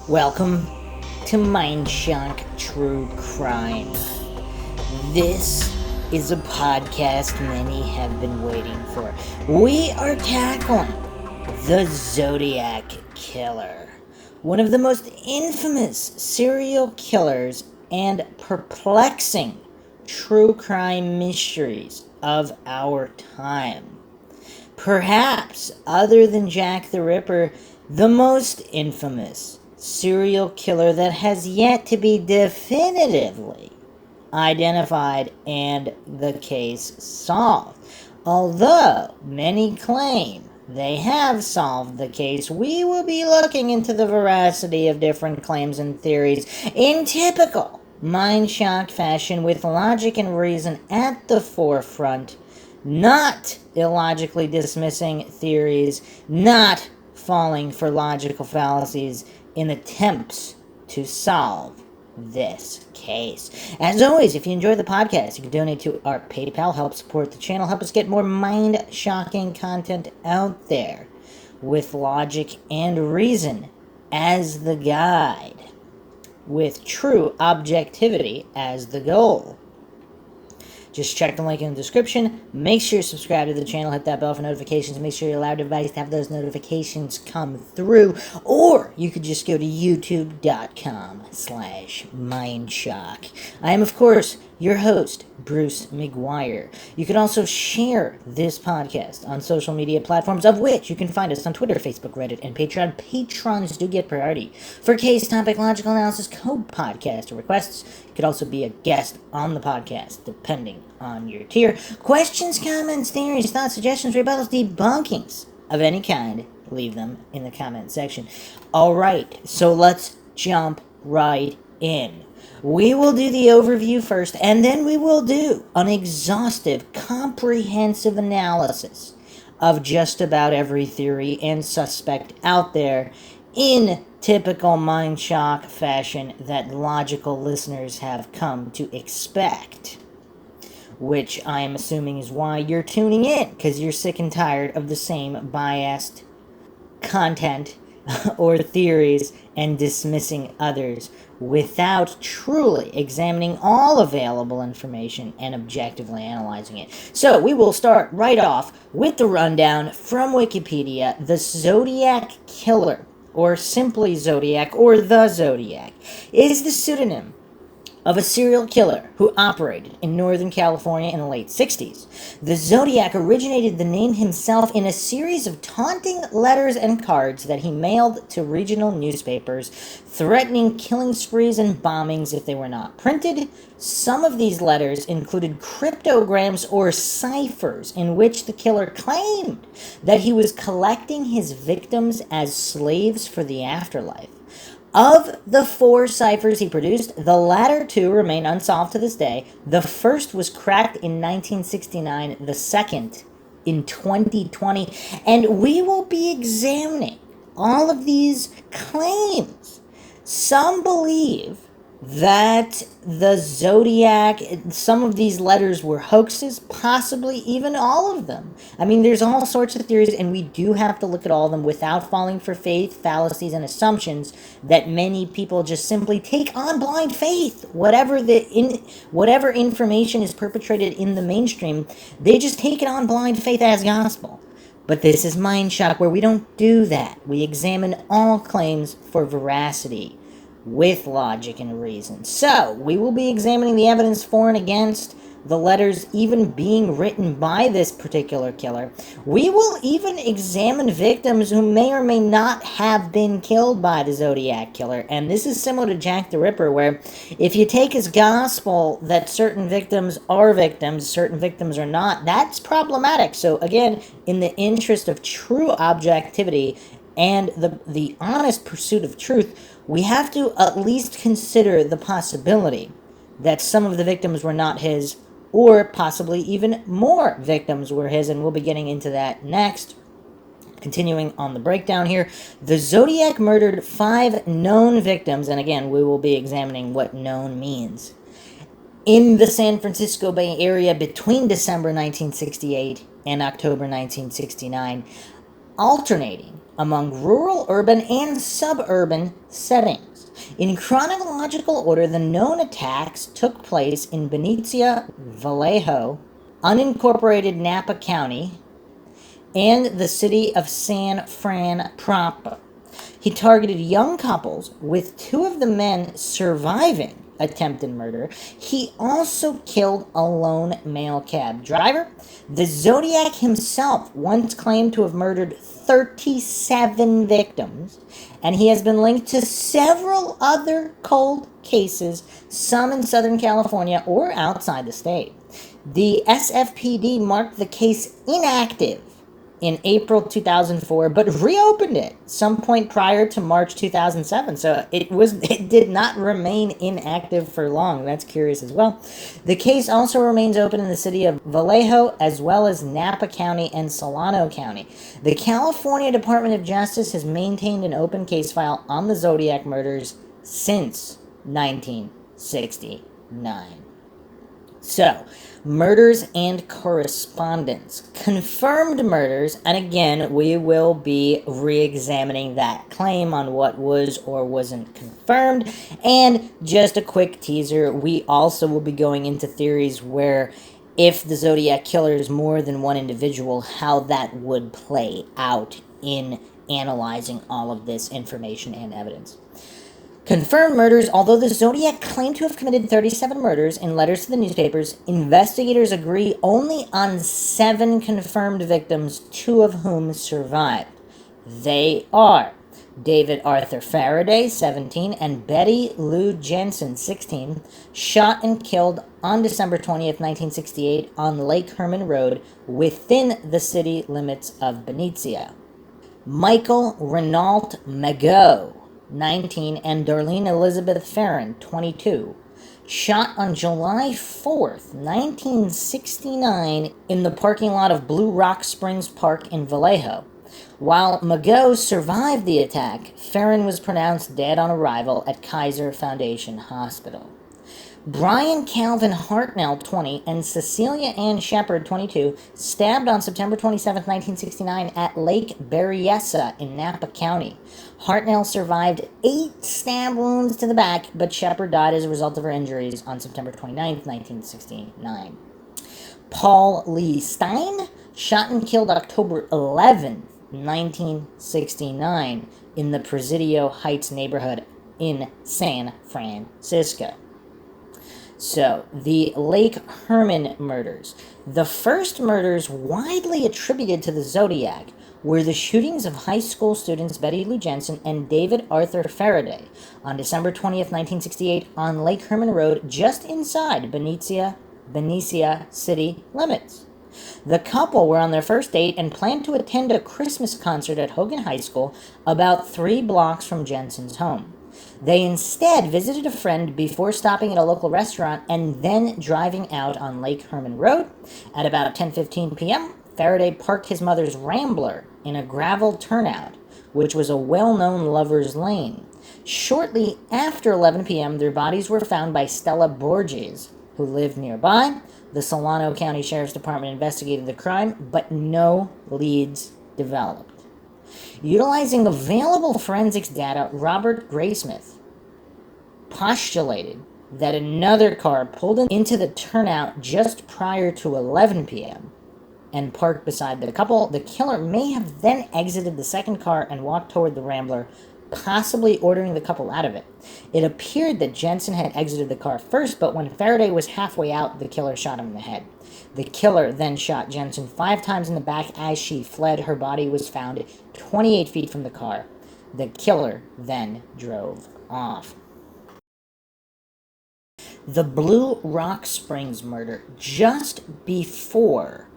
Welcome to Mindshock True Crime. This is a podcast many have been waiting for. We are tackling the Zodiac Killer, one of the most infamous serial killers and perplexing true crime mysteries of our time. Perhaps, other than Jack the Ripper, the most infamous serial killer that has yet to be definitively identified and the case solved. Although many claim they have solved the case, we will be looking into the veracity of different claims and theories in typical Mindshock fashion, with logic and reason at the forefront, not illogically dismissing theories, not falling for logical fallacies in attempts to solve this case. As always, if you enjoy the podcast, you can donate to our PayPal, help support the channel, help us get more mind-shocking content out there with logic and reason as the guide, with true objectivity as the goal. Just check the link in the description. Make sure you subscribe to the channel. Hit that bell for notifications. Make sure you allow your device to have those notifications come through. Or you could just go to youtube.com/Mindshock. I am, of course, your host, Bruce McGuire. You can also share this podcast on social media platforms, of which you can find us on Twitter, Facebook, Reddit, and Patreon. Patrons do get priority for case, topic, logical analysis, co-podcast requests. You could also be a guest on the podcast, depending on your tier. Questions, comments, theories, thoughts, suggestions, rebuttals, debunkings of any kind, leave them in the comment section. Alright, so let's jump right in. We will do the overview first, and then we will do an exhaustive, comprehensive analysis of just about every theory and suspect out there in typical Mindshock fashion that logical listeners have come to expect. Which I am assuming is why you're tuning in, because you're sick and tired of the same biased content or theories and dismissing others without truly examining all available information and objectively analyzing it. So we will start right off with the rundown from Wikipedia. The Zodiac Killer, or simply Zodiac, or the Zodiac, is the pseudonym of a serial killer who operated in Northern California in the late 60s. The Zodiac originated the name himself in a series of taunting letters and cards that he mailed to regional newspapers, threatening killing sprees and bombings if they were not printed. Some of these letters included cryptograms or ciphers in which the killer claimed that he was collecting his victims as slaves for the afterlife. Of the 4 ciphers he produced, the latter 2 remain unsolved to this day. The first was cracked in 1969, the second in 2020, and we will be examining all of these claims. Some believe that the Zodiac, some of these letters were hoaxes, possibly even all of them. I mean, there's all sorts of theories, and we do have to look at all of them without falling for faith, fallacies, and assumptions that many people just simply take on blind faith. Whatever information is perpetrated in the mainstream, they just take it on blind faith as gospel. But this is Mindshock, where we don't do that. We examine all claims for veracity with logic and reason. So, we will be examining the evidence for and against the letters even being written by this particular killer. We will even examine victims who may or may not have been killed by the Zodiac Killer. And this is similar to Jack the Ripper, where if you take as gospel that certain victims are victims, certain victims are not, that's problematic. So again, in the interest of true objectivity and the honest pursuit of truth, we have to at least consider the possibility that some of the victims were not his, or possibly even more victims were his, and we'll be getting into that next. Continuing on the breakdown here, the Zodiac murdered 5 known victims, and again, we will be examining what known means, in the San Francisco Bay Area between December 1968 and October 1969, alternating among rural, urban, and suburban settings. In chronological order, the known attacks took place in Benicia, Vallejo, unincorporated Napa County, and the city of San Fran proper. He targeted young couples, with two of the men surviving attempted murder. He also killed a lone male cab driver. The Zodiac himself once claimed to have murdered 37 victims, and he has been linked to several other cold cases, some in Southern California or outside the state. The SFPD marked the case inactive in April 2004, but reopened it some point prior to March 2007. So it did not remain inactive for long. That's curious as well. The case also remains open in the city of Vallejo, as well as Napa County and Solano County. The California Department of Justice has maintained an open case file on the Zodiac murders since 1969. So, murders and correspondence. Confirmed murders, and again, we will be re-examining that claim on what was or wasn't confirmed. And just a quick teaser, we also will be going into theories where if the Zodiac killer is more than one individual, how that would play out in analyzing all of this information and evidence. Confirmed murders. Although the Zodiac claimed to have committed 37 murders in letters to the newspapers, investigators agree only on 7 confirmed victims, 2 of whom survived. They are David Arthur Faraday, 17, and Betty Lou Jensen, 16, shot and killed on December 20th, 1968 on Lake Herman Road within the city limits of Benicia. Michael Renault Magot, 19, and Darlene Elizabeth Farron, 22, shot on July 4th, 1969 in the parking lot of Blue Rock Springs Park in Vallejo. While Magot survived the attack, Farron was pronounced dead on arrival at Kaiser Foundation Hospital. Brian Calvin Hartnell, 20, and Cecilia Ann Shepard, 22, stabbed on September 27, 1969 at Lake Berryessa in Napa County. Hartnell survived 8 stab wounds to the back, but Shepard died as a result of her injuries on September 29, 1969. Paul Lee Stein, shot and killed October 11, 1969 in the Presidio Heights neighborhood in San Francisco. So, the Lake Herman murders. The first murders widely attributed to the Zodiac were the shootings of high school students Betty Lou Jensen and David Arthur Faraday on December 20th, 1968 on Lake Herman Road just inside Benicia city limits. The couple were on their first date and planned to attend a Christmas concert at Hogan High School about 3 blocks from Jensen's home. They instead visited a friend before stopping at a local restaurant and then driving out on Lake Herman Road. At about 10:15 p.m., Faraday parked his mother's Rambler in a gravel turnout, which was a well-known lover's lane. Shortly after 11 p.m., their bodies were found by Stella Borges, who lived nearby. The Solano County Sheriff's Department investigated the crime, but no leads developed. Utilizing available forensics data, Robert Graysmith postulated that another car pulled into the turnout just prior to 11 p.m. and parked beside the couple. The killer may have then exited the second car and walked toward the Rambler, possibly ordering the couple out of it. It appeared that Jensen had exited the car first, but when Faraday was halfway out, the killer shot him in the head. The killer then shot Jensen 5 times in the back as she fled. Her body was found 28 feet from the car. The killer then drove off. The Blue Rock Springs murder. Just before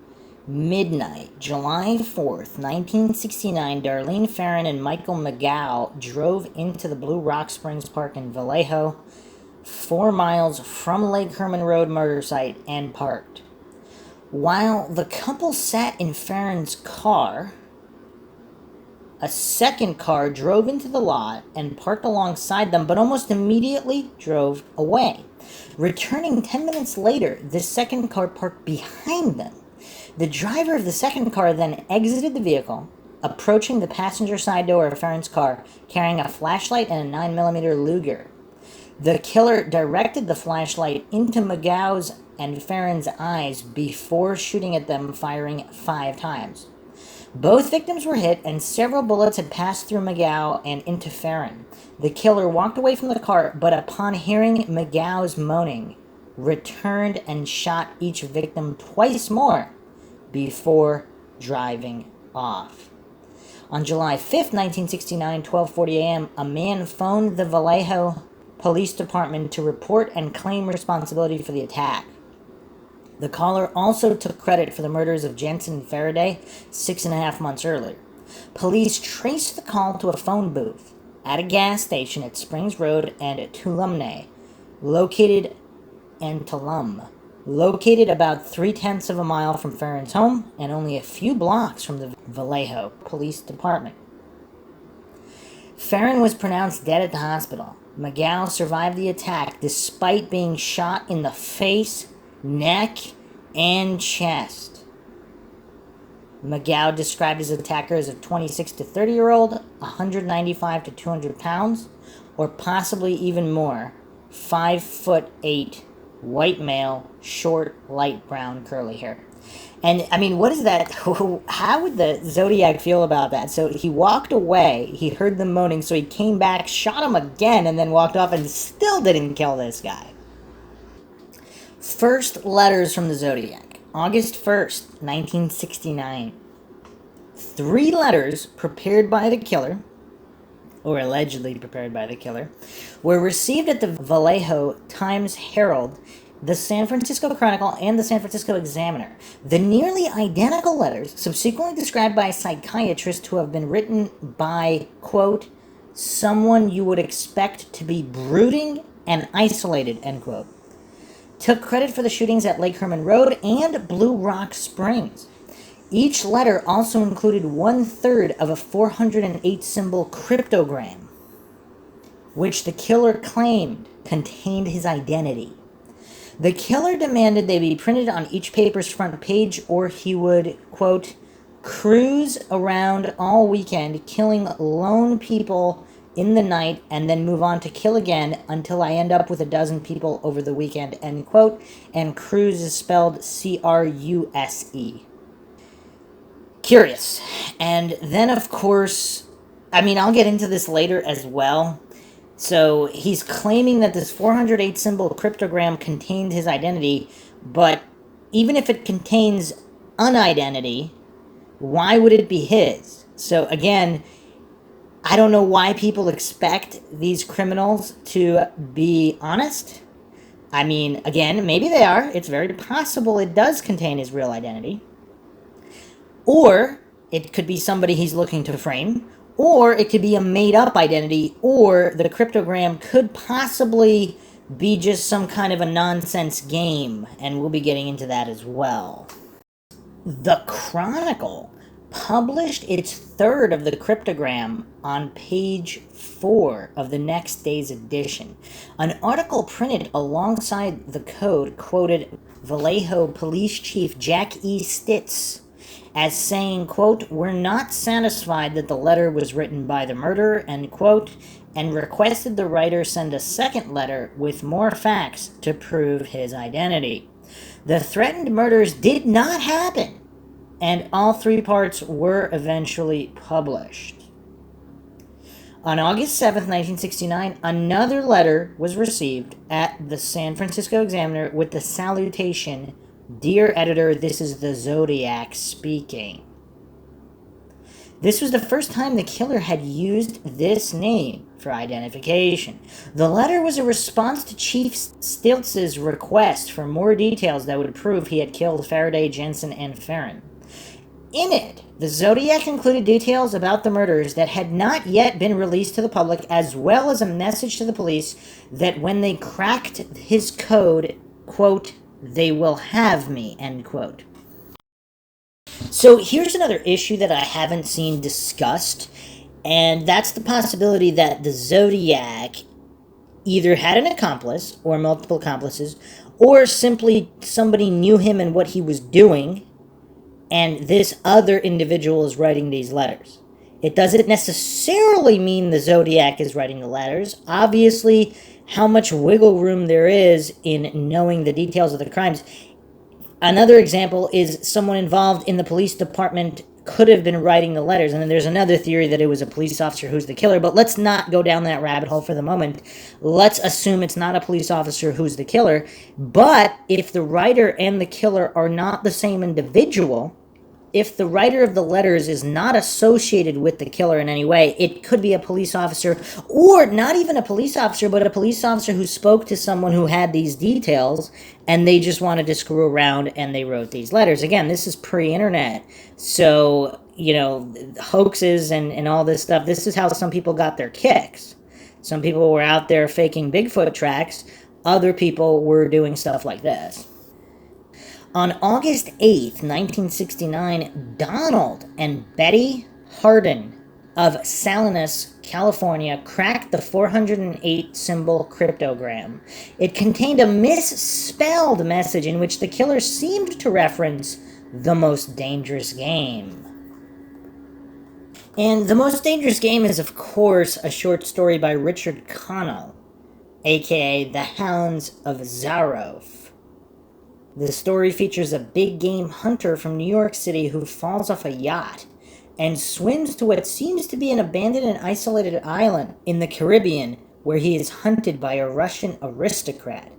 midnight, July 4th, 1969, Darlene Farron and Michael McGow drove into the Blue Rock Springs Park in Vallejo, 4 miles from Lake Herman Road murder site, and parked. While the couple sat in Farron's car, a second car drove into the lot and parked alongside them, but almost immediately drove away. Returning 10 minutes later, the second car parked behind them. The driver of the second car then exited the vehicle, approaching the passenger side door of Farron's car, carrying a flashlight and a 9mm Luger. The killer directed the flashlight into McGow's and Farron's eyes before shooting at them, firing 5 times. Both victims were hit, and several bullets had passed through McGow and into Farron. The killer walked away from the car, but upon hearing McGow's moaning, returned and shot each victim twice more before driving off. On July 5th, 1969, 12:40 a.m., a man phoned the Vallejo Police Department to report and claim responsibility for the attack. The caller also took credit for the murders of Jensen and Faraday 6.5 months earlier. Police traced the call to a phone booth at a gas station at Springs Road and Tulum, located about 3/10 of a mile from Farron's home and only a few blocks from the Vallejo Police Department. Farron was pronounced dead at the hospital. McGow survived the attack despite being shot in the face, neck, and chest. McGow described his attacker as a 26 to 30-year-old, 195 to 200 pounds, or possibly even more, 5'8", white male, short, light brown, curly hair. And, I mean, what is that? How would the Zodiac feel about that? So he walked away, he heard them moaning, so he came back, shot him again, and then walked off and still didn't kill this guy. First letters from the Zodiac. August 1st, 1969. 3 letters prepared by the killer, or allegedly prepared by the killer, were received at the Vallejo Times-Herald, the San Francisco Chronicle, and the San Francisco Examiner. The nearly identical letters, subsequently described by a psychiatrist to have been written by, quote, someone you would expect to be brooding and isolated, end quote, took credit for the shootings at Lake Herman Road and Blue Rock Springs. Each letter also included 1/3 of a 408-symbol cryptogram, which the killer claimed contained his identity. The killer demanded they be printed on each paper's front page, or he would, quote, cruise around all weekend, killing lone people in the night, and then move on to kill again until I end up with 12 people over the weekend, end quote. And cruise is spelled C-R-U-S-E. Curious. And then, of course, I mean, I'll get into this later as well. So he's claiming that this 408-symbol cryptogram contained his identity, but even if it contains an identity, why would it be his? So again, I don't know why people expect these criminals to be honest. I mean, again, maybe they are. It's very possible it does contain his real identity. Or it could be somebody he's looking to frame. Or it could be a made-up identity. Or the cryptogram could possibly be just some kind of a nonsense game. And we'll be getting into that as well. The Chronicle published its 3rd of the cryptogram on page 4 of the next day's edition. An article printed alongside the code quoted Vallejo Police Chief Jack E. Stitz as saying, quote, we're not satisfied that the letter was written by the murderer, end quote, and requested the writer send a second letter with more facts to prove his identity. The threatened murders did not happen, and all 3 parts were eventually published. On August 7th, 1969, another letter was received at the San Francisco Examiner with the salutation, Dear Editor, this is the Zodiac speaking. This was the first time the killer had used this name for identification. The letter was a response to Chief Stiltz's request for more details that would prove he had killed Faraday, Jensen, and Farron. In it, the Zodiac included details about the murders that had not yet been released to the public, as well as a message to the police that when they cracked his code, quote, they will have me, end quote. So here's another issue that I haven't seen discussed, and that's the possibility that the Zodiac either had an accomplice or multiple accomplices, or simply somebody knew him and what he was doing, and this other individual is writing these letters. It doesn't necessarily mean the Zodiac is writing the letters. Obviously, how much wiggle room there is in knowing the details of the crimes. Another example is someone involved in the police department could have been writing the letters. And then there's another theory that it was a police officer who's the killer. But let's not go down that rabbit hole for the moment. Let's assume it's not a police officer who's the killer. But if the writer and the killer are not the same individual, if the writer of the letters is not associated with the killer in any way, it could be a police officer, or not even a police officer, but a police officer who spoke to someone who had these details, and they just wanted to screw around, and they wrote these letters. Again, this is pre-internet, so, hoaxes and all this stuff, this is how some people got their kicks. Some people were out there faking Bigfoot tracks. Other people were doing stuff like this. On August 8th, 1969, Donald and Betty Hardin of Salinas, California, cracked the 408-symbol cryptogram. It contained a misspelled message in which the killer seemed to reference The Most Dangerous Game. And The Most Dangerous Game is, of course, a short story by Richard Connell, aka The Hounds of Zaroff. The story features a big game hunter from New York City who falls off a yacht and swims to what seems to be an abandoned and isolated island in the Caribbean where he is hunted by a Russian aristocrat.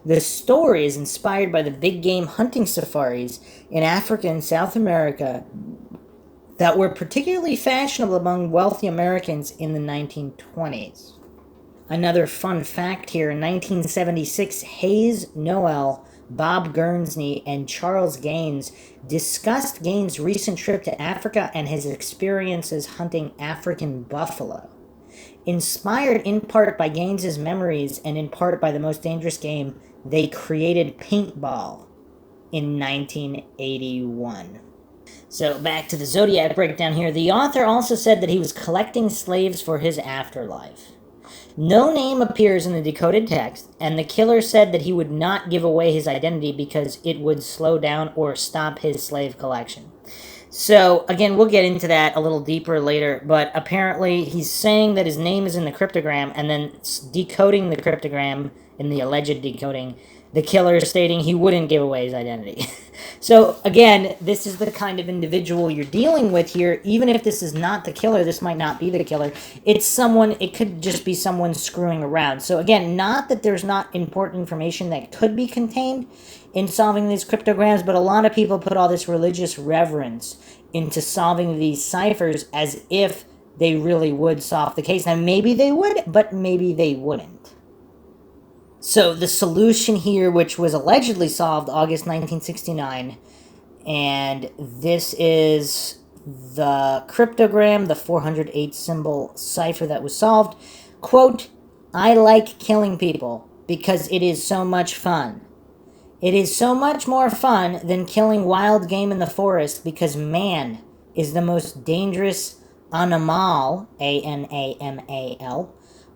The story is inspired by the big game hunting safaris in Africa and South America that were particularly fashionable among wealthy Americans in the 1920s. Another fun fact here, in 1976, Hayes Noel, Bob Guernsey, and Charles Gaines discussed Gaines' recent trip to Africa and his experiences hunting African buffalo. Inspired in part by Gaines' memories and in part by The Most Dangerous Game, they created paintball in 1981. So back to the Zodiac breakdown here. The author also said that he was collecting slaves for his afterlife. No name appears in the decoded text, and the killer said that he would not give away his identity because it would slow down or stop his slave collection. So, again, we'll get into that a little deeper later, but apparently he's saying that his name is in the cryptogram, and then decoding the cryptogram in the alleged decoding, the killer stating he wouldn't give away his identity. So, again, this is the kind of individual you're dealing with here. Even if this is not the killer, this might not be the killer. It's someone, it could just be someone screwing around. So, again, not that there's not important information that could be contained in solving these cryptograms, but a lot of people put all this religious reverence into solving these ciphers as if they really would solve the case. Now, maybe they would, but maybe they wouldn't. So the solution here, which was allegedly solved August 1969, and this is the cryptogram, the 408-symbol cipher that was solved. Quote, "I like killing people because it is so much fun. It is so much more fun than killing wild game in the forest because man is the most dangerous animal, A-N-A-M-A-L,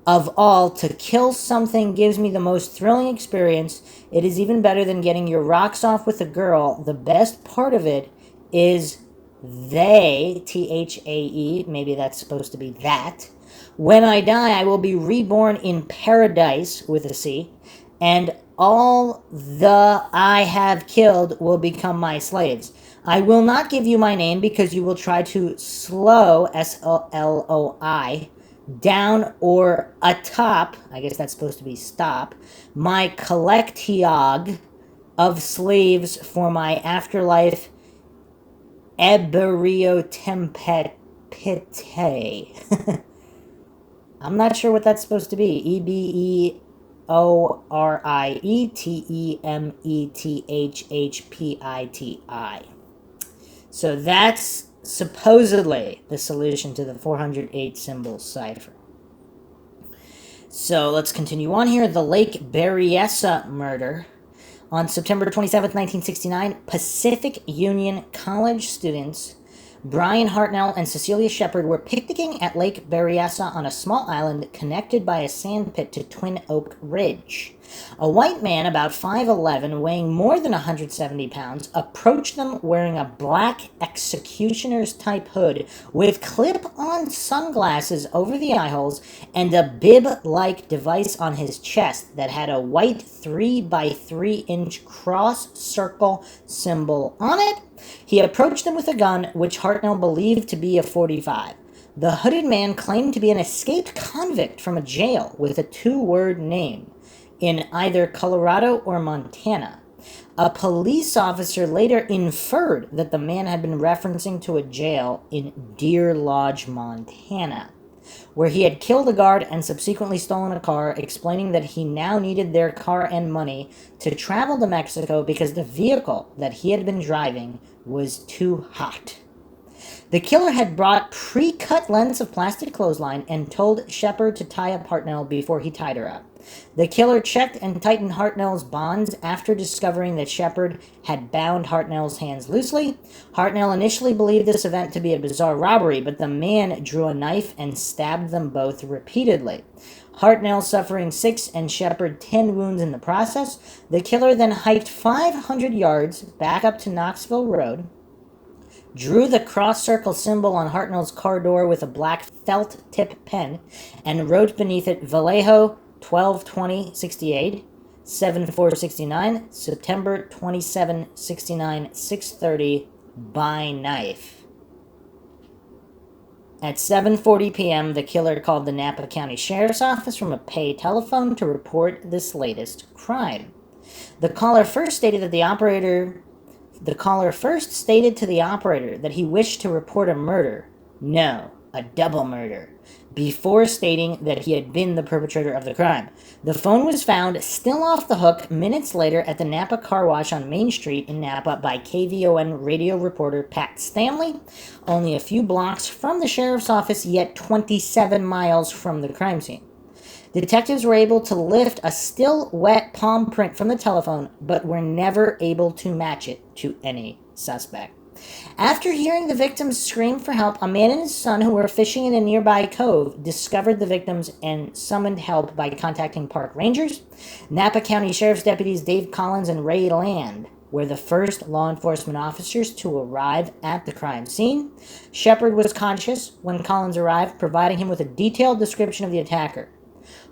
of all. To kill something gives me the most thrilling experience. It is even better than getting your rocks off with a girl. The best part of it is they, T-H-A-E, maybe that's supposed to be that. When I die, I will be reborn in paradise, with a C, and all the I have killed will become my slaves. I will not give you my name because you will try to slow, S-O-L-O-I, down or atop, I guess that's supposed to be stop, my collectiog of slaves for my afterlife eberiotempete. I'm not sure what that's supposed to be. EBEORIETEMETHHPITI. So that's supposedly the solution to the 408-symbol cipher. So let's continue on here. The Lake Berryessa murder. On September 27, 1969, Pacific Union college students Brian Hartnell and Cecilia Shepard were picnicking at Lake Berryessa on a small island connected by a sandpit to Twin Oak Ridge. A white man about 5'11", weighing more than 170 pounds, approached them wearing a black executioner's type hood with clip-on sunglasses over the eye holes and a bib-like device on his chest that had a white 3x3-inch cross circle symbol on it. He approached them with a gun, which Hartnell believed to be a .45. The hooded man claimed to be an escaped convict from a jail with a two-word name in either Colorado or Montana. A police officer later inferred that the man had been referencing to a jail in Deer Lodge, Montana, where he had killed a guard and subsequently stolen a car, explaining that he now needed their car and money to travel to Mexico because the vehicle that he had been driving was too hot. The killer had brought pre-cut lengths of plastic clothesline and told Shepard to tie up Hartnell before he tied her up. The killer checked and tightened Hartnell's bonds after discovering that Shepard had bound Hartnell's hands loosely. Hartnell initially believed this event to be a bizarre robbery, but the man drew a knife and stabbed them both repeatedly. Hartnell suffering 6 and Shepard 10 wounds in the process. The killer then hiked 500 yards back up to Knoxville Road, drew the cross-circle symbol on Hartnell's car door with a black felt-tip pen, and wrote beneath it Vallejo 12/20/68, 7/4/69, September 27/69, 6:30, by knife. At 7:40 p.m., the killer called the Napa County Sheriff's Office from a pay telephone to report this latest crime. The caller first stated to the operator that he wished to report a murder. No, a double murder, before stating that he had been the perpetrator of the crime. The phone was found still off the hook minutes later at the Napa Car Wash on Main Street in Napa by KVON radio reporter Pat Stanley, only a few blocks from the sheriff's office, yet 27 miles from the crime scene. Detectives were able to lift a still wet palm print from the telephone, but were never able to match it to any suspect. After hearing the victims scream for help, a man and his son who were fishing in a nearby cove discovered the victims and summoned help by contacting park rangers. Napa County Sheriff's deputies Dave Collins and Ray Land were the first law enforcement officers to arrive at the crime scene. Shepard was conscious when Collins arrived, providing him with a detailed description of the attacker.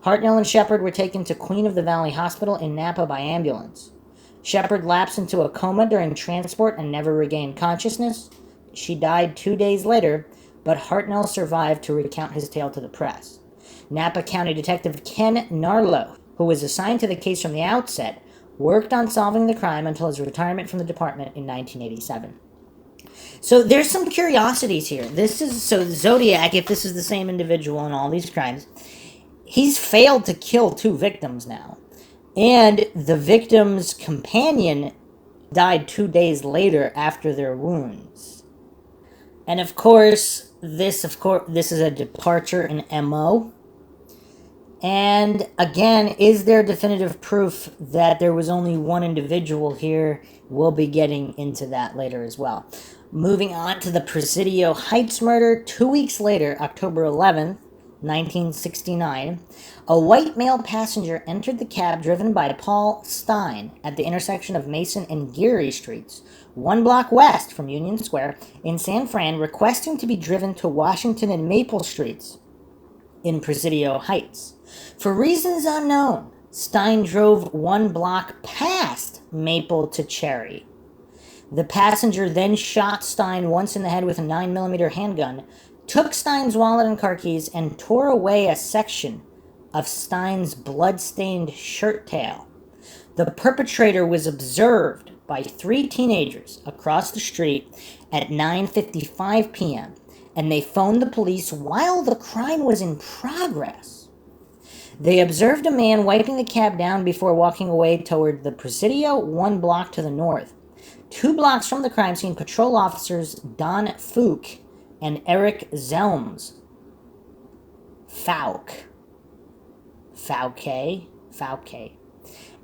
Hartnell and Shepard were taken to Queen of the Valley Hospital in Napa by ambulance. Shepard lapsed into a coma during transport and never regained consciousness. She died 2 days later, but Hartnell survived to recount his tale to the press. Napa County Detective Ken Narlow, who was assigned to the case from the outset, worked on solving the crime until his retirement from the department in 1987. So there's some curiosities here. Zodiac, if this is the same individual in all these crimes, he's failed to kill 2 victims now. And the victim's companion died 2 days later after their wounds. And of course, this is a departure in MO. And again, is there definitive proof that there was only one individual here? We'll be getting into that later as well. Moving on to the Presidio Heights murder, 2 weeks later, October 11th, 1969, a white male passenger entered the cab driven by Paul Stein at the intersection of Mason and Geary Streets, 1 block west from Union Square in San Fran, requesting to be driven to Washington and Maple Streets in Presidio Heights. For reasons unknown, Stein drove 1 block past Maple to Cherry. The passenger then shot Stein once in the head with a 9mm handgun, took Stein's wallet and car keys, and tore away a section of Stein's blood-stained shirt tail. The perpetrator was observed by 3 teenagers across the street at 9:55 p.m., and they phoned the police while the crime was in progress. They observed a man wiping the cab down before walking away toward the Presidio, 1 block to the north. 2 blocks from the crime scene, patrol officers Don Fook and Eric Zelms Fauke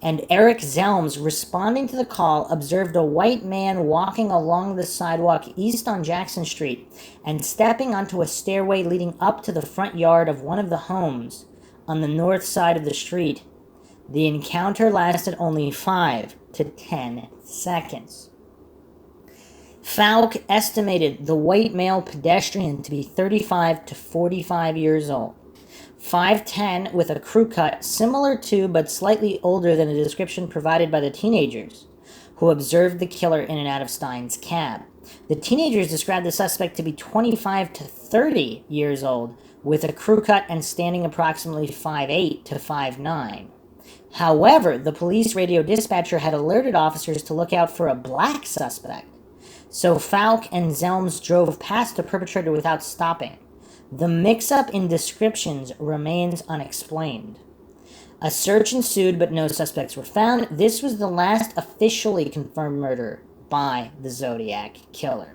And Eric Zelms, responding to the call, observed a white man walking along the sidewalk east on Jackson Street and stepping onto a stairway leading up to the front yard of one of the homes on the north side of the street. The encounter lasted only 5 to 10 seconds. Falk estimated the white male pedestrian to be 35 to 45 years old. 5'10", with a crew cut similar to but slightly older than the description provided by the teenagers who observed the killer in and out of Stein's cab. The teenagers described the suspect to be 25 to 30 years old, with a crew cut and standing approximately 5'8" to 5'9". However, the police radio dispatcher had alerted officers to look out for a black suspect, so Falk and Zelms drove past the perpetrator without stopping. The mix-up in descriptions remains unexplained. A search ensued, but no suspects were found. This was the last officially confirmed murder by the Zodiac killer.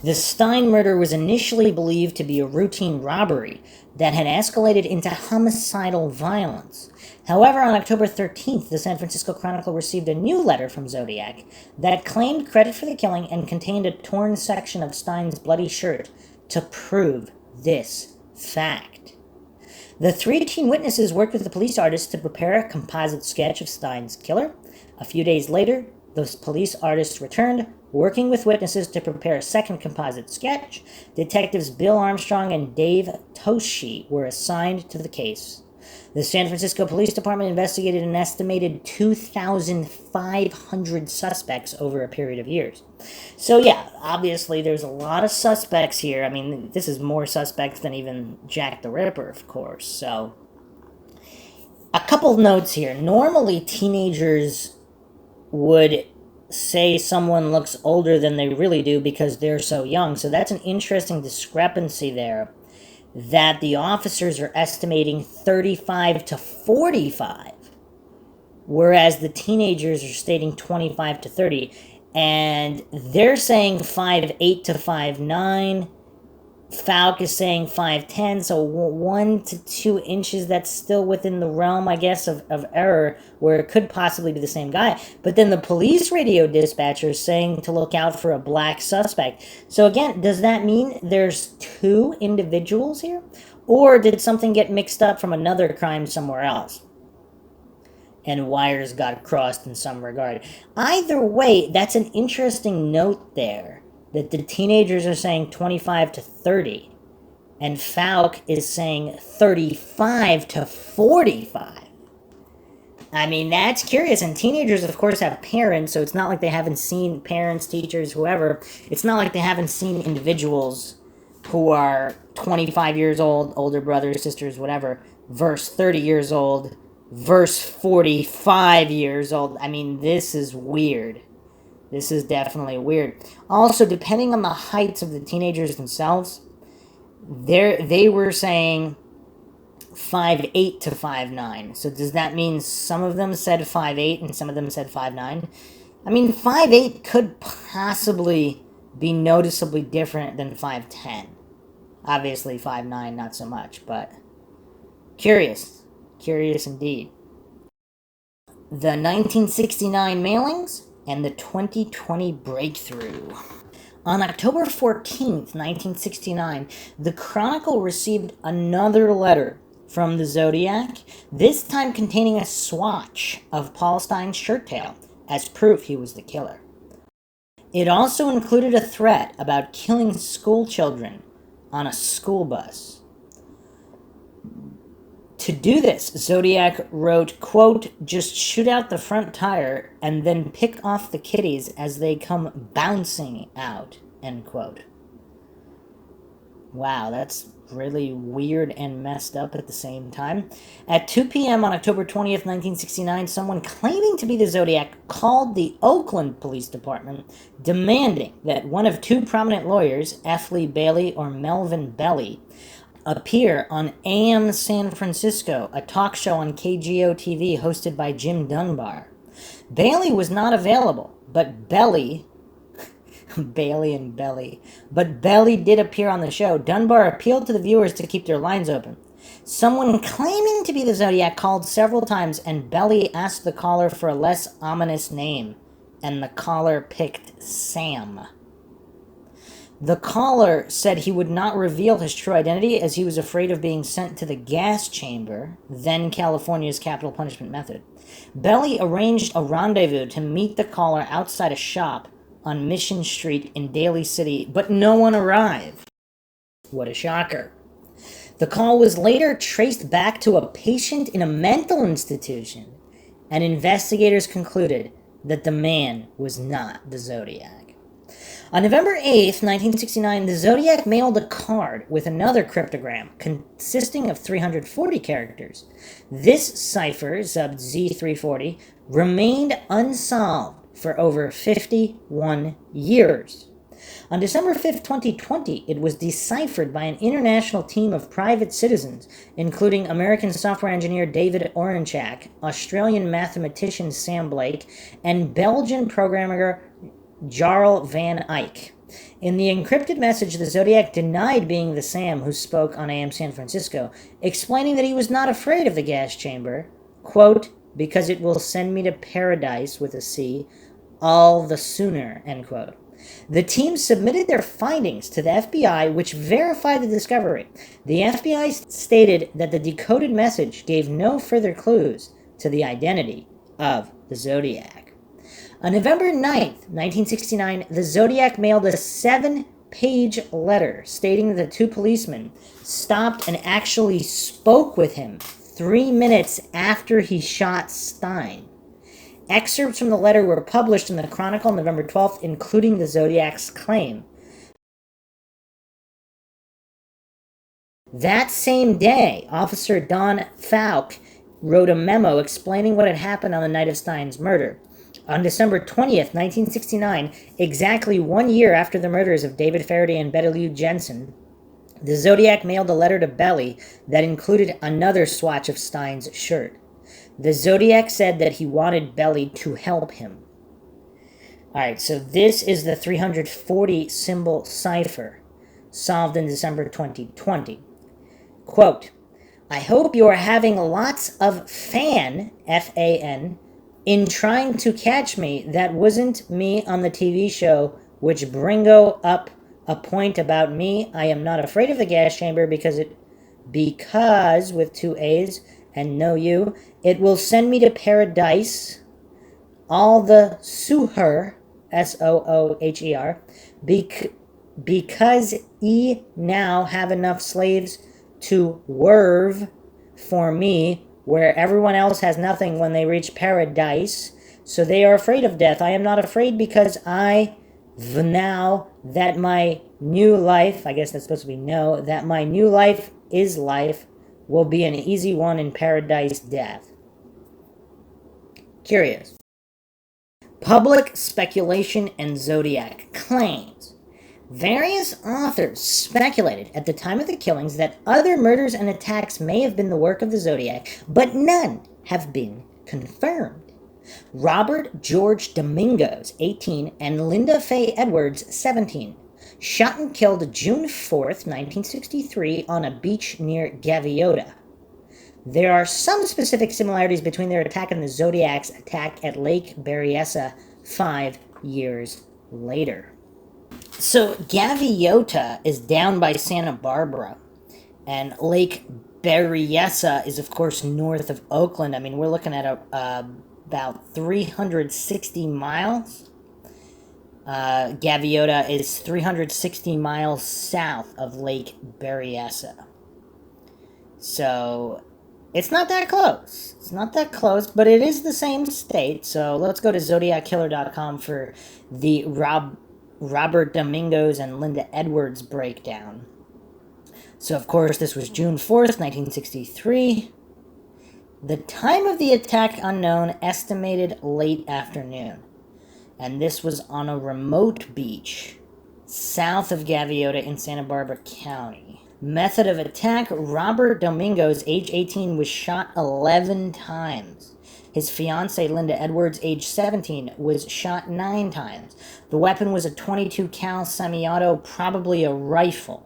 The Stein murder was initially believed to be a routine robbery that had escalated into homicidal violence. However, on October 13th, the San Francisco Chronicle received a new letter from Zodiac that claimed credit for the killing and contained a torn section of Stein's bloody shirt to prove this fact. The 3 teen witnesses worked with the police artists to prepare a composite sketch of Stein's killer. A few days later, those police artists returned, working with witnesses to prepare a second composite sketch. Detectives Bill Armstrong and Dave Toshi were assigned to the case. The San Francisco Police Department investigated an estimated 2,500 suspects over a period of years. So yeah, obviously there's a lot of suspects here. I mean, this is more suspects than even Jack the Ripper, of course. So, a couple notes here. Normally, teenagers would say someone looks older than they really do because they're so young. So that's an interesting discrepancy there, that the officers are estimating 35 to 45, whereas the teenagers are stating 25 to 30, and they're saying 5'8" to 5'9". Falk is saying 5'10", so 1 to 2 inches, that's still within the realm, I guess, of error, where it could possibly be the same guy. But then the police radio dispatcher is saying to look out for a black suspect. So again, does that mean there's 2 individuals here? Or did something get mixed up from another crime somewhere else, and wires got crossed in some regard? Either way, that's an interesting note there, that the teenagers are saying 25 to 30, and Falk is saying 35 to 45. I mean, that's curious, and teenagers, of course, have parents, so it's not like they haven't seen parents, teachers, whoever. It's not like they haven't seen individuals who are 25 years old, older brothers, sisters, whatever, versus 30 years old, versus 45 years old. I mean, this is weird. This is definitely weird. Also, depending on the heights of the teenagers themselves, they were saying 5'8" to 5'9". So does that mean some of them said 5'8" and some of them said 5'9"? I mean, 5'8" could possibly be noticeably different than 5'10". Obviously, 5'9", not so much, but curious. Curious indeed. The 1969 mailings and the 2020 breakthrough. On October 14th, 1969, the Chronicle received another letter from the Zodiac, this time containing a swatch of Paul Stein's shirt tail as proof he was the killer. It also included a threat about killing school children on a school bus. To do this, Zodiac wrote, quote, "Just shoot out the front tire and then pick off the kiddies as they come bouncing out," end quote. Wow, that's really weird and messed up at the same time. At 2 p.m. on October 20th, 1969, someone claiming to be the Zodiac called the Oakland Police Department, demanding that one of 2 prominent lawyers, F. Lee Bailey or Melvin Belly, appear on AM San Francisco, a talk show on KGO-TV hosted by Jim Dunbar. Bailey was not available, but Belly did appear on the show. Dunbar appealed to the viewers to keep their lines open. Someone claiming to be the Zodiac called several times, and Belly asked the caller for a less ominous name, and the caller picked Sam. The caller said he would not reveal his true identity as he was afraid of being sent to the gas chamber, then California's capital punishment method. Belly arranged a rendezvous to meet the caller outside a shop on Mission Street in Daly City, but no one arrived. What a shocker. The call was later traced back to a patient in a mental institution, and investigators concluded that the man was not the Zodiac. On November 8th, 1969, the Zodiac mailed a card with another cryptogram consisting of 340 characters. This cipher, subbed Z340, remained unsolved for over 51 years. On December 5th, 2020, it was deciphered by an international team of private citizens, including American software engineer David Oranchak, Australian mathematician Sam Blake, and Belgian programmer Jarl van Eyck. In the encrypted message, the Zodiac denied being the Sam who spoke on AM San Francisco, explaining that he was not afraid of the gas chamber, quote, because it will send me to paradise with a C, all the sooner, end quote. The team submitted their findings to the FBI, which verified the discovery. The FBI stated that the decoded message gave no further clues to the identity of the Zodiac. On November 9th, 1969, the Zodiac mailed a 7-page letter stating that the two policemen stopped and actually spoke with him 3 minutes after he shot Stein. Excerpts from the letter were published in the Chronicle on November 12th, including the Zodiac's claim. That same day, Officer Don Falk wrote a memo explaining what had happened on the night of Stein's murder. On December 20th, 1969, exactly 1 year after the murders of David Faraday and Betty Lou Jensen, the Zodiac mailed a letter to Belly that included another swatch of Stein's shirt. The Zodiac said that he wanted Belly to help him. Alright, so this is the 340 symbol cipher, solved in December 2020. Quote, I hope you are having lots of fan, F-A-N, in trying to catch me. That wasn't me on the TV show, which bringo up a point about me. I am not afraid of the gas chamber because with 2 A's and no U, it will send me to paradise, all the sooher, S-O-O-H-E-R, because E now have enough slaves to werve for me, where everyone else has nothing when they reach paradise, so they are afraid of death. I am not afraid because now that my new life, I guess that's supposed to be no, that my new life is life, will be an easy one in paradise death. Curious. Public speculation and Zodiac claims. Various authors speculated at the time of the killings that other murders and attacks may have been the work of the Zodiac, but none have been confirmed. Robert George Domingos, 18, and Linda Faye Edwards, 17, shot and killed June 4th, 1963, on a beach near Gaviota. There are some specific similarities between their attack and the Zodiac's attack at Lake Berryessa 5 years later. So Gaviota is down by Santa Barbara, and Lake Berryessa is, of course, north of Oakland. I mean, we're looking at about 360 miles. Gaviota is 360 miles south of Lake Berryessa. So it's not that close. It's not that close, but it is the same state. So let's go to ZodiacKiller.com for the Robert Domingos and Linda Edwards breakdown. So, of course, this was June 4th, 1963. The time of the attack unknown, estimated late afternoon. And this was on a remote beach south of Gaviota in Santa Barbara County. Method of attack, Robert Domingos, age 18, was shot 11 times. His fiancée, Linda Edwards, age 17, was shot 9 times. The weapon was a .22 cal semi-auto, probably a rifle.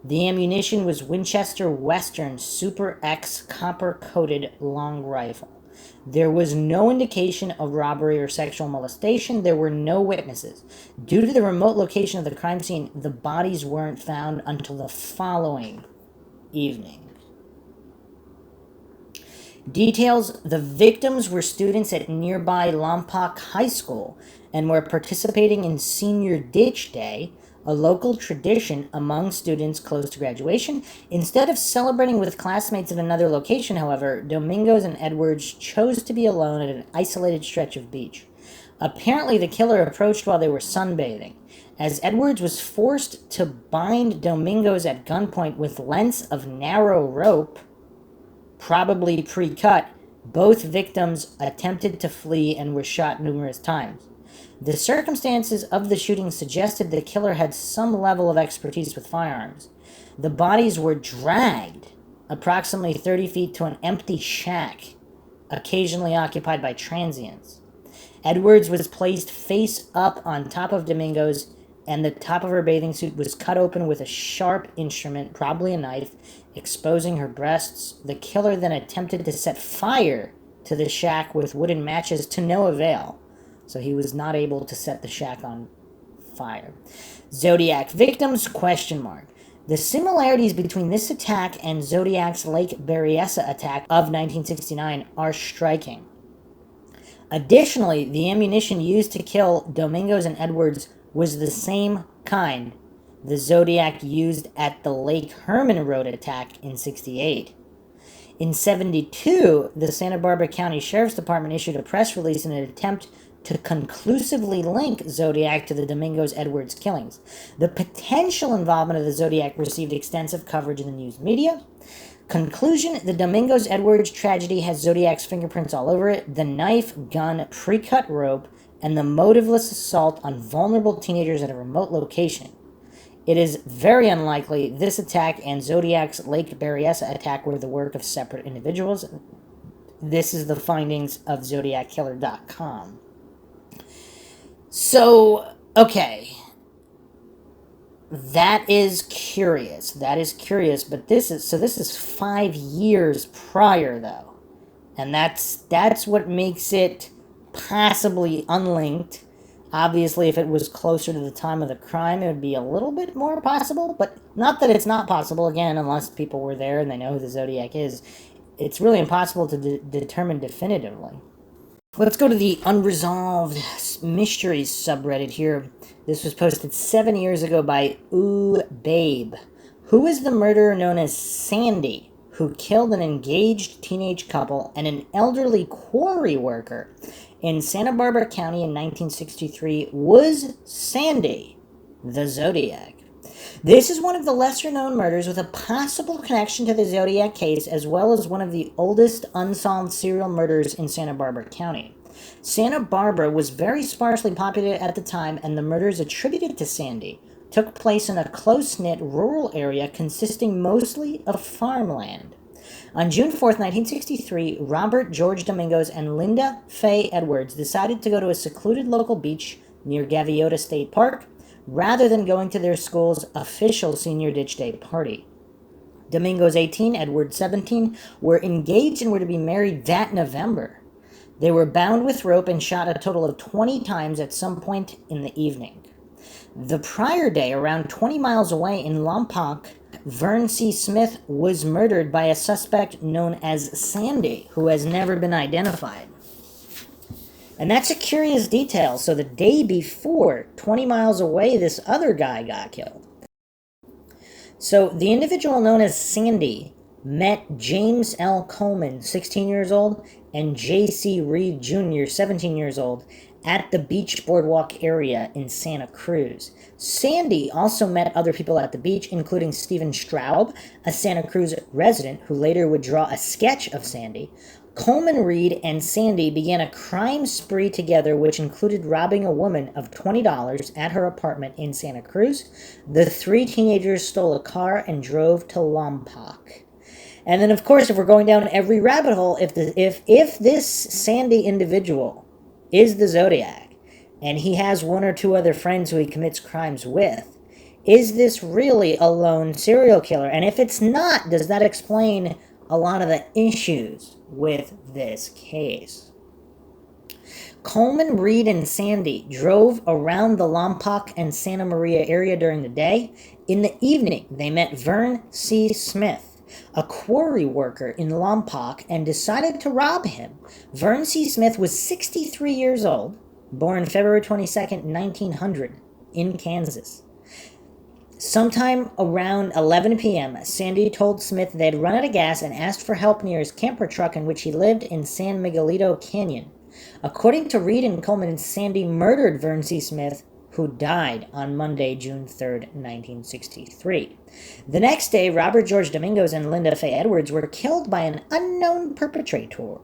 The ammunition was Winchester Western Super X copper-coated long rifle. There was no indication of robbery or sexual molestation. There were no witnesses. Due to the remote location of the crime scene, the bodies weren't found until the following evening. Details: the victims were students at nearby Lompoc High School and were participating in Senior Ditch Day, a local tradition among students close to graduation. Instead of celebrating with classmates at another location, however, Domingos and Edwards chose to be alone at an isolated stretch of beach. Apparently, the killer approached while they were sunbathing. As Edwards was forced to bind Domingos at gunpoint with lengths of narrow rope, probably pre-cut, both victims attempted to flee and were shot numerous times. The circumstances of the shooting suggested the killer had some level of expertise with firearms. The bodies were dragged approximately 30 feet to an empty shack, occasionally occupied by transients. Edwards was placed face up on top of Domingos, and the top of her bathing suit was cut open with a sharp instrument, probably a knife, exposing her breasts. The killer then attempted to set fire to the shack with wooden matches to no avail, so he was not able to set the shack on fire. Zodiac victims, ? The similarities between this attack and Zodiac's Lake Berryessa attack of 1969 are striking. Additionally, the ammunition used to kill Domingos and Edwards was the same kind the Zodiac used at the Lake Herman Road attack in '68. In '72, the Santa Barbara County Sheriff's Department issued a press release in an attempt to conclusively link Zodiac to the Domingos-Edwards killings. The potential involvement of the Zodiac received extensive coverage in the news media. Conclusion: the Domingos-Edwards tragedy has Zodiac's fingerprints all over it. The knife, gun, pre-cut rope, and the motiveless assault on vulnerable teenagers at a remote location. It is very unlikely this attack and Zodiac's Lake Berryessa attack were the work of separate individuals. This is the findings of ZodiacKiller.com. So, okay. That is curious. But this is 5 years prior, though. And that's what makes it possibly unlinked. Obviously, if it was closer to the time of the crime, it would be a little bit more possible, but not that it's not possible, again, unless people were there and they know who the Zodiac is. It's really impossible to determine definitively. Let's go to the Unresolved Mysteries subreddit here. This was posted 7 years ago by Ooh Babe. Who is the murderer known as Sandy, who killed an engaged teenage couple and an elderly quarry worker in Santa Barbara County in 1963? Was Sandy the Zodiac? This is one of the lesser-known murders with a possible connection to the Zodiac case, as well as one of the oldest unsolved serial murders in Santa Barbara County. Santa Barbara was very sparsely populated at the time, and the murders attributed to Sandy took place in a close-knit rural area consisting mostly of farmland. On June 4th, 1963, Robert George Domingos and Linda Faye Edwards decided to go to a secluded local beach near Gaviota State Park rather than going to their school's official Senior Ditch Day party. Domingos, 18, Edwards, 17, were engaged and were to be married that November. They were bound with rope and shot a total of 20 times at some point in the evening. The prior day, around 20 miles away in Lompoc, Vern C. Smith was murdered by a suspect known as Sandy, who has never been identified. And that's a curious detail. So the day before, 20 miles away, this other guy got killed. So the individual known as Sandy met James L. Coleman, 16 years old, and J.C. Reed Jr., 17 years old, at the beach boardwalk area in Santa Cruz. Sandy also met other people at the beach, including Stephen Straub, a Santa Cruz resident who later would draw a sketch of Sandy. Coleman, Reed, and Sandy began a crime spree together, which included robbing a woman of $20 at her apartment in Santa Cruz. The three teenagers stole a car and drove to Lompoc. And then, of course, if we're going down every rabbit hole, if this Sandy individual is the Zodiac, and he has one or two other friends who he commits crimes with, Is this really a lone serial killer? And if it's not, does that explain a lot of the issues with this case? Coleman, Reed, and Sandy drove around the Lompoc and Santa Maria area during the day. In the evening, they met Vern C. Smith, a quarry worker in Lompoc, and decided to rob him. Vern C. Smith was 63 years old, born February 22nd, 1900, in Kansas. Sometime around 11 p.m., Sandy told Smith they had run out of gas and asked for help near his camper truck in which he lived in San Miguelito Canyon. According to Reed and Coleman, Sandy murdered Vern C. Smith, who died on Monday, June 3, 1963. The next day, Robert George Domingos and Linda Faye Edwards were killed by an unknown perpetrator.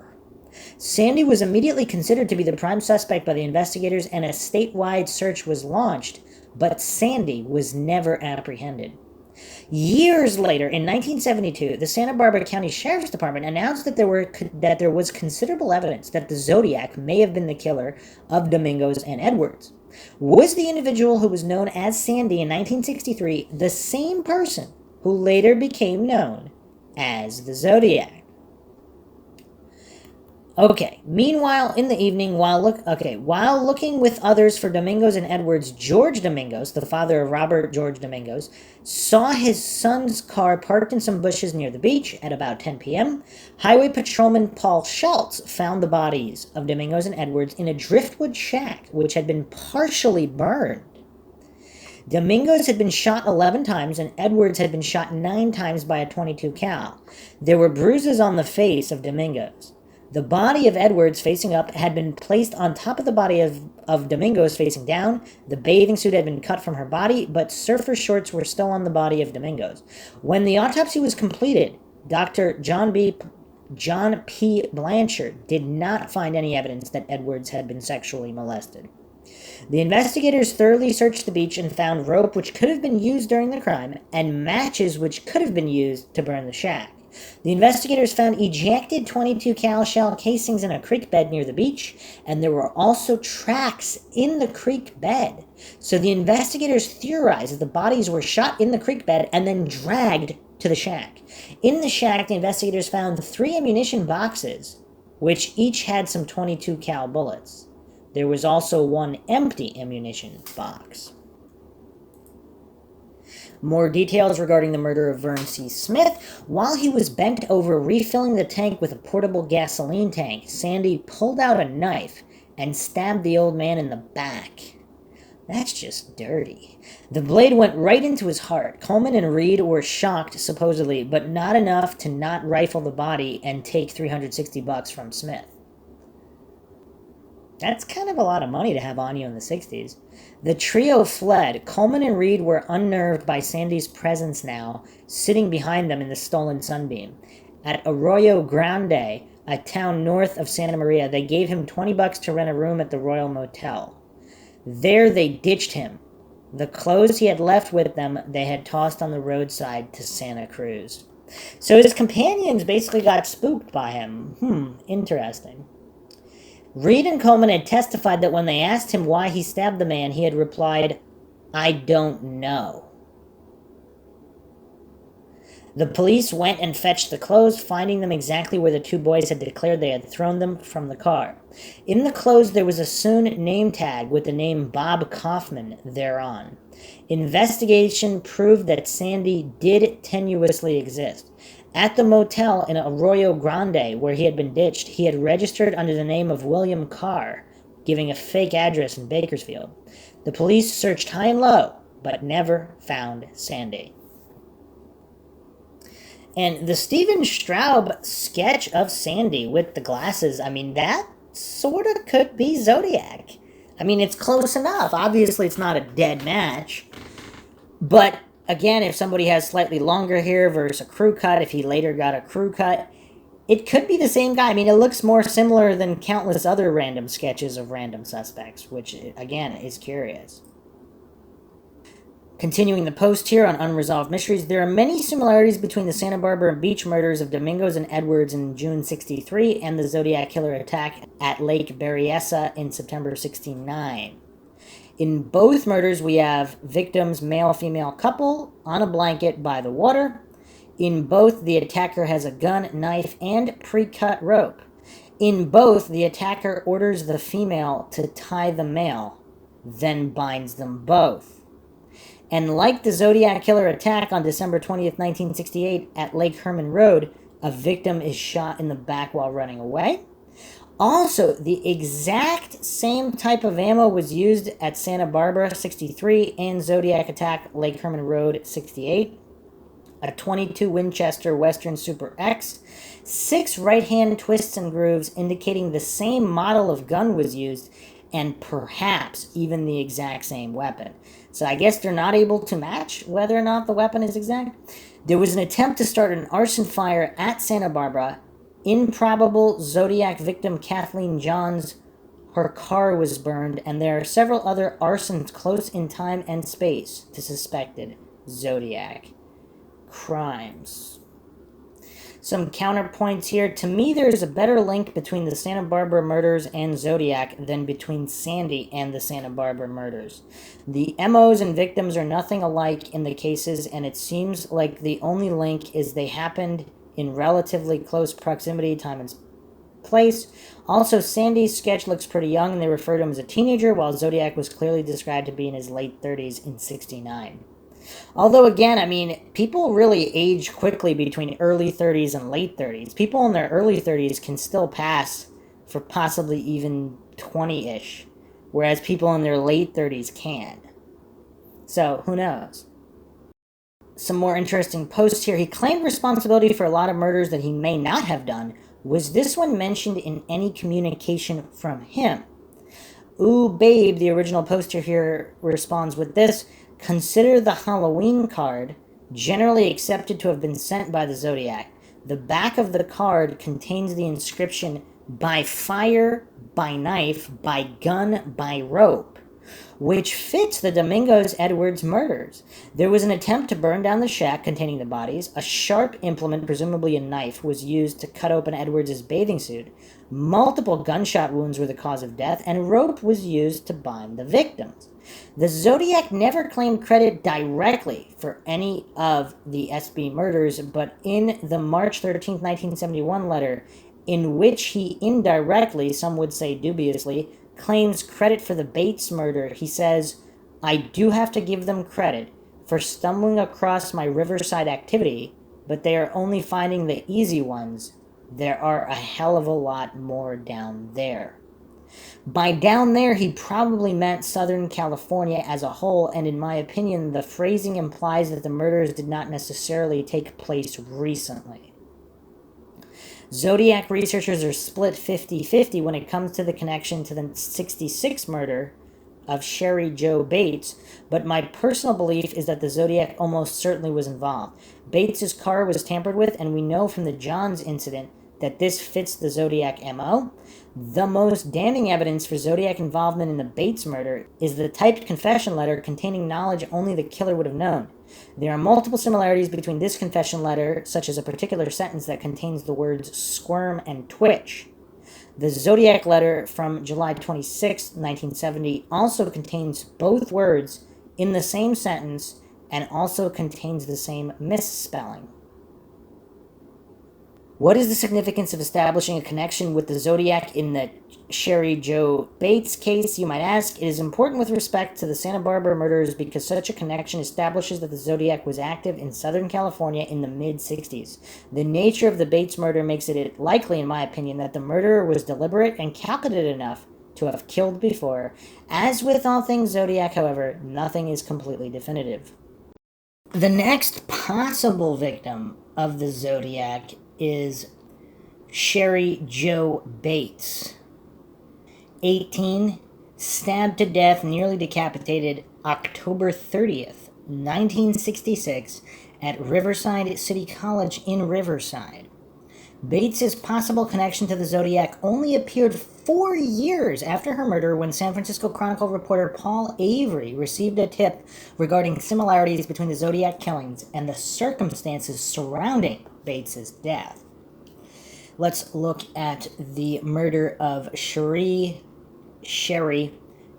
Sandy was immediately considered to be the prime suspect by the investigators, and a statewide search was launched, but Sandy was never apprehended. Years later, in 1972, the Santa Barbara County Sheriff's Department announced that there was considerable evidence that the Zodiac may have been the killer of Domingos and Edwards. Was the individual who was known as Sandy in 1963 the same person who later became known as the Zodiac? Okay, meanwhile, in the evening, while looking with others for Domingos and Edwards, George Domingos, the father of Robert George Domingos, saw his son's car parked in some bushes near the beach at about 10 p.m. Highway Patrolman Paul Schultz found the bodies of Domingos and Edwards in a driftwood shack, which had been partially burned. Domingos had been shot 11 times, and Edwards had been shot 9 times by a .22 cal. There were bruises on the face of Domingos. The body of Edwards facing up had been placed on top of the body of Domingos facing down. The bathing suit had been cut from her body, but surfer shorts were still on the body of Domingos. When the autopsy was completed, Dr. John P. Blanchard did not find any evidence that Edwards had been sexually molested. The investigators thoroughly searched the beach and found rope which could have been used during the crime and matches which could have been used to burn the shack. The investigators found ejected .22 cal shell casings in a creek bed near the beach, and there were also tracks in the creek bed. So the investigators theorized that the bodies were shot in the creek bed and then dragged to the shack. In the shack, the investigators found 3 ammunition boxes, which each had some .22 cal bullets. There was also 1 empty ammunition box. More details regarding the murder of Vern C. Smith. While he was bent over refilling the tank with a portable gasoline tank, Sandy pulled out a knife and stabbed the old man in the back. That's just dirty. The blade went right into his heart. Coleman and Reed were shocked, supposedly, but not enough to not rifle the body and take $360 from Smith. That's kind of a lot of money to have on you in the 60s. The trio fled. Coleman and Reed were unnerved by Sandy's presence now, sitting behind them in the stolen Sunbeam. At Arroyo Grande, a town north of Santa Maria, they gave him $20 to rent a room at the Royal Motel. There they ditched him. The clothes he had left with them they had tossed on the roadside to Santa Cruz. So his companions basically got spooked by him. Interesting. Reed and Coleman had testified that when they asked him why he stabbed the man, he had replied, "I don't know." The police went and fetched the clothes, finding them exactly where the 2 boys had declared they had thrown them from the car. In the clothes, there was a sewn name tag with the name Bob Kaufman thereon. Investigation proved that Sandy did tenuously exist. At the motel in Arroyo Grande, where he had been ditched, he had registered under the name of William Carr, giving a fake address in Bakersfield. The police searched high and low, but never found Sandy. And the Steven Straub sketch of Sandy with the glasses, that sort of could be Zodiac. It's close enough. Obviously, it's not a dead match. But, again, if somebody has slightly longer hair versus a crew cut, if he later got a crew cut, it could be the same guy. It looks more similar than countless other random sketches of random suspects, which, again, is curious. Continuing the post here on Unresolved Mysteries, there are many similarities between the Santa Barbara beach murders of Domingos and Edwards in June 63 and the Zodiac killer attack at Lake Berryessa in September 69. In both murders, we have victims, male-female couple, on a blanket by the water. In both, the attacker has a gun, knife, and pre-cut rope. In both, the attacker orders the female to tie the male, then binds them both. And like the Zodiac killer attack on December 20th, 1968 at Lake Herman Road, a victim is shot in the back while running away. Also, the exact same type of ammo was used at Santa Barbara 63 and Zodiac attack Lake Herman Road 68. A 22 Winchester Western Super X, 6 right-hand twists and grooves indicating the same model of gun was used, and perhaps even the exact same weapon. So I guess they're not able to match whether or not the weapon is exact. There was an attempt to start an arson fire at Santa Barbara. Improbable Zodiac victim Kathleen Johns, her car was burned, and there are several other arsons close in time and space to suspected Zodiac crimes. Some counterpoints here. To me, there is a better link between the Santa Barbara murders and Zodiac than between Sandy and the Santa Barbara murders. The MOs and victims are nothing alike in the cases, and it seems like the only link is they happened in relatively close proximity, time and place. Also, Sandy's sketch looks pretty young, and they refer to him as a teenager, while Zodiac was clearly described to be in his late 30s in '69. Although, again, I mean, people really age quickly between early 30s and late 30s. People in their early 30s can still pass for possibly even 20-ish, whereas people in their late 30s can. So, who knows? Some more interesting posts here. He claimed responsibility for a lot of murders that he may not have done. Was this one mentioned in any communication from him? Ooh, babe, the original poster here responds with this. Consider the Halloween card, generally accepted to have been sent by the Zodiac. The back of the card contains the inscription, by fire, by knife, by gun, by rope, which fits the Domingos Edwards murders. There was an attempt to burn down the shack containing the bodies. A sharp implement, presumably a knife, was used to cut open Edwards' bathing suit. Multiple gunshot wounds were the cause of death, and rope was used to bind the victims. The Zodiac never claimed credit directly for any of the SB murders, but in the March 13, 1971 letter, in which he indirectly, some would say dubiously, claims credit for the Bates murder, he says, I do have to give them credit for stumbling across my Riverside activity, but they are only finding the easy ones. There are a hell of a lot more down there. By down there, he probably meant Southern California as a whole, and in my opinion, the phrasing implies that the murders did not necessarily take place recently. Zodiac researchers are split 50-50 when it comes to the connection to the 66 murder of Sherri Jo Bates, but my personal belief is that the Zodiac almost certainly was involved. Bates's car was tampered with, and we know from the Johns incident that this fits the Zodiac MO. The most damning evidence for Zodiac involvement in the Bates murder is the typed confession letter containing knowledge only the killer would have known. There are multiple similarities between this confession letter, such as a particular sentence that contains the words squirm and twitch. The Zodiac letter from July 26, 1970 also contains both words in the same sentence and also contains the same misspelling. What is the significance of establishing a connection with the Zodiac in the Sherri Jo Bates case, you might ask? It is important with respect to the Santa Barbara murders because such a connection establishes that the Zodiac was active in Southern California in the mid-60s. The nature of the Bates murder makes it likely, in my opinion, that the murderer was deliberate and calculated enough to have killed before. As with all things Zodiac, however, nothing is completely definitive. The next possible victim of the Zodiac is Sherri Jo Bates. 18, stabbed to death, nearly decapitated, October 30th, 1966, at Riverside City College in Riverside. Bates's possible connection to the Zodiac only appeared 4 years after her murder when San Francisco Chronicle reporter Paul Avery received a tip regarding similarities between the Zodiac killings and the circumstances surrounding Bates's death. Let's look at the murder of Sherri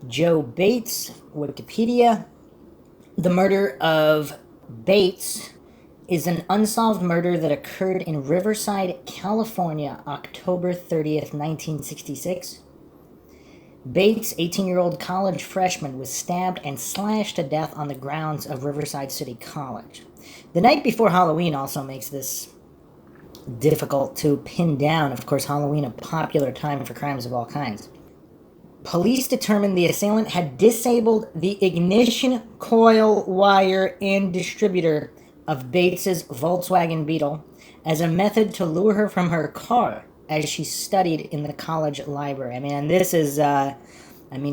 Jo Bates, Wikipedia. The murder of Bates is an unsolved murder that occurred in Riverside, California, October 30th, 1966. Bates, 18-year-old college freshman, was stabbed and slashed to death on the grounds of Riverside City College. The night before Halloween also makes this difficult to pin down. Of course, Halloween, a popular time for crimes of all kinds. Police determined the assailant had disabled the ignition coil wire and distributor of Bates's Volkswagen Beetle as a method to lure her from her car as she studied in the college library. I mean, this is,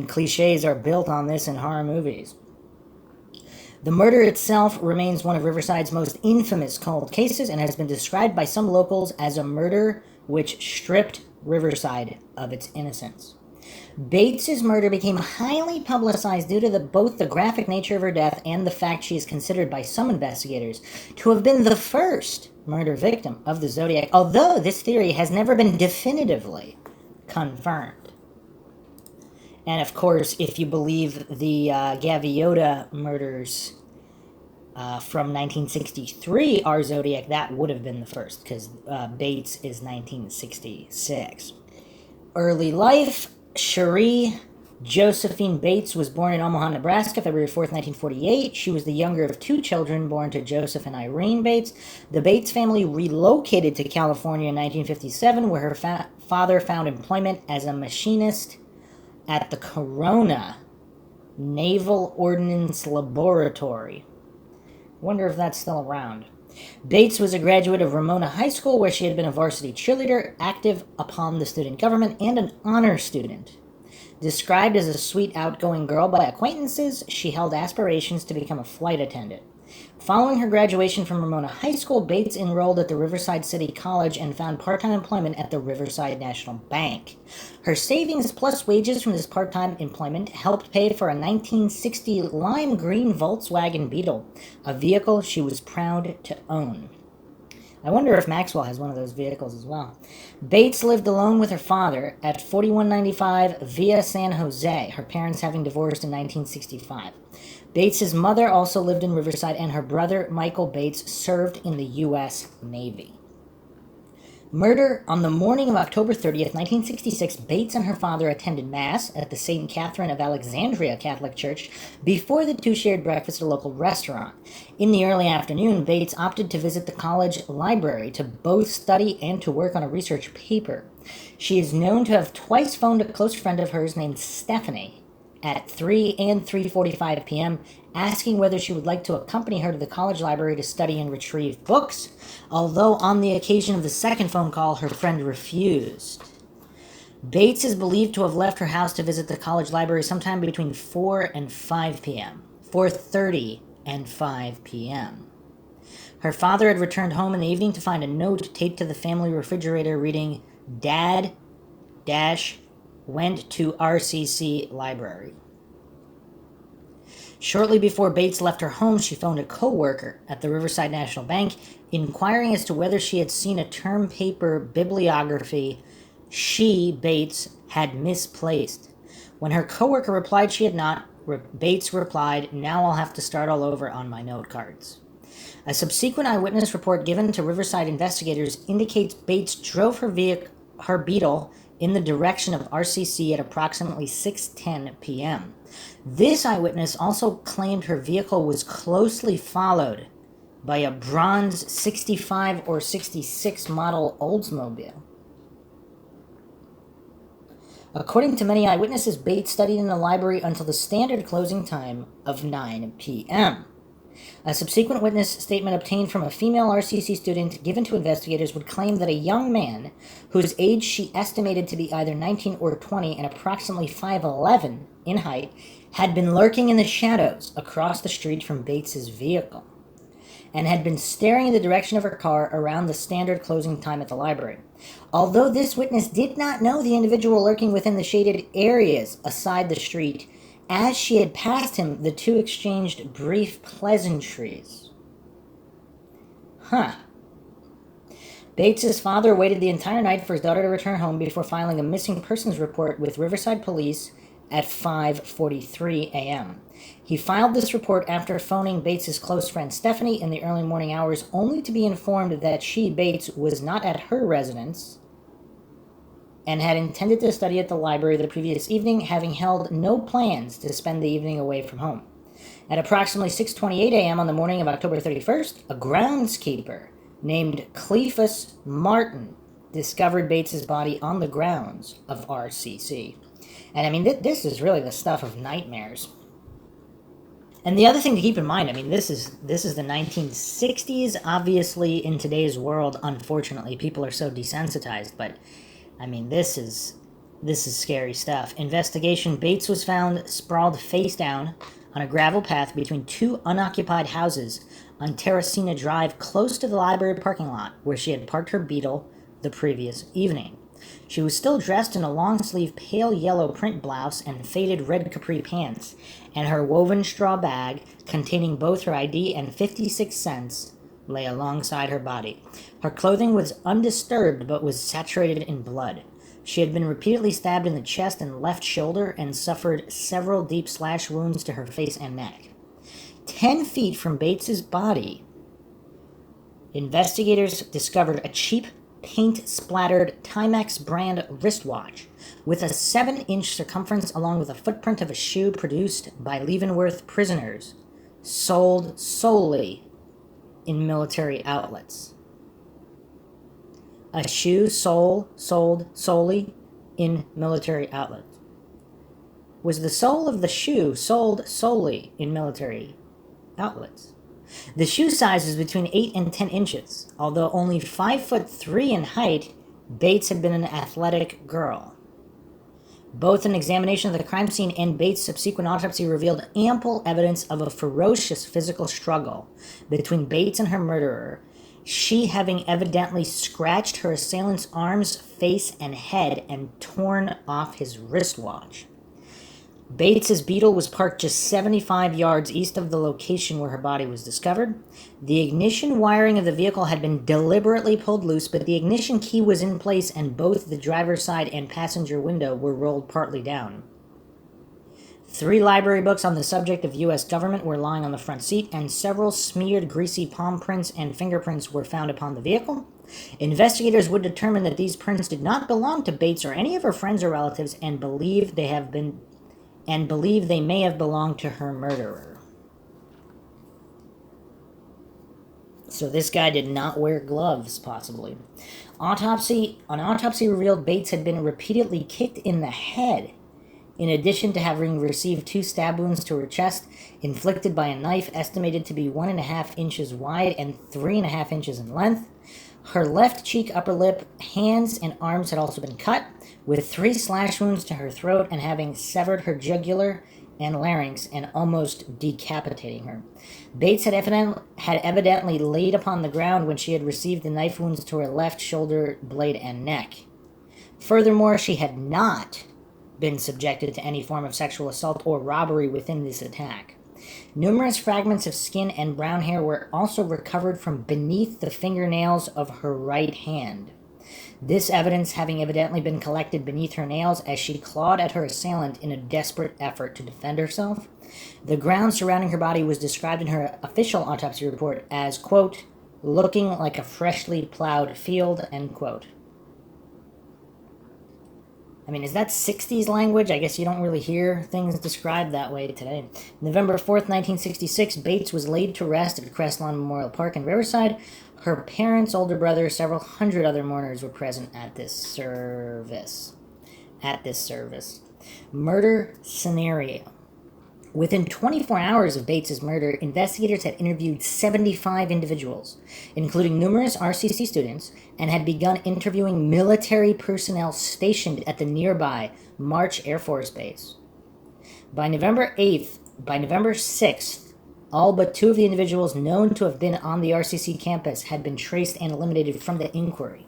cliches are built on this in horror movies. The murder itself remains one of Riverside's most infamous cold cases and has been described by some locals as a murder which stripped Riverside of its innocence. Bates's murder became highly publicized due to both the graphic nature of her death and the fact she is considered by some investigators to have been the first murder victim of the Zodiac, although this theory has never been definitively confirmed. And of course, if you believe the Gaviota murders from 1963 are Zodiac, that would have been the first, because Bates is 1966. Early life: Sherri Josephine Bates was born in Omaha, Nebraska, February 4th, 1948. She was the younger of two children born to Joseph and Irene Bates. The Bates family relocated to California in 1957, where her father found employment as a machinist at the Corona Naval Ordnance Laboratory. Wonder if that's still around. Bates was a graduate of Ramona High School, where she had been a varsity cheerleader, active upon the student government, and an honor student. Described as a sweet, outgoing girl by acquaintances, she held aspirations to become a flight attendant. Following her graduation from Ramona High School, Bates enrolled at the Riverside City College and found part-time employment at the Riverside National Bank. Her savings plus wages from this part-time employment helped pay for a 1960 lime green Volkswagen Beetle, a vehicle she was proud to own. I wonder if Maxwell has one of those vehicles as well. Bates lived alone with her father at 4195 Via San Jose, her parents having divorced in 1965. Bates's mother also lived in Riverside, and her brother, Michael Bates, served in the U.S. Navy. Murder: on the morning of October 30th, 1966, Bates and her father attended Mass at the St. Catherine of Alexandria Catholic Church before the two shared breakfast at a local restaurant. In the early afternoon, Bates opted to visit the college library to both study and to work on a research paper. She is known to have twice phoned a close friend of hers named Stephanie at 3 and 3:45 p.m., asking whether she would like to accompany her to the college library to study and retrieve books, although on the occasion of the second phone call, her friend refused. Bates is believed to have left her house to visit the college library sometime between 4 and 5 p.m., 4:30 and 5 p.m. Her father had returned home in the evening to find a note taped to the family refrigerator reading, "Dad went to RCC library." Shortly before Bates left her home, she phoned a co-worker at the Riverside National Bank, inquiring as to whether she had seen a term paper bibliography she, Bates, had misplaced. When her co-worker replied she had not, Bates replied, "Now I'll have to start all over on my note cards." A subsequent eyewitness report given to Riverside investigators indicates Bates drove her Beetle in the direction of RCC at approximately 6:10 p.m. This eyewitness also claimed her vehicle was closely followed by a bronze 65 or 66 model Oldsmobile. According to many eyewitnesses, Bates studied in the library until the standard closing time of 9 p.m. A subsequent witness statement obtained from a female RCC student given to investigators would claim that a young man, whose age she estimated to be either 19 or 20 and approximately 5'11" in height, had been lurking in the shadows across the street from Bates's vehicle, and had been staring in the direction of her car around the standard closing time at the library. Although this witness did not know the individual lurking within the shaded areas aside the street, as she had passed him, the two exchanged brief pleasantries. Bates's father waited the entire night for his daughter to return home before filing a missing persons report with Riverside Police at 5:43 a.m. He filed this report after phoning Bates's close friend Stephanie in the early morning hours, only to be informed that she, Bates, was not at her residence and had intended to study at the library the previous evening, having held no plans to spend the evening away from home. At approximately 6:28 a.m. on the morning of October 31st, a groundskeeper named Cleophas Martin discovered Bates's body on the grounds of RCC. And I mean, this is really the stuff of nightmares. And the other thing to keep in mind, I mean, this is the 1960s. Obviously, in today's world, unfortunately, people are so desensitized. But I mean, this is scary stuff. Investigation: Bates was found sprawled face down on a gravel path between two unoccupied houses on Terracina Drive, close to the library parking lot where she had parked her Beetle the previous evening. She was still dressed in a long-sleeve pale yellow print blouse and faded red capri pants, and her woven straw bag, containing both her ID and 56 cents, lay alongside her body. Her clothing was undisturbed but was saturated in blood. She had been repeatedly stabbed in the chest and left shoulder and suffered several deep slash wounds to her face and neck. 10 feet from Bates's body, investigators discovered a cheap paint-splattered Timex brand wristwatch with a 7-inch circumference, along with a footprint of a shoe produced by Leavenworth prisoners, sold solely in military outlets. A shoe sold solely in military outlets. Was the sole of the shoe sold solely in military outlets? The shoe size is between 8 and 10 inches. Although only 5'3" in height, Bates had been an athletic girl. Both an examination of the crime scene and Bates' subsequent autopsy revealed ample evidence of a ferocious physical struggle between Bates and her murderer, she having evidently scratched her assailant's arms, face, and head and torn off his wristwatch. Bates's Beetle was parked just 75 yards east of the location where her body was discovered. The ignition wiring of the vehicle had been deliberately pulled loose, but the ignition key was in place and both the driver's side and passenger window were rolled partly down. 3 library books on the subject of U.S. government were lying on the front seat, and several smeared greasy palm prints and fingerprints were found upon the vehicle. Investigators would determine that these prints did not belong to Bates or any of her friends or relatives, and believe they may have belonged to her murderer. So this guy did not wear gloves, possibly. An autopsy revealed Bates had been repeatedly kicked in the head, in addition to having received 2 stab wounds to her chest, inflicted by a knife estimated to be 1.5 inches wide and 3.5 inches in length. Her left cheek, upper lip, hands, and arms had also been cut, with 3 slash wounds to her throat and having severed her jugular and larynx and almost decapitating her. Bates had evidently laid upon the ground when she had received the knife wounds to her left shoulder blade and neck. Furthermore, she had not been subjected to any form of sexual assault or robbery within this attack. Numerous fragments of skin and brown hair were also recovered from beneath the fingernails of her right hand. This evidence having evidently been collected beneath her nails as she clawed at her assailant in a desperate effort to defend herself. The ground surrounding her body was described in her official autopsy report as, quote, looking like a freshly plowed field, end quote. I mean, is that 60s language? I guess you don't really hear things described that way today. November 4th, 1966, Bates was laid to rest at Crestlawn Memorial Park in Riverside. Her parents, older brother, several hundred other mourners were present at this service. Murder scenario. Within 24 hours of Bates's murder, investigators had interviewed 75 individuals, including numerous RCC students, and had begun interviewing military personnel stationed at the nearby March Air Force Base. By November 6th, all but 2 of the individuals known to have been on the RCC campus had been traced and eliminated from the inquiry.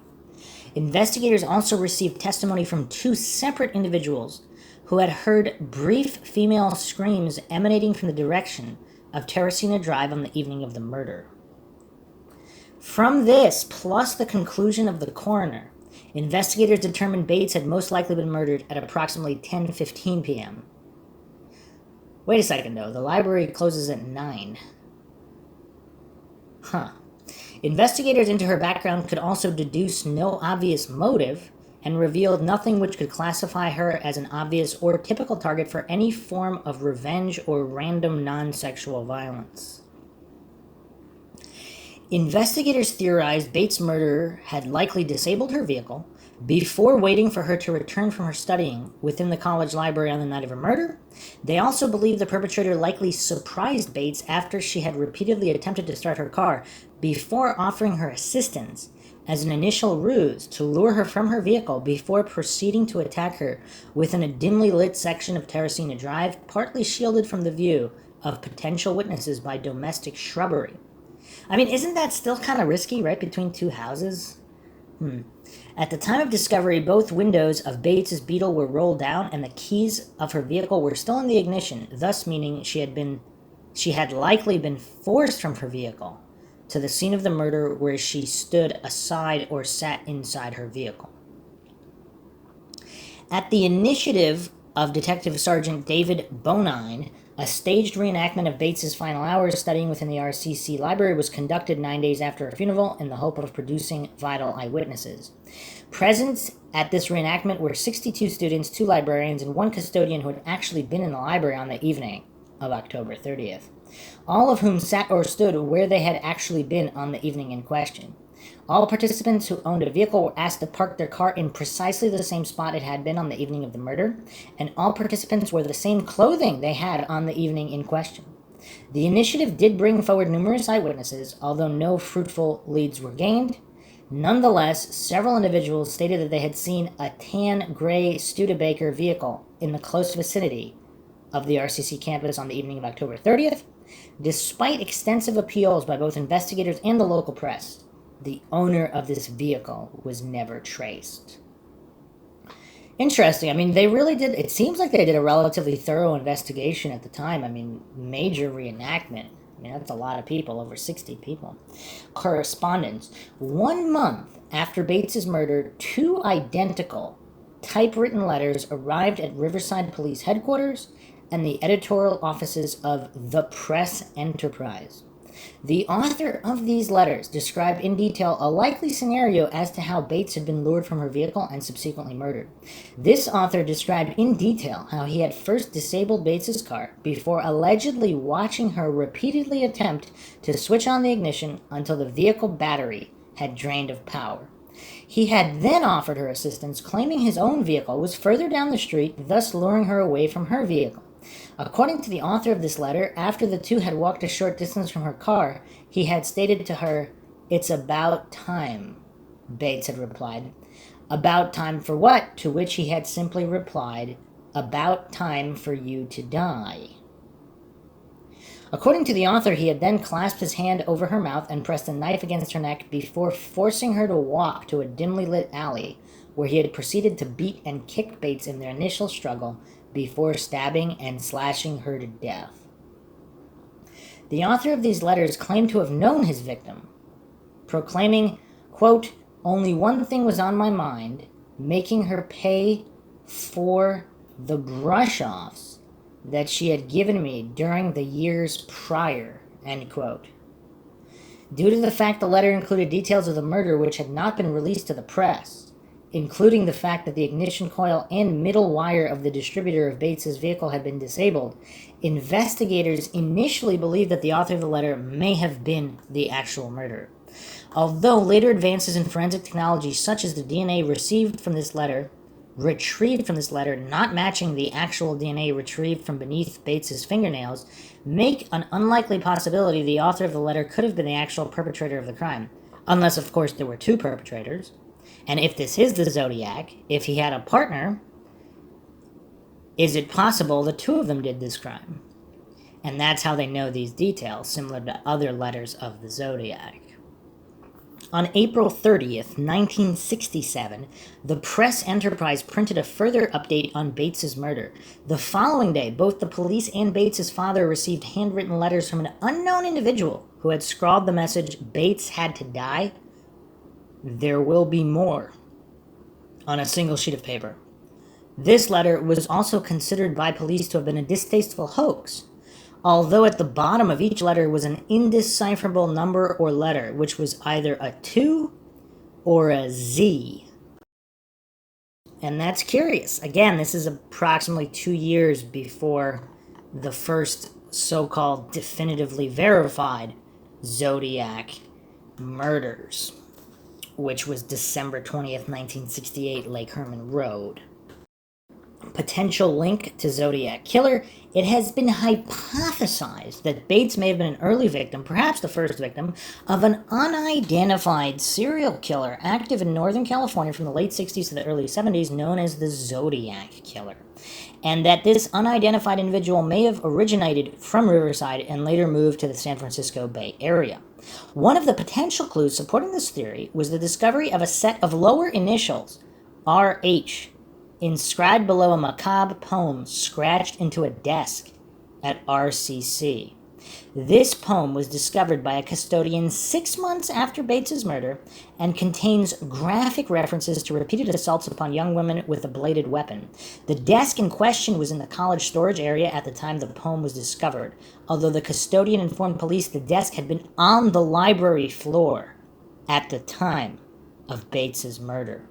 Investigators also received testimony from 2 separate individuals who had heard brief female screams emanating from the direction of Terracina Drive on the evening of the murder. From this, plus the conclusion of the coroner, Investigators determined Bates had most likely been murdered at approximately 10:15 p.m. Wait a second, though. The library closes at 9. Huh. Investigators into her background could also deduce no obvious motive and revealed nothing which could classify her as an obvious or typical target for any form of revenge or random non-sexual violence. Investigators theorized Bates' murderer had likely disabled her vehicle before waiting for her to return from her studying within the college library on the night of her murder. They also believe the perpetrator likely surprised Bates after she had repeatedly attempted to start her car before offering her assistance as an initial ruse to lure her from her vehicle before proceeding to attack her within a dimly lit section of Terracina Drive, partly shielded from the view of potential witnesses by domestic shrubbery. I mean, isn't that still kind of risky, right, between two houses? At the time of discovery, both windows of Bates's Beetle were rolled down and the keys of her vehicle were still in the ignition, thus meaning she had likely been forced from her vehicle to the scene of the murder where she stood aside or sat inside her vehicle. At the initiative of Detective Sergeant David Bonine, a staged reenactment of Bates's final hours studying within the RCC library was conducted 9 days after her funeral in the hope of producing vital eyewitnesses. Present at this reenactment were 62 students, 2 librarians, and 1 custodian who had actually been in the library on the evening of October 30th, all of whom sat or stood where they had actually been on the evening in question. All participants who owned a vehicle were asked to park their car in precisely the same spot it had been on the evening of the murder, and all participants wore the same clothing they had on the evening in question. The initiative did bring forward numerous eyewitnesses, although no fruitful leads were gained. Nonetheless, several individuals stated that they had seen a tan gray Studebaker vehicle in the close vicinity of the RCC campus on the evening of October 30th. Despite extensive appeals by both investigators and the local press, the owner of this vehicle was never traced. Interesting. I mean, they really did. It seems like they did a relatively thorough investigation at the time. I mean, major reenactment. I mean, that's a lot of people, over 60 people. Correspondence. 1 month after Bates's murder, 2 identical typewritten letters arrived at Riverside Police Headquarters and the editorial offices of The Press Enterprise. The author of these letters described in detail a likely scenario as to how Bates had been lured from her vehicle and subsequently murdered. This author described in detail how he had first disabled Bates's car before allegedly watching her repeatedly attempt to switch on the ignition until the vehicle battery had drained of power. He had then offered her assistance, claiming his own vehicle was further down the street, thus luring her away from her vehicle. According to the author of this letter, after the 2 had walked a short distance from her car, he had stated to her, "It's about time," Bates had replied. "About time for what?" To which he had simply replied, "About time for you to die." According to the author, he had then clasped his hand over her mouth and pressed a knife against her neck before forcing her to walk to a dimly lit alley, where he had proceeded to beat and kick Bates in their initial struggle before stabbing and slashing her to death. The author of these letters claimed to have known his victim, proclaiming, quote, "Only one thing was on my mind, making her pay for the brush-offs that she had given me during the years prior," end quote. Due to the fact the letter included details of the murder which had not been released to the press, including the fact that the ignition coil and middle wire of the distributor of Bates's vehicle had been disabled, investigators initially believed that the author of the letter may have been the actual murderer. Although later advances in forensic technology, such as the DNA retrieved from this letter, not matching the actual DNA retrieved from beneath Bates's fingernails, make an unlikely possibility the author of the letter could have been the actual perpetrator of the crime. Unless, of course, there were 2 perpetrators. And if this is the Zodiac, if he had a partner, is it possible the 2 of them did this crime? And that's how they know these details, similar to other letters of the Zodiac. On April 30th, 1967, the Press Enterprise printed a further update on Bates's murder. The following day, both the police and Bates's father received handwritten letters from an unknown individual who had scrawled the message, "Bates had to die. There will be more." on a single sheet of paper. This letter was also considered by police to have been a distasteful hoax, although at the bottom of each letter was an indecipherable number or letter, which was either a 2 or a Z. And that's curious. Again, this is approximately 2 years before the first so-called definitively verified Zodiac murders, which was December 20th, 1968, Lake Herman Road. Potential link to Zodiac killer. It has been hypothesized that Bates may have been an early victim, perhaps the first victim, of an unidentified serial killer active in Northern California from the late 60s to the early 70s, known as the Zodiac killer. And that this unidentified individual may have originated from Riverside and later moved to the San Francisco Bay Area. One of the potential clues supporting this theory was the discovery of a set of lower initials, RH, inscribed below a macabre poem scratched into a desk at RCC. This poem was discovered by a custodian 6 months after Bates's murder and contains graphic references to repeated assaults upon young women with a bladed weapon. The desk in question was in the college storage area at the time the poem was discovered, although the custodian informed police the desk had been on the library floor at the time of Bates's murder.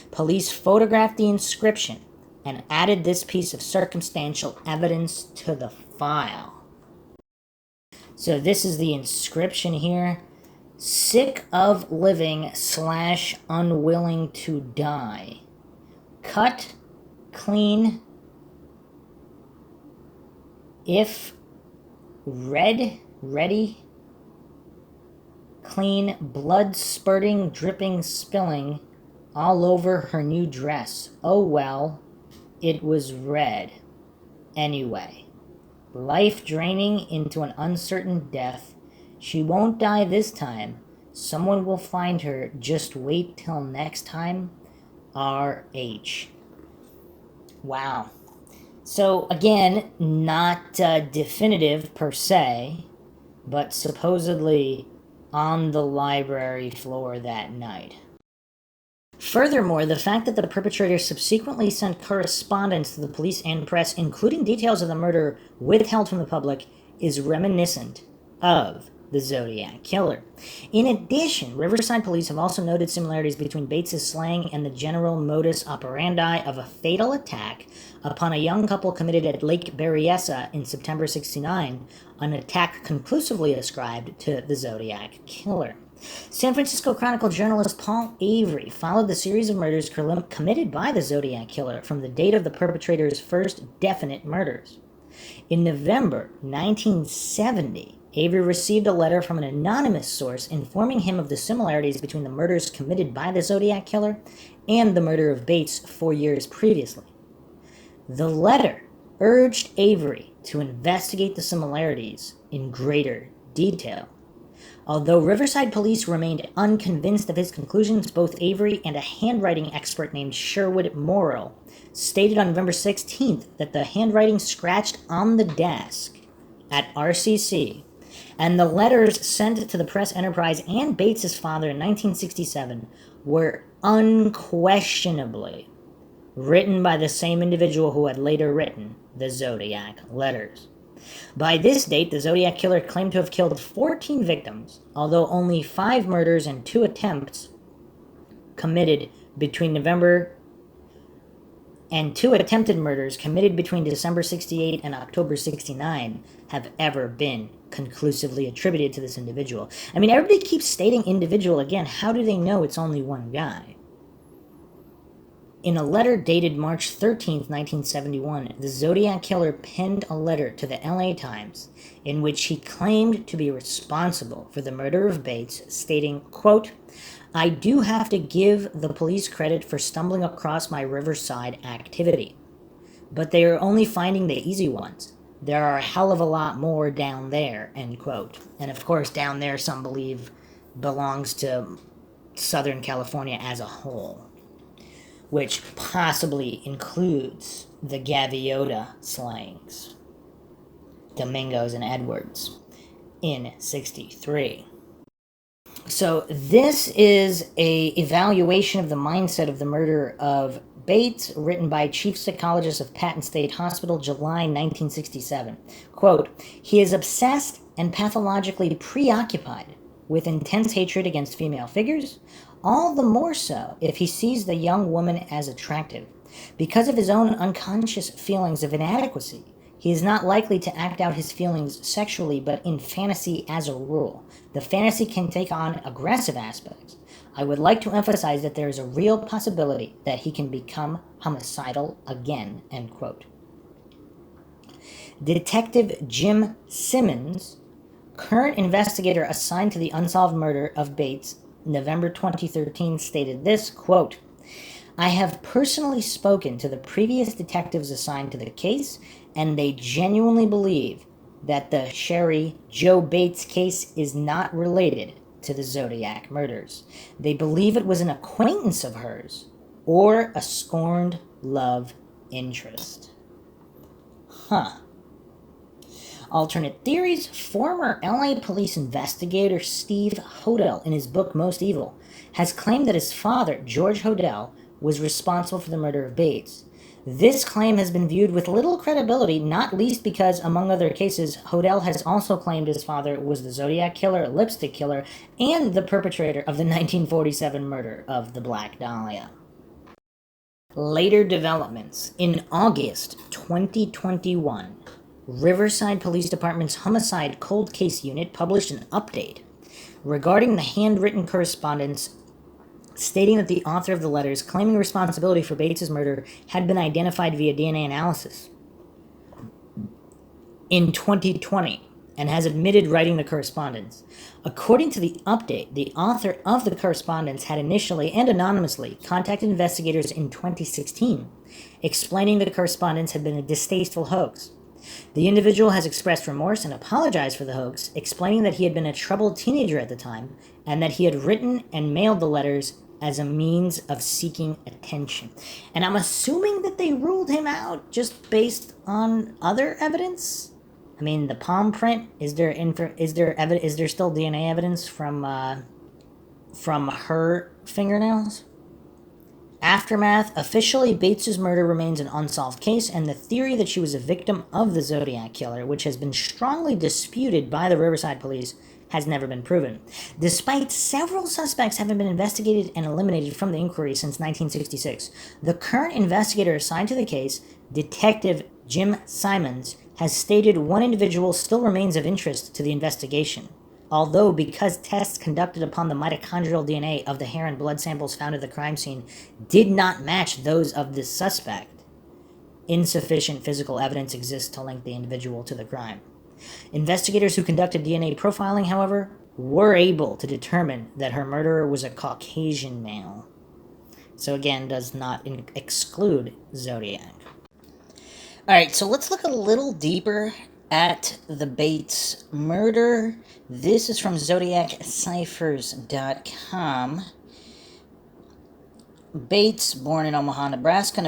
Police photographed the inscription and added this piece of circumstantial evidence to the file. So this is the inscription here. Sick of living / unwilling to die. Cut, clean, if ready, clean, blood spurting, dripping, spilling, all over her new dress. Oh well, it was red. Anyway, life draining into an uncertain death. She won't die this time. Someone will find her. Just wait till next time. R.H. Wow. So again, not definitive per se, but supposedly on the library floor that night. Furthermore, the fact that the perpetrator subsequently sent correspondence to the police and press, including details of the murder withheld from the public, is reminiscent of the Zodiac killer. In addition, Riverside police have also noted similarities between Bates's slang and the general modus operandi of a fatal attack upon a young couple committed at Lake Berryessa in September 1969, an attack conclusively ascribed to the Zodiac killer. San Francisco Chronicle journalist Paul Avery followed the series of murders committed by the Zodiac killer from the date of the perpetrator's first definite murders. In November 1970, Avery received a letter from an anonymous source informing him of the similarities between the murders committed by the Zodiac killer and the murder of Bates 4 years previously. The letter urged Avery to investigate the similarities in greater detail. Although Riverside police remained unconvinced of his conclusions, both Avery and a handwriting expert named Sherwood Morrill stated on November 16th that the handwriting scratched on the desk at RCC and the letters sent to the Press Enterprise and Bates's father in 1967 were unquestionably written by the same individual who had later written the Zodiac letters. By this date, the Zodiac killer claimed to have killed 14 victims, although only 5 murders and 2 attempts committed between November and 2 attempted murders committed between December 68 and October 69 have ever been conclusively attributed to this individual. I mean, everybody keeps stating individual again. How do they know it's only one guy? In a letter dated March 13, 1971, the Zodiac killer penned a letter to the LA Times in which he claimed to be responsible for the murder of Bates, stating, quote, "I do have to give the police credit for stumbling across my Riverside activity, but they are only finding the easy ones. There are a hell of a lot more down there," end quote. And of course, down there, some believe, belongs to Southern California as a whole, which possibly includes the Gaviota slayings, Domingos and Edwards, in '63. So this is a evaluation of the mindset of the murder of Bates, written by chief psychologist of Patton State Hospital, July 1967. Quote, he is obsessed and pathologically preoccupied with intense hatred against female figures, all the more so if he sees the young woman as attractive. Because of his own unconscious feelings of inadequacy, he is not likely to act out his feelings sexually, but in fantasy as a rule. The fantasy can take on aggressive aspects. I would like to emphasize that there is a real possibility that he can become homicidal again, end quote. Detective Jim Simmons, current investigator assigned to the unsolved murder of Bates, November 2013, stated this, quote, I have personally spoken to the previous detectives assigned to the case, and they genuinely believe that the Sherri Jo Bates case is not related to the Zodiac murders. They believe it was an acquaintance of hers or a scorned love interest. Alternate theories. Former LA police investigator Steve Hodel, in his book Most Evil, has claimed that his father, George Hodel, was responsible for the murder of Bates. This claim has been viewed with little credibility, not least because, among other cases, Hodel has also claimed his father was the Zodiac killer, lipstick killer, and the perpetrator of the 1947 murder of the Black Dahlia. Later developments. In August 2021, Riverside Police Department's Homicide Cold Case Unit published an update regarding the handwritten correspondence stating that the author of the letters claiming responsibility for Bates' murder had been identified via DNA analysis in 2020 and has admitted writing the correspondence. According to the update, the author of the correspondence had initially and anonymously contacted investigators in 2016, explaining the correspondence had been a distasteful hoax. The individual has expressed remorse and apologized for the hoax, explaining that he had been a troubled teenager at the time and that he had written and mailed the letters as a means of seeking attention. And I'm assuming that they ruled him out just based on other evidence. I mean, the palm print. Is there still DNA evidence from her fingernails? Aftermath. Officially, Bates' murder remains an unsolved case, and the theory that she was a victim of the Zodiac killer, which has been strongly disputed by the Riverside police, has never been proven. Despite several suspects having been investigated and eliminated from the inquiry since 1966, the current investigator assigned to the case, Detective Jim Simmons, has stated one individual still remains of interest to the investigation. Although, because tests conducted upon the mitochondrial DNA of the hair and blood samples found at the crime scene did not match those of this suspect, insufficient physical evidence exists to link the individual to the crime. Investigators who conducted DNA profiling, however, were able to determine that her murderer was a Caucasian male. So again, does not exclude Zodiac. Alright, so let's look a little deeper at the Bates murder. This is from ZodiacCiphers.com. Bates, born in Omaha, Nebraska,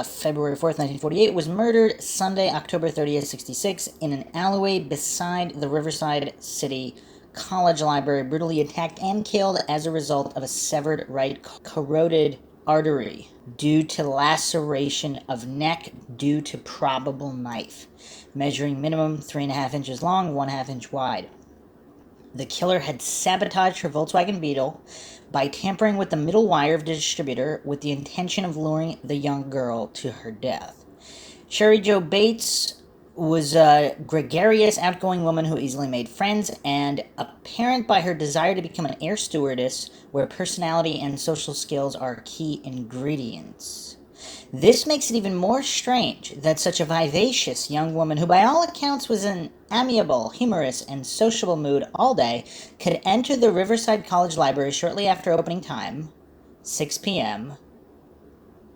February 4th, 1948, was murdered Sunday, October 30th, 66, in an alleyway beside the Riverside City College Library, brutally attacked and killed as a result of a severed right carotid artery due to laceration of neck due to probable knife, measuring minimum 3.5 inches long, 1/2 inch wide. The killer had sabotaged her Volkswagen Beetle by tampering with the middle wire of the distributor with the intention of luring the young girl to her death. Sherri Jo Bates was a gregarious, outgoing woman who easily made friends and apparent by her desire to become an air stewardess, where personality and social skills are key ingredients. This makes it even more strange that such a vivacious young woman, who by all accounts was in amiable, humorous, and sociable mood all day, could enter the Riverside College Library shortly after opening time, 6 p.m.,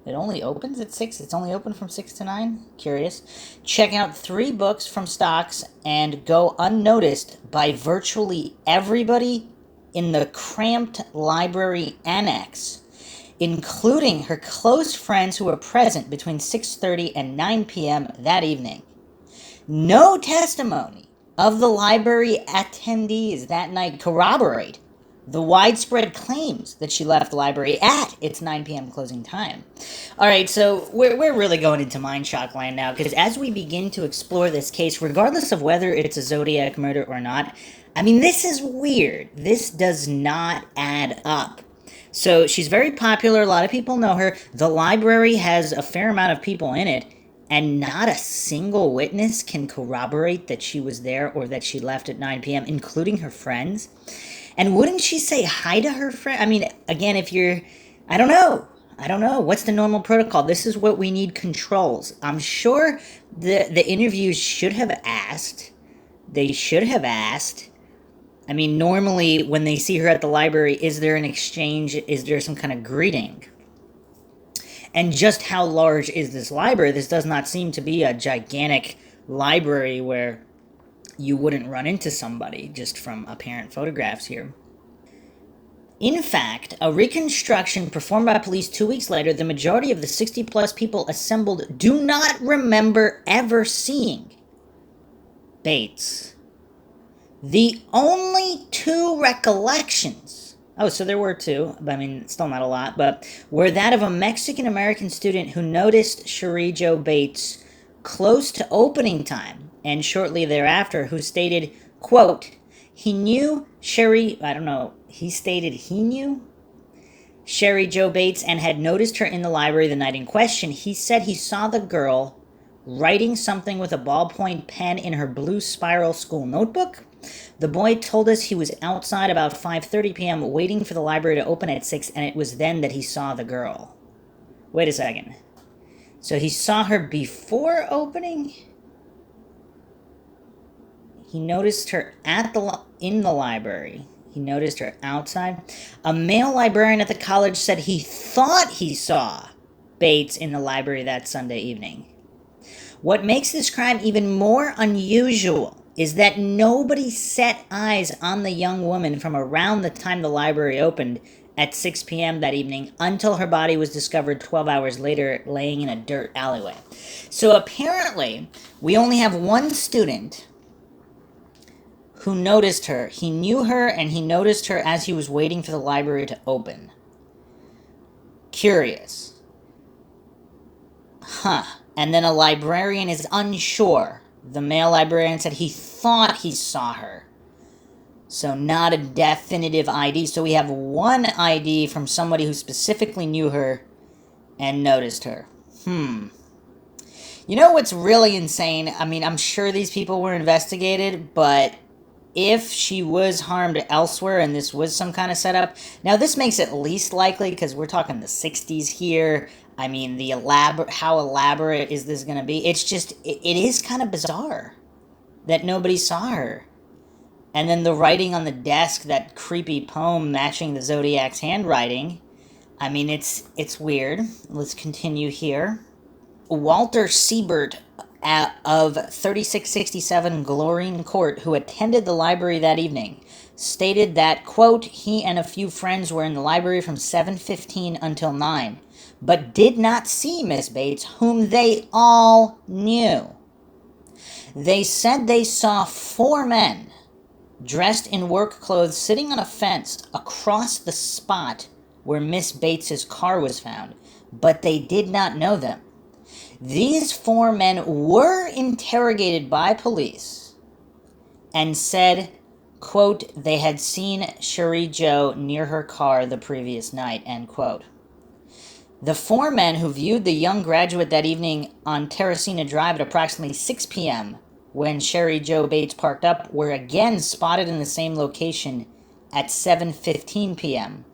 it only opens at 6? It's only open from 6 to 9? Curious. Check out 3 books from stocks and go unnoticed by virtually everybody in the cramped library annex, including her close friends who were present between 6:30 and 9 p.m. that evening. No testimony of the library attendees that night corroborate the widespread claims that she left the library at its 9 p.m. closing time. All right, so we're really going into Mindshock land now, because as we begin to explore this case, regardless of whether it's a Zodiac murder or not, I mean, this is weird. This does not add up. So she's very popular. A lot of people know her. The library has a fair amount of people in it, and not a single witness can corroborate that she was there or that she left at 9 p.m., including her friends. And wouldn't she say hi to her friend? I mean, again, if you're, I don't know. What's the normal protocol? This is what we need controls. I'm sure the interviews should have asked. They should have asked. I mean, normally when they see her at the library, is there an exchange? Is there some kind of greeting? And just how large is this library? This does not seem to be a gigantic library where you wouldn't run into somebody just from apparent photographs here. In fact, a reconstruction performed by police 2 weeks later, the majority of the 60-plus people assembled do not remember ever seeing Bates. The only two recollections, so there were two, I mean, still not a lot, but were that of a Mexican-American student who noticed Sherri Jo Bates close to opening time, and shortly thereafter, who stated, quote, he knew Sherri Jo Bates and had noticed her in the library the night in question. He said he saw the girl writing something with a ballpoint pen in her blue spiral school notebook. The boy told us he was outside about 5:30 p.m. waiting for the library to open at 6, and it was then that he saw the girl. Wait a second. So he saw her before opening? He noticed her in the library. He noticed her outside. A male librarian at the college said he thought he saw Bates in the library that Sunday evening. What makes this crime even more unusual is that nobody set eyes on the young woman from around the time the library opened at 6 p.m. that evening until her body was discovered 12 hours later laying in a dirt alleyway. So apparently, we only have one student who noticed her. He knew her, and he noticed her as he was waiting for the library to open. Curious. And then a librarian is unsure. The male librarian said he thought he saw her. So not a definitive ID. So we have one ID from somebody who specifically knew her and noticed her. You know what's really insane? I mean, I'm sure these people were investigated, but if she was harmed elsewhere and this was some kind of setup, now this makes it least likely because we're talking the 60s here. I mean, how elaborate is this going to be? It's just, it is kind of bizarre that nobody saw her. And then the writing on the desk, that creepy poem matching the Zodiac's handwriting. I mean, it's weird. Let's continue here. Walter Siebert of 3667 Glorine Court, who attended the library that evening, stated that, quote, he and a few friends were in the library from 7:15 until 9, but did not see Miss Bates, whom they all knew. They said they saw 4 men dressed in work clothes sitting on a fence across the spot where Miss Bates's car was found, but they did not know them. These 4 men were interrogated by police and said, quote, they had seen Sherri Jo near her car the previous night, end quote. The 4 men who viewed the young graduate that evening on Terracina Drive at approximately 6 p.m. when Sherri Jo Bates parked up were again spotted in the same location at 7:15 p.m.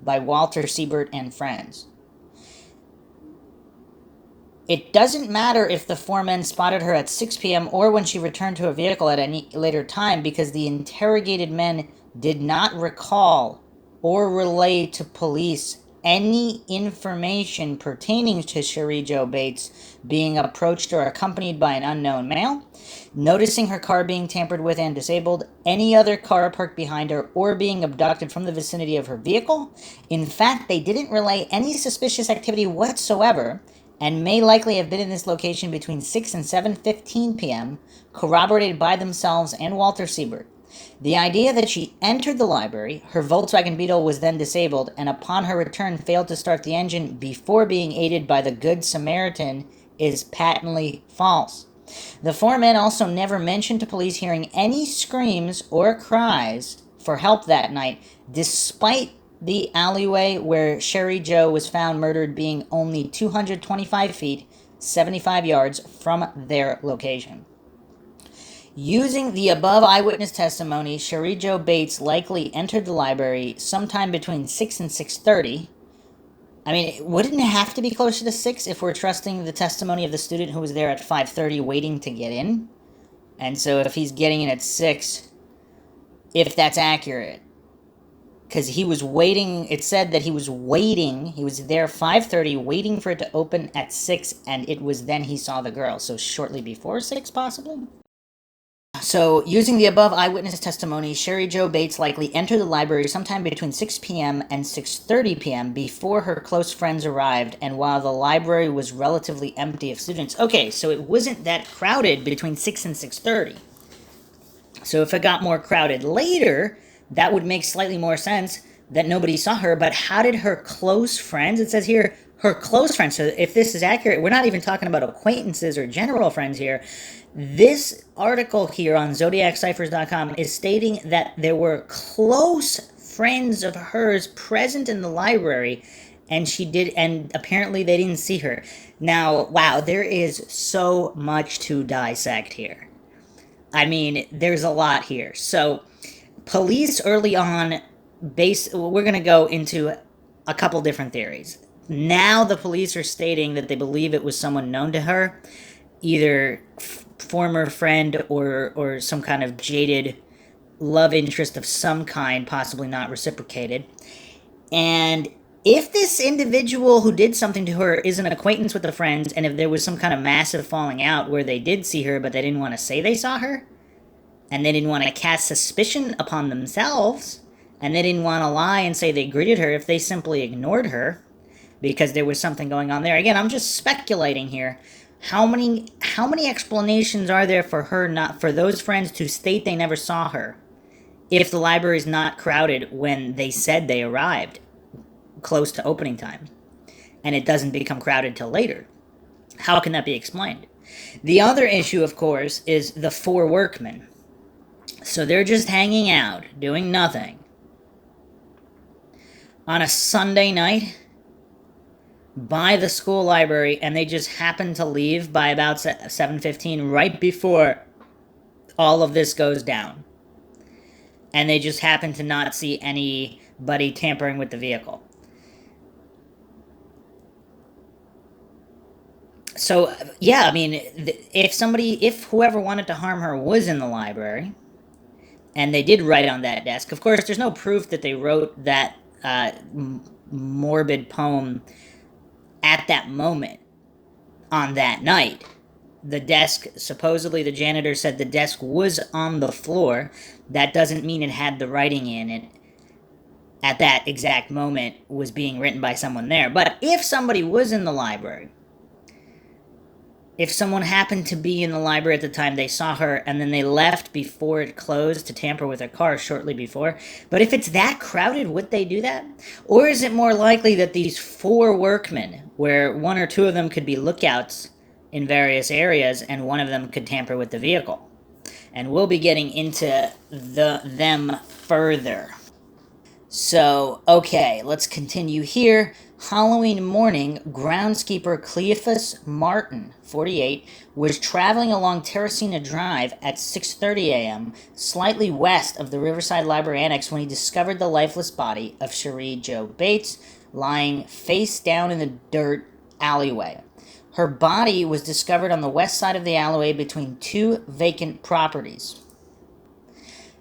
by Walter Siebert and friends. It doesn't matter if the 4 men spotted her at 6 p.m. or when she returned to her vehicle at any later time, because the interrogated men did not recall or relay to police any information pertaining to Sherri Jo Bates being approached or accompanied by an unknown male, noticing her car being tampered with and disabled, any other car parked behind her, or being abducted from the vicinity of her vehicle. In fact, they didn't relay any suspicious activity whatsoever, and may likely have been in this location between 6 and 7:15 p.m., corroborated by themselves and Walter Siebert. The idea that she entered the library, her Volkswagen Beetle was then disabled, and upon her return failed to start the engine before being aided by the Good Samaritan is patently false. The four men also never mentioned to police hearing any screams or cries for help that night, despite the alleyway where Sherri Jo was found murdered being only 225 feet, 75 yards from their location. Using the above eyewitness testimony, Sherri Jo Bates likely entered the library sometime between 6 and 6:30. I mean, wouldn't it have to be closer to 6 if we're trusting the testimony of the student who was there at 5:30 waiting to get in? And so if he's getting in at 6, if that's accurate, because he was waiting, it said that he was there 5:30 waiting for it to open at 6, and it was then he saw the girl, so shortly before 6 possibly? So, using the above eyewitness testimony, Sherri Jo Bates likely entered the library sometime between 6 p.m. and 6:30 p.m. before her close friends arrived, and while the library was relatively empty of students. Okay, so it wasn't that crowded between 6 and 6:30. So if it got more crowded later, that would make slightly more sense that nobody saw her. But how did her close friends, it says here, her close friends, so if this is accurate, we're not even talking about acquaintances or general friends here. This article here on zodiacciphers.com is stating that there were close friends of hers present in the library, and apparently they didn't see her. Now, wow, there is so much to dissect here. I mean, there's a lot here. So, police early on, we're going to go into a couple different theories. Now the police are stating that they believe it was someone known to her, either former friend or some kind of jaded love interest of some kind, possibly not reciprocated. And if this individual who did something to her is an acquaintance with the friends, and if there was some kind of massive falling out where they did see her but they didn't want to say they saw her, and they didn't want to cast suspicion upon themselves, and they didn't want to lie and say they greeted her, if they simply ignored her because there was something going on there. Again, I'm just speculating here. How many explanations are there for those friends to state they never saw her if the library is not crowded when they said they arrived close to opening time, and it doesn't become crowded till later? How can that be explained? The other issue, of course, is the four workmen. So they're just hanging out, doing nothing, on a Sunday night by the school library, and they just happen to leave by about 7:15, right before all of this goes down. And they just happen to not see anybody tampering with the vehicle. So, yeah, I mean, if whoever wanted to harm her was in the library, and they did write on that desk, of course, there's no proof that they wrote that morbid poem at that moment on that night. The desk, supposedly the janitor said the desk was on the floor. That doesn't mean it had the writing in it at that exact moment was being written by someone there. But if somebody was in the library, if someone happened to be in the library at the time they saw her, and then they left before it closed to tamper with her car shortly before, but if it's that crowded, would they do that? Or is it more likely that these four workmen, where one or two of them could be lookouts in various areas, and one of them could tamper with the vehicle? And we'll be getting into them further. So, okay, let's continue here. Halloween morning, groundskeeper Cleophas Martin, 48, was traveling along Terracina Drive at 6:30 a.m., slightly west of the Riverside Library Annex, when he discovered the lifeless body of Sherri Jo Bates lying face down in the dirt alleyway. Her body was discovered on the west side of the alleyway between two vacant properties.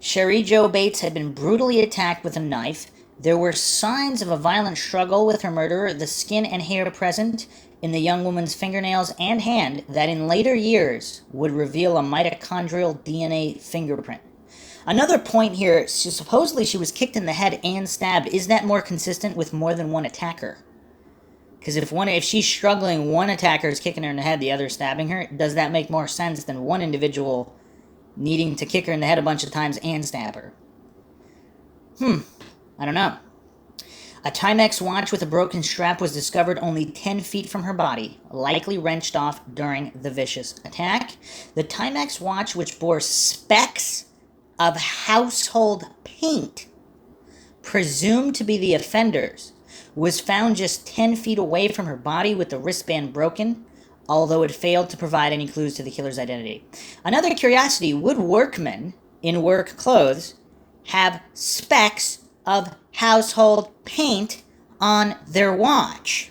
Sherri Jo Bates had been brutally attacked with a knife. There were signs of a violent struggle with her murderer, the skin and hair present in the young woman's fingernails and hand that in later years would reveal a mitochondrial DNA fingerprint. Another point here, supposedly she was kicked in the head and stabbed. Is that more consistent with more than one attacker? Because if she's struggling, one attacker is kicking her in the head, the other stabbing her, does that make more sense than one individual needing to kick her in the head a bunch of times and stab her. I don't know. A Timex watch with a broken strap was discovered only 10 feet from her body, likely wrenched off during the vicious attack. The Timex watch, which bore specks of household paint, presumed to be the offender's, was found just 10 feet away from her body with the wristband broken, although it failed to provide any clues to the killer's identity. Another curiosity, would workmen in work clothes have specks of household paint on their watch?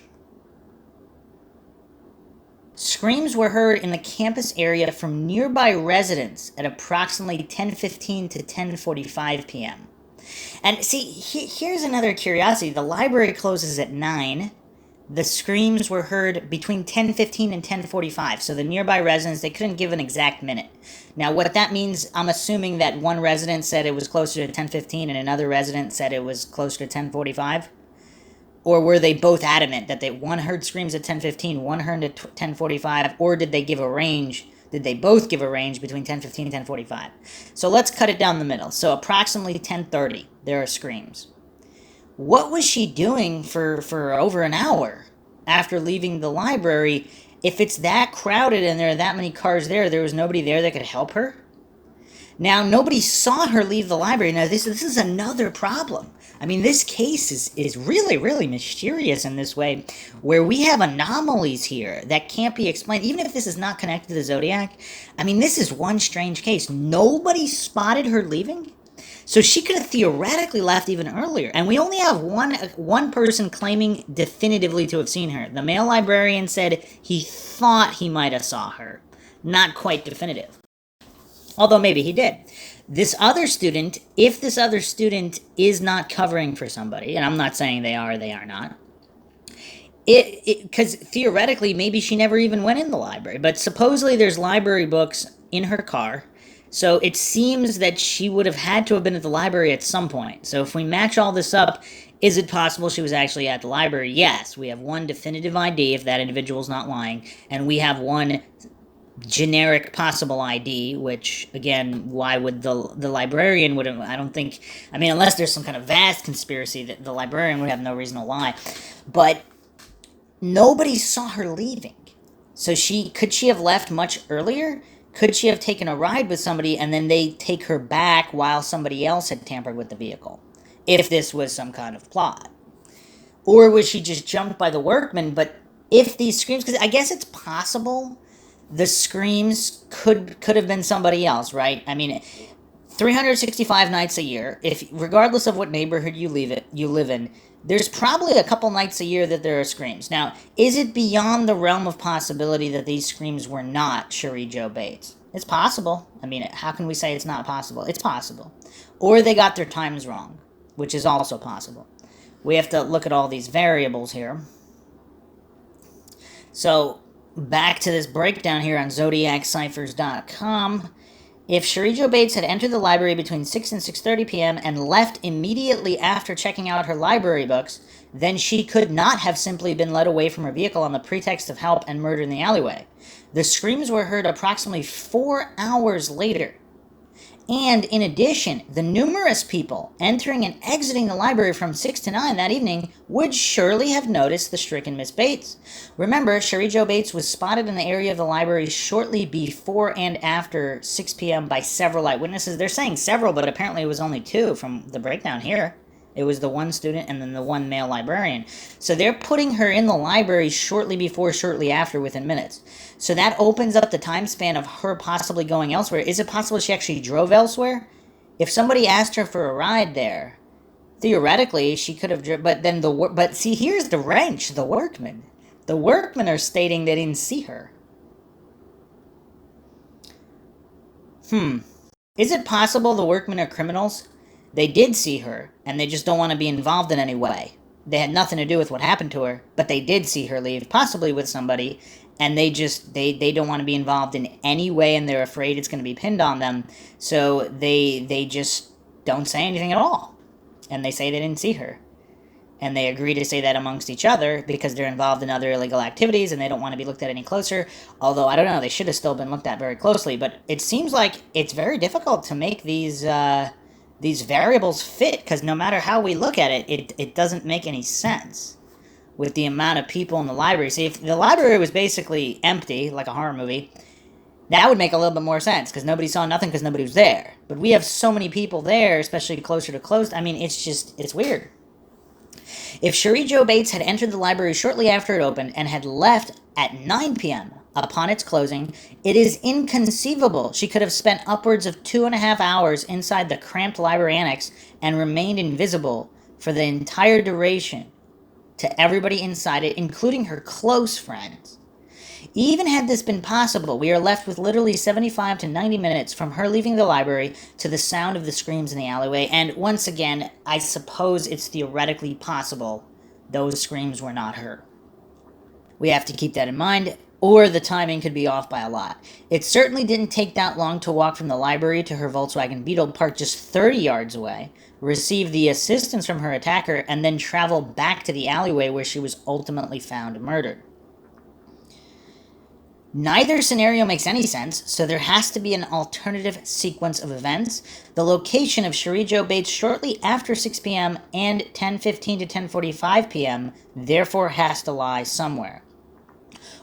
Screams were heard in the campus area from nearby residents at approximately 10:15 to 10:45 p.m. And see, here's another curiosity. The library closes at 9. The screams were heard between 10:15 and 10:45. So the nearby residents, they couldn't give an exact minute. Now, what that means, I'm assuming that one resident said it was closer to 10:15 and another resident said it was closer to 10:45? Or were they both adamant that one heard screams at 10:15, one heard at 10:45, or did they give a range? Did they both give a range between 10:15 and 10:45? So let's cut it down the middle. So approximately 10:30, there are screams. What was she doing for over an hour after leaving the library? If it's that crowded and there are that many cars there was nobody there that could help her? Now, nobody saw her leave the library. Now, this is another problem. I mean, this case is really, really mysterious in this way, where we have anomalies here that can't be explained. Even if this is not connected to the Zodiac, I mean, this is one strange case. Nobody spotted her leaving? So she could have theoretically left even earlier. And we only have one person claiming definitively to have seen her. The male librarian said he thought he might have saw her. Not quite definitive. Although maybe he did. This other student, if this other student is not covering for somebody, and I'm not saying they are not, because theoretically maybe she never even went in the library, but supposedly there's library books in her car, so it seems that she would have had to have been at the library at some point. So if we match all this up, is it possible she was actually at the library? Yes, we have one definitive ID if that individual's not lying, and we have one generic possible ID, which, again, why would the librarian would have, I don't think, I mean, unless there's some kind of vast conspiracy, that the librarian would have no reason to lie. But nobody saw her leaving. So could she have left much earlier? Could she have taken a ride with somebody and then they take her back while somebody else had tampered with the vehicle? If this was some kind of plot. Or was she just jumped by the workman? But if these screams, because I guess it's possible the screams could have been somebody else, right? I mean, 365 nights a year, regardless of what neighborhood you live in, there's probably a couple nights a year that there are screams. Now, is it beyond the realm of possibility that these screams were not Sherri Jo Bates? It's possible. I mean, how can we say it's not possible? It's possible. Or they got their times wrong, which is also possible. We have to look at all these variables here. So, back to this breakdown here on ZodiacCiphers.com. If Sherri Jo Bates had entered the library between 6 and 6:30 p.m. and left immediately after checking out her library books, then she could not have simply been led away from her vehicle on the pretext of help and murder in the alleyway. The screams were heard approximately 4 hours later. And in addition, the numerous people entering and exiting the library from 6 to 9 that evening would surely have noticed the stricken Miss Bates. Remember, Sherri Jo Bates was spotted in the area of the library shortly before and after 6 p.m. by several eyewitnesses. They're saying several, but apparently it was only 2 from the breakdown here. It was the one student and then the one male librarian. So they're putting her in the library shortly before, shortly after, within minutes. So that opens up the time span of her possibly going elsewhere. Is it possible she actually drove elsewhere? If somebody asked her for a ride there, theoretically she could have driven. But see, here's the wrench. The workmen. The workmen are stating they didn't see her. Is it possible the workmen are criminals? They did see her, and they just don't want to be involved in any way. They had nothing to do with what happened to her, but they did see her leave, possibly with somebody, and they don't want to be involved in any way, and they're afraid it's going to be pinned on them, so they just don't say anything at all. And they say they didn't see her. and they agree to say that amongst each other because they're involved in other illegal activities and they don't want to be looked at any closer. Although, I don't know, they should have still been looked at very closely. But it seems like it's very difficult to make these variables fit, because no matter how we look at it, it doesn't make any sense with the amount of people in the library. See, if the library was basically empty, like a horror movie, that would make a little bit more sense, because nobody saw nothing because nobody was there. But we have so many people there, especially closer to closed. I mean, it's weird. If Sherri Jo Bates had entered the library shortly after it opened and had left at 9 p.m. upon its closing, it is inconceivable she could have spent upwards of 2.5 hours inside the cramped library annex and remained invisible for the entire duration to everybody inside it, including her close friends. Even had this been possible, we are left with literally 75 to 90 minutes from her leaving the library to the sound of the screams in the alleyway, and once again, I suppose it's theoretically possible those screams were not her. We have to keep that in mind, or the timing could be off by a lot. It certainly didn't take that long to walk from the library to her Volkswagen Beetle parked just 30 yards away, receive the assistance from her attacker, and then travel back to the alleyway where she was ultimately found murdered. Neither scenario makes any sense, so there has to be an alternative sequence of events. The location of Sherri Jo Bates shortly after 6 p.m. and 10:15 to 10:45 p.m. therefore has to lie somewhere.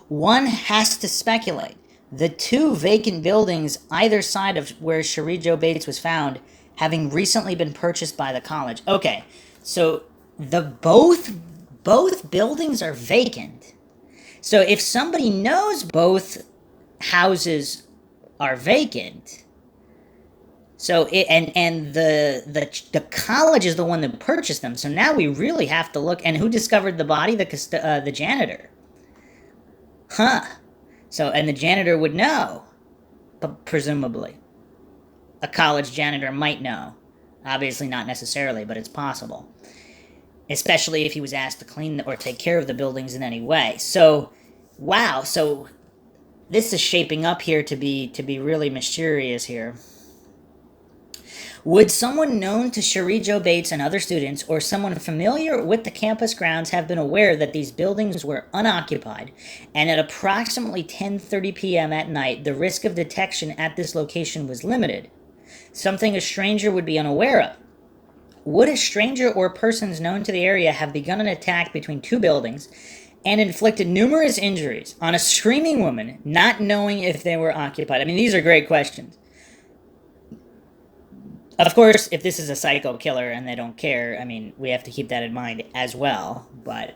One has to speculate. The two vacant buildings either side of where Sherri Jo Bates was found having recently been purchased by the college. Okay, so both buildings are vacant. So if somebody knows both houses are vacant, so the college is the one that purchased them. So now we really have to look. And who discovered the body? The janitor. Huh. So, and the janitor would know, presumably. A college janitor might know. Obviously not necessarily, but it's possible. Especially if he was asked to clean or take care of the buildings in any way. So, wow. So, this is shaping up here to be really mysterious here. Would someone known to Sherri Jo Bates and other students, or someone familiar with the campus grounds, have been aware that these buildings were unoccupied, and at approximately 10:30 p.m. at night, the risk of detection at this location was limited? Something a stranger would be unaware of. Would a stranger or persons known to the area have begun an attack between two buildings and inflicted numerous injuries on a screaming woman, not knowing if they were occupied? I mean, these are great questions. Of course, if this is a psycho killer and they don't care, I mean, we have to keep that in mind as well. But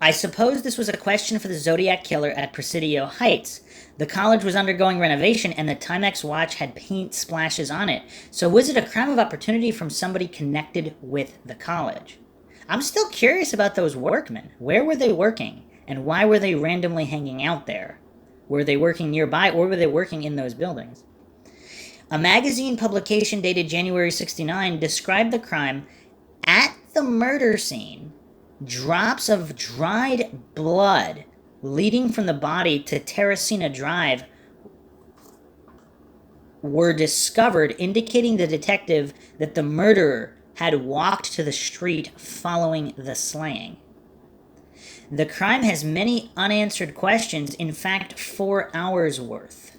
I suppose this was a question for the Zodiac killer at Presidio Heights. The college was undergoing renovation and the Timex watch had paint splashes on it. So was it a crime of opportunity from somebody connected with the college? I'm still curious about those workmen. Where were they working? And why were they randomly hanging out there? Were they working nearby, or were they working in those buildings? A magazine publication dated January 1969 described the crime. At the murder scene, drops of dried blood leading from the body to Terracina Drive were discovered, indicating the detective that the murderer had walked to the street following the slaying. The crime has many unanswered questions, in fact, 4 hours worth.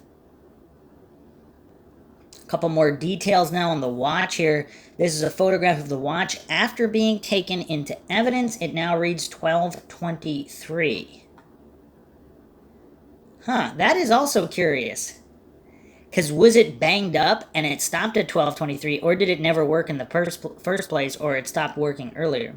Couple more details now on the watch here. This is a photograph of the watch after being taken into evidence. It now reads 12:23. Huh, that is also curious. Because was it banged up and it stopped at 12:23, or did it never work in the first place, or it stopped working earlier?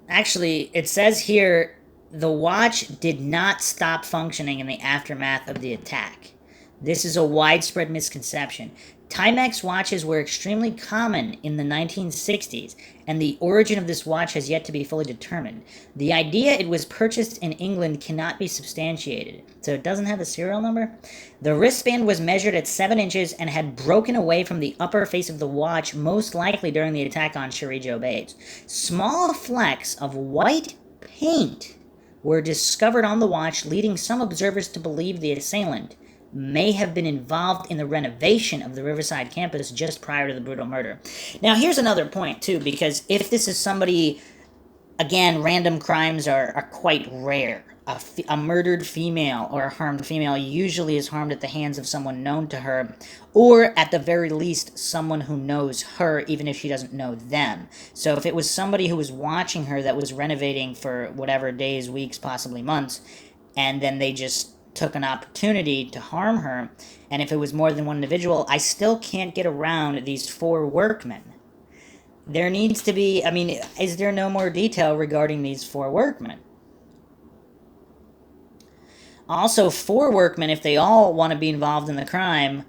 Actually, it says here the watch did not stop functioning in the aftermath of the attack. This is a widespread misconception. Timex watches were extremely common in the 1960s, and the origin of this watch has yet to be fully determined. The idea it was purchased in England cannot be substantiated, so it doesn't have a serial number. The wristband was measured at 7 inches and had broken away from the upper face of the watch, most likely during the attack on Sherri Jo Bates. Small flecks of white paint were discovered on the watch, leading some observers to believe the assailant may have been involved in the renovation of the Riverside campus just prior to the brutal murder. Now, here's another point, too, because if this is somebody, again, random crimes are quite rare. A murdered female or a harmed female usually is harmed at the hands of someone known to her, or at the very least, someone who knows her, even if she doesn't know them. So if it was somebody who was watching her that was renovating for whatever days, weeks, possibly months, and then they just took an opportunity to harm her, and if it was more than one individual, I still can't get around these 4 workmen. There needs to be, I mean, is there no more detail regarding these 4 workmen? Also, 4 workmen, if they all want to be involved in the crime,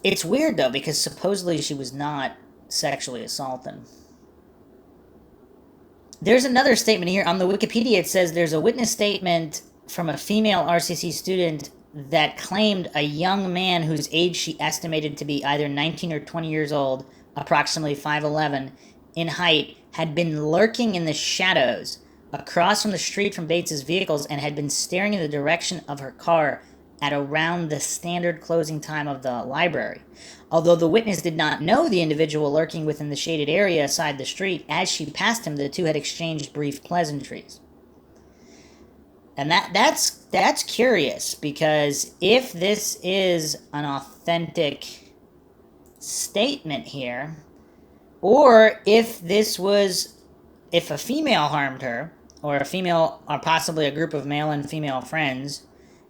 it's weird, though, because supposedly she was not sexually assaulted. There's another statement here. On the Wikipedia, it says there's a witness statement from a female RCC student that claimed a young man whose age she estimated to be either 19 or 20 years old, approximately 5'11", in height, had been lurking in the shadows across from the street from Bates's vehicles and had been staring in the direction of her car at around the standard closing time of the library. Although the witness did not know the individual lurking within the shaded area aside the street, as she passed him, the two had exchanged brief pleasantries. And that's curious, because if this is an authentic statement here, or if a female harmed her, or a female, or possibly a group of male and female friends,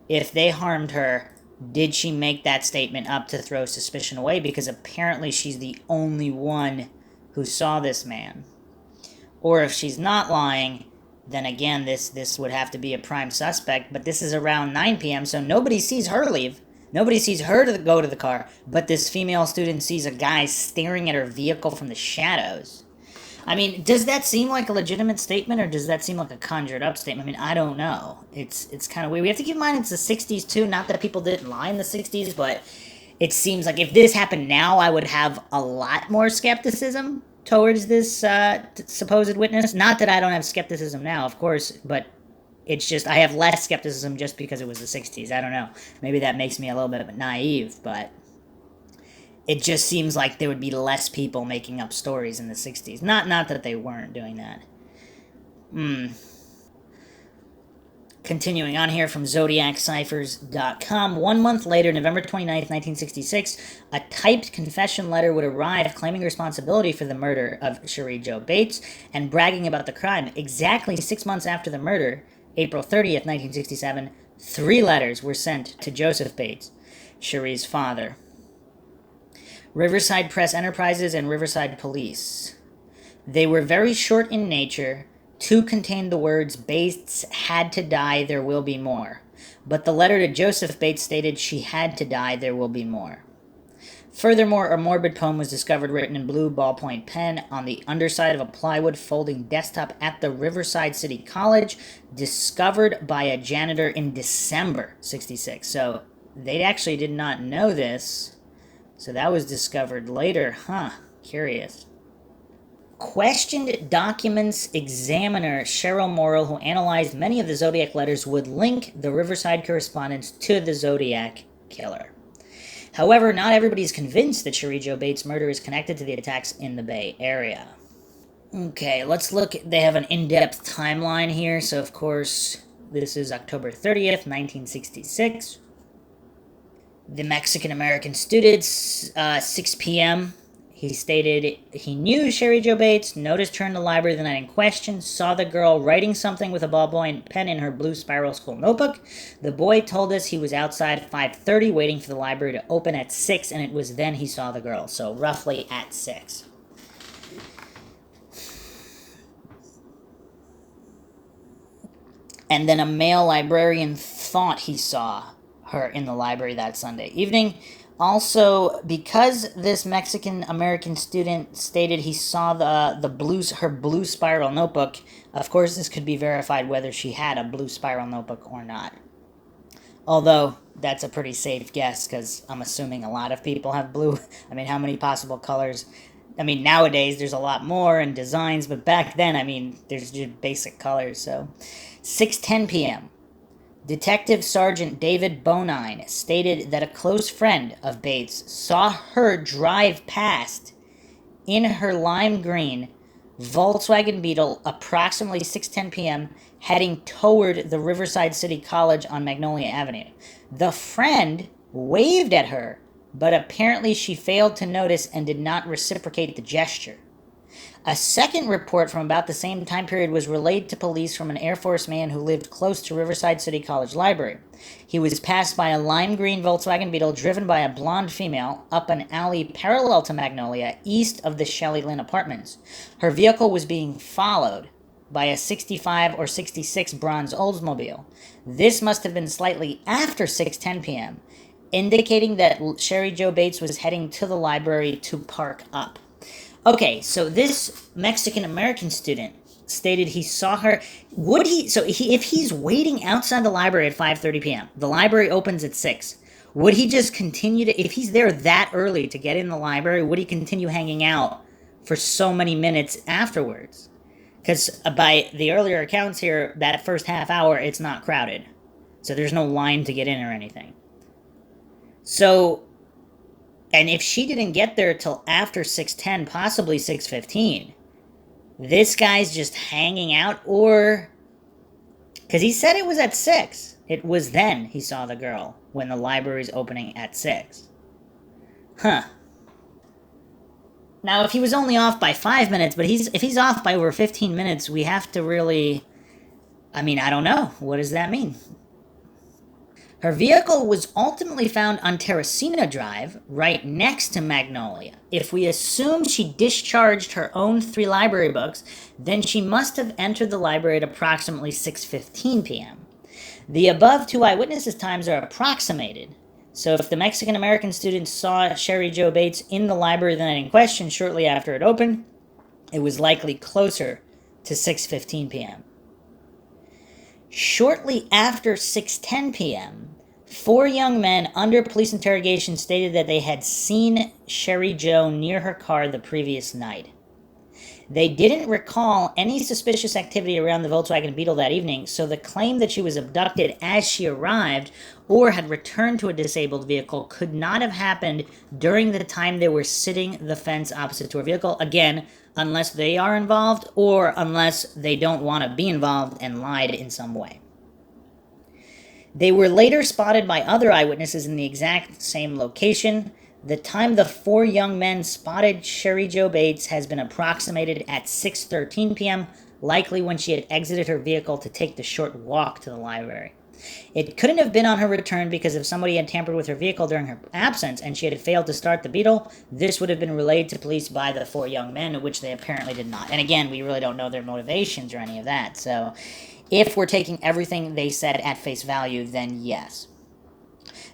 if they harmed her, did she make that statement up to throw suspicion away? Because apparently she's the only one who saw this man. Or if she's not lying, then again, this would have to be a prime suspect, but this is around 9 p.m., so nobody sees her leave. Nobody sees her to go to the car, but this female student sees a guy staring at her vehicle from the shadows. I mean, does that seem like a legitimate statement, or does that seem like a conjured up statement? I mean, I don't know. It's kind of weird. We have to keep in mind it's the 60s, too. Not that people didn't lie in the 60s, but it seems like if this happened now, I would have a lot more skepticism towards this supposed witness. Not that I don't have skepticism now, of course, but it's just I have less skepticism just because it was the 60s. I don't know. Maybe that makes me a little bit naive, but it just seems like there would be less people making up stories in the 60s. Not that they weren't doing that. Continuing on here from zodiacciphers.com. 1 month later, November 29th, 1966, a typed confession letter would arrive claiming responsibility for the murder of Sherri Jo Bates and bragging about the crime. Exactly 6 months after the murder, April 30th, 1967, 3 letters were sent to Joseph Bates, Sherri's father. Riverside Press Enterprises and Riverside Police. They were very short in nature. 2 contained the words, "Bates had to die, there will be more." But the letter to Joseph Bates stated, "She had to die, there will be more." Furthermore, a morbid poem was discovered written in blue ballpoint pen on the underside of a plywood folding desktop at the Riverside City College, discovered by a janitor in December 66. So they actually did not know this. So that was discovered later. Huh. Curious. Questioned documents examiner Cheryl Morrill, who analyzed many of the Zodiac letters, would link the Riverside correspondence to the Zodiac killer. However, not everybody is convinced that Sherri Jo Bates' murder is connected to the attacks in the Bay Area. Okay, let's look. They have an in-depth timeline here. So, of course, this is October 30th, 1966. The Mexican-American student, 6 p.m., he stated he knew Sherri Jo Bates, noticed her in the library the night in question, saw the girl writing something with a ballpoint pen in her blue spiral school notebook. The boy told us he was outside at 5:30 waiting for the library to open at 6, and it was then he saw the girl, so roughly at 6. And then a male librarian thought he saw her in the library that Sunday evening. Also, because this Mexican-American student stated he saw her blue spiral notebook, of course this could be verified whether she had a blue spiral notebook or not. Although, that's a pretty safe guess, because I'm assuming a lot of people have blue. I mean, how many possible colors? I mean, nowadays there's a lot more and designs, but back then, I mean, there's just basic colors, so. 6:10 p.m. Detective Sergeant David Bonine stated that a close friend of Bates saw her drive past in her lime green Volkswagen Beetle approximately 6:10 p.m. heading toward the Riverside City College on Magnolia Avenue. The friend waved at her, but apparently she failed to notice and did not reciprocate the gesture. A second report from about the same time period was relayed to police from an Air Force man who lived close to Riverside City College Library. He was passed by a lime green Volkswagen Beetle driven by a blonde female up an alley parallel to Magnolia, east of the Shelley Lynn apartments. Her vehicle was being followed by a 65 or 66 bronze Oldsmobile. This must have been slightly after 6:10 p.m., indicating that Sherri Jo Bates was heading to the library to park up. Okay, so this Mexican-American student stated he saw her. If he's waiting outside the library at 5:30 p.m., the library opens at 6, would he just continue to, if he's there that early to get in the library, would he continue hanging out for so many minutes afterwards? Because by the earlier accounts here, that first half hour, it's not crowded. So there's no line to get in or anything. So, and if she didn't get there till after 6:10, possibly 6:15, this guy's just hanging out, or... Because he said it was at 6. It was then he saw the girl, when the library's opening at 6. Huh. Now, if he was only off by 5 minutes, but if he's off by over 15 minutes, we have to really... I mean, I don't know. What does that mean? Her vehicle was ultimately found on Terracina Drive, right next to Magnolia. If we assume she discharged her own 3 library books, then she must have entered the library at approximately 6:15 p.m. The above 2 eyewitnesses' times are approximated. So if the Mexican-American student saw Sherri Jo Bates in the library the night in question shortly after it opened, it was likely closer to 6:15 p.m. Shortly after 6:10 p.m., 4 young men under police interrogation stated that they had seen Sherri Jo near her car the previous night. They didn't recall any suspicious activity around the Volkswagen Beetle that evening, so the claim that she was abducted as she arrived or had returned to a disabled vehicle could not have happened during the time they were sitting the fence opposite to her vehicle, again, unless they are involved or unless they don't want to be involved and lied in some way. They were later spotted by other eyewitnesses in the exact same location. The time the 4 young men spotted Sherri Jo Bates has been approximated at 6:13 p.m., likely when she had exited her vehicle to take the short walk to the library. It couldn't have been on her return because if somebody had tampered with her vehicle during her absence and she had failed to start the Beetle, this would have been relayed to police by the 4 young men, which they apparently did not. And again, we really don't know their motivations or any of that. So if we're taking everything they said at face value, then yes.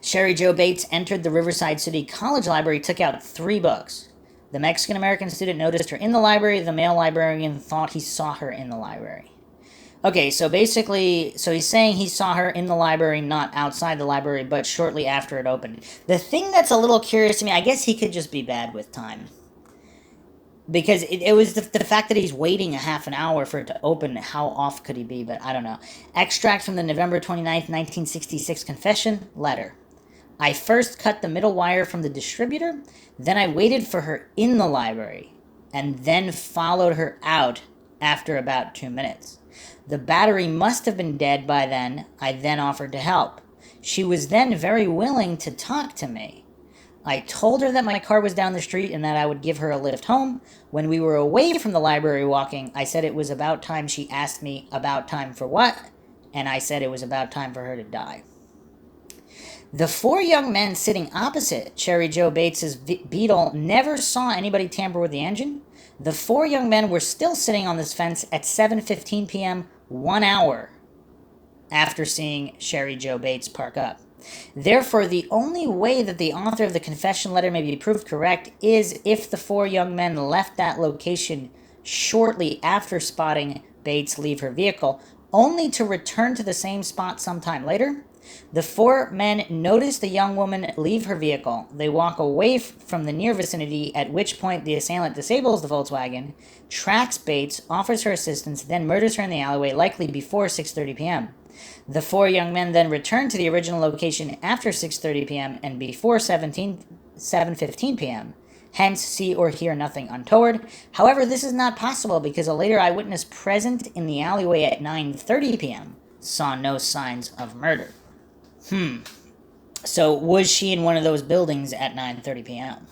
Sherri Jo Bates entered the Riverside City College Library, took out 3 books. The Mexican-American student noticed her in the library. The male librarian thought he saw her in the library. Okay, so basically, he's saying he saw her in the library, not outside the library, but shortly after it opened. The thing that's a little curious to me, I guess he could just be bad with time. Because it was the fact that he's waiting a half an hour for it to open. How off could he be? But I don't know. Extract from the November 29th, 1966 confession letter. I first cut the middle wire from the distributor, then I waited for her in the library, and then followed her out after about 2 minutes. The battery must have been dead by then. I then offered to help. She was then very willing to talk to me. I told her that my car was down the street and that I would give her a lift home. When we were away from the library walking, I said it was about time. She asked me about time for what, and I said it was about time for her to die. The 4 young men sitting opposite Sherri Jo Bates' Beetle never saw anybody tamper with the engine. The 4 young men were still sitting on this fence at 7:15 p.m., 1 hour after seeing Sherri Jo Bates park up. Therefore, the only way that the author of the confession letter may be proved correct is if the 4 young men left that location shortly after spotting Bates leave her vehicle, only to return to the same spot sometime later. The 4 men notice the young woman leave her vehicle. They walk away from the near vicinity, at which point the assailant disables the Volkswagen, tracks Bates, offers her assistance, then murders her in the alleyway, likely before 6:30 p.m. The four young men then returned to the original location after 6:30 p.m. and before 7:15 p.m. Hence, see or hear nothing untoward. However, this is not possible because a later eyewitness present in the alleyway at 9:30 p.m. saw no signs of murder. So, was she in one of those buildings at 9:30 p.m.?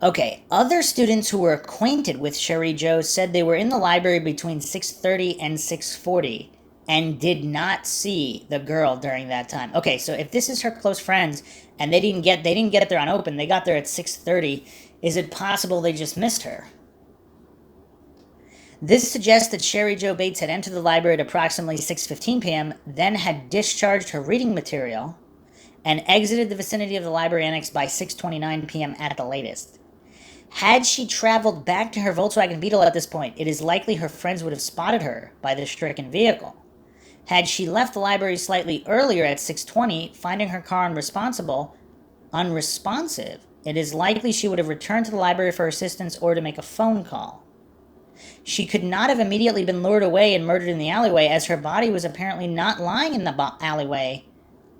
Okay, other students who were acquainted with Sherri Jo said they were in the library between 6:30 and 6:40 and did not see the girl during that time. Okay, so if this is her close friends and they didn't get there on open, they got there at 6:30, is it possible they just missed her? This suggests that Sherri Jo Bates had entered the library at approximately 6:15 p.m., then had discharged her reading material and exited the vicinity of the library annex by 6:29 p.m. at the latest. Had she traveled back to her Volkswagen Beetle at this point, it is likely her friends would have spotted her by the stricken vehicle. Had she left the library slightly earlier at 6:20, finding her car unresponsive, it is likely she would have returned to the library for assistance or to make a phone call. She could not have immediately been lured away and murdered in the alleyway, as her body was apparently not lying in the alleyway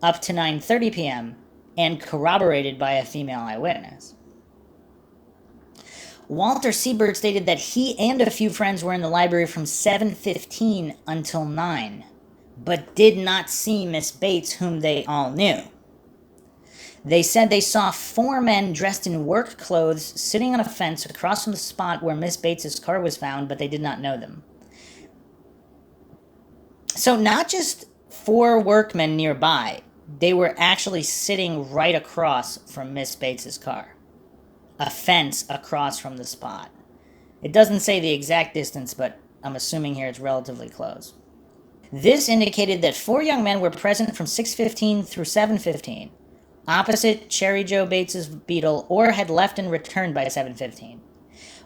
up to 9:30 p.m. and corroborated by a female eyewitness. Walter Siebert stated that he and a few friends were in the library from 7:15 until 9, but did not see Miss Bates, whom they all knew. They said they saw four men dressed in work clothes sitting on a fence across from the spot where Miss Bates's car was found, but they did not know them. So not just four workmen nearby, they were actually sitting right across from Miss Bates's car. A fence across from the spot. It doesn't say the exact distance, but I'm assuming here it's relatively close. This indicated that four young men were present from 6:15 through 7:15, opposite Sherri Jo Bates' Beetle, or had left and returned by 7:15.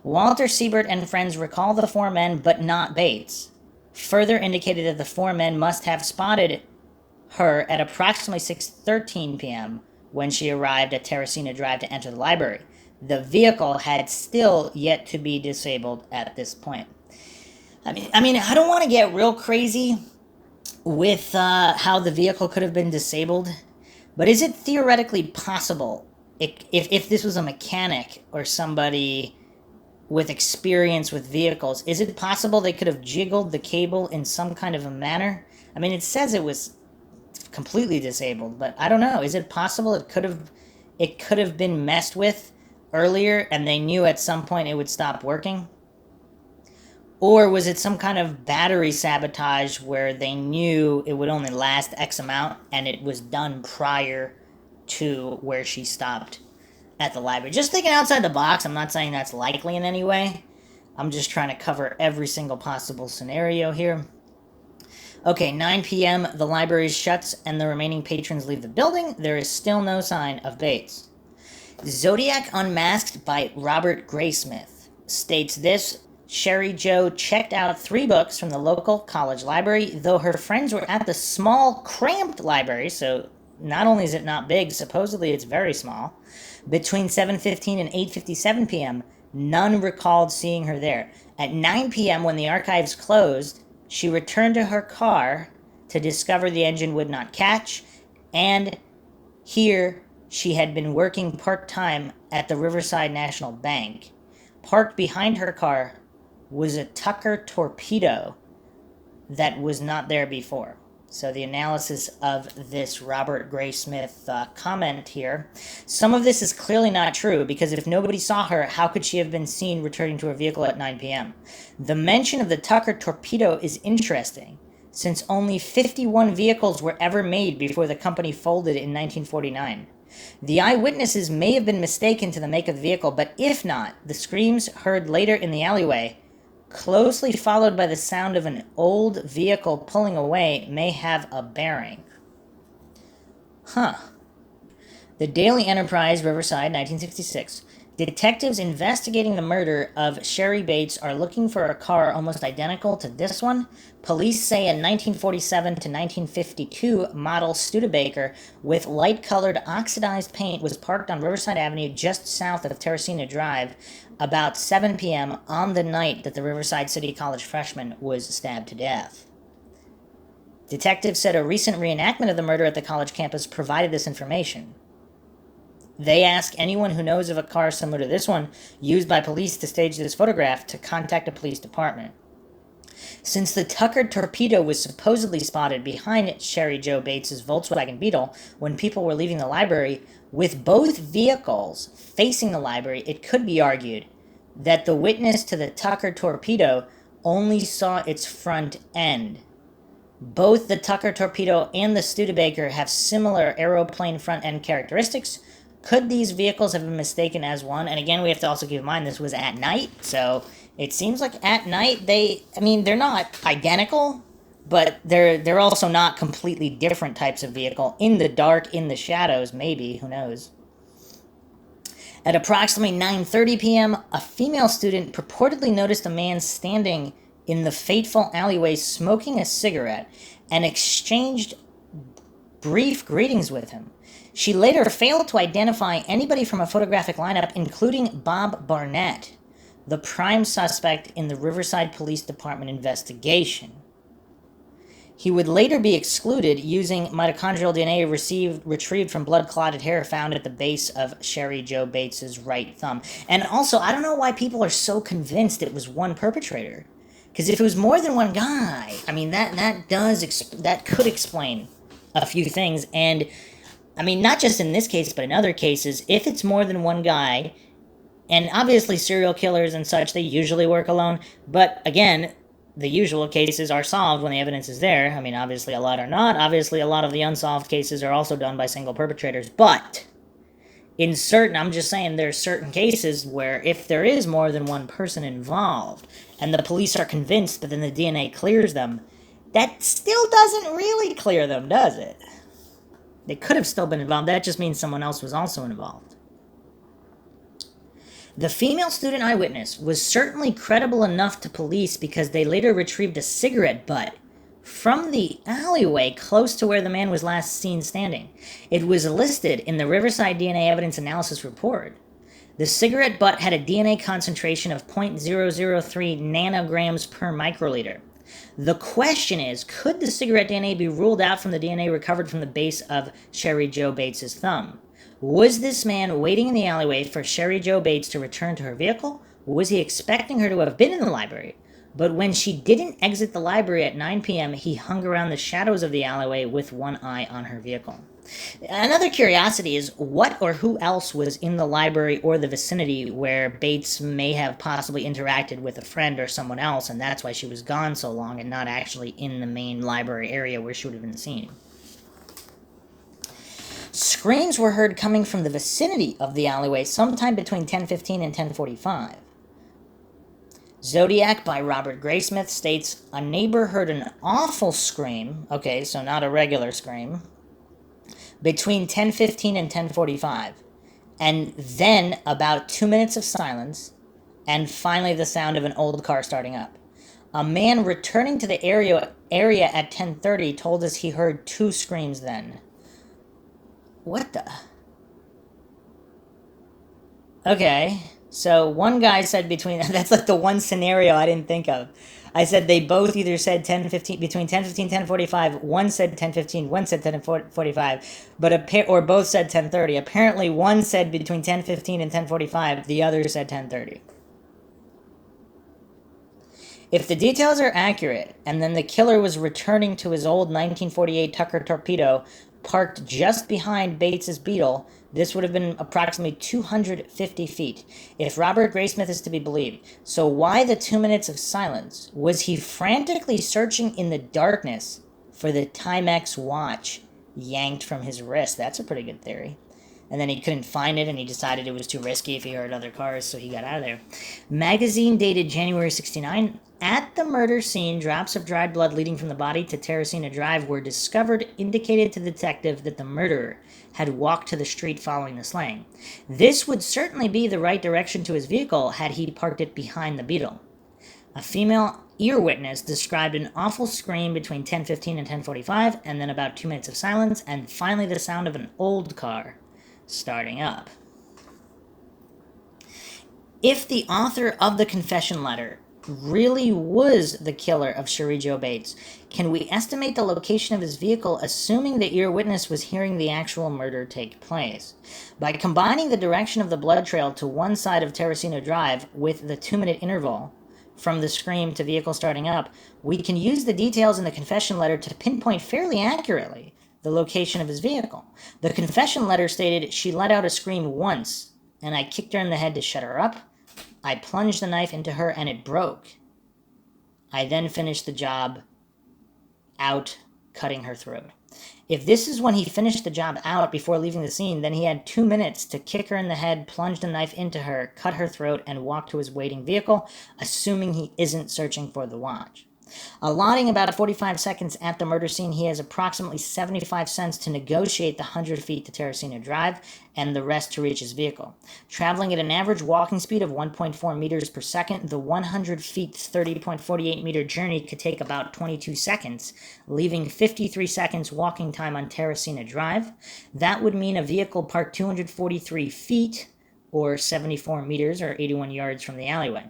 Walter Siebert and friends recall the four men, but not Bates. Further indicated that the four men must have spotted her at approximately 6:13 p.m. when she arrived at Terracina Drive to enter the library. The vehicle had still yet to be disabled at this point. I mean, I don't want to get real crazy with how the vehicle could have been disabled, but is it theoretically possible, if this was a mechanic or somebody with experience with vehicles, is it possible they could have jiggled the cable in some kind of a manner? I mean, it says it was completely disabled, but I don't know. Is it possible it could have been messed with earlier and they knew at some point it would stop working? Or was it some kind of battery sabotage where they knew it would only last X amount and it was done prior to where she stopped at the library? Just thinking outside the box. I'm not saying that's likely in any way. I'm just trying to cover every single possible scenario here. Okay, 9 p.m. The library shuts and the remaining patrons leave the building. There is still no sign of Bates. Zodiac Unmasked by Robert Graysmith states this: Sherri Jo checked out 3 books from the local college library, though her friends were at the small, cramped library, so not only is it not big, supposedly it's very small. Between 7:15 and 8:57 p.m., none recalled seeing her there. At 9 p.m., when the archives closed, she returned to her car to discover the engine would not catch, and here she had been working part-time at the Riverside National Bank. Parked behind her car was a Tucker torpedo that was not there before. So the analysis of this Robert Graysmith comment here, some of this is clearly not true, because if nobody saw her, how could she have been seen returning to her vehicle at 9 p.m.? The mention of the Tucker torpedo is interesting, since only 51 vehicles were ever made before the company folded in 1949. The eyewitnesses may have been mistaken to the make of the vehicle, but if not, the screams heard later in the alleyway, closely followed by the sound of an old vehicle pulling away, may have a bearing. The Daily Enterprise, Riverside, 1966. Detectives investigating the murder of Sherri Bates are looking for a car almost identical to this one. Police say a 1947 to 1952 model Studebaker with light-colored oxidized paint was parked on Riverside Avenue just south of Terracina Drive about 7 p.m. on the night that the Riverside City College freshman was stabbed to death. Detectives said a recent reenactment of the murder at the college campus provided this information. They ask anyone who knows of a car similar to this one used by police to stage this photograph to contact a police department. Since the Tucker torpedo was supposedly spotted behind Sherri Jo Bates' Volkswagen Beetle when people were leaving the library, with both vehicles facing the library, it could be argued that the witness to the Tucker torpedo only saw its front end. Both the Tucker torpedo and the Studebaker have similar aeroplane front end characteristics. Could these vehicles have been mistaken as one? And again, we have to also keep in mind this was at night, so it seems like at night they're not identical, but they're also not completely different types of vehicle. In the dark, in the shadows, maybe, who knows. At approximately 9:30 p.m., a female student purportedly noticed a man standing in the fateful alleyway smoking a cigarette and exchanged brief greetings with him. She later failed to identify anybody from a photographic lineup, including Bob Barnett, the prime suspect in the Riverside Police Department investigation. He would later be excluded using mitochondrial DNA retrieved from blood-clotted hair found at the base of Sherri Jo Bates' right thumb. And also, I don't know why people are so convinced it was one perpetrator. Because if it was more than one guy, I mean, that could explain a few things. And, I mean, not just in this case, but in other cases, if it's more than one guy, and obviously serial killers and such, they usually work alone. But, again, the usual cases are solved when the evidence is there. I mean, obviously a lot are not. Obviously a lot of the unsolved cases are also done by single perpetrators. But I'm just saying there's certain cases where if there is more than one person involved and the police are convinced, but then the DNA clears them, that still doesn't really clear them, does it? They could have still been involved. That just means someone else was also involved. The female student eyewitness was certainly credible enough to police because they later retrieved a cigarette butt from the alleyway close to where the man was last seen standing. It was listed in the Riverside DNA Evidence Analysis Report. The cigarette butt had a DNA concentration of 0.003 nanograms per microliter. The question is, could the cigarette DNA be ruled out from the DNA recovered from the base of Sherri Jo Bates' thumb? Was this man waiting in the alleyway for Sherri Jo Bates to return to her vehicle? Or was he expecting her to have been in the library? But when she didn't exit the library at 9 p.m., he hung around the shadows of the alleyway with one eye on her vehicle. Another curiosity is what or who else was in the library or the vicinity where Bates may have possibly interacted with a friend or someone else, and that's why she was gone so long and not actually in the main library area where she would have been seen. Screams were heard coming from the vicinity of the alleyway sometime between 10:15 and 10:45. Zodiac by Robert Graysmith states, a neighbor heard an awful scream, okay, so not a regular scream, between 10:15 and 10:45, and then about 2 minutes of silence, and finally the sound of an old car starting up. A man returning to the area at 10:30 told us he heard 2 screams then. What the? Okay, so one guy said that's like the one scenario I didn't think of. I said they both either said 10:15, between 10:15 and 10:45. One said 10:15, one said 10:45, or both said 10:30. Apparently one said between 10:15 and 10:45, the other said 10:30. If the details are accurate, and then the killer was returning to his old 1948 Tucker torpedo parked just behind Bates's Beetle, this would have been approximately 250 feet, if Robert Graysmith is to be believed. So why the 2 minutes of silence? Was he frantically searching in the darkness for the Timex watch yanked from his wrist? That's a pretty good theory. And then he couldn't find it, and he decided it was too risky if he heard other cars, so he got out of there. Magazine dated January 69. At the murder scene, drops of dried blood leading from the body to Terracina Drive were discovered, indicated to the detective that the murderer had walked to the street following the slaying. This would certainly be the right direction to his vehicle had he parked it behind the Beetle. A female ear witness described an awful scream between 10:15 and 10:45, and then about 2 minutes of silence, and finally the sound of an old car starting up. If the author of the confession letter really was the killer of Sherri Jo Bates? Can we estimate the location of his vehicle, assuming that your witness was hearing the actual murder take place? By combining the direction of the blood trail to one side of Terracino Drive with the 2-minute interval from the scream to vehicle starting up, we can use the details in the confession letter to pinpoint fairly accurately the location of his vehicle. The confession letter stated, "She let out a scream once, and I kicked her in the head to shut her up. I plunged the knife into her and it broke. I then finished the job out, cutting her throat." If this is when he finished the job out before leaving the scene, then he had 2 minutes to kick her in the head, plunge the knife into her, cut her throat, and walk to his waiting vehicle, assuming he isn't searching for the watch. Allotting about 45 seconds at the murder scene, he has approximately 75 cents to negotiate the 100 feet to Terracino Drive and the rest to reach his vehicle. Traveling at an average walking speed of 1.4 meters per second, the 100 feet 30.48 meter journey could take about 22 seconds, leaving 53 seconds walking time on Terracino Drive. That would mean a vehicle parked 243 feet, or 74 meters, or 81 yards from the alleyway.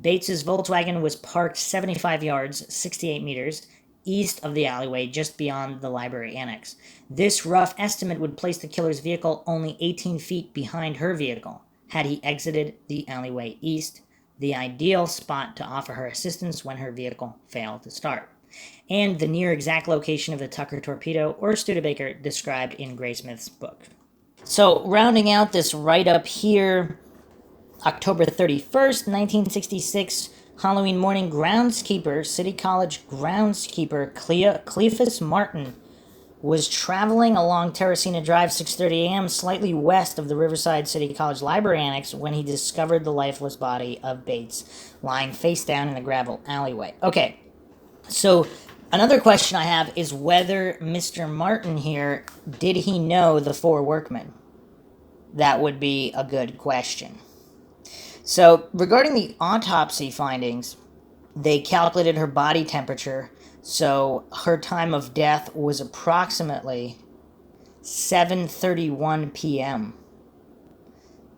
Bates's Volkswagen was parked 75 yards, 68 meters, east of the alleyway, just beyond the library annex. This rough estimate would place the killer's vehicle only 18 feet behind her vehicle, had he exited the alleyway east, the ideal spot to offer her assistance when her vehicle failed to start, and the near exact location of the Tucker torpedo or Studebaker described in Graysmith's book. So, rounding out this write-up here, October 31st, 1966, Halloween morning, groundskeeper, City College groundskeeper Cleophas Martin was traveling along Terracina Drive, 6:30 a.m., slightly west of the Riverside City College Library Annex, when he discovered the lifeless body of Bates lying face down in a gravel alleyway. Okay, so another question I have is whether Mr. Martin here, did he know the 4 workmen? That would be a good question. So, regarding the autopsy findings, they calculated her body temperature, so her time of death was approximately 7:31 p.m.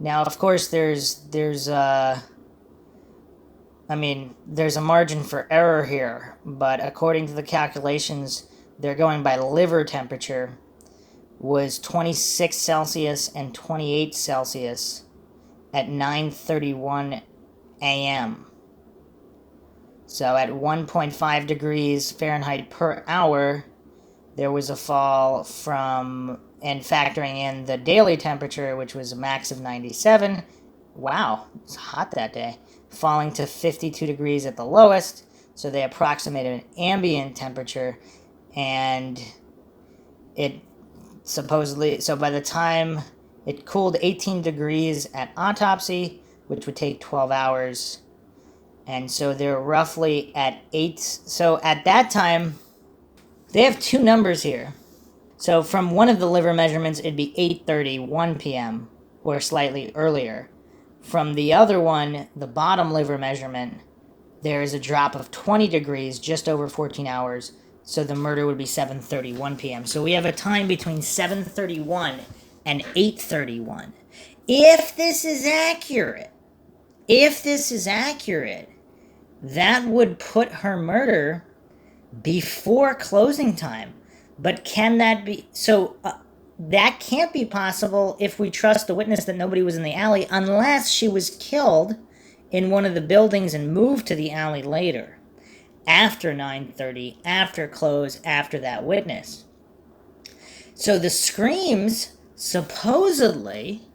Now, of course, there's a margin for error here, but according to the calculations, they're going by liver temperature, was 26 Celsius and 28 Celsius at 9:31 a.m. So at 1.5 degrees Fahrenheit per hour, there was a fall from, and factoring in the daily temperature, which was a max of 97, wow, it's hot that day, falling to 52 degrees at the lowest. So they approximated an ambient temperature, and it supposedly, so by the time it cooled 18 degrees at autopsy, which would take 12 hours. And so they're roughly at 8. So at that time, they have 2 numbers here. So from one of the liver measurements, it'd be 8:31 p.m. or slightly earlier. From the other one, the bottom liver measurement, there is a drop of 20 degrees, just over 14 hours. So the murder would be 7:31 p.m. So we have a time between 7:31 and 8:31. If this is accurate, that would put her murder before closing time. But can that be? So that can't be possible if we trust the witness that nobody was in the alley, unless she was killed in one of the buildings and moved to the alley later, after 9:30, after close, after that witness. So the screams supposedly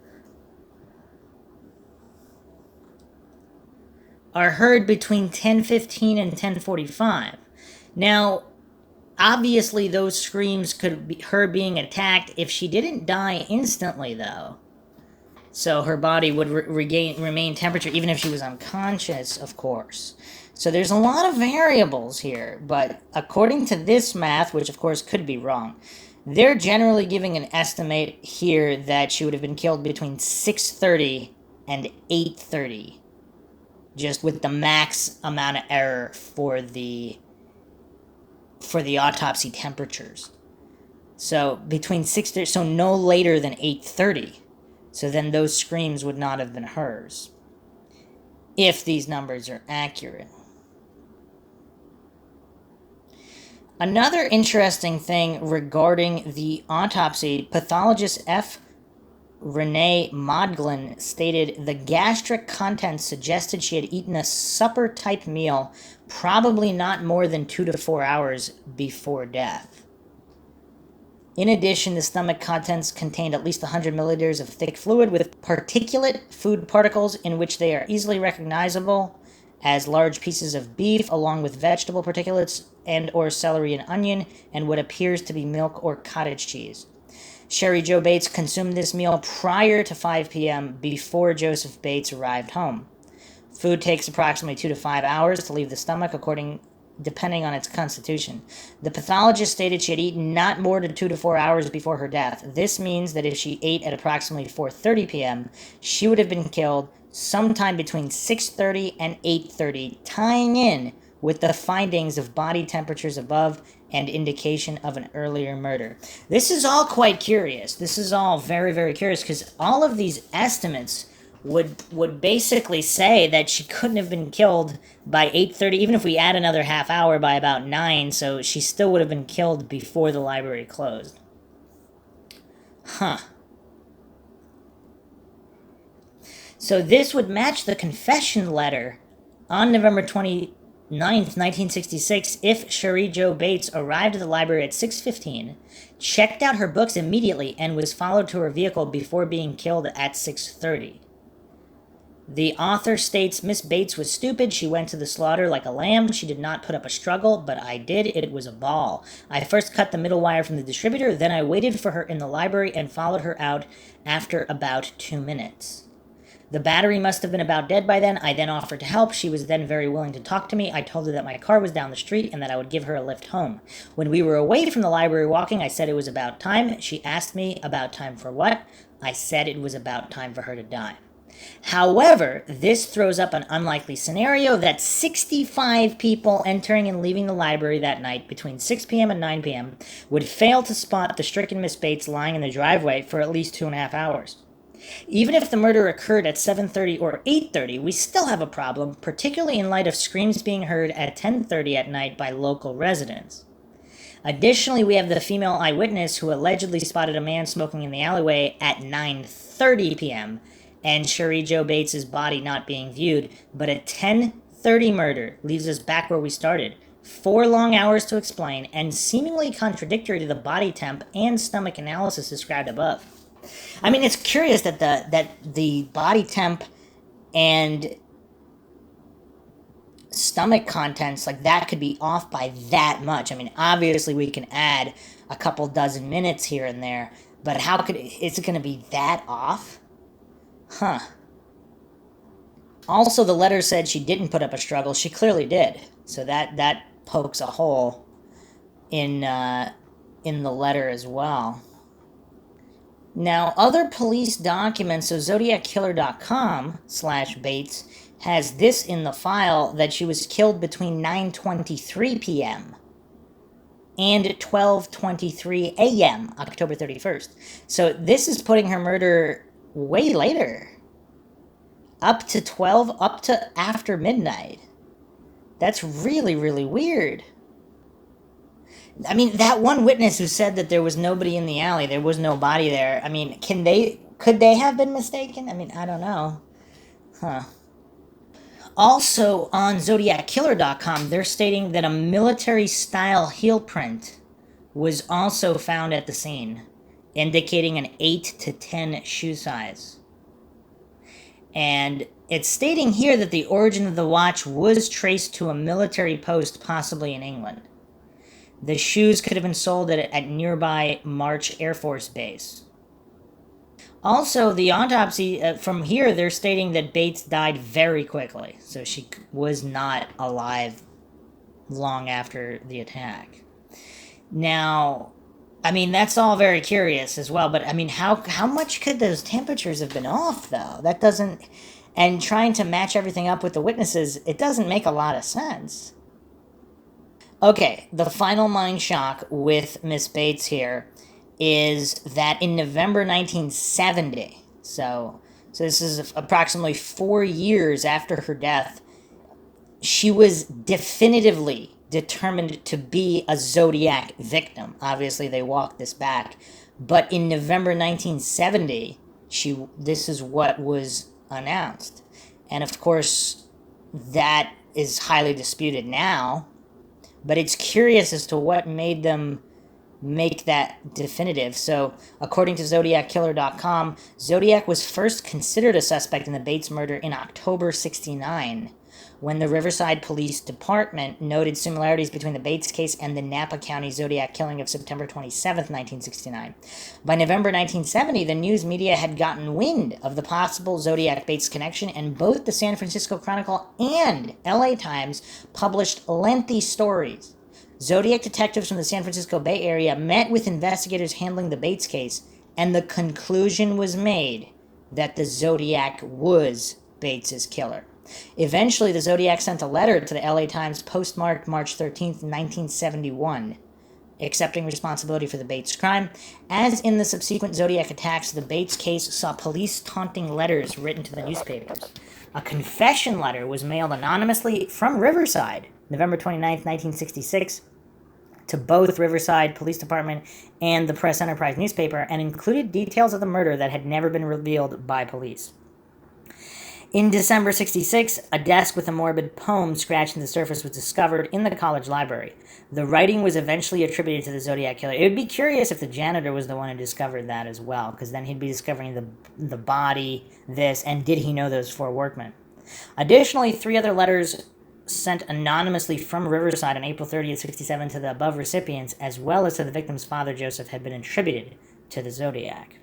are heard between 10:15 and 10:45. Now, obviously those screams could be her being attacked if she didn't die instantly, though. So her body would remain temperature even if she was unconscious, of course. So there's a lot of variables here, but according to this math, which of course could be wrong, they're generally giving an estimate here that she would have been killed between 6:30 and 8:30, just with the max amount of error for the autopsy temperatures. So between 6:30, so no later than 8:30. So then those screams would not have been hers. if these numbers are accurate. Another interesting thing regarding the autopsy, pathologist F. Renee Modglin stated the gastric contents suggested she had eaten a supper-type meal, probably not more than 2 to 4 hours before death. In addition, the stomach contents contained at least 100 milliliters of thick fluid with particulate food particles in which they are easily recognizable as large pieces of beef, along with vegetable particulates and or celery and onion, and what appears to be milk or cottage cheese. Sherri Jo Bates consumed this meal prior to 5 p.m. before Joseph Bates arrived home. Food takes approximately 2 to 5 hours to leave the stomach, depending on its constitution. The pathologist stated she had eaten not more than 2 to 4 hours before her death. This means that if she ate at approximately 4:30 p.m., she would have been killed sometime between 6:30 and 8:30, tying in with the findings of body temperatures above and indication of an earlier murder. This is all quite curious. This is all very, very curious, because all of these estimates would basically say that she couldn't have been killed by 8:30, even if we add another half hour, by about 9, so she still would have been killed before the library closed. Huh. So this would match the confession letter on November 29th, 1966, if Sherri Jo Bates arrived at the library at 6:15, checked out her books immediately, and was followed to her vehicle before being killed at 6:30. The author states, Miss Bates was stupid. She went to the slaughter like a lamb. She did not put up a struggle, but I did. It was a ball. I first cut the middle wire from the distributor, then I waited for her in the library and followed her out after about 2 minutes. The battery must have been about dead by then. I then offered to help. She was then very willing to talk to me. I told her that my car was down the street and that I would give her a lift home. When we were away from the library walking, I said it was about time. She asked me about time for what? I said it was about time for her to die. However, this throws up an unlikely scenario that 65 people entering and leaving the library that night between 6 p.m. and 9 p.m. would fail to spot the stricken Miss Bates lying in the driveway for at least 2.5 hours. Even if the murder occurred at 7:30 or 8:30, we still have a problem, particularly in light of screams being heard at 10:30 at night by local residents. Additionally, we have the female eyewitness who allegedly spotted a man smoking in the alleyway at 9:30 p.m., and Sherri Jo Bates' body not being viewed, but a 10:30 murder leaves us back where we started. 4 long hours to explain, and seemingly contradictory to the body temp and stomach analysis described above. I mean, it's curious that the body temp and stomach contents, like, that could be off by that much. I mean, obviously we can add a couple dozen minutes here and there, but is it going to be that off? Huh. Also, the letter said she didn't put up a struggle. She clearly did. So that pokes a hole in the letter as well. Now, other police documents, so ZodiacKiller.com/Bates has this in the file, that she was killed between 9:23 p.m. and 12:23 a.m., October 31st. So this is putting her murder way later. Up to after midnight. That's really, really weird. I mean, that one witness who said that there was nobody in the alley, there was no body there, I mean, could they have been mistaken? I mean, I don't know. Huh. Also, on ZodiacKiller.com, they're stating that a military-style heel print was also found at the scene, indicating an 8 to 10 shoe size. And it's stating here that the origin of the watch was traced to a military post, possibly in England. The shoes could have been sold at nearby March Air Force Base. Also, the autopsy, from here, they're stating that Bates died very quickly, so she was not alive long after the attack. Now, I mean, that's all very curious as well, but I mean, how much could those temperatures have been off, though? That doesn't, and trying to match everything up with the witnesses, it doesn't make a lot of sense. Okay, the final mind shock with Miss Bates here is that in November 1970, so So this is approximately 4 years after her death. She was definitively determined to be a Zodiac victim. Obviously, they walked this back. But in November 1970, this is what was announced. And of course, that is highly disputed now. But it's curious as to what made them make that definitive. So, according to ZodiacKiller.com, Zodiac was first considered a suspect in the Bates murder in October '69, when the Riverside Police Department noted similarities between the Bates case and the Napa County Zodiac killing of September 27, 1969. By November 1970, the news media had gotten wind of the possible Zodiac-Bates connection, and both the San Francisco Chronicle and LA Times published lengthy stories. Zodiac detectives from the San Francisco Bay Area met with investigators handling the Bates case, and the conclusion was made that the Zodiac was Bates's killer. Eventually, the Zodiac sent a letter to the LA Times postmarked March 13, 1971, accepting responsibility for the Bates crime. As in the subsequent Zodiac attacks, the Bates case saw police taunting letters written to the newspapers. A confession letter was mailed anonymously from Riverside, November 29, 1966, to both Riverside Police Department and the Press Enterprise newspaper, and included details of the murder that had never been revealed by police. In December '66, a desk with a morbid poem scratched in the surface was discovered in the college library. The writing was eventually attributed to the Zodiac killer. It would be curious if the janitor was the one who discovered that as well, because then he'd be discovering the body, and did he know those 4 workmen? Additionally, 3 other letters sent anonymously from Riverside on April 30th, '67 to the above recipients, as well as to the victim's father, Joseph, had been attributed to the Zodiac.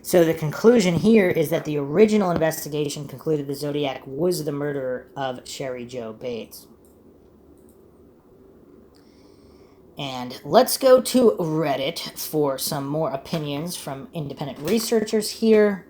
So the conclusion here is that the original investigation concluded the Zodiac was the murderer of Sherri Jo Bates. And let's go to Reddit for some more opinions from independent researchers here.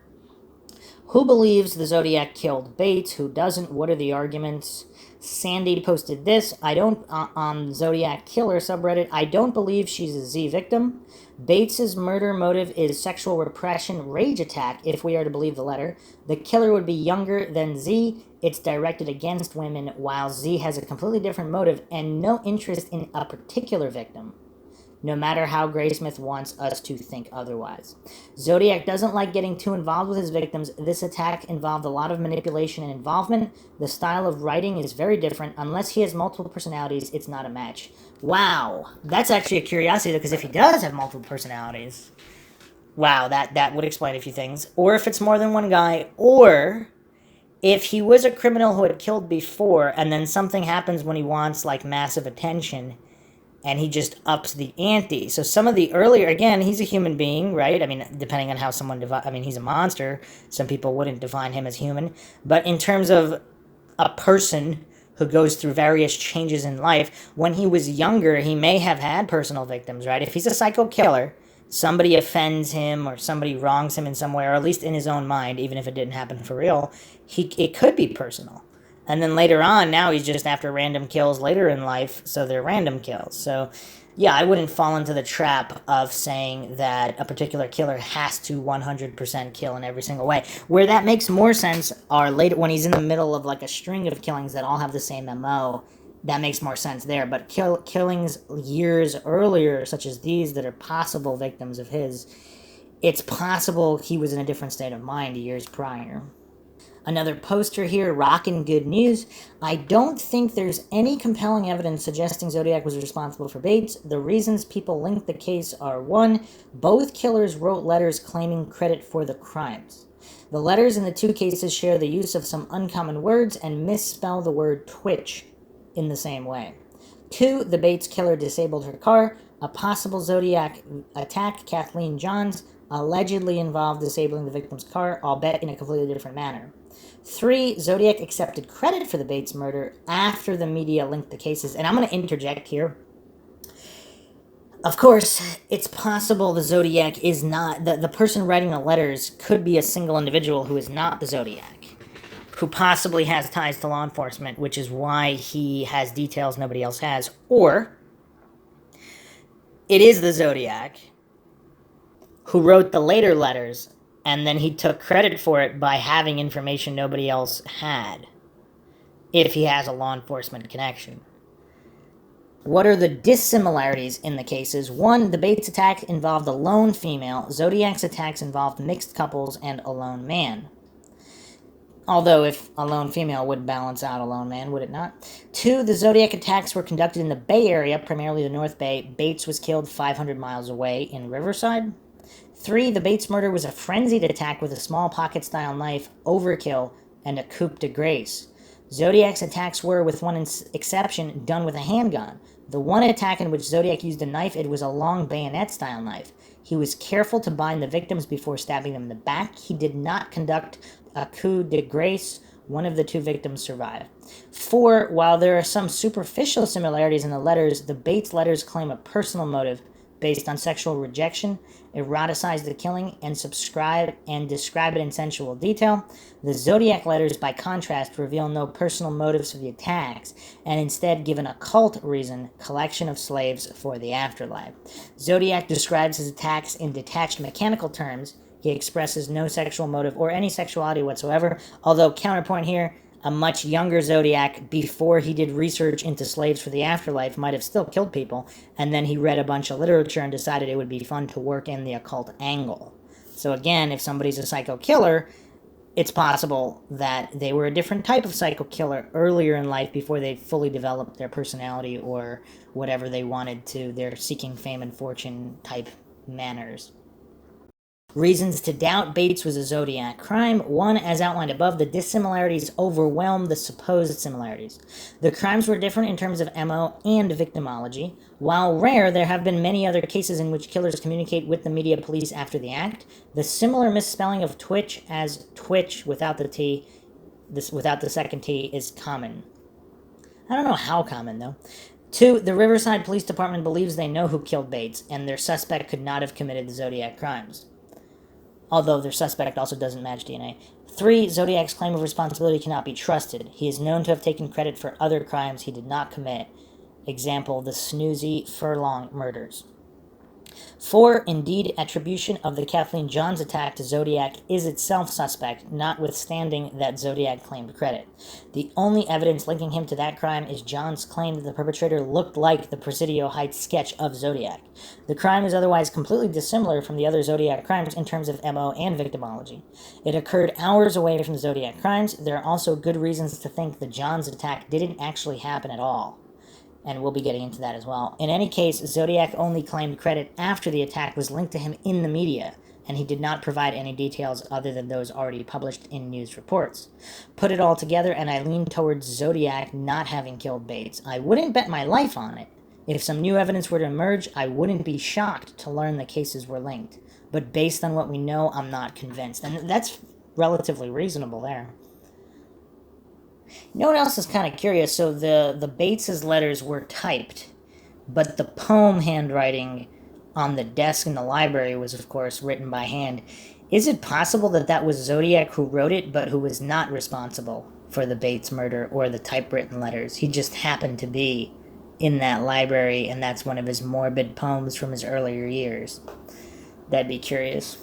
Who believes the Zodiac killed Bates? Who doesn't? What are the arguments? Sandy posted this. On Zodiac Killer subreddit, I don't believe she's a Z victim. Bates's murder motive is sexual repression rage attack, if we are to believe the letter. The killer would be younger than Z. It's directed against women, while Z has a completely different motive and no interest in a particular victim, no matter how Graysmith wants us to think otherwise. Zodiac doesn't like getting too involved with his victims. This attack involved a lot of manipulation and involvement. The style of writing is very different. Unless he has multiple personalities, it's not a match. Wow. That's actually a curiosity, because if he does have multiple personalities, wow, that would explain a few things. Or if it's more than one guy, or if he was a criminal who had killed before, and then something happens when he wants, like, massive attention, and he just ups the ante. So some of the earlier, again, he's a human being, right? I mean, depending on how someone he's a monster. Some people wouldn't define him as human. But in terms of a person who goes through various changes in life, when he was younger, he may have had personal victims, right? If he's a psycho killer, somebody offends him or somebody wrongs him in some way, or at least in his own mind, even if it didn't happen for real, it could be personal. And then later on, now he's just after random kills later in life, so they're random kills. So, yeah, I wouldn't fall into the trap of saying that a particular killer has to 100% kill in every single way. Where that makes more sense are later, when he's in the middle of, like, a string of killings that all have the same MO. That makes more sense there. But killings years earlier, such as these that are possible victims of his, it's possible he was in a different state of mind years prior. Another poster here, rockin' good news. I don't think there's any compelling evidence suggesting Zodiac was responsible for Bates. The reasons people link the case are: 1, both killers wrote letters claiming credit for the crimes. The letters in the 2 cases share the use of some uncommon words and misspell the word twitch in the same way. 2, the Bates killer disabled her car. A possible Zodiac attack, Kathleen Johns, allegedly involved disabling the victim's car, albeit in a completely different manner. 3, Zodiac accepted credit for the Bates murder after the media linked the cases. And I'm going to interject here. Of course, it's possible the Zodiac is not... The person writing the letters could be a single individual who is not the Zodiac, who possibly has ties to law enforcement, which is why he has details nobody else has. Or it is the Zodiac who wrote the later letters and then he took credit for it by having information nobody else had, if he has a law enforcement connection. What are the dissimilarities in the cases? 1, the Bates attack involved a lone female. Zodiac's attacks involved mixed couples and a lone man. Although if a lone female would balance out a lone man, would it not? 2, the Zodiac attacks were conducted in the Bay Area, primarily the North Bay. Bates was killed 500 miles away in Riverside. 3, the Bates murder was a frenzied attack with a small pocket-style knife, overkill, and a coup de grace. Zodiac's attacks were, with one exception, done with a handgun. The one attack in which Zodiac used a knife, it was a long bayonet-style knife. He was careful to bind the victims before stabbing them in the back. He did not conduct a coup de grace. One of the 2 victims survived. 4, while there are some superficial similarities in the letters, the Bates letters claim a personal motive based on sexual rejection, eroticize the killing, and describe it in sensual detail. The Zodiac letters, by contrast, reveal no personal motives for the attacks, and instead give an occult reason: collection of slaves for the afterlife. Zodiac describes his attacks in detached mechanical terms. He expresses no sexual motive or any sexuality whatsoever, although, counterpoint here, a much younger Zodiac, before he did research into slaves for the afterlife, might have still killed people, and then he read a bunch of literature and decided it would be fun to work in the occult angle. So again, if somebody's a psycho killer, it's possible that they were a different type of psycho killer earlier in life before they fully developed their personality or whatever they wanted to, their seeking fame and fortune type manners. Reasons to doubt Bates was a Zodiac crime. 1, as outlined above, the dissimilarities overwhelm the supposed similarities. The crimes were different in terms of MO and victimology. While rare, there have been many other cases in which killers communicate with the media police after the act. The similar misspelling of Twitch as Twitch without the T, without the second T, is common. I don't know how common, though. 2, the Riverside Police Department believes they know who killed Bates, and their suspect could not have committed the Zodiac crimes, although their suspect also doesn't match DNA. 3, Zodiac's claim of responsibility cannot be trusted. He is known to have taken credit for other crimes he did not commit. Example, the Snoozy Furlong murders. 4, indeed, attribution of the Kathleen Johns attack to Zodiac is itself suspect, notwithstanding that Zodiac claimed credit. The only evidence linking him to that crime is Johns' claim that the perpetrator looked like the Presidio Heights sketch of Zodiac. The crime is otherwise completely dissimilar from the other Zodiac crimes in terms of MO and victimology. It occurred hours away from the Zodiac crimes. There are also good reasons to think the Johns attack didn't actually happen at all, and we'll be getting into that as well. In any case, Zodiac only claimed credit after the attack was linked to him in the media, and he did not provide any details other than those already published in news reports. Put it all together, and I lean towards Zodiac not having killed Bates. I wouldn't bet my life on it. If some new evidence were to emerge, I wouldn't be shocked to learn the cases were linked. But based on what we know, I'm not convinced. And that's relatively reasonable there. You know what else is kind of curious? So the Bates' letters were typed, but the poem handwriting on the desk in the library was, of course, written by hand. Is it possible that that was Zodiac who wrote it, but who was not responsible for the Bates murder or the typewritten letters? He just happened to be in that library, and that's one of his morbid poems from his earlier years. That'd be curious.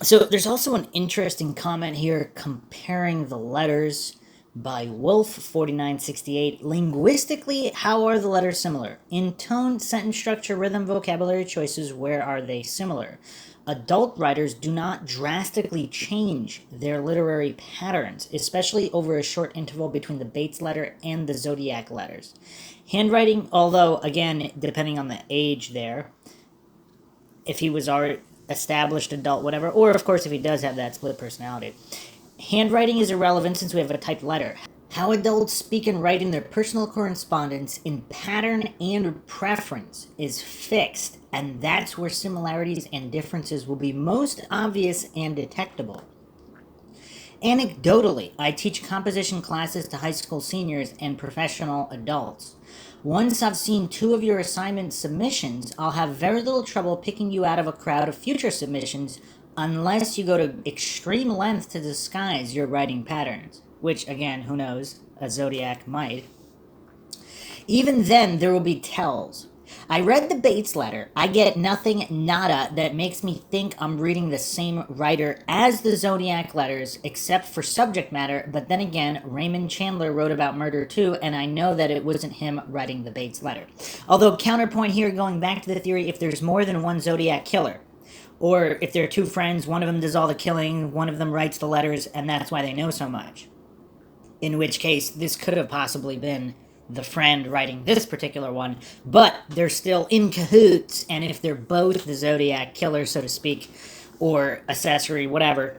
So there's also an interesting comment here comparing the letters by Wolf4968. Linguistically, how are the letters similar? In tone, sentence structure, rhythm, vocabulary choices, where are they similar? Adult writers do not drastically change their literary patterns, especially over a short interval between the Bates letter and the Zodiac letters. Handwriting, although, again, depending on the age there, if he was already established adult, whatever, or of course if he does have that split personality. Handwriting is irrelevant since we have a typed letter. How adults speak and write in their personal correspondence in pattern and preference is fixed, and that's where similarities and differences will be most obvious and detectable. Anecdotally, I teach composition classes to high school seniors and professional adults. Once I've seen 2 of your assignment submissions, I'll have very little trouble picking you out of a crowd of future submissions unless you go to extreme length to disguise your writing patterns, which, again, who knows, a Zodiac might. Even then, there will be tells. I read the Bates letter. I get nothing, nada, that makes me think I'm reading the same writer as the Zodiac letters, except for subject matter. But then again, Raymond Chandler wrote about murder too, and I know that it wasn't him writing the Bates letter. Although, counterpoint here, going back to the theory, if there's more than one Zodiac killer, or if they're two friends, one of them does all the killing, one of them writes the letters, and that's why they know so much. In which case, this could have possibly been the friend writing this particular one, but they're still in cahoots, and if they're both the Zodiac killer, so to speak, or accessory, whatever,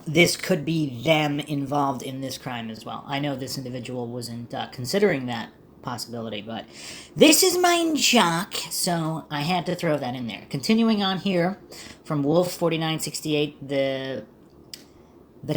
this could be them involved in this crime as well. I know this individual wasn't considering that possibility, but this is Mindshock, so I had to throw that in there. Continuing on here, from Wolf 4968, the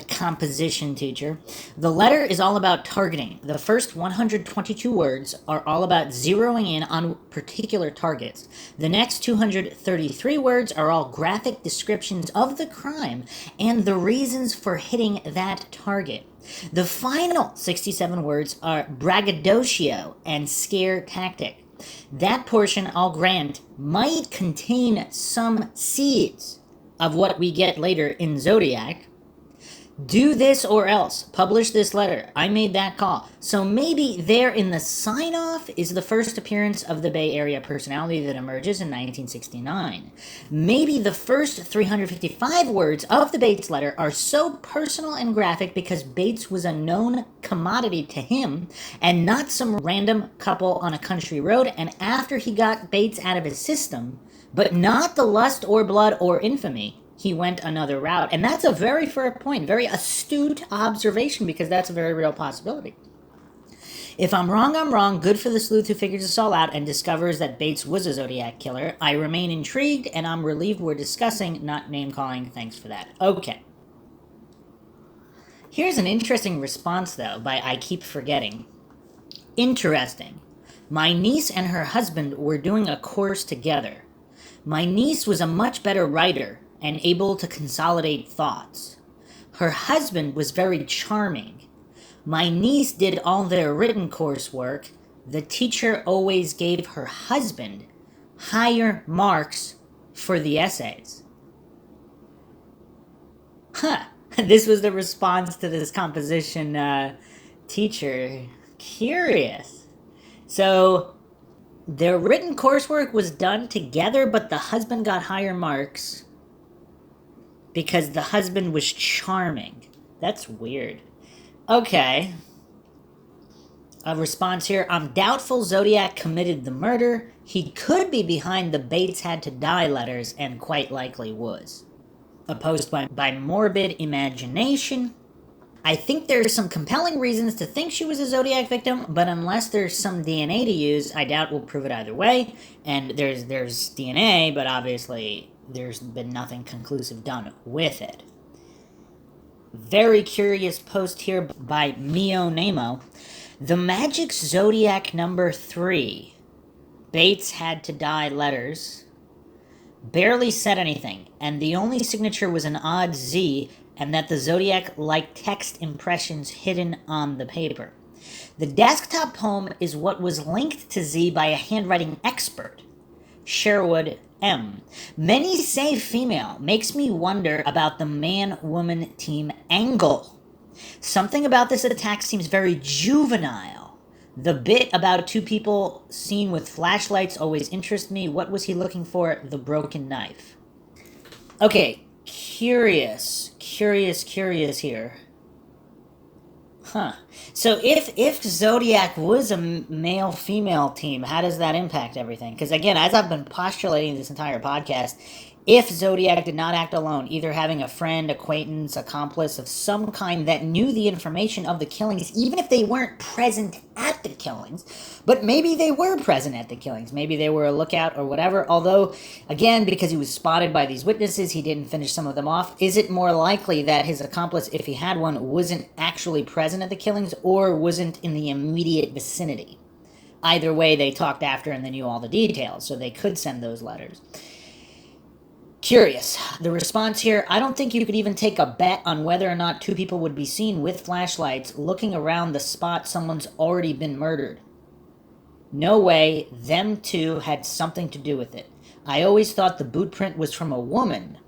composition teacher. The letter is all about targeting. The first 122 words are all about zeroing in on particular targets. The next 233 words are all graphic descriptions of the crime and the reasons for hitting that target. The final 67 words are braggadocio and scare tactic. That portion, I'll grant, might contain some seeds of what we get later in Zodiac. Do this or else. Publish this letter. I made that call. So maybe there in the sign-off is the first appearance of the Bay Area personality that emerges in 1969. Maybe the first 355 words of the Bates letter are so personal and graphic because Bates was a known commodity to him and not some random couple on a country road, and after he got Bates out of his system, but not the lust or blood or infamy, he went another route. And that's a very fair point, very astute observation, because that's a very real possibility. If I'm wrong, I'm wrong. Good for the sleuth who figures this all out and discovers that Bates was a Zodiac killer. I remain intrigued, and I'm relieved we're discussing, not name-calling. Thanks for that. Okay. Here's an interesting response, though, by I Keep Forgetting. Interesting. My niece and her husband were doing a course together. My niece was a much better writer and able to consolidate thoughts. Her husband was very charming. My niece did all their written coursework. The teacher always gave her husband higher marks for the essays. This was the response to this composition teacher. Curious. So their written coursework was done together, but the husband got higher marks because the husband was charming. That's weird. Okay. A response here. I'm doubtful Zodiac committed the murder. He could be behind the Bates had to die letters, and quite likely was. Opposed by morbid imagination. I think there's some compelling reasons to think she was a Zodiac victim, but unless there's some DNA to use, I doubt we'll prove it either way. And there's DNA, but obviously there's been nothing conclusive done with it. Very curious post here by Mio Nemo. The Magic Zodiac number 3. Bates had to die letters. Barely said anything, and the only signature was an odd Z, and that the Zodiac-like text impressions hidden on the paper. The desktop poem is what was linked to Z by a handwriting expert, Sherwood M. Many say female. Makes me wonder about the man-woman team angle. Something about this attack seems very juvenile. The bit about two people seen with flashlights always interests me. What was he looking for? The broken knife. Okay, curious here. So if Zodiac was a male-female team, how does that impact everything? Because again, as I've been postulating this entire podcast, if Zodiac did not act alone, either having a friend, acquaintance, accomplice of some kind that knew the information of the killings, even if they weren't present at the killings, but maybe they were present at the killings, maybe they were a lookout or whatever, although, again, because he was spotted by these witnesses, he didn't finish some of them off. Is it more likely that his accomplice, if he had one, wasn't actually present at the killings or wasn't in the immediate vicinity? Either way, they talked after and they knew all the details, so they could send those letters. Curious. The response here, I don't think you could even take a bet on whether or not two people would be seen with flashlights looking around the spot someone's already been murdered. No way, them two had something to do with it. I always thought the boot print was from a woman.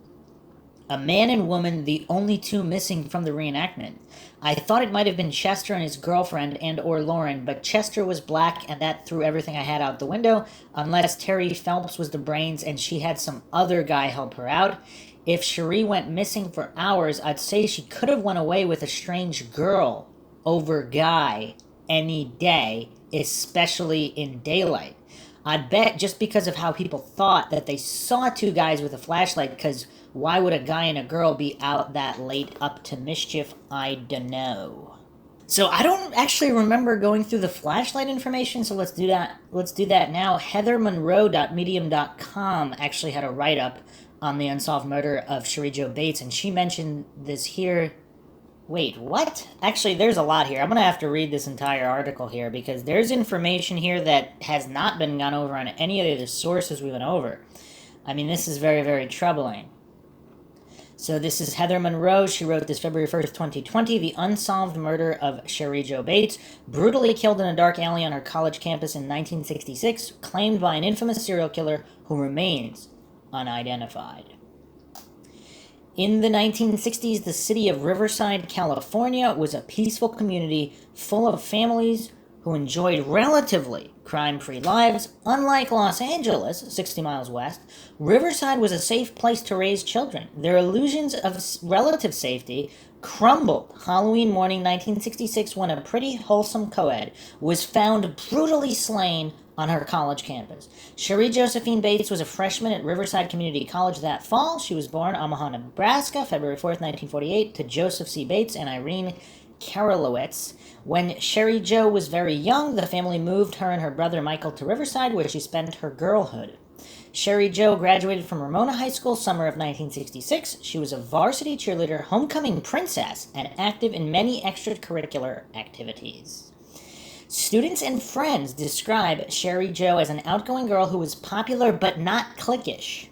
A man and woman, the only two missing from the reenactment. I thought it might have been Chester and his girlfriend and or Lauren, but Chester was black and that threw everything I had out the window, unless Terry Phelps was the brains and she had some other guy help her out. If Sherri went missing for hours, I'd say she could have went away with a strange girl over guy any day, especially in daylight. I'd bet just because of how people thought that they saw two guys with a flashlight, because why would a guy and a girl be out that late up to mischief? I dunno. So I don't actually remember going through the flashlight information, so let's do that. Let's do that now. HeatherMonroe.medium.com actually had a write-up on the unsolved murder of Sherri Jo Bates, and she mentioned this here. Wait, what? Actually, there's a lot here. I'm going to have to read this entire article here because there's information here that has not been gone over on any of the sources we went over. I mean, this is very, very troubling. So this is Heather Monroe. She wrote this February 1st, 2020. The unsolved murder of Sherri Jo Bates, brutally killed in a dark alley on her college campus in 1966, claimed by an infamous serial killer who remains unidentified. In the 1960s, the city of Riverside, California, was a peaceful community full of families who enjoyed relatively crime-free lives. Unlike Los Angeles, 60 miles west, Riverside was a safe place to raise children. Their illusions of relative safety crumbled Halloween morning 1966 when a pretty wholesome co-ed was found brutally slain on her college campus. Sherri Josephine Bates was a freshman at Riverside Community College that fall. She was born in Omaha, Nebraska, February 4th, 1948, to Joseph C. Bates and Irene Karolowitz. When Sherri Jo was very young, the family moved her and her brother Michael to Riverside, where she spent her girlhood. Sherri Jo graduated from Ramona High School summer of 1966. She was a varsity cheerleader, homecoming princess, and active in many extracurricular activities. Students and friends describe Sherri Jo as an outgoing girl who was popular but not cliquish.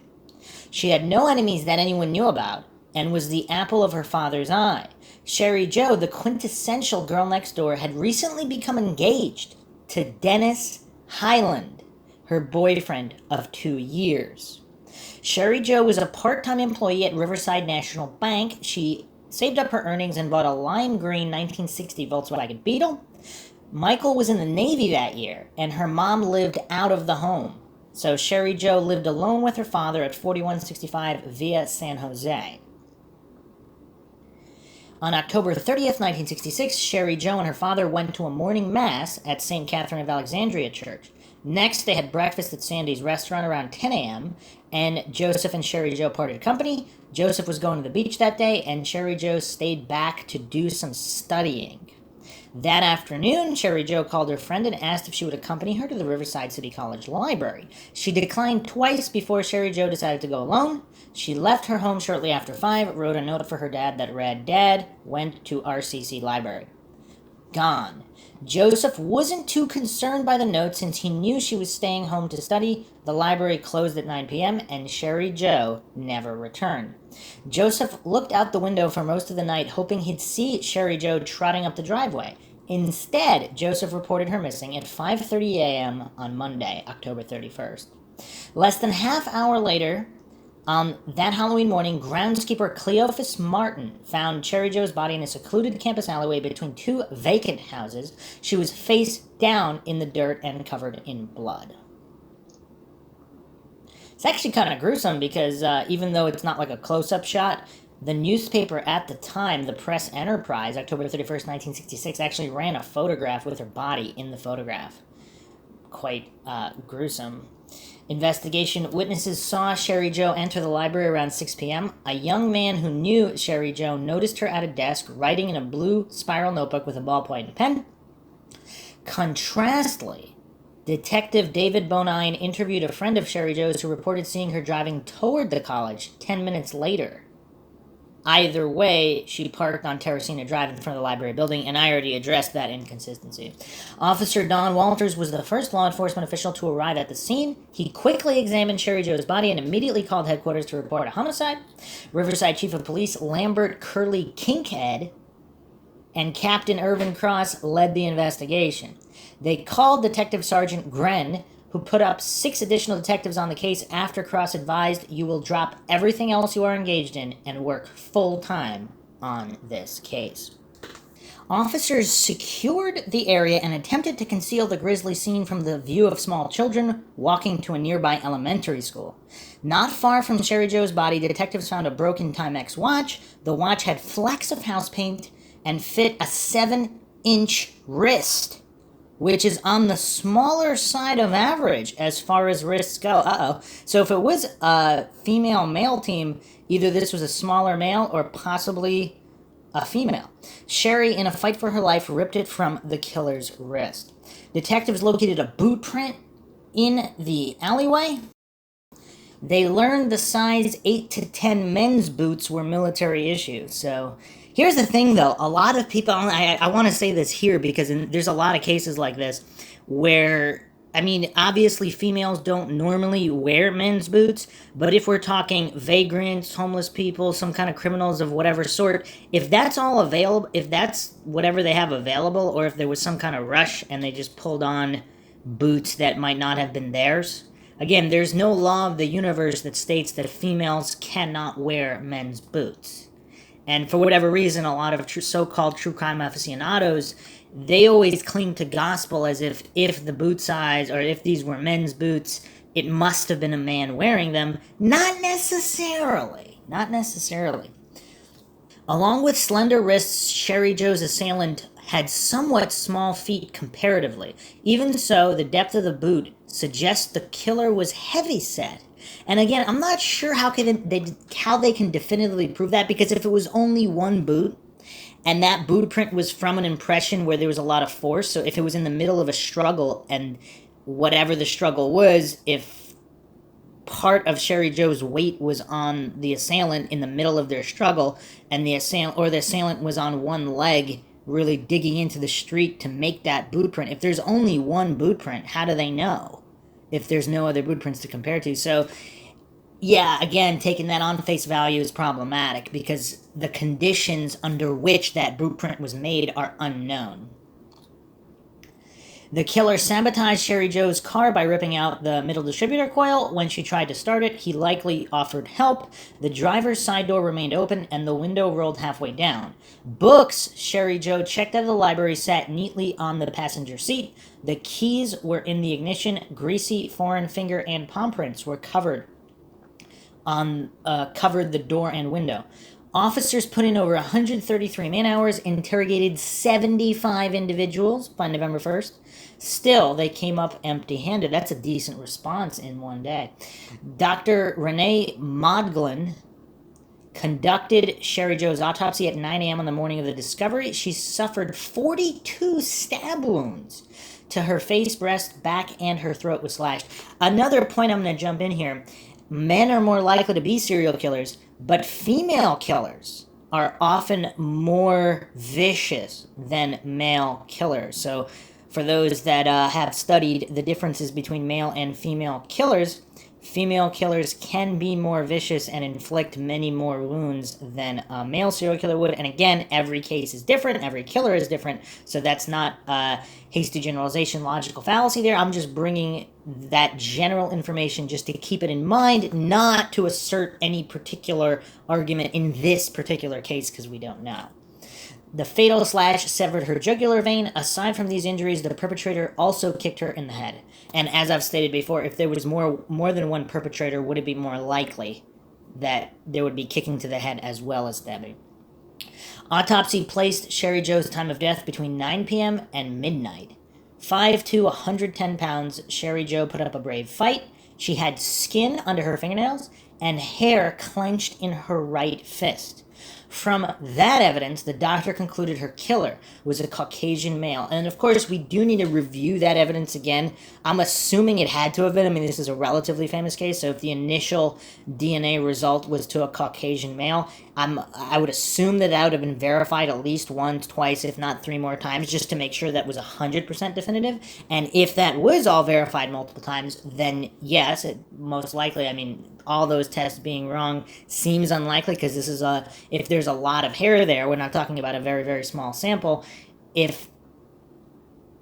She had no enemies that anyone knew about, and was the apple of her father's eye. Sherri Jo, the quintessential girl next door, had recently become engaged to Dennis Highland, her boyfriend of 2 years. Sherri Jo was a part-time employee at Riverside National Bank. She saved up her earnings and bought a lime green 1960 Volkswagen Beetle. Michael was in the Navy that year, and her mom lived out of the home. So Sherri Jo lived alone with her father at 4165 Via San Jose. On October 30th, 1966, Sherri Jo and her father went to a morning mass at St. Catherine of Alexandria Church. Next, they had breakfast at Sandy's restaurant around 10 a.m., and Joseph and Sherri Jo parted company. Joseph was going to the beach that day, and Sherri Jo stayed back to do some studying. That afternoon, Sherri Jo called her friend and asked if she would accompany her to the Riverside City College library. She declined twice before Sherri Jo decided to go alone. She left her home shortly after 5, wrote a note for her dad that read, "Dad, went to RCC library." Gone. Joseph wasn't too concerned by the note since he knew she was staying home to study. The library closed at 9 p.m. and Sherri Jo never returned. Joseph looked out the window for most of the night, hoping he'd see Sherri Jo trotting up the driveway. Instead, Joseph reported her missing at 5:30 a.m. on Monday, October 31st. Less than half hour later, on that Halloween morning, groundskeeper Cleophas Martin found Sherri Jo's body in a secluded campus alleyway between two vacant houses. She was face down in the dirt and covered in blood. It's actually kind of gruesome because even though it's not like a close-up shot, the newspaper at the time, the Press Enterprise, October 31st, 1966, actually ran a photograph with her body in the photograph. Quite gruesome. Investigation witnesses saw Sherri Jo enter the library around 6 p.m. A young man who knew Sherri Jo noticed her at a desk writing in a blue spiral notebook with a ballpoint and pen. Contrastly, Detective David Bonine interviewed a friend of Sherri Jo's who reported seeing her driving toward the college 10 minutes later. Either way, she parked on Terracina Drive in front of the library building, and I already addressed that inconsistency. Officer Don Walters was the first law enforcement official to arrive at the scene. He quickly examined Sherri Jo's body and immediately called headquarters to report a homicide. Riverside Chief of Police Lambert Curley Kinkhead and Captain Irvin Cross led the investigation. They called Detective Sergeant Gren, who put up 6 additional detectives on the case after Cross advised, "You will drop everything else you are engaged in and work full-time on this case." Officers secured the area and attempted to conceal the grisly scene from the view of small children walking to a nearby elementary school. Not far from Sherri Jo's body, detectives found a broken Timex watch. The watch had flecks of house paint and fit a 7-inch wrist, which is on the smaller side of average as far as wrists go. So if it was a female-male team, either this was a smaller male or possibly a female. Sherri, in a fight for her life, ripped it from the killer's wrist. Detectives located a boot print in the alleyway. They learned the size 8 to 10 men's boots were military issue. So here's the thing, though. A lot of people, I want to say this here because there's a lot of cases like this where, I mean, obviously females don't normally wear men's boots, but if we're talking vagrants, homeless people, some kind of criminals of whatever sort, if that's all available, if that's whatever they have available, or if there was some kind of rush and they just pulled on boots that might not have been theirs, again, there's no law of the universe that states that females cannot wear men's boots. And for whatever reason, a lot of so-called true crime aficionados, they always cling to gospel as if the boot size, or if these were men's boots, it must have been a man wearing them. Not necessarily. Not necessarily. Along with slender wrists, Sherri Jo's assailant had somewhat small feet comparatively. Even so, the depth of the boot suggests the killer was heavy-set. And again, I'm not sure how they can definitively prove that, because if it was only one boot, and that boot print was from an impression where there was a lot of force, so if it was in the middle of a struggle, and whatever the struggle was, if part of Sherri Jo's weight was on the assailant in the middle of their struggle, and the assailant was on one leg, really digging into the street to make that boot print. If there's only one boot print, how do they know if there's no other boot prints to compare to? So yeah, again, taking that on face value is problematic because the conditions under which that boot print was made are unknown. The killer sabotaged Sherri Jo's car by ripping out the middle distributor coil. When she tried to start it, he likely offered help. The driver's side door remained open and the window rolled halfway down. Books Sherri Jo checked out of the library sat neatly on the passenger seat. The keys were in the ignition. Greasy foreign finger and palm prints were covered the door and window. Officers put in over 133 man-hours, interrogated 75 individuals by November 1st. Still, they came up empty-handed. That's a decent response in one day. Dr. Renee Modglin conducted Sherri Jo's autopsy at 9 a.m. on the morning of the discovery. She suffered 42 stab wounds to her face, breast, back, and her throat was slashed. Another point I'm going to jump in here. Men are more likely to be serial killers, but female killers are often more vicious than male killers. So for those that have studied the differences between male and female killers can be more vicious and inflict many more wounds than a male serial killer would. And again, every case is different. Every killer is different. So that's not hasty generalization, logical fallacy there. I'm just bringing that general information just to keep it in mind, not to assert any particular argument in this particular case because we don't know. The fatal slash severed her jugular vein. Aside from these injuries, the perpetrator also kicked her in the head. And as I've stated before, if there was more than one perpetrator, would it be more likely that there would be kicking to the head as well as stabbing? Autopsy placed Sherri Jo's time of death between 9 p.m. and midnight. 5'2", 110 pounds, Sherri Jo put up a brave fight. She had skin under her fingernails and hair clenched in her right fist. From that evidence, the doctor concluded her killer was a Caucasian male. And of course, we do need to review that evidence again. I'm assuming it had to have been. I mean, this is a relatively famous case, so if the initial DNA result was to a Caucasian male, I would assume that would have been verified at least once, twice, if not 3 more times, just to make sure that was 100% definitive. And if that was all verified multiple times, then yes, most likely, I mean, all those tests being wrong seems unlikely because this is if there's a lot of hair there, we're not talking about a very, very small sample. If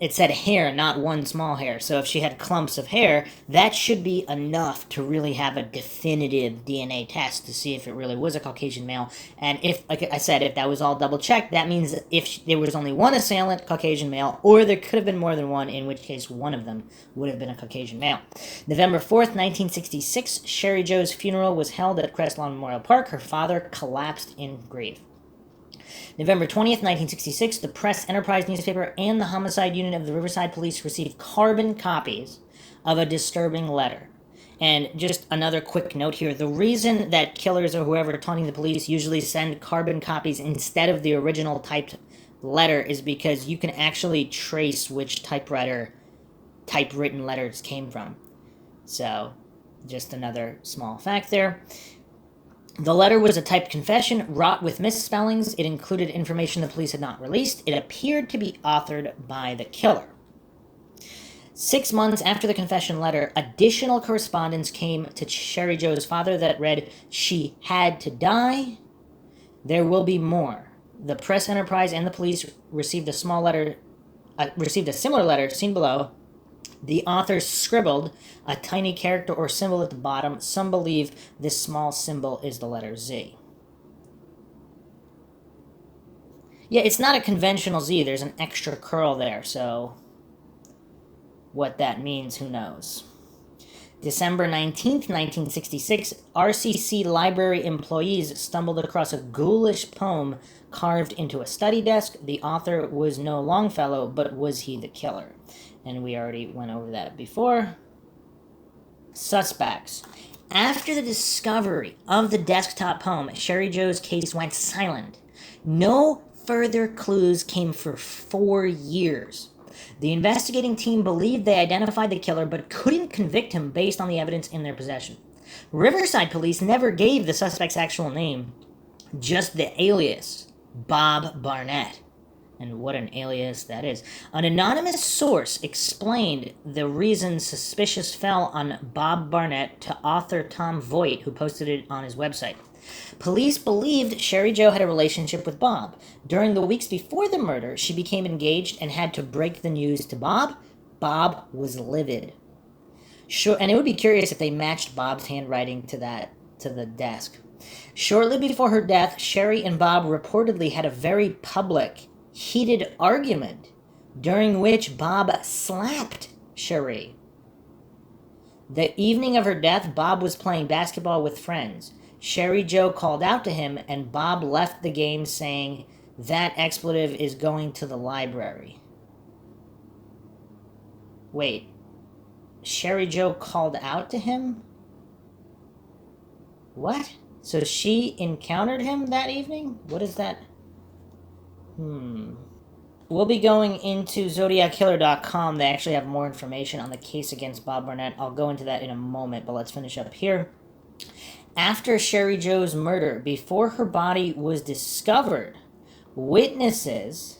it said hair, not one small hair. So if she had clumps of hair, that should be enough to really have a definitive DNA test to see if it really was a Caucasian male. And if, like I said, if that was all double checked, that means if there was only one assailant, Caucasian male, or there could have been more than one, in which case one of them would have been a Caucasian male. November 4th, 1966, Sherri Jo's funeral was held at Crestlawn Memorial Park. Her father collapsed in grief. November 20th, 1966, the Press Enterprise newspaper and the homicide unit of the Riverside Police received carbon copies of a disturbing letter. And just another quick note here, the reason that killers or whoever taunting the police usually send carbon copies instead of the original typed letter is because you can actually trace which typewritten letters came from. So, just another small fact there. The letter was a typed confession, wrought with misspellings. It included information the police had not released. It appeared to be authored by the killer. 6 months after the confession letter, additional correspondence came to Sherri Jo's father that read, "She had to die. There will be more." The Press Enterprise and the police received a similar letter, seen below. The author scribbled a tiny character or symbol at the bottom. Some believe this small symbol is the letter Z. Yeah, it's not a conventional Z. There's an extra curl there, so what that means, who knows. December 19th, 1966, RCC library employees stumbled across a ghoulish poem carved into a study desk. The author was no Longfellow, but was he the killer? And we already went over that before. Suspects. After the discovery of the desktop poem, Sherri Jo's case went silent. No further clues came for 4 years. The investigating team believed they identified the killer, but couldn't convict him based on the evidence in their possession. Riverside police never gave the suspect's actual name, just the alias, Bob Barnett. And what an alias that is. An anonymous source explained the reason suspicious fell on Bob Barnett to author Tom Voigt, who posted it on his website. Police believed Sherri Jo had a relationship with Bob. During the weeks before the murder, she became engaged and had to break the news to Bob. Bob was livid. Sure, and it would be curious if they matched Bob's handwriting to the desk. Shortly before her death, Sherri and Bob reportedly had a very public, heated argument during which Bob slapped Sherri. The evening of her death, Bob was playing basketball with friends. Sherri Jo called out to him, and Bob left the game saying, "That expletive is going to the library." Wait, Sherri Jo called out to him? What? So she encountered him that evening? What is that? We'll be going into ZodiacKiller.com. They actually have more information on the case against Bob Barnett. I'll go into that in a moment, but let's finish up here. After Sherri Jo's murder, before her body was discovered, witnesses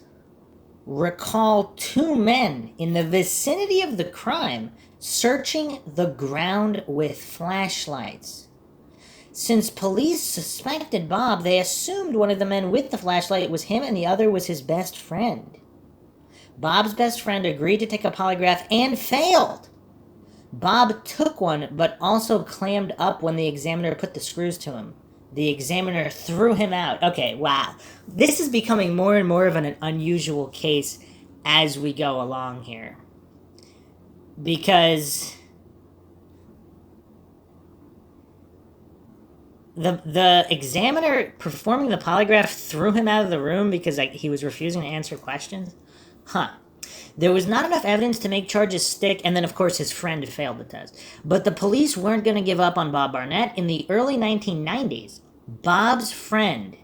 recall 2 men in the vicinity of the crime searching the ground with flashlights. Since police suspected Bob, they assumed one of the men with the flashlight was him and the other was his best friend. Bob's best friend agreed to take a polygraph and failed. Bob took one, but also clammed up when the examiner put the screws to him. The examiner threw him out. Okay, wow. This is becoming more and more of an unusual case as we go along here. Because the examiner performing the polygraph threw him out of the room because he was refusing to answer questions? Huh. There was not enough evidence to make charges stick, and then, of course, his friend failed the test. But the police weren't going to give up on Bob Barnett. In the early 1990s, Bob's friend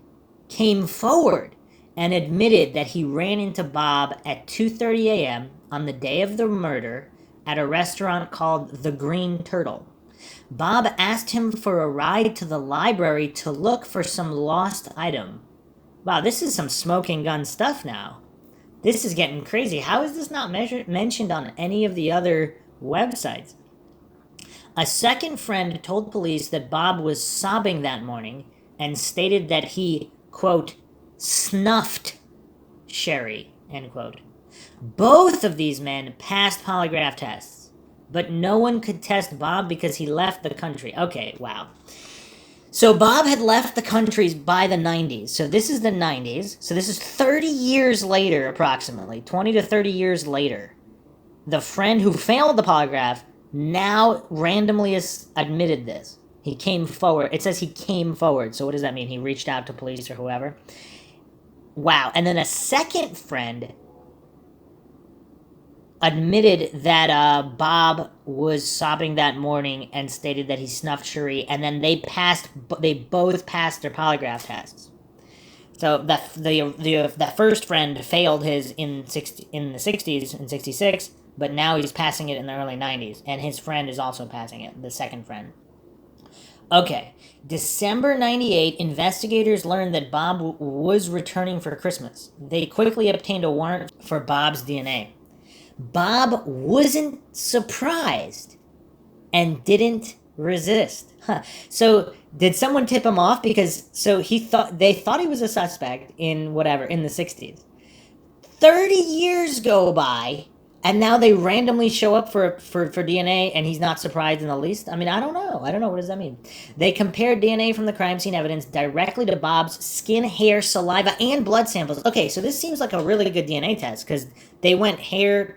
came forward and admitted that he ran into Bob at 2:30 a.m. on the day of the murder at a restaurant called The Green Turtle. Bob asked him for a ride to the library to look for some lost item. Wow, this is some smoking gun stuff now. This is getting crazy. How is this not mentioned on any of the other websites? A second friend told police that Bob was sobbing that morning and stated that he, quote, snuffed Sherri, end quote. Both of these men passed polygraph tests, but no one could test Bob because he left the country. Okay, wow. So Bob had left the country by the 90s. So this is the 90s. So this is 30 years later, approximately. 20 to 30 years later. The friend who failed the polygraph now randomly admitted this. He came forward. It says he came forward. So what does that mean? He reached out to police or whoever? Wow. And then a second friend admitted that Bob was sobbing that morning and stated that he snuffed Sherri, and then they both passed their polygraph tests. So the first friend failed his in the 60s in 66, but now he's passing it in the early 90s, and his friend is also passing it, the second friend. Okay, December 98, investigators learned that Bob was returning for Christmas. They quickly obtained a warrant for Bob's DNA. Bob wasn't surprised and didn't resist. So did someone tip him off? Because they thought he was a suspect in the 60s. 30 years go by, and now they randomly show up for DNA, and he's not surprised in the least? I mean, I don't know. What does that mean? They compared DNA from the crime scene evidence directly to Bob's skin, hair, saliva, and blood samples. Okay, so this seems like a really good DNA test, because they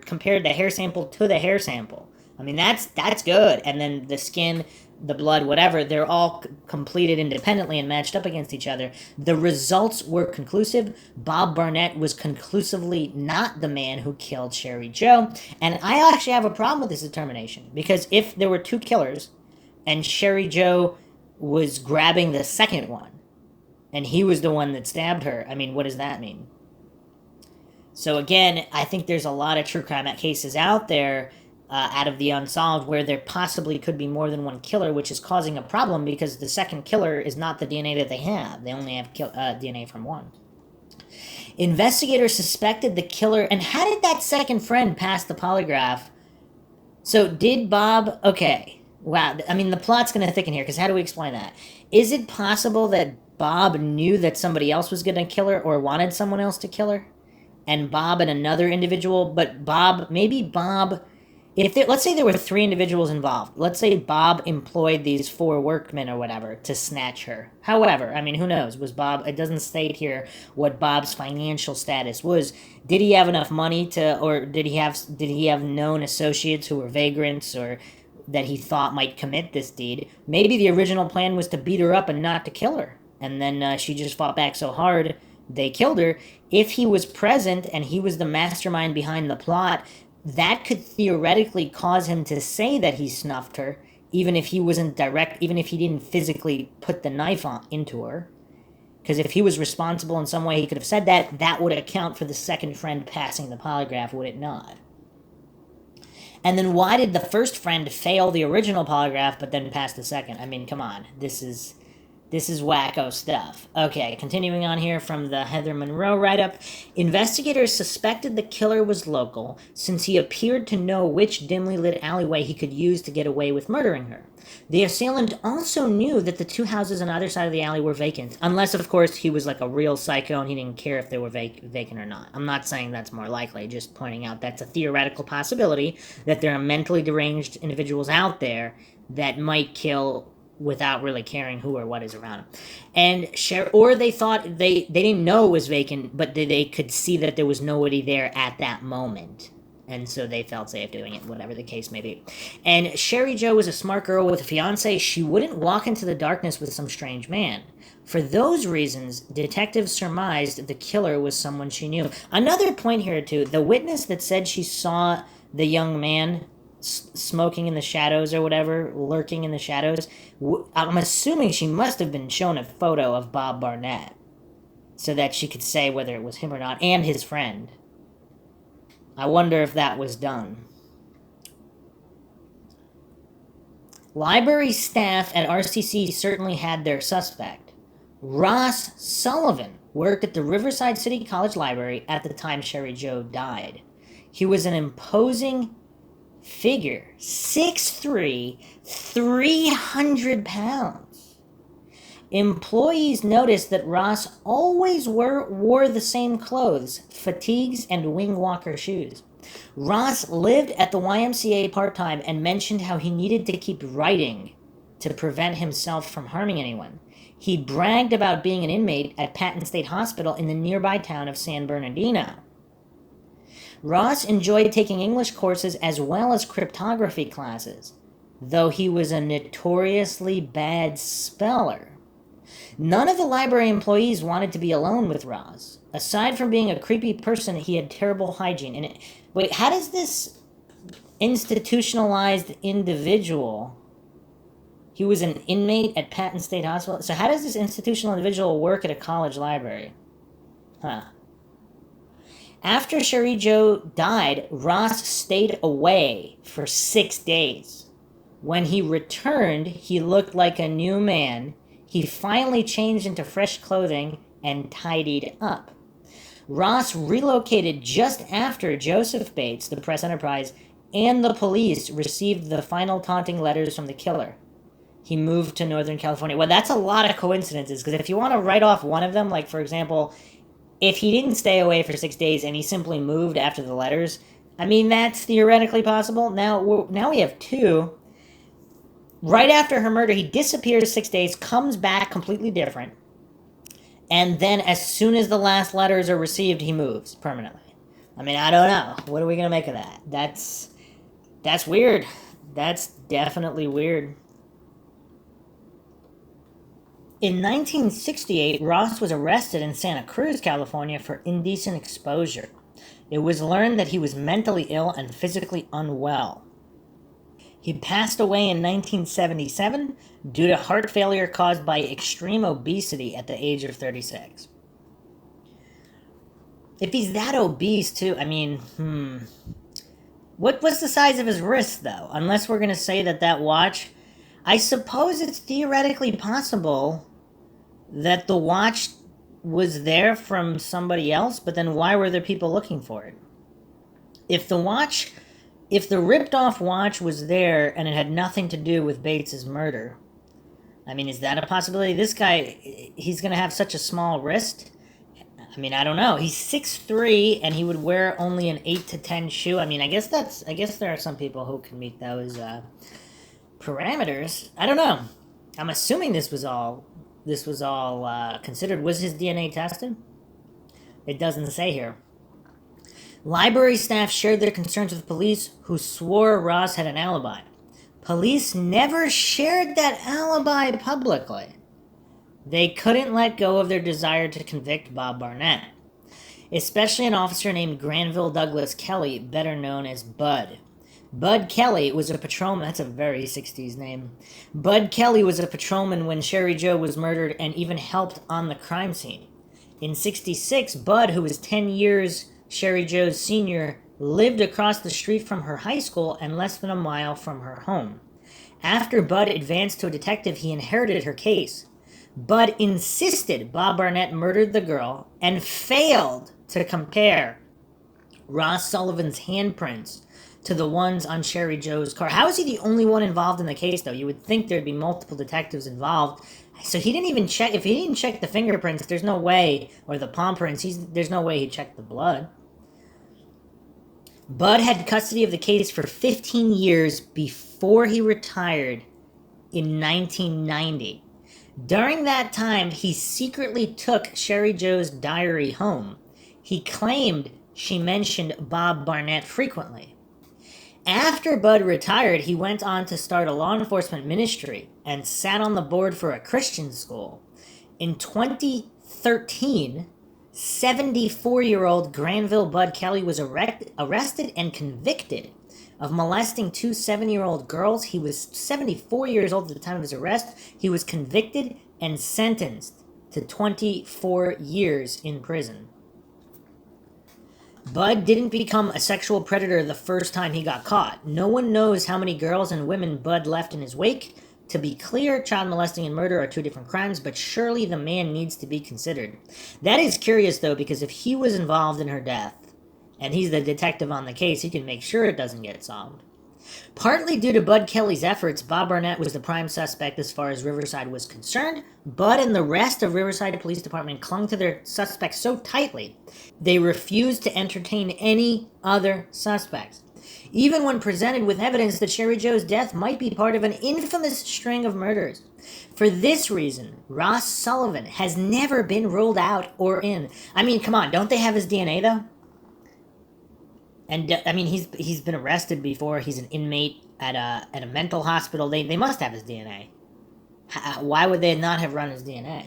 compared the hair sample to the hair sample. I mean, that's good. And then the skin, the blood, whatever, they're all completed independently and matched up against each other. The results were conclusive. Bob Barnett was conclusively not the man who killed Sherri Jo. And I actually have a problem with this determination, because if there were two killers and Sherri Jo was grabbing the second one and he was the one that stabbed her, I mean, what does that mean? So again, I think there's a lot of true crime cases out there out of the unsolved where there possibly could be more than one killer, which is causing a problem because the second killer is not the DNA that they have. They only have DNA from one. Investigators suspected the killer. And how did that second friend pass the polygraph? So did Bob... Okay. Wow. I mean, the plot's going to thicken here, because how do we explain that? Is it possible that Bob knew that somebody else was going to kill her or wanted someone else to kill her? And Bob and another individual, but maybe Bob... let's say there were three individuals involved. Let's say Bob employed these four workmen or whatever to snatch her. However, I mean, who knows? It doesn't state here what Bob's financial status was. Did he have enough money or did he have known associates who were vagrants or that he thought might commit this deed? Maybe the original plan was to beat her up and not to kill her. And then she just fought back so hard, they killed her. If he was present and he was the mastermind behind the plot, that could theoretically cause him to say that he snuffed her, even if he didn't physically put the knife into her. Because if he was responsible in some way, he could have said that. That would account for the second friend passing the polygraph, would it not? And then why did the first friend fail the original polygraph but then pass the second? I mean, come on. This is wacko stuff. Okay, continuing on here from the Herman Road write-up. Investigators suspected the killer was local, since he appeared to know which dimly lit alleyway he could use to get away with murdering her. The assailant also knew that the two houses on either side of the alley were vacant, unless, of course, he was like a real psycho and he didn't care if they were vacant or not. I'm not saying that's more likely, just pointing out that's a theoretical possibility, that there are mentally deranged individuals out there that might kill without really caring who or what is around him. And or they thought they didn't know it was vacant, but they could see that there was nobody there at that moment. And so they felt safe doing it, whatever the case may be. And Sherri Jo was a smart girl with a fiance. She wouldn't walk into the darkness with some strange man. For those reasons, detectives surmised the killer was someone she knew. Another point here, too. The witness that said she saw the young man smoking in the shadows or whatever, lurking in the shadows, I'm assuming she must have been shown a photo of Bob Barnett so that she could say whether it was him or not, and his friend. I wonder if that was done. Library staff at RCC certainly had their suspect. Ross Sullivan worked at the Riverside City College Library at the time Sherri Jo died. He was an imposing figure, 6'3", 300 pounds. Employees noticed that Ross always wore the same clothes, fatigues, and wing walker shoes. Ross lived at the YMCA part-time and mentioned how he needed to keep writing to prevent himself from harming anyone. He bragged about being an inmate at Patton State Hospital in the nearby town of San Bernardino. Ross enjoyed taking English courses as well as cryptography classes, though he was a notoriously bad speller. None of the library employees wanted to be alone with Ross. Aside from being a creepy person, he had terrible hygiene. And wait, how does this institutionalized individual... He was an inmate at Patton State Hospital? So how does this institutional individual work at a college library? After Sherri Jo died, Ross stayed away for 6 days. When he returned, he looked like a new man. He finally changed into fresh clothing and tidied up. Ross relocated just after Joseph Bates, the press enterprise, and the police received the final taunting letters from the killer. He moved to Northern California. Well, that's a lot of coincidences, because if you want to write off one of them, like, for example, if he didn't stay away for 6 days and he simply moved after the letters, I mean, that's theoretically possible. Now we have two. Right after her murder, he disappears 6 days, comes back completely different, and then as soon as the last letters are received, he moves permanently. I mean, I don't know. What are we going to make of that? That's weird. That's definitely weird. In 1968, Ross was arrested in Santa Cruz, California for indecent exposure. It was learned that he was mentally ill and physically unwell. He passed away in 1977 due to heart failure caused by extreme obesity at the age of 36. If he's that obese, too, I mean, What's the size of his wrist, though? Unless we're going to say that watch... I suppose it's theoretically possible that the watch was there from somebody else, but then why were there people looking for it? If the ripped-off watch was there and it had nothing to do with Bates's murder, I mean, is that a possibility? This guy, he's going to have such a small wrist? I mean, I don't know. He's 6'3", and he would wear only an 8 to 10 shoe. I mean, I guess there are some people who can meet those parameters. I don't know. I'm assuming this was all considered. Was his DNA tested? It doesn't say here. Library staff shared their concerns with police, who swore Ross had an alibi. Police never shared that alibi publicly. They couldn't let go of their desire to convict Bob Barnett, especially an officer named Granville Douglas Kelly, better known as Bud. Bud Kelly was a patrolman. That's a very 60s name. Bud Kelly was a patrolman when Sherri Jo was murdered and even helped on the crime scene. In 66, Bud, who was 10 years Sherri Jo's senior, lived across the street from her high school and less than a mile from her home. After Bud advanced to a detective, he inherited her case. Bud insisted Bob Barnett murdered the girl and failed to compare Ross Sullivan's handprints to the ones on Sherri Jo's car. How is he the only one involved in the case, though? You would think there'd be multiple detectives involved. So he didn't even check. If he didn't check the fingerprints, there's no way, or the palm prints, there's no way he checked the blood. Bud had custody of the case for 15 years before he retired in 1990. During that time, he secretly took Sherri Jo's diary home. He claimed she mentioned Bob Barnett frequently. After Bud retired, he went on to start a law enforcement ministry and sat on the board for a Christian school. In 2013, 74-year-old Granville Bud Kelly was arrested and convicted of molesting two 7-year-old girls. He was 74 years old at the time of his arrest. He was convicted and sentenced to 24 years in prison. Bud didn't become a sexual predator the first time he got caught. No one knows how many girls and women Bud left in his wake. To be clear, child molesting and murder are two different crimes, but surely the man needs to be considered. That is curious, though, because if he was involved in her death, and he's the detective on the case, he can make sure it doesn't get solved. Partly due to Bud Kelly's efforts, Bob Barnett was the prime suspect as far as Riverside was concerned. Bud and the rest of Riverside Police Department clung to their suspect so tightly, they refused to entertain any other suspects. Even when presented with evidence that Sherri Jo's death might be part of an infamous string of murders. For this reason, Ross Sullivan has never been ruled out or in. I mean, come on, don't they have his DNA though? And I mean, he's been arrested before. He's an inmate at a mental hospital. They must have his DNA. Why would they not have run his DNA?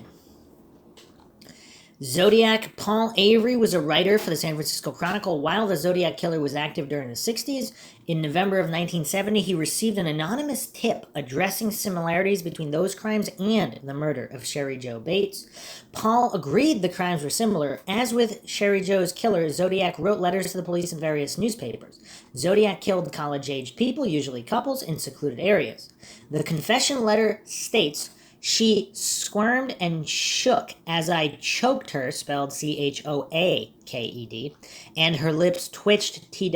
Zodiac. Paul Avery was a writer for the San Francisco Chronicle while the Zodiac killer was active during the 60s. In November of 1970, he received an anonymous tip addressing similarities between those crimes and the murder of Sherri Jo Bates. Paul agreed the crimes were similar. As with Sherri Jo's killer, Zodiac wrote letters to the police in various newspapers. Zodiac killed college-aged people, usually couples, in secluded areas. The confession letter states, "She squirmed and shook as I choked her," spelled Choaked, and her lips twitched, Twiched.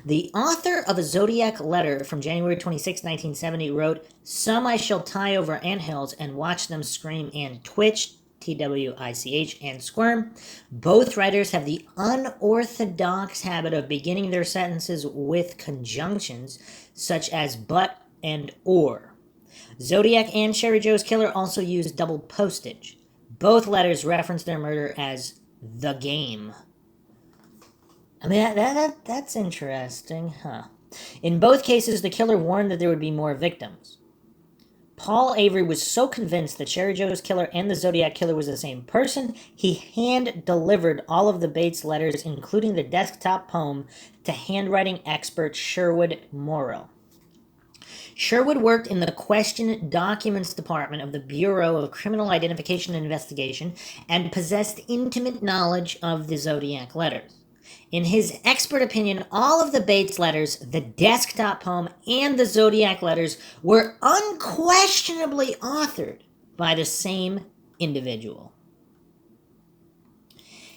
The author of a Zodiac letter from January 26, 1970 wrote, "Some I shall tie over anthills and watch them scream and twitch," Twich, and squirm. Both writers have the unorthodox habit of beginning their sentences with conjunctions, such as but and or. Zodiac and Sherri Jo's killer also used double postage. Both letters reference their murder as the game. I mean, that's interesting, huh? In both cases, the killer warned that there would be more victims. Paul Avery was so convinced that Sherri Jo's killer and the Zodiac killer was the same person, he hand-delivered all of the Bates letters, including the desktop poem, to handwriting expert Sherwood Morrow. Sherwood worked in the Question Documents Department of the Bureau of Criminal Identification and Investigation and possessed intimate knowledge of the Zodiac letters. In his expert opinion, all of the Bates letters, the desktop poem, and the Zodiac letters were unquestionably authored by the same individual.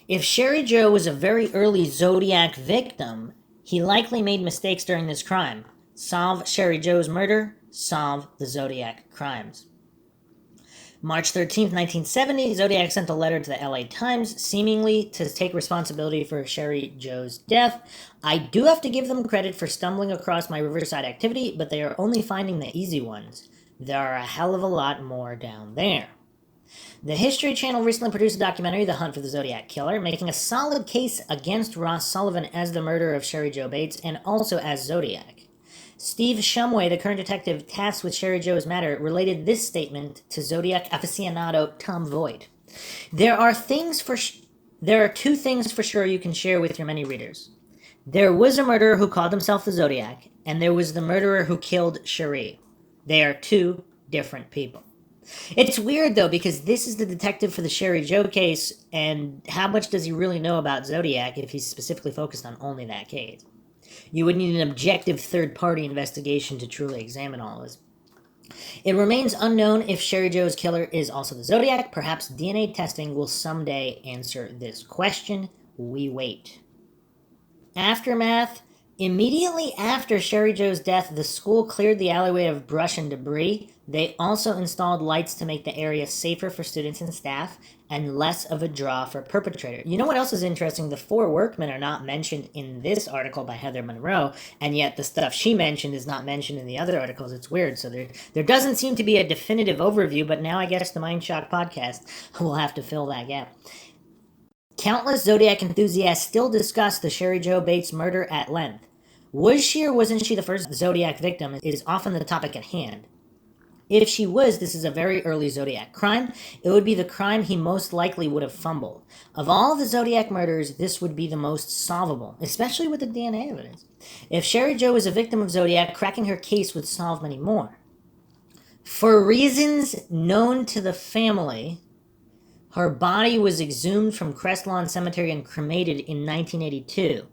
If Sherri Jo was a very early Zodiac victim, he likely made mistakes during this crime. Solve Sherri Jo's murder, solve the Zodiac crimes. March 13, 1970, Zodiac sent a letter to the LA Times, seemingly to take responsibility for Sherri Jo's death. "I do have to give them credit for stumbling across my Riverside activity, but they are only finding the easy ones. There are a hell of a lot more down there." The History Channel recently produced a documentary, The Hunt for the Zodiac Killer, making a solid case against Ross Sullivan as the murderer of Sherri Jo Bates and also as Zodiac. Steve Shumway, the current detective tasked with Sherri Jo's matter, related this statement to Zodiac aficionado Tom Voigt. There are two things for sure you can share with your many readers. There was a murderer who called himself the Zodiac, and there was the murderer who killed Sherri. They are two different people. It's weird, though, because this is the detective for the Sherri Jo case, and how much does he really know about Zodiac if he's specifically focused on only that case? You would need an objective third-party investigation to truly examine all this. It remains unknown if Sherri Jo's killer is also the Zodiac. Perhaps DNA testing will someday answer this question. We wait. Aftermath. Immediately after Sherri Jo's death, the school cleared the alleyway of brush and debris. They also installed lights to make the area safer for students and staff and less of a draw for perpetrators. You know what else is interesting? The 4 workmen are not mentioned in this article by Heather Monroe, and yet the stuff she mentioned is not mentioned in the other articles. It's weird. So there doesn't seem to be a definitive overview, but now I guess the Mindshock podcast will have to fill that gap. Countless Zodiac enthusiasts still discuss the Sherri Jo Bates murder at length. Was she or wasn't she the first Zodiac victim is often the topic at hand. If she was, this is a very early Zodiac crime. It would be the crime he most likely would have fumbled. Of all the Zodiac murders, this would be the most solvable, especially with the DNA evidence. If Sherri Jo was a victim of Zodiac, cracking her case would solve many more. For reasons known to the family, her body was exhumed from Crestlawn Cemetery and cremated in 1982.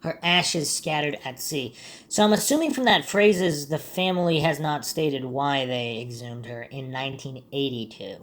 Her ashes scattered at sea. So I'm assuming from that phrases the family has not stated why they exhumed her in 1982.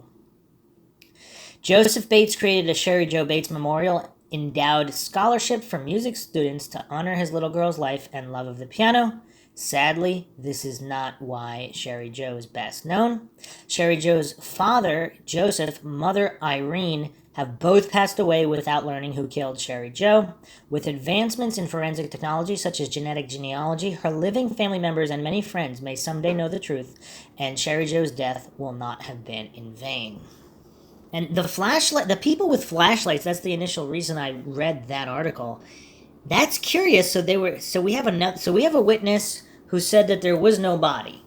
Joseph Bates created a Sherri Jo Bates memorial endowed scholarship for music students to honor his little girl's life and love of the piano. Sadly, this is not why Sherri Jo is best known. Sherri Jo's father, Joseph, mother, Irene, have both passed away without learning who killed Sherri Jo. With advancements in forensic technology such as genetic genealogy, her living family members and many friends may someday know the truth, and Sherri Jo's death will not have been in vain. And the people with flashlights, that's the initial reason I read that article. That's curious. So we have a witness who said that there was no body.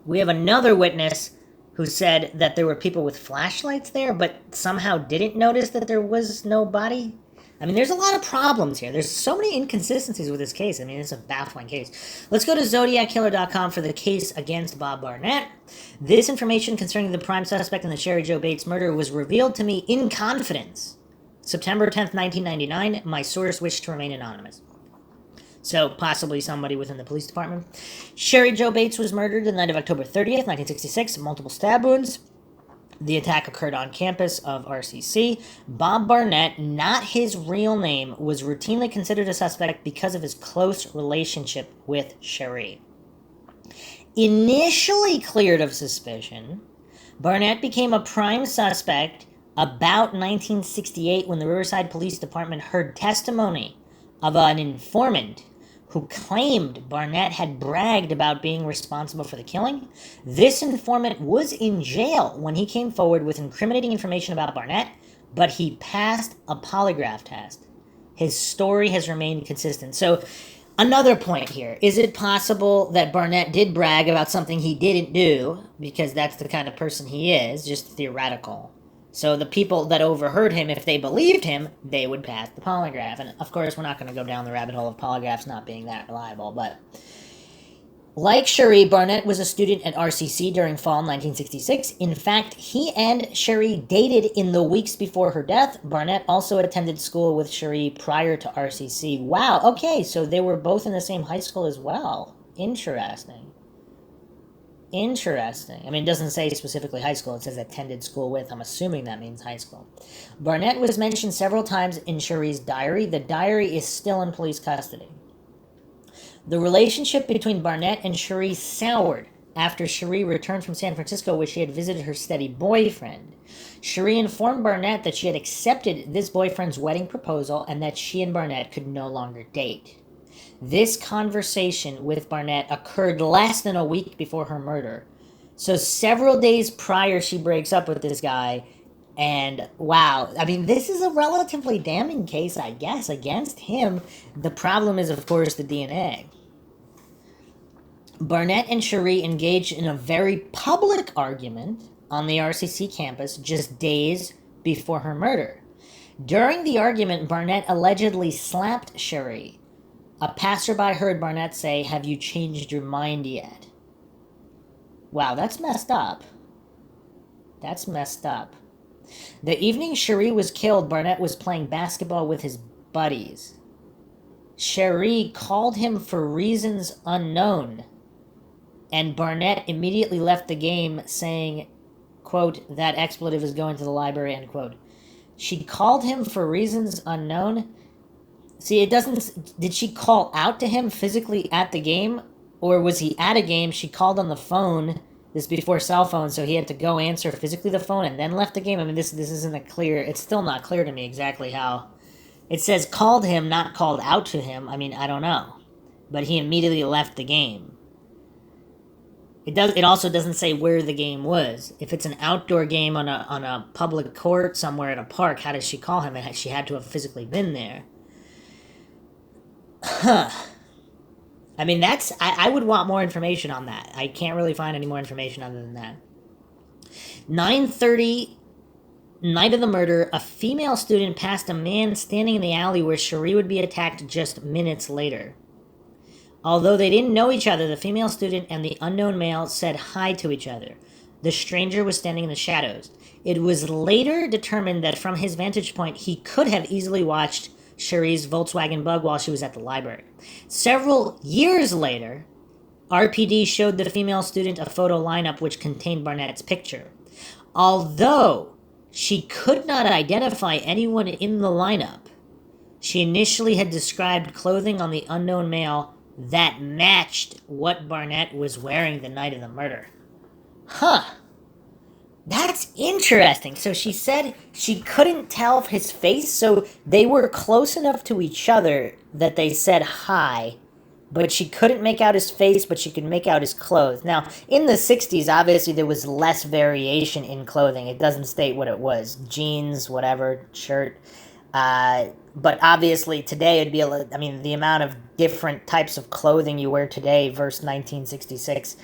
We have another witness who said that there were people with flashlights there, but somehow didn't notice that there was no body. I mean, there's a lot of problems here. There's so many inconsistencies with this case. I mean, it's a baffling case. Let's go to ZodiacKiller.com for the case against Bob Barnett. This information concerning the prime suspect in the Sherri Jo Bates murder was revealed to me in confidence. September 10th, 1999. My source wished to remain anonymous. So, possibly somebody within the police department. Sherri Jo Bates was murdered the night of October 30th, 1966. Multiple stab wounds. The attack occurred on campus of RCC. Bob Barnett, not his real name, was routinely considered a suspect because of his close relationship with Sherri. Initially cleared of suspicion, Barnett became a prime suspect about 1968 when the Riverside Police Department heard testimony of an informant who claimed Barnett had bragged about being responsible for the killing. This informant was in jail when he came forward with incriminating information about Barnett, but he passed a polygraph test. His story has remained consistent. So, another point here. Is it possible that Barnett did brag about something he didn't do, because that's the kind of person he is, just theoretical? So the people that overheard him, if they believed him, they would pass the polygraph. And of course, we're not going to go down the rabbit hole of polygraphs not being that reliable. But like Sherri, Barnett was a student at RCC during fall 1966. In fact, he and Sherri dated in the weeks before her death. Barnett also attended school with Sherri prior to RCC. Wow, okay, so they were both in the same high school as well. Interesting. I mean, it doesn't say specifically high school. It says attended school with. I'm assuming that means high school. Barnett was mentioned several times in Sherri's diary. The diary is still in police custody. The relationship between Barnett and Sherri soured after Sherri returned from San Francisco, where she had visited her steady boyfriend. Sherri informed Barnett that she had accepted this boyfriend's wedding proposal and that she and Barnett could no longer date. This conversation with Barnett occurred less than a week before her murder. So several days prior, she breaks up with this guy. And wow, I mean, this is a relatively damning case, I guess, against him. The problem is, of course, the DNA. Barnett and Sherri engaged in a very public argument on the RCC campus just days before her murder. During the argument, Barnett allegedly slapped Sherri. A passerby heard Barnett say, "Have you changed your mind yet?" Wow, that's messed up. That's messed up. The evening Sherri was killed, Barnett was playing basketball with his buddies. Sherri called him for reasons unknown, and Barnett immediately left the game saying, quote, "That expletive is going to the library," end quote. She called him for reasons unknown. See, it doesn't... Did she call out to him physically at the game? Or was he at a game, she called on the phone, this before cell phone, so he had to go answer physically the phone and then left the game? I mean, this isn't a clear... It's still not clear to me exactly how... It says called him, not called out to him. I mean, I don't know. But he immediately left the game. It also doesn't say where the game was. If it's an outdoor game on a public court somewhere at a park, how does she call him? She had to have physically been there. Huh. I mean, I would want more information on that. I can't really find any more information other than that. 9:30, night of the murder, a female student passed a man standing in the alley where Sherri would be attacked just minutes later. Although they didn't know each other, the female student and the unknown male said hi to each other. The stranger was standing in the shadows. It was later determined that from his vantage point, he could have easily watched Sherri's Volkswagen Bug while she was at the library. Several years later, RPD showed the female student a photo lineup which contained Barnett's picture. Although she could not identify anyone in the lineup, She initially had described clothing on the unknown male that matched what Barnett was wearing the night of the murder. Huh. That's interesting. So she said she couldn't tell his face, so they were close enough to each other that they said hi, but she couldn't make out his face, but she could make out his clothes. Now, in the 60s, obviously, there was less variation in clothing. It doesn't state what it was jeans, whatever, shirt. But obviously, today it'd be I mean, the amount of different types of clothing you wear today versus 1966.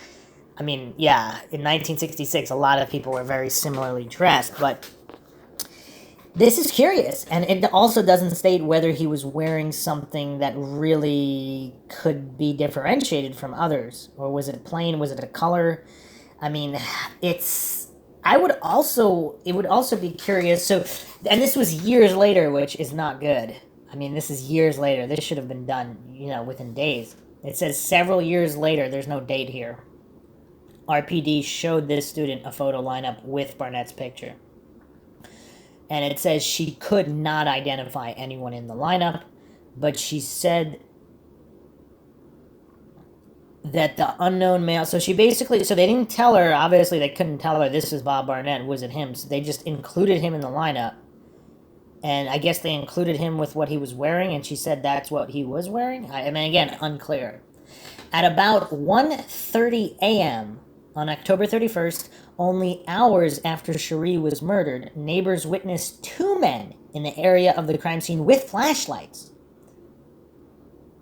I mean, yeah, in 1966, a lot of people were very similarly dressed, but this is curious. And it also doesn't state whether he was wearing something that really could be differentiated from others. Or was it plain? Was it a color? I mean, it would also be curious. So, and this was years later, which is not good. I mean, this is years later. This should have been done, within days. It says several years later. There's no date here. RPD showed this student a photo lineup with Barnett's picture. And it says she could not identify anyone in the lineup, but she said that the unknown male, so they didn't tell her, obviously they couldn't tell her this is Bob Barnett, was it him? So they just included him in the lineup. And I guess they included him with what he was wearing, and she said that's what he was wearing. I mean, again, unclear. At about 1:30 a.m., on October 31st, only hours after Sherri was murdered, neighbors witnessed two men in the area of the crime scene with flashlights.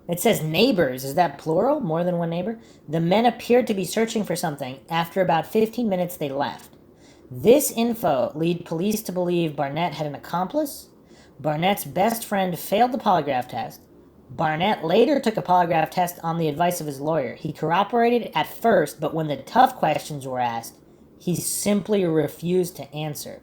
It says neighbors. Is that plural? More than one neighbor? The men appeared to be searching for something. After about 15 minutes, they left. This info led police to believe Barnett had an accomplice. Barnett's best friend failed the polygraph test. Barnett later took a polygraph test on the advice of his lawyer. He cooperated at first, but when the tough questions were asked, he simply refused to answer.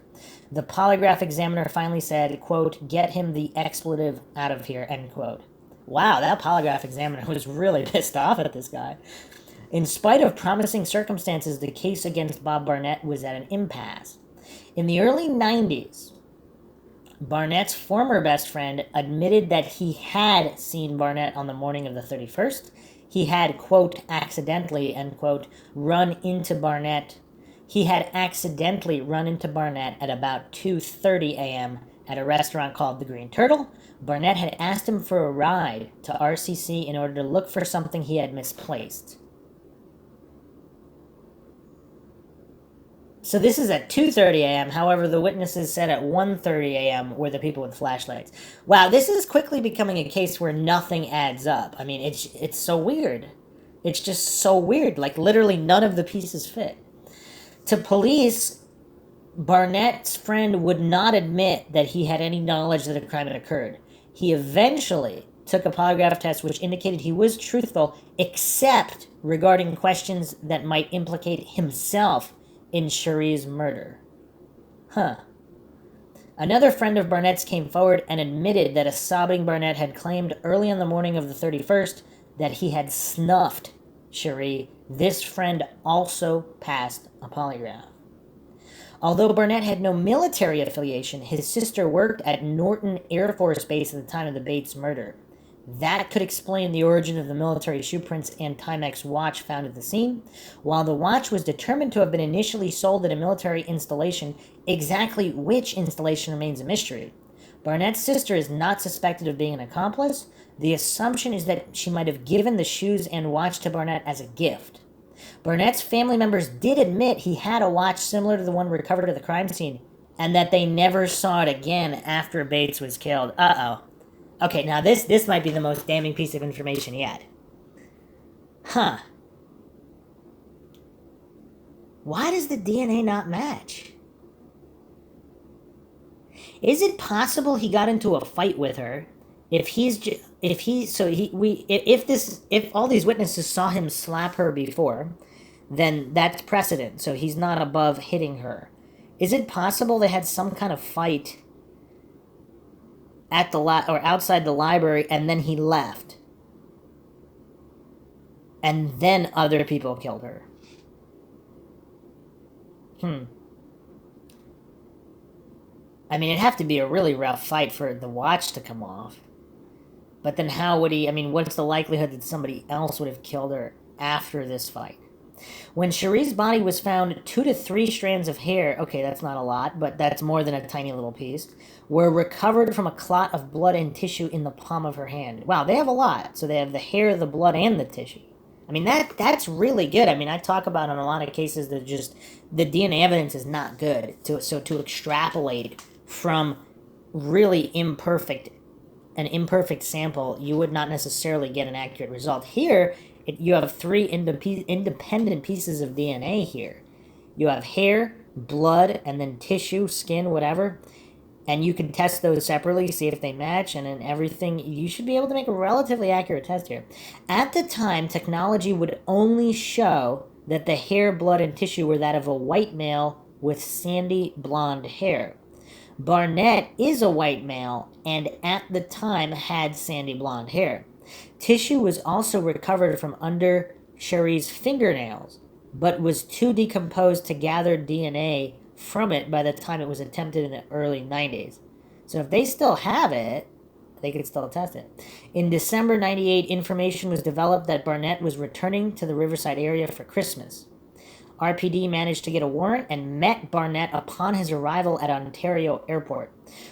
The polygraph examiner finally said, quote, "Get him the expletive out of here," end quote. Wow, that polygraph examiner was really pissed off at this guy. In spite of promising circumstances, the case against Bob Barnett was at an impasse. In the early 90s, Barnett's former best friend admitted that he had seen Barnett on the morning of the 31st. He had, quote, accidentally, end quote, run into Barnett. He had accidentally run into Barnett at about 2:30 a.m. at a restaurant called the Green Turtle. Barnett had asked him for a ride to RCC in order to look for something he had misplaced. So this is at 2:30 a.m. However, the witnesses said at 1:30 a.m. were the people with flashlights. Wow, this is quickly becoming a case where nothing adds up. I mean, it's so weird. It's just so weird. Like, literally none of the pieces fit. To police, Barnett's friend would not admit that he had any knowledge that a crime had occurred. He eventually took a polygraph test which indicated he was truthful, except regarding questions that might implicate himself in Sherri's murder. Huh. Another friend of Barnett's came forward and admitted that a sobbing Barnett had claimed early on the morning of the 31st that he had snuffed Sherri. This friend also passed a polygraph. Although Barnett had no military affiliation, his sister worked at Norton Air Force Base at the time of the Bates murder. That could explain the origin of the military shoe prints and Timex watch found at the scene. While the watch was determined to have been initially sold at a military installation, exactly which installation remains a mystery. Barnett's sister is not suspected of being an accomplice. The assumption is that she might have given the shoes and watch to Barnett as a gift. Barnett's family members did admit he had a watch similar to the one recovered at the crime scene, and that they never saw it again after Bates was killed. Uh-oh. Okay, now this might be the most damning piece of information yet. Huh. Why does the DNA not match? Is it possible he got into a fight with her? If all these witnesses saw him slap her before, then that's precedent. So he's not above hitting her. Is it possible they had some kind of fight at the or outside the library, and then he left, and then other people killed her? I mean, it'd have to be a really rough fight for the watch to come off. But then how would he, I mean, what's the likelihood that somebody else would have killed her after this fight? When Sherri's body was found, 2 to 3 strands of hair, okay, that's not a lot, but that's more than a tiny little piece, were recovered from a clot of blood and tissue in the palm of her hand. Wow, they have a lot. So they have the hair, the blood, and the tissue. I mean, that's really good. I mean, I talk about in a lot of cases that just the DNA evidence is not good. So to extrapolate from really an imperfect sample, you would not necessarily get an accurate result. Here, you have 3 independent pieces of DNA here. You have hair, blood, and then tissue, skin, whatever. And you can test those separately, see if they match, and then everything. You should be able to make a relatively accurate test here. At the time, technology would only show that the hair, blood, and tissue were that of a white male with sandy blonde hair. Barnett is a white male and at the time had sandy blonde hair. Tissue was also recovered from under Sherri's fingernails, but was too decomposed to gather DNA from it by the time it was attempted in the early 90s. So if they still have it, they could still test it. In December 98, information was developed that Barnett was returning to the Riverside area for Christmas. RPD managed to get a warrant and met Barnett upon his arrival at Ontario Airport.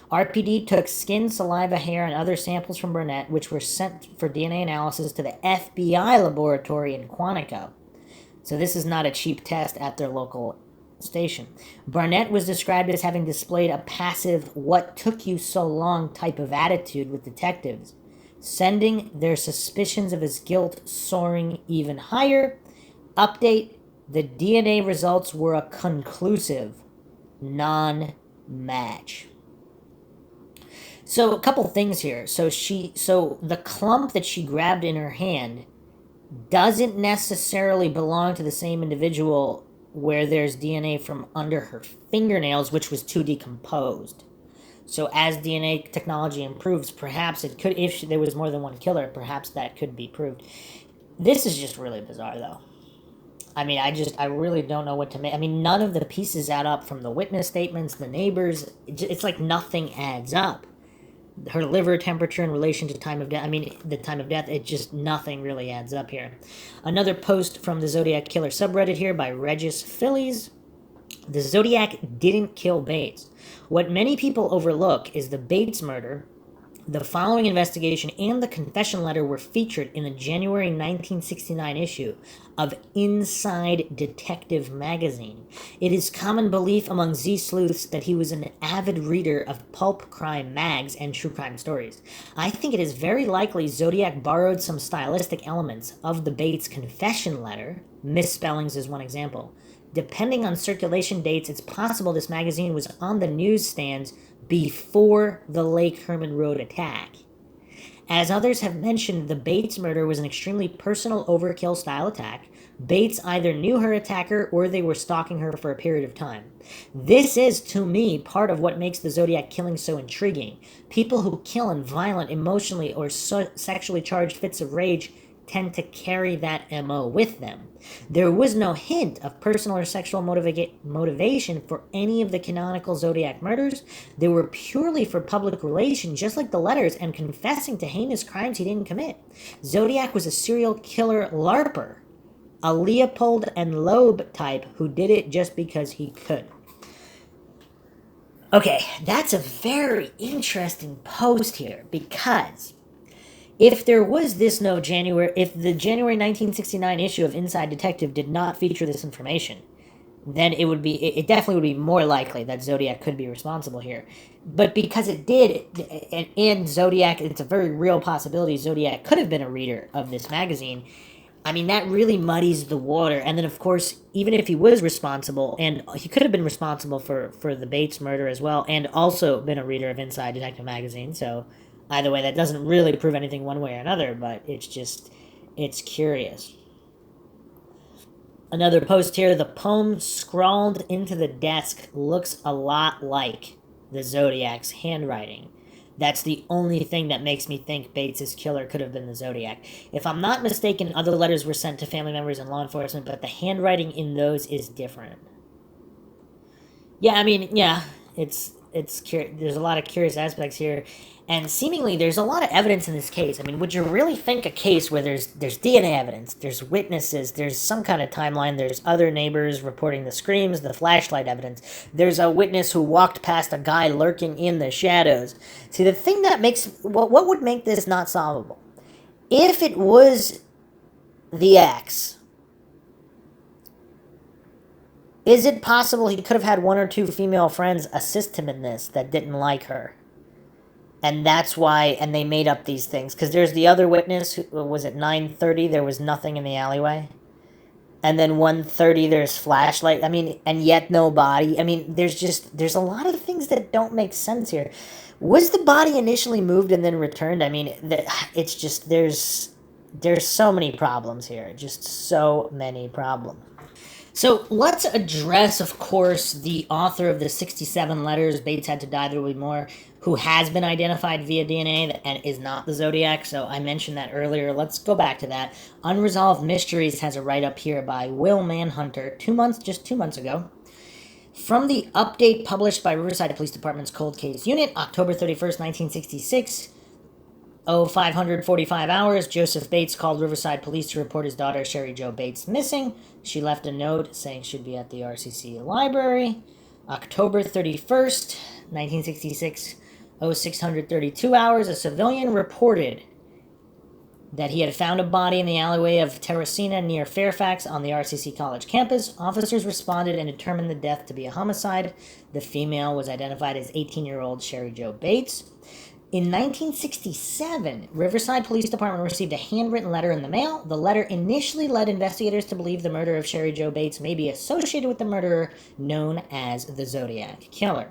RPD took skin, saliva, hair, and other samples from Barnett, which were sent for DNA analysis to the FBI laboratory in Quantico. So this is not a cheap test at their local station. Barnett was described as having displayed a passive, what took you so long type of attitude with detectives, sending their suspicions of his guilt soaring even higher. Update: the DNA results were a conclusive non-match. So a couple things here. So the clump that she grabbed in her hand doesn't necessarily belong to the same individual where there's DNA from under her fingernails, which was too decomposed. So as DNA technology improves, perhaps it could, if there was more than one killer, perhaps that could be proved. This is just really bizarre, though. I mean, I really don't know what to make. I mean, none of the pieces add up from the witness statements, the neighbors. It's like nothing adds up. Her liver temperature in relation to time of death. I mean, the time of death, it just, nothing really adds up here. Another post from the Zodiac Killer subreddit here by Regis Phillies. The Zodiac didn't kill Bates. What many people overlook is the Bates murder. The following investigation and the confession letter were featured in the January 1969 issue of Inside Detective magazine. It is common belief among Z-sleuths that he was an avid reader of pulp crime mags and true crime stories. I think it is very likely Zodiac borrowed some stylistic elements of the Bates confession letter. Misspellings is one example. Depending on circulation dates, it's possible this magazine was on the newsstands before the Lake Herman Road attack. As others have mentioned, the Bates murder was an extremely personal overkill style attack. Bates either knew her attacker or they were stalking her for a period of time. This is, to me, part of what makes the Zodiac killing so intriguing. People who kill in violent, emotionally, or sexually charged fits of rage tend to carry that MO with them. There was no hint of personal or sexual motivation for any of the canonical Zodiac murders. They were purely for public relation, just like the letters, and confessing to heinous crimes he didn't commit. Zodiac was a serial killer LARPer, a Leopold and Loeb type who did it just because he could. Okay, that's a very interesting post here, because if there was if the January 1969 issue of Inside Detective did not feature this information, then it definitely would be more likely that Zodiac could be responsible here. But because it did, and Zodiac, it's a very real possibility Zodiac could have been a reader of this magazine. I mean, that really muddies the water. And then, of course, even if he was responsible, and he could have been responsible for the Bates murder as well, and also been a reader of Inside Detective magazine, so either way, that doesn't really prove anything one way or another, but it's curious. Another post here, the poem scrawled into the desk looks a lot like the Zodiac's handwriting. That's the only thing that makes me think Bates' killer could have been the Zodiac. If I'm not mistaken, other letters were sent to family members and law enforcement, but the handwriting in those is different. Yeah, I mean, yeah, it's there's a lot of curious aspects here, and seemingly there's a lot of evidence in this case. I mean, would you really think a case where there's DNA evidence, there's witnesses, there's some kind of timeline, there's other neighbors reporting the screams, the flashlight evidence, there's a witness who walked past a guy lurking in the shadows. See, the thing that makes what would make this not solvable, if it was the ex, is it possible he could have had one or two female friends assist him in this that didn't like her? And that's why, and they made up these things. Because there's the other witness, who, was it 9:30, there was nothing in the alleyway? And then 1:30, there's flashlight. I mean, and yet no body. I mean, there's a lot of things that don't make sense here. Was the body initially moved and then returned? I mean, it's just, there's so many problems here. Just so many problems. So let's address, of course, the author of the 67 letters, Bates Had to Die, There Will Be More, who has been identified via DNA and is not the Zodiac. So I mentioned that earlier. Let's go back to that. Unresolved Mysteries has a write-up here by Will Manhunter, just 2 months ago. From the update published by Riverside Police Department's Cold Case Unit, October 31st, 1966, 545 hours, Joseph Bates called Riverside Police to report his daughter, Sherri Jo Bates, missing. She left a note saying she'd be at the RCC library. October 31st, 1966, 632 hours, a civilian reported that he had found a body in the alleyway of Terracina near Fairfax on the RCC College campus. Officers responded and determined the death to be a homicide. The female was identified as 18-year-old Sherri Jo Bates. In 1967, Riverside Police Department received a handwritten letter in the mail. The letter initially led investigators to believe the murder of Sherri Jo Bates may be associated with the murderer known as the Zodiac Killer.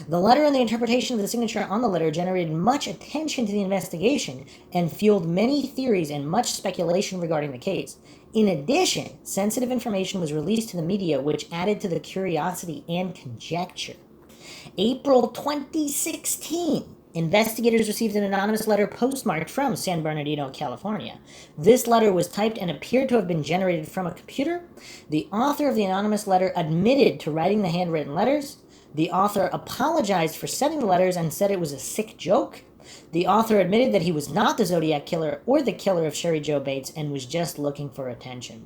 The letter and the interpretation of the signature on the letter generated much attention to the investigation and fueled many theories and much speculation regarding the case. In addition, sensitive information was released to the media, which added to the curiosity and conjecture. April 2016. Investigators received an anonymous letter postmarked from San Bernardino, California. This letter was typed and appeared to have been generated from a computer. The author of the anonymous letter admitted to writing the handwritten letters. The author apologized for sending the letters and said it was a sick joke. The author admitted that he was not the Zodiac Killer or the killer of Sherri Jo Bates and was just looking for attention.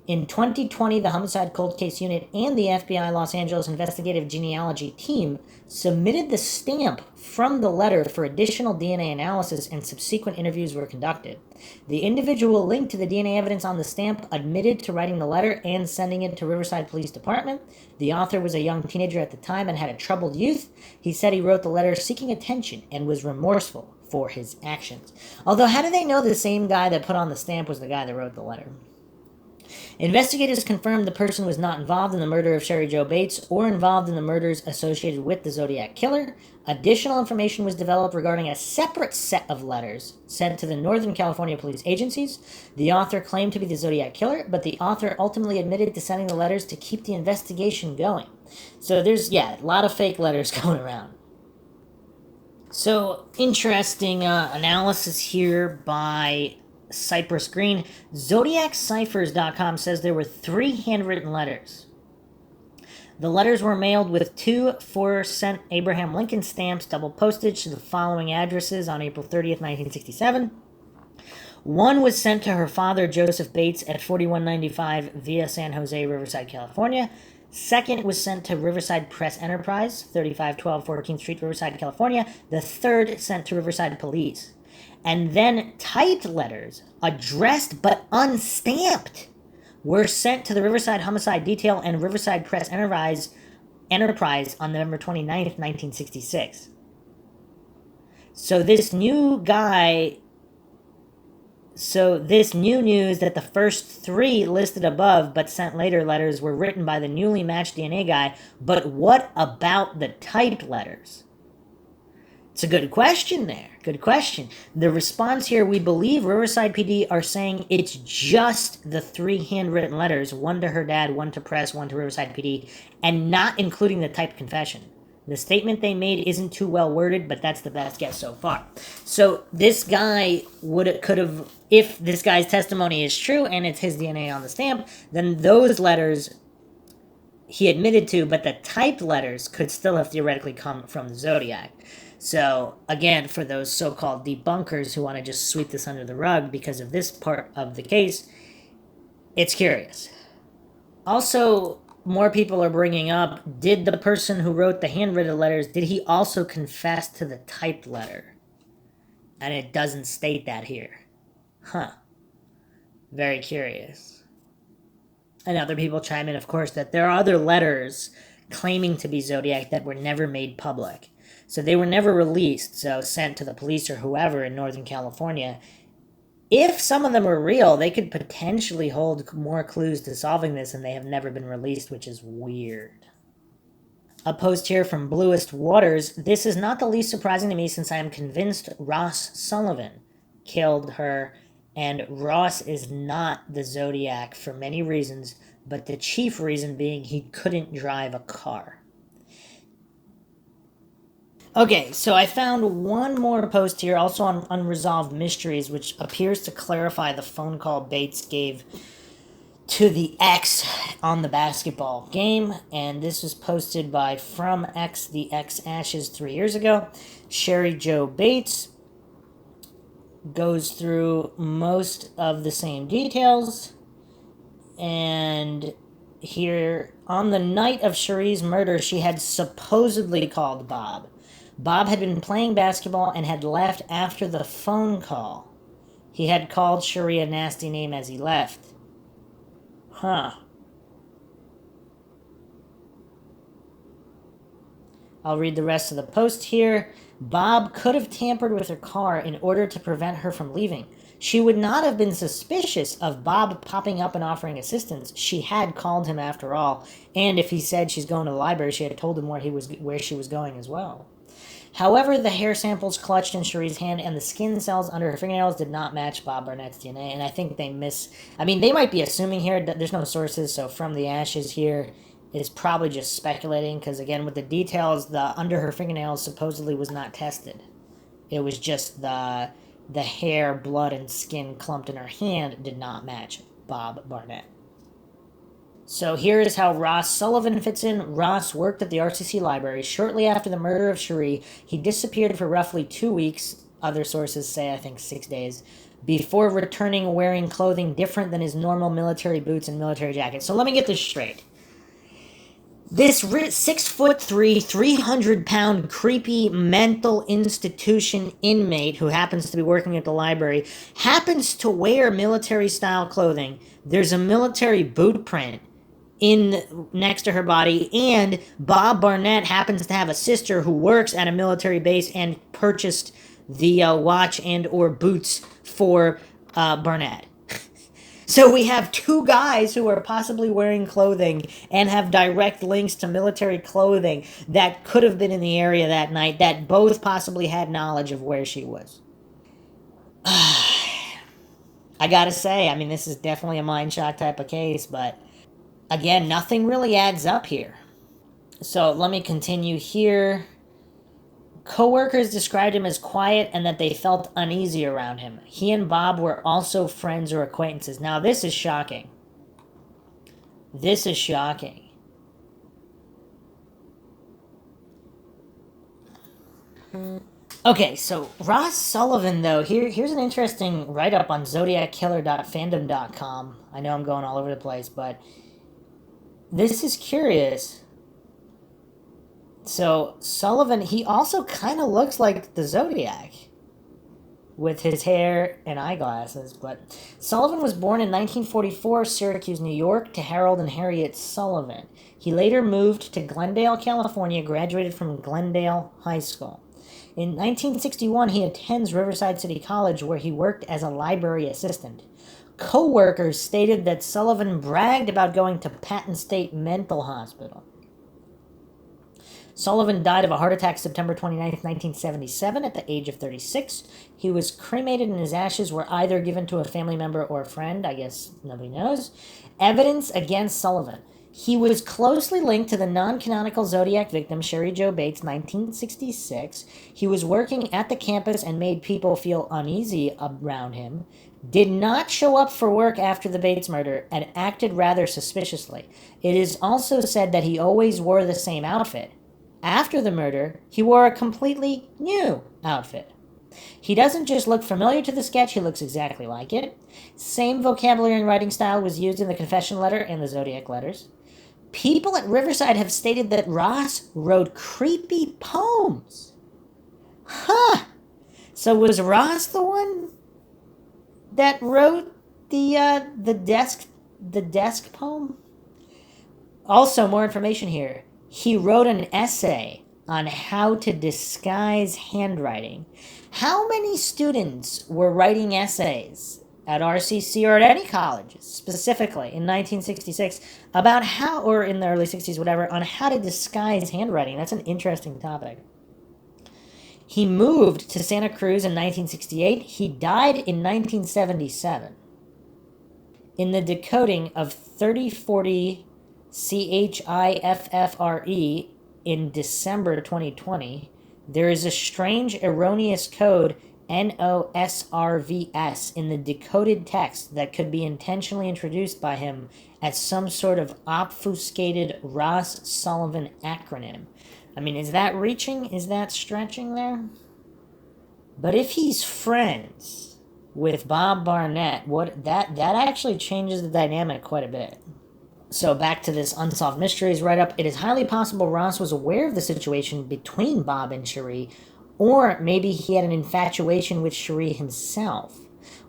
In 2020, the Homicide Cold Case Unit and the FBI Los Angeles Investigative Genealogy Team submitted the stamp from the letter for additional DNA analysis, and subsequent interviews were conducted. The individual linked to the DNA evidence on the stamp admitted to writing the letter and sending it to Riverside Police Department. The author was a young teenager at the time and had a troubled youth. He said he wrote the letter seeking attention and was remorseful for his actions. Although, how do they know the same guy that put on the stamp was the guy that wrote the letter? Investigators confirmed the person was not involved in the murder of Sherri Jo Bates or involved in the murders associated with the Zodiac Killer. Additional information was developed regarding a separate set of letters sent to the Northern California police agencies. The author claimed to be the Zodiac Killer, but the author ultimately admitted to sending the letters to keep the investigation going. So there's, a lot of fake letters going around. So, interesting analysis here by Cypress Green. ZodiacCiphers.com says there were 3 handwritten letters. The letters were mailed with 2 4-cent Abraham Lincoln stamps, double postage to the following addresses on April 30th, 1967. One was sent to her father, Joseph Bates, at 4195 Via San Jose, Riverside, California. Second was sent to Riverside Press Enterprise, 3512 14th Street, Riverside, California. The third sent to Riverside Police. And then typed letters, addressed but unstamped, were sent to the Riverside Homicide Detail and Riverside Press Enterprise on November 29th, 1966. So this new news that the first 3 listed above but sent later letters were written by the newly matched DNA guy. But what about the typed letters? It's a good question there. Good question. The response here, we believe Riverside PD are saying it's just the 3 handwritten letters, one to her dad, one to Press, one to Riverside PD, and not including the typed confession. The statement they made isn't too well worded, but that's the best guess so far. So this guy could have, if this guy's testimony is true and it's his DNA on the stamp, then those letters he admitted to, but the typed letters could still have theoretically come from the Zodiac. So, again, for those so called debunkers who want to just sweep this under the rug because of this part of the case, it's curious. Also, more people are bringing up, did the person who wrote the handwritten letters, did he also confess to the typed letter? And it doesn't state that here. Huh. Very curious. And other people chime in, of course, that there are other letters claiming to be Zodiac that were never made public. So they were never released, so sent to the police or whoever in Northern California. If some of them were real, they could potentially hold more clues to solving this, and they have never been released, which is weird. A post here from Bluest Waters. This is not the least surprising to me since I am convinced Ross Sullivan killed her, and Ross is not the Zodiac for many reasons, but the chief reason being he couldn't drive a car. Okay, so I found one more post here, also on Unresolved Mysteries, which appears to clarify the phone call Bates gave to the ex on the basketball game, and this was posted by From X the X Ashes 3 years ago. Sherri Jo Bates goes through most of the same details, and here, on the night of Sherri's murder, she had supposedly called Bob. Bob had been playing basketball and had left after the phone call. He had called Sherri a nasty name as he left. Huh. I'll read the rest of the post here. Bob could have tampered with her car in order to prevent her from leaving. She would not have been suspicious of Bob popping up and offering assistance. She had called him after all, and if he said she's going to the library, she had told him where she was going as well. However, the hair samples clutched in Sherri's hand and the skin cells under her fingernails did not match Bob Barnett's DNA, and I think they they might be assuming here that there's no sources, so From the Ashes here is probably just speculating, because again, with the details, the under her fingernails supposedly was not tested. It was just the hair, blood, and skin clumped in her hand did not match Bob Barnett. So here is how Ross Sullivan fits in. Ross worked at the RCC library. Shortly after the murder of Sherri, he disappeared for roughly 2 weeks. Other sources say, I think, 6 days. Before returning wearing clothing different than his normal military boots and military jacket. So let me get this straight. This 6'3", 300-pound creepy mental institution inmate who happens to be working at the library happens to wear military-style clothing. There's a military boot print next to her body, and Bob Barnett happens to have a sister who works at a military base and purchased the watch and or boots for Barnett. So we have two guys who are possibly wearing clothing and have direct links to military clothing that could have been in the area that night, that both possibly had knowledge of where she was. I gotta say, this is definitely a Mindshock type of case, but again, nothing really adds up here. So let me continue here. Co-workers described him as quiet and that they felt uneasy around him. He and Bob were also friends or acquaintances. Now, this is shocking. This is shocking. Okay, so Ross Sullivan, though, here's an interesting write-up on zodiackiller.fandom.com. I know I'm going all over the place, but this is curious. So, Sullivan, he also kind of looks like the Zodiac with his hair and eyeglasses. But Sullivan was born in 1944, Syracuse, New York, to Harold and Harriet Sullivan. He later moved to Glendale, California, graduated from Glendale High School. In 1961, he attends Riverside City College, where he worked as a library assistant. Co-workers stated that Sullivan bragged about going to Patton State Mental Hospital. Sullivan died of a heart attack September 29, 1977, at the age of 36. He was cremated and his ashes were either given to a family member or a friend. I guess nobody knows. Evidence against Sullivan. He was closely linked to the non-canonical Zodiac victim, Sherri Jo Bates, 1966. He was working at the campus and made people feel uneasy around him. did not show up for work after the Bates murder and acted rather suspiciously. It is also said that he always wore the same outfit. After the murder, he wore a completely new outfit. He doesn't just look familiar to the sketch, he looks exactly like it. Same vocabulary and writing style was used in the confession letter and the Zodiac letters. People at Riverside have stated that Ross wrote creepy poems. Huh! So was Ross the one that wrote the desk poem? Also, more information here. He wrote an essay on how to disguise handwriting. How many students were writing essays at RCC or at any colleges, specifically in 1966, about how, or in the early 60s, whatever, on how to disguise handwriting? That's an interesting topic. He moved to Santa Cruz in 1968. He died in 1977. In the decoding of 3040 CHIFFRE in December 2020, there is a strange erroneous code NOSRVS in the decoded text that could be intentionally introduced by him as some sort of obfuscated Ross-Sullivan acronym. I mean, is that reaching? Is that stretching there? But if he's friends with Bob Barnett, that actually changes the dynamic quite a bit. So back to this Unsolved Mysteries write-up. It is highly possible Ross was aware of the situation between Bob and Sherri, or maybe he had an infatuation with Sherri himself.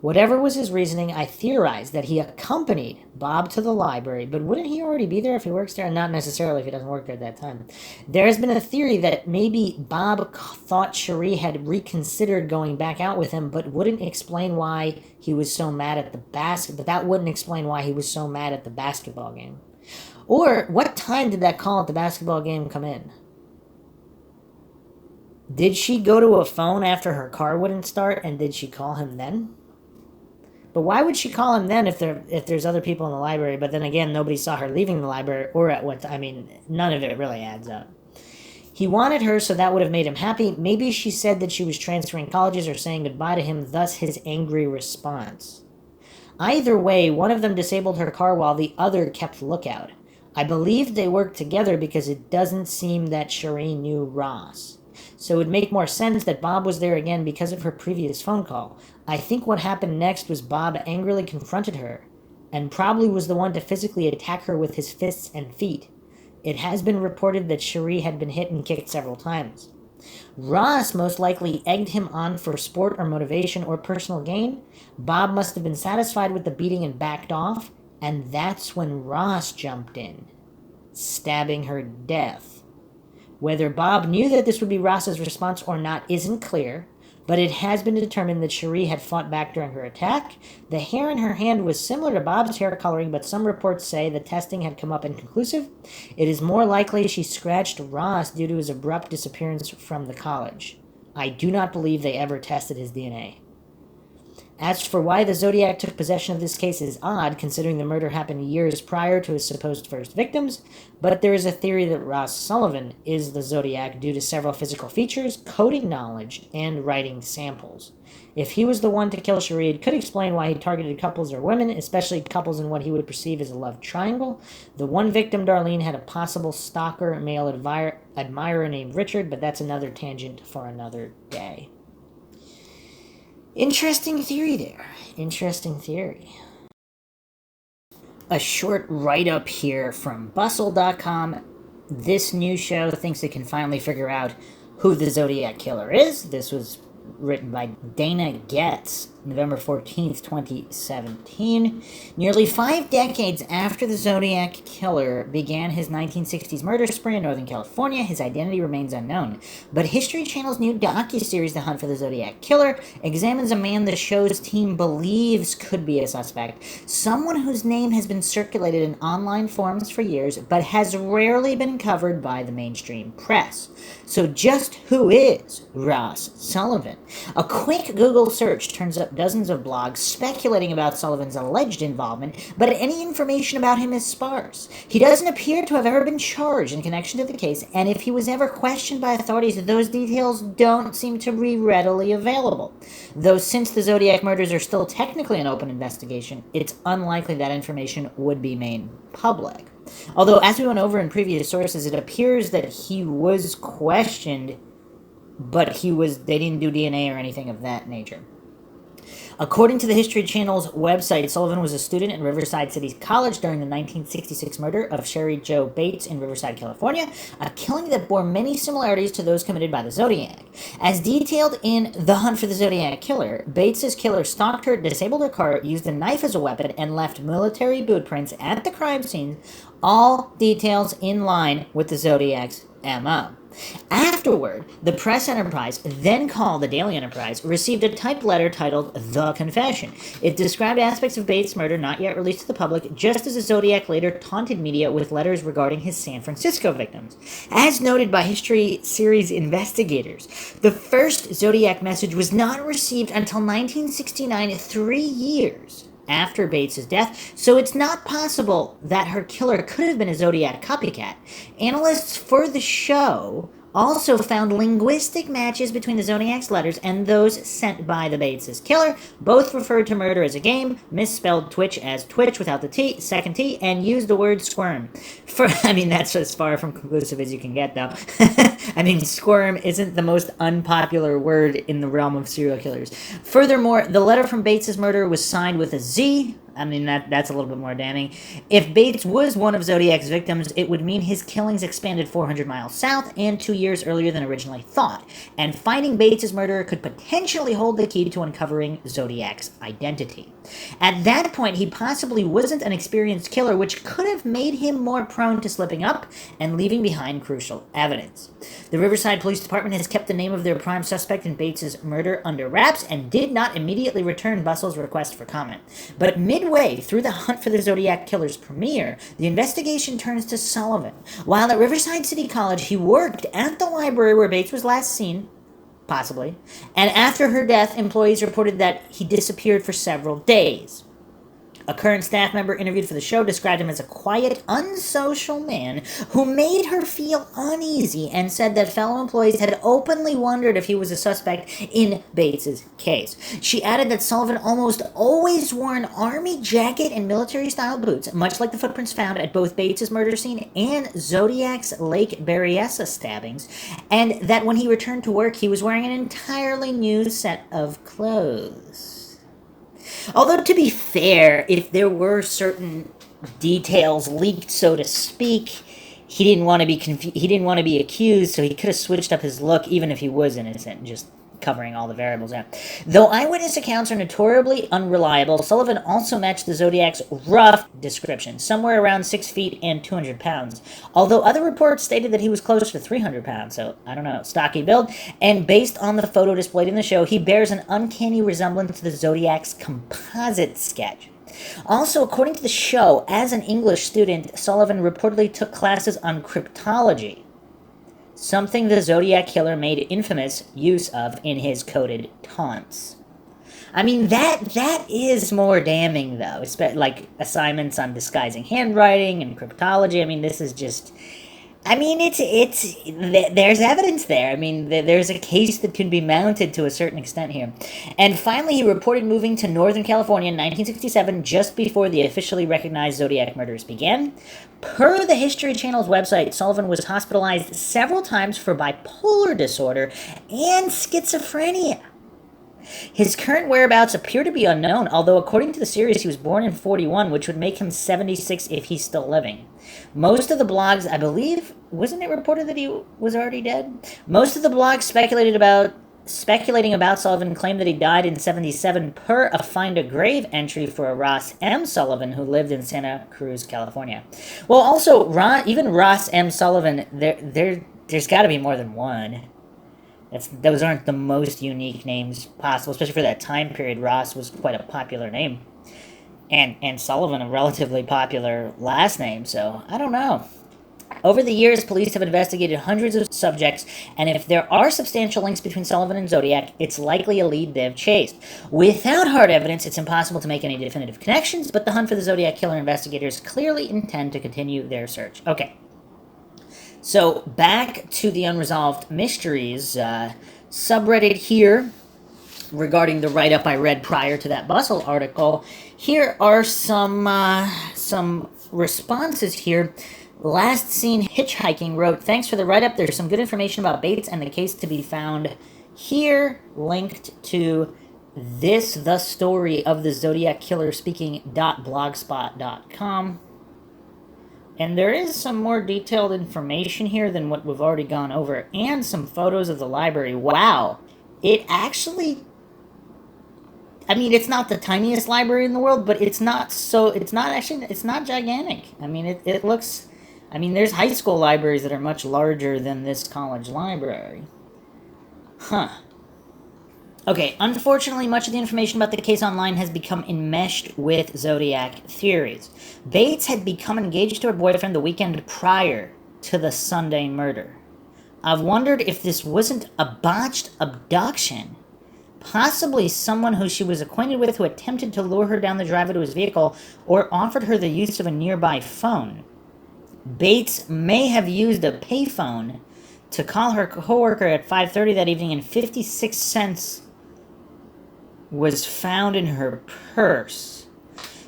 Whatever was his reasoning, I theorized that he accompanied Bob to the library, but wouldn't he already be there if he works there? Not necessarily if he doesn't work there at that time. There has been a theory that maybe Bob thought Sherri had reconsidered going back out with him, but wouldn't explain why he was so mad at the but that wouldn't explain why he was so mad at the basketball game. Or, what time did that call at the basketball game come in? Did she go to a phone after her car wouldn't start, and did she call him then? But why would she call him then if there's other people in the library? But then again, nobody saw her leaving the library or at what. I mean, none of it really adds up. He wanted her, so that would have made him happy. Maybe she said that she was transferring colleges or saying goodbye to him, thus his angry response. Either way, one of them disabled her car while the other kept lookout. I believe they worked together because it doesn't seem that Sherri knew Ross. So it would make more sense that Bob was there again because of her previous phone call. I think what happened next was Bob angrily confronted her, and probably was the one to physically attack her with his fists and feet. It has been reported that Sherri had been hit and kicked several times. Ross most likely egged him on for sport or motivation or personal gain. Bob must have been satisfied with the beating and backed off, and that's when Ross jumped in, stabbing her to death. Whether Bob knew that this would be Ross's response or not isn't clear, but it has been determined that Sherri had fought back during her attack. The hair in her hand was similar to Bob's hair coloring, but some reports say the testing had come up inconclusive. It is more likely she scratched Ross due to his abrupt disappearance from the college. I do not believe they ever tested his DNA. As for why the Zodiac took possession of this case is odd, considering the murder happened years prior to his supposed first victims, but there is a theory that Ross Sullivan is the Zodiac due to several physical features, coding knowledge, and writing samples. If he was the one to kill Sherri, it could explain why he targeted couples or women, especially couples in what he would perceive as a love triangle. The one victim, Darlene, had a possible stalker male admirer named Richard, but that's another tangent for another day. Interesting theory there. Interesting theory. A short write-up here from Bustle.com. This news show thinks it can finally figure out who the Zodiac Killer is. This was written by Dana Getz, November 14th, 2017. Nearly 5 decades after the Zodiac Killer began his 1960s murder spree in Northern California, his identity remains unknown. But History Channel's new docuseries, The Hunt for the Zodiac Killer, examines a man the show's team believes could be a suspect, someone whose name has been circulated in online forums for years, but has rarely been covered by the mainstream press. So just who is Ross Sullivan? A quick Google search turns up dozens of blogs speculating about Sullivan's alleged involvement, but any information about him is sparse. He doesn't appear to have ever been charged in connection to the case, and if he was ever questioned by authorities, those details don't seem to be readily available. Though since the Zodiac murders are still technically an open investigation, it's unlikely that information would be made public. Although, as we went over in previous sources, it appears that he was questioned, but they didn't do DNA or anything of that nature. According to the History Channel's website, Sullivan was a student at Riverside City College during the 1966 murder of Sherri Jo Bates in Riverside, California, a killing that bore many similarities to those committed by the Zodiac. As detailed in The Hunt for the Zodiac Killer, Bates's killer stalked her, disabled her car, used a knife as a weapon, and left military boot prints at the crime scene, all details in line with the Zodiac's MO. Afterward, the Press Enterprise, then called the Daily Enterprise, received a typed letter titled The Confession. It described aspects of Bates' murder not yet released to the public, just as the Zodiac later taunted media with letters regarding his San Francisco victims. As noted by History series investigators, the first Zodiac message was not received until 1969, 3 years after Bates' death, so it's not possible that her killer could have been a Zodiac copycat. Analysts for the show also found linguistic matches between the Zodiac's letters and those sent by the Bates' killer. Both referred to murder as a game, misspelled Twitch as Twitch without the T, second T, and used the word squirm. That's as far from conclusive as you can get, though. Squirm isn't the most unpopular word in the realm of serial killers. Furthermore, the letter from Bates' murder was signed with a Z. That's a little bit more damning. If Bates was one of Zodiac's victims, it would mean his killings expanded 400 miles south and 2 years earlier than originally thought, and finding Bates' murderer could potentially hold the key to uncovering Zodiac's identity. At that point, he possibly wasn't an experienced killer, which could have made him more prone to slipping up and leaving behind crucial evidence. The Riverside Police Department has kept the name of their prime suspect in Bates' murder under wraps and did not immediately return Bustle's request for comment. But midway through the Hunt for the Zodiac Killer's premiere, the investigation turns to Sullivan. While at Riverside City College, he worked at the library where Bates was last seen, possibly, and after her death, employees reported that he disappeared for several days. A current staff member interviewed for the show described him as a quiet, unsocial man who made her feel uneasy and said that fellow employees had openly wondered if he was a suspect in Bates' case. She added that Sullivan almost always wore an army jacket and military-style boots, much like the footprints found at both Bates' murder scene and Zodiac's Lake Berryessa stabbings, and that when he returned to work, he was wearing an entirely new set of clothes. Although, to be fair, if there were certain details leaked, so to speak, he didn't want to be accused, so he could have switched up his look, even if he was innocent, just covering all the variables out. Though eyewitness accounts are notoriously unreliable, Sullivan also matched the Zodiac's rough description, somewhere around 6 feet and 200 pounds. Although other reports stated that he was closer to 300 pounds, so I don't know, stocky build. And based on the photo displayed in the show, he bears an uncanny resemblance to the Zodiac's composite sketch. Also, according to the show, as an English student, Sullivan reportedly took classes on cryptology, something the Zodiac Killer made infamous use of in his coded taunts. That is more damning, though. It's like assignments on disguising handwriting and cryptology. This is just... there's evidence there. There's a case that can be mounted to a certain extent here. And finally, he reported moving to Northern California in 1967, just before the officially recognized Zodiac murders began. Per the History Channel's website, Sullivan was hospitalized several times for bipolar disorder and schizophrenia. His current whereabouts appear to be unknown, although according to the series, he was born in 1941, which would make him 76 if he's still living. Most of the blogs, I believe, wasn't it reported that he was already dead? Most of the blogs speculating about Sullivan claimed that he died in 1977 per a Find a Grave entry for a Ross M. Sullivan who lived in Santa Cruz, California. Well, also, even Ross M. Sullivan, there's got to be more than one. Those aren't the most unique names possible, especially for that time period. Ross was quite a popular name. And Sullivan, a relatively popular last name, so I don't know. Over the years, police have investigated hundreds of subjects, and if there are substantial links between Sullivan and Zodiac, it's likely a lead they've chased. Without hard evidence, it's impossible to make any definitive connections, but the hunt for the Zodiac killer investigators clearly intend to continue their search. Okay. So, back to the Unresolved Mysteries subreddit here regarding the write-up I read prior to that Bustle article. Here are some responses here. Last Seen Hitchhiking wrote, "Thanks for the write-up. There's some good information about Bates and the case to be found here, linked to this, the story of the Zodiac Killer speaking.blogspot.com." And there is some more detailed information here than what we've already gone over, and some photos of the library. Wow. It actually... I mean, it's not the tiniest library in the world, but it's not gigantic. I mean, it looks... I mean, there's high school libraries that are much larger than this college library. Huh. Okay, unfortunately, much of the information about the case online has become enmeshed with Zodiac theories. Bates had become engaged to her boyfriend the weekend prior to the Sunday murder. I've wondered if this wasn't a botched abduction. Possibly someone who she was acquainted with who attempted to lure her down the driveway to his vehicle or offered her the use of a nearby phone. Bates may have used a payphone to call her coworker at 5:30 that evening, and 56 cents was found in her purse.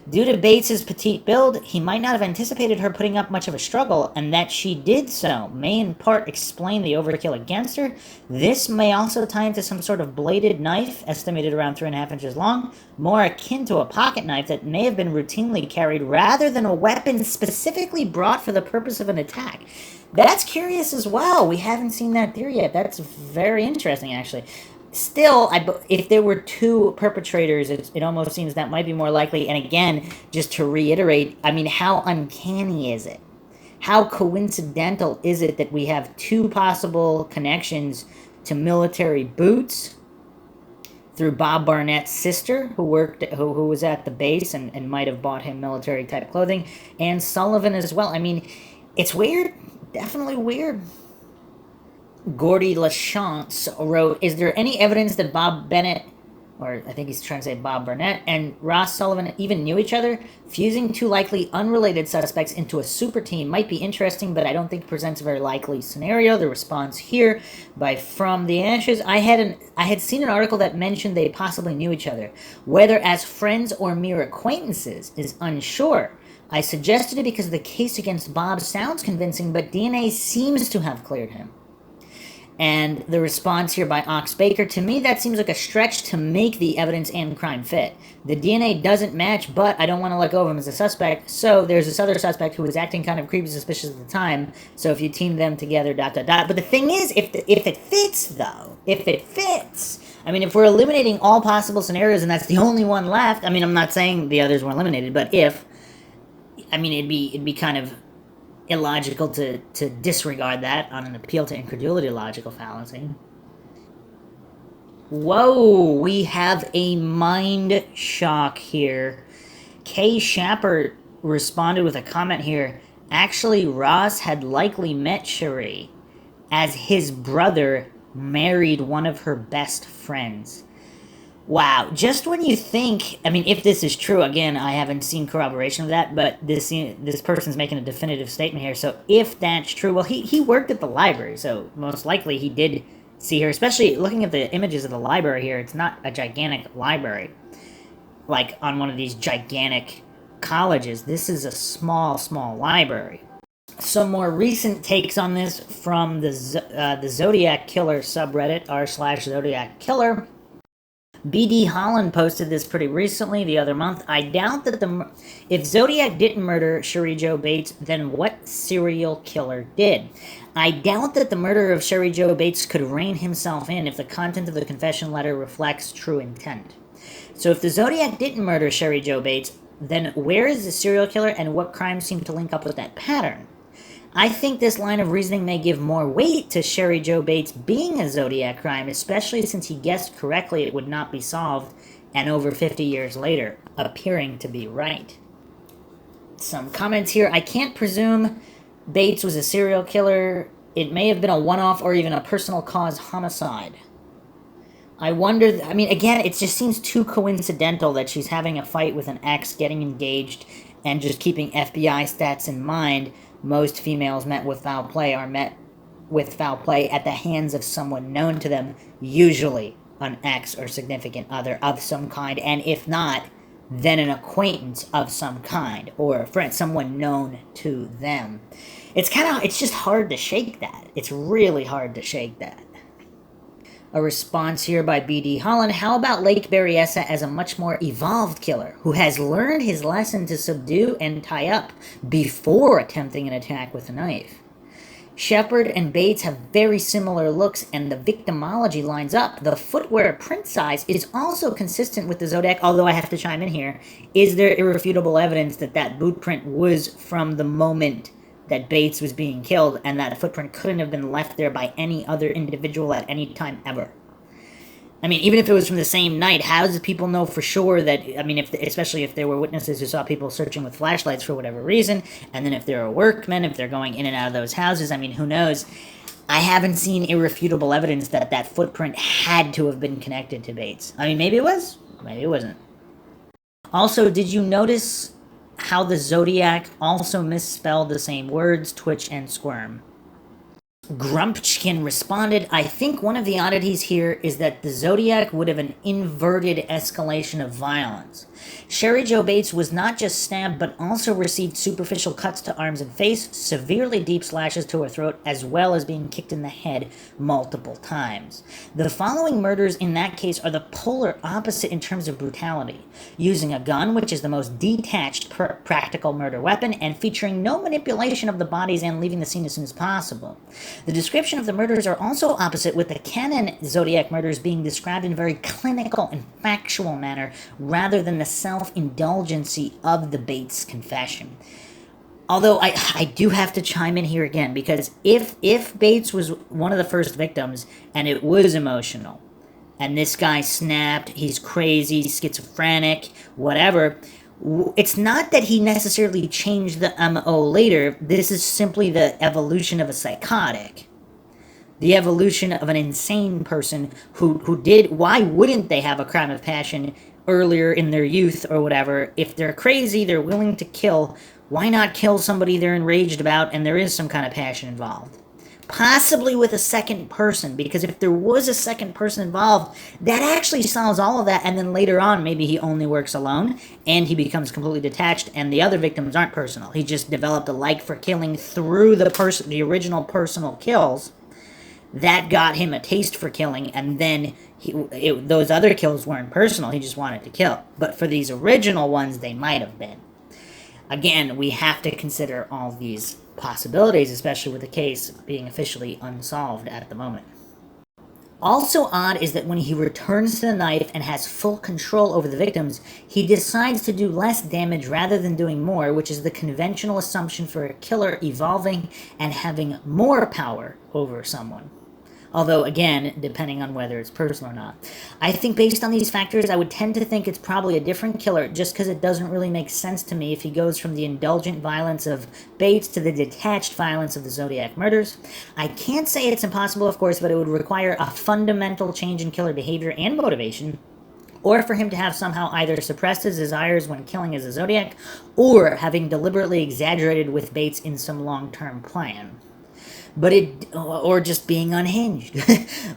Due to Bates's petite build, he might not have anticipated her putting up much of a struggle, and that she did so may in part explain the overkill against her. This may also tie into some sort of bladed knife, estimated around 3.5 inches long, more akin to a pocket knife that may have been routinely carried rather than a weapon specifically brought for the purpose of an attack. That's curious as well. We haven't seen that theory yet. That's very interesting, actually. Still, if there were two perpetrators, it almost seems that might be more likely. And again, just to reiterate, I mean, how uncanny is it? How coincidental is it that we have two possible connections to military boots through Bob Barnett's sister, who was at the base and might have bought him military-type clothing, and Sullivan as well? I mean, it's weird. Definitely weird. Gordy LaChance wrote, "Is there any evidence that Bob Bennett, or I think he's trying to say Bob Burnett, and Ross Sullivan even knew each other? Fusing two likely unrelated suspects into a super team might be interesting, but I don't think presents a very likely scenario." The response here by From the Ashes, I had seen an article that mentioned they possibly knew each other. Whether as friends or mere acquaintances is unsure. I suggested it because the case against Bob sounds convincing, but DNA seems to have cleared him. And the response here by Ox Baker, "To me, that seems like a stretch to make the evidence and crime fit. The DNA doesn't match, but I don't want to let go of him as a suspect. So there's this other suspect who was acting kind of creepy suspicious at the time. So if you team them together, ... But the thing is, if it fits, though, if it fits, I mean, if we're eliminating all possible scenarios and that's the only one left, I mean, I'm not saying the others were eliminated, but if, I mean, it'd be kind of illogical to disregard that on an appeal to incredulity logical fallacy. Whoa, we have a mind shock here. Kay Shapper responded with a comment here. Actually, Ross had likely met Sherri, as his brother married one of her best friends. Wow, just when you think, I mean, if this is true, again, I haven't seen corroboration of that, but this person's making a definitive statement here. So if that's true, well, he worked at the library, so most likely he did see her, especially looking at the images of the library here. It's not a gigantic library, like on one of these gigantic colleges. This is a small library. Some more recent takes on this from the Zodiac Killer subreddit, r/Zodiac Killer. BD Holland posted this pretty recently, the other month. I doubt that if Zodiac didn't murder Sherri Jo Bates, then what serial killer did? I doubt that the murder of Sherri Jo Bates could rein himself in if the content of the confession letter reflects true intent. So if the Zodiac didn't murder Sherri Jo Bates, then where is the serial killer and what crimes seem to link up with that pattern? I think this line of reasoning may give more weight to Sherri Jo Bates being a Zodiac crime, especially since he guessed correctly it would not be solved, and over 50 years later, appearing to be right. Some comments here. I can't presume Bates was a serial killer. It may have been a one-off or even a personal cause homicide. I wonder, I mean, again, it just seems too coincidental that she's having a fight with an ex, getting engaged, and just keeping FBI stats in mind. Most females met with foul play are met with foul play at the hands of someone known to them, usually an ex or significant other of some kind, and if not, then an acquaintance of some kind, or a friend, someone known to them. It's just hard to shake that. It's really hard to shake that. A response here by B.D. Holland. How about Lake Berryessa as a much more evolved killer who has learned his lesson to subdue and tie up before attempting an attack with a knife? Shepard and Bates have very similar looks, and the victimology lines up. The footwear print size is also consistent with the Zodiac, although I have to chime in here. Is there irrefutable evidence that that boot print was from the moment that Bates was being killed, and that footprint couldn't have been left there by any other individual at any time ever? I mean, even if it was from the same night, how does people know for sure that, I mean, especially if there were witnesses who saw people searching with flashlights for whatever reason, and then if there are workmen, if they're going in and out of those houses, I mean, who knows? I haven't seen irrefutable evidence that that footprint had to have been connected to Bates. I mean, maybe it was, maybe it wasn't. Also, did you notice how the Zodiac also misspelled the same words, twitch and squirm? Grumpchkin responded, I think one of the oddities here is that the Zodiac would have an inverted escalation of violence. Sherri Jo Bates was not just stabbed, but also received superficial cuts to arms and face, severely deep slashes to her throat, as well as being kicked in the head multiple times. The following murders in that case are the polar opposite in terms of brutality, using a gun, which is the most detached practical murder weapon, and featuring no manipulation of the bodies and leaving the scene as soon as possible. The description of the murders are also opposite, with the canon Zodiac murders being described in a very clinical and factual manner, rather than the self-indulgency of the Bates confession. Although I do have to chime in here again, because if Bates was one of the first victims, and it was emotional, and this guy snapped, he's crazy, schizophrenic, whatever, it's not that he necessarily changed the MO later. This is simply the evolution of a psychotic. The evolution of an insane person who did... Why wouldn't they have a crime of passion earlier in their youth or whatever? If they're crazy, they're willing to kill. Why not kill somebody they're enraged about and there is some kind of passion involved? Possibly with a second person, because if there was a second person involved, that actually solves all of that, and then later on, maybe he only works alone, and he becomes completely detached, and the other victims aren't personal. He just developed a like for killing through the original personal kills. That got him a taste for killing, and then those other kills weren't personal, he just wanted to kill. But for these original ones, they might have been. Again, we have to consider all these possibilities, especially with the case being officially unsolved at the moment. Also odd is that when he returns to the knife and has full control over the victims, he decides to do less damage rather than doing more, which is the conventional assumption for a killer evolving and having more power over someone. Although, again, depending on whether it's personal or not. I think based on these factors, I would tend to think it's probably a different killer, just because it doesn't really make sense to me if he goes from the indulgent violence of Bates to the detached violence of the Zodiac murders. I can't say it's impossible, of course, but it would require a fundamental change in killer behavior and motivation, or for him to have somehow either suppressed his desires when killing as a Zodiac, or having deliberately exaggerated with Bates in some long-term plan. Or just being unhinged.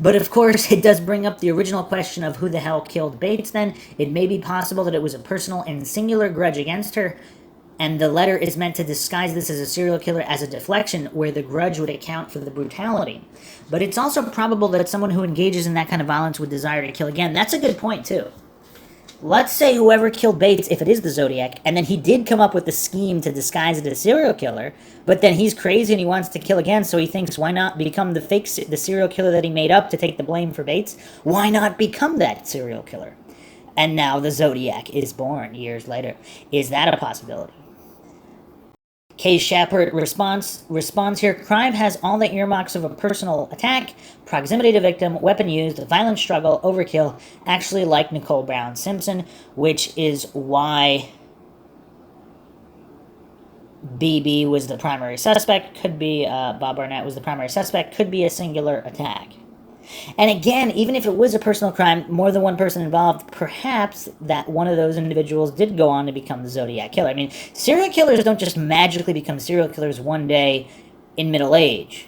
But of course, it does bring up the original question of who the hell killed Bates then. It may be possible that it was a personal and singular grudge against her, and the letter is meant to disguise this as a serial killer as a deflection, where the grudge would account for the brutality. But it's also probable that someone who engages in that kind of violence would desire to kill again. That's a good point, too. Let's say whoever killed Bates, if it is the Zodiac, and then he did come up with the scheme to disguise it as a serial killer, but then he's crazy and he wants to kill again, so he thinks, why not become the serial killer that he made up to take the blame for Bates? Why not become that serial killer? And now the Zodiac is born years later. Is that a possibility? K. Shepard responds here, crime has all the earmarks of a personal attack, proximity to victim, weapon used, violent struggle, overkill, actually like Nicole Brown Simpson, which is why BB was the primary suspect, could be Bob Barnett was the primary suspect, could be a singular attack. And again, even if it was a personal crime, more than one person involved, perhaps that one of those individuals did go on to become the Zodiac killer. I mean, serial killers don't just magically become serial killers one day in middle age.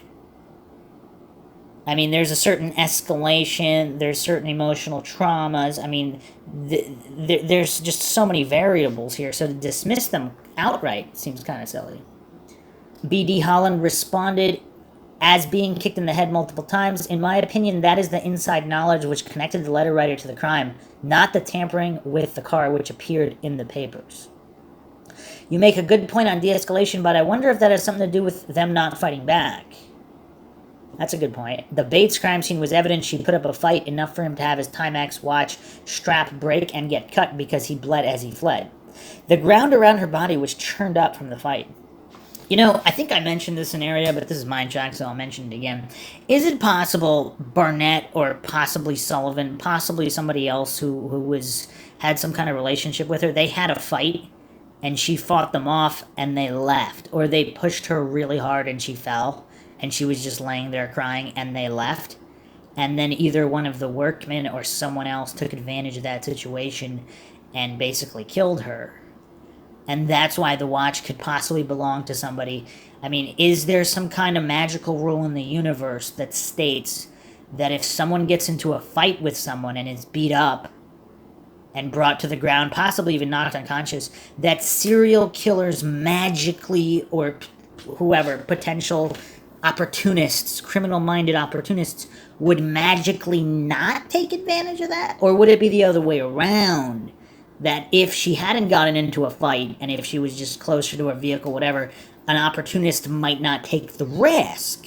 I mean, there's a certain escalation, there's certain emotional traumas. I mean, there's just so many variables here, so to dismiss them outright seems kind of silly. B.D. Holland responded as being kicked in the head multiple times. In my opinion, that is the inside knowledge which connected the letter writer to the crime, not the tampering with the car which appeared in the papers. You make a good point on de-escalation, but I wonder if that has something to do with them not fighting back. That's a good point. The Bates crime scene was evident she put up a fight enough for him to have his Timex watch strap break and get cut because he bled as he fled. The ground around her body was churned up from the fight. You know, I think I mentioned this scenario, but this is Mindshock, so I'll mention it again. Is it possible Barnett or possibly Sullivan, possibly somebody else who had some kind of relationship with her, they had a fight and she fought them off and they left, or they pushed her really hard and she fell and she was just laying there crying and they left, and then either one of the workmen or someone else took advantage of that situation and basically killed her? And that's why the watch could possibly belong to somebody. I mean, is there some kind of magical rule in the universe that states that if someone gets into a fight with someone and is beat up and brought to the ground, possibly even knocked unconscious, that serial killers magically, or whoever, potential opportunists, criminal-minded opportunists, would magically not take advantage of that? Or would it be the other way around? That if she hadn't gotten into a fight, and if she was just closer to her vehicle, whatever, an opportunist might not take the risk.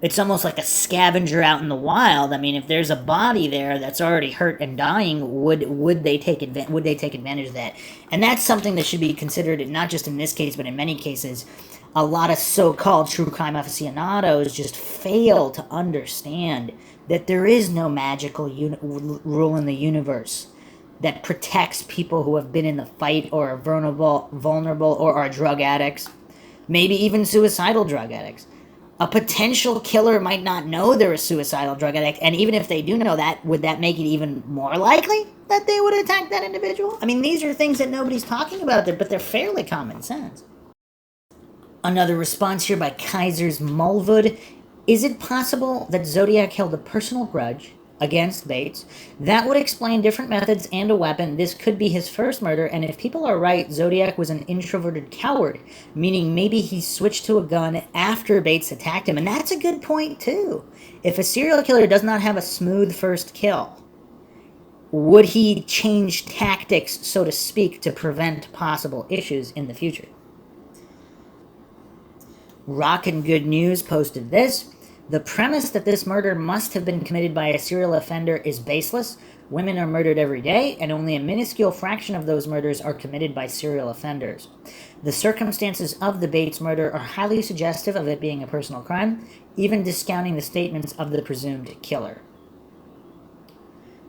It's almost like a scavenger out in the wild. I mean, if there's a body there that's already hurt and dying, would they take advantage of that? And that's something that should be considered, not just in this case, but in many cases. A lot of so-called true crime aficionados just fail to understand that there is no magical rule in the universe that protects people who have been in the fight or are vulnerable or are drug addicts, maybe even suicidal drug addicts. A potential killer might not know they're a suicidal drug addict, and even if they do know that, would that make it even more likely that they would attack that individual? I mean, these are things that nobody's talking about there, but they're fairly common sense. Another response here by Kaiser's Mulwood. Is it possible that Zodiac held a personal grudge against Bates? That would explain different methods and a weapon. This could be his first murder, and if people are right, Zodiac was an introverted coward, meaning maybe he switched to a gun after Bates attacked him. And that's a good point, too. If a serial killer does not have a smooth first kill, would he change tactics, so to speak, to prevent possible issues in the future? Rockin' Good News posted this. The premise that this murder must have been committed by a serial offender is baseless. Women are murdered every day, and only a minuscule fraction of those murders are committed by serial offenders. The circumstances of the Bates murder are highly suggestive of it being a personal crime, even discounting the statements of the presumed killer.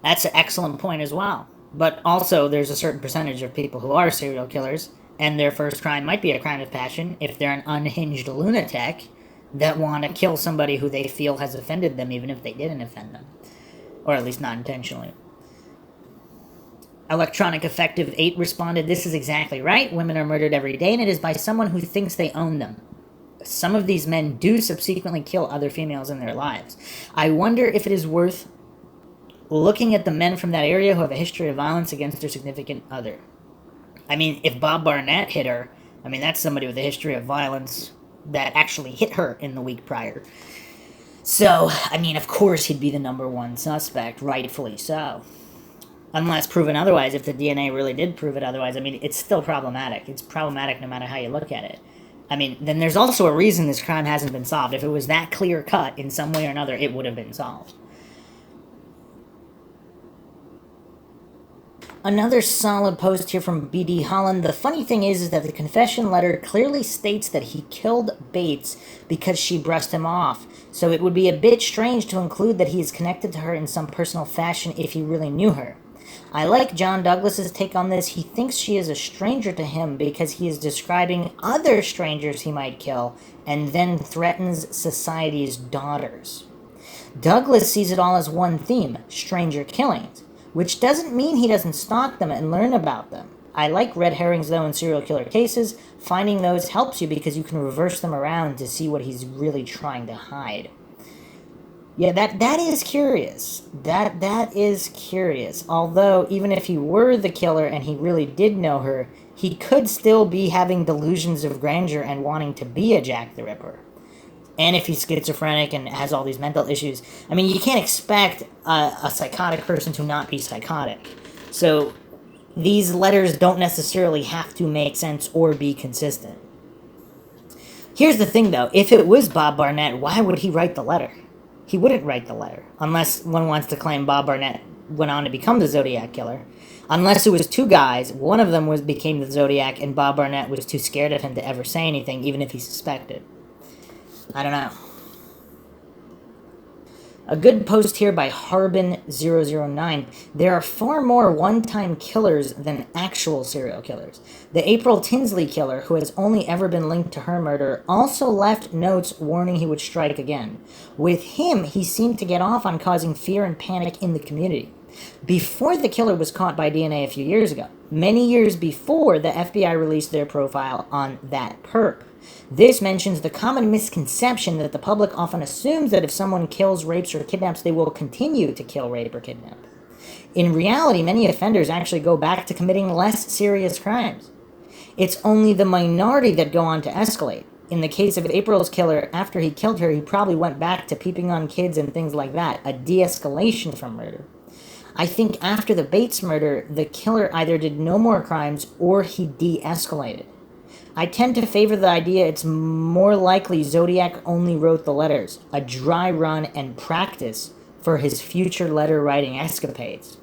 That's an excellent point as well. But also, there's a certain percentage of people who are serial killers, and their first crime might be a crime of passion if they're an unhinged lunatic that want to kill somebody who they feel has offended them, even if they didn't offend them. Or at least not intentionally. Electronic Effective 8 responded, this is exactly right. Women are murdered every day, and it is by someone who thinks they own them. Some of these men do subsequently kill other females in their lives. I wonder if it is worth looking at the men from that area who have a history of violence against their significant other. I mean, if Bob Barnett hit her, I mean, that's somebody with a history of violence that actually hit her in the week prior. So, I mean, of course he'd be the number one suspect, rightfully so. Unless proven otherwise, if the DNA really did prove it otherwise, I mean, it's still problematic. It's problematic no matter how you look at it. I mean, then there's also a reason this crime hasn't been solved. If it was that clear-cut in some way or another, it would have been solved. Another solid post here from B.D. Holland. The funny thing is that the confession letter clearly states that he killed Bates because she brushed him off. So it would be a bit strange to include that he is connected to her in some personal fashion if he really knew her. I like John Douglas's take on this. He thinks she is a stranger to him because he is describing other strangers he might kill and then threatens society's daughters. Douglas sees it all as one theme, stranger killings, which doesn't mean he doesn't stalk them and learn about them. I like red herrings, though, in serial killer cases. Finding those helps you because you can reverse them around to see what he's really trying to hide. Yeah, that is curious. That is curious. Although, even if he were the killer and he really did know her, he could still be having delusions of grandeur and wanting to be a Jack the Ripper. And if he's schizophrenic and has all these mental issues, I mean, you can't expect a psychotic person to not be psychotic. So these letters don't necessarily have to make sense or be consistent. Here's the thing, though. If it was Bob Barnett, why would he write the letter? He wouldn't write the letter, unless one wants to claim Bob Barnett went on to become the Zodiac Killer. Unless it was two guys, one of them became the Zodiac, and Bob Barnett was too scared of him to ever say anything, even if he suspected. I don't know. A good post here by Harbin009. There are far more one-time killers than actual serial killers. The April Tinsley killer, who has only ever been linked to her murder, also left notes warning he would strike again. With him, he seemed to get off on causing fear and panic in the community. Before the killer was caught by DNA a few years ago, many years before the FBI released their profile on that perp. This mentions the common misconception that the public often assumes that if someone kills, rapes, or kidnaps, they will continue to kill, rape, or kidnap. In reality, many offenders actually go back to committing less serious crimes. It's only the minority that go on to escalate. In the case of April's killer, after he killed her, he probably went back to peeping on kids and things like that, a de-escalation from murder. I think after the Bates murder, the killer either did no more crimes or he de-escalated. I tend to favor the idea it's more likely Zodiac only wrote the letters, a dry run and practice for his future letter-writing escapades.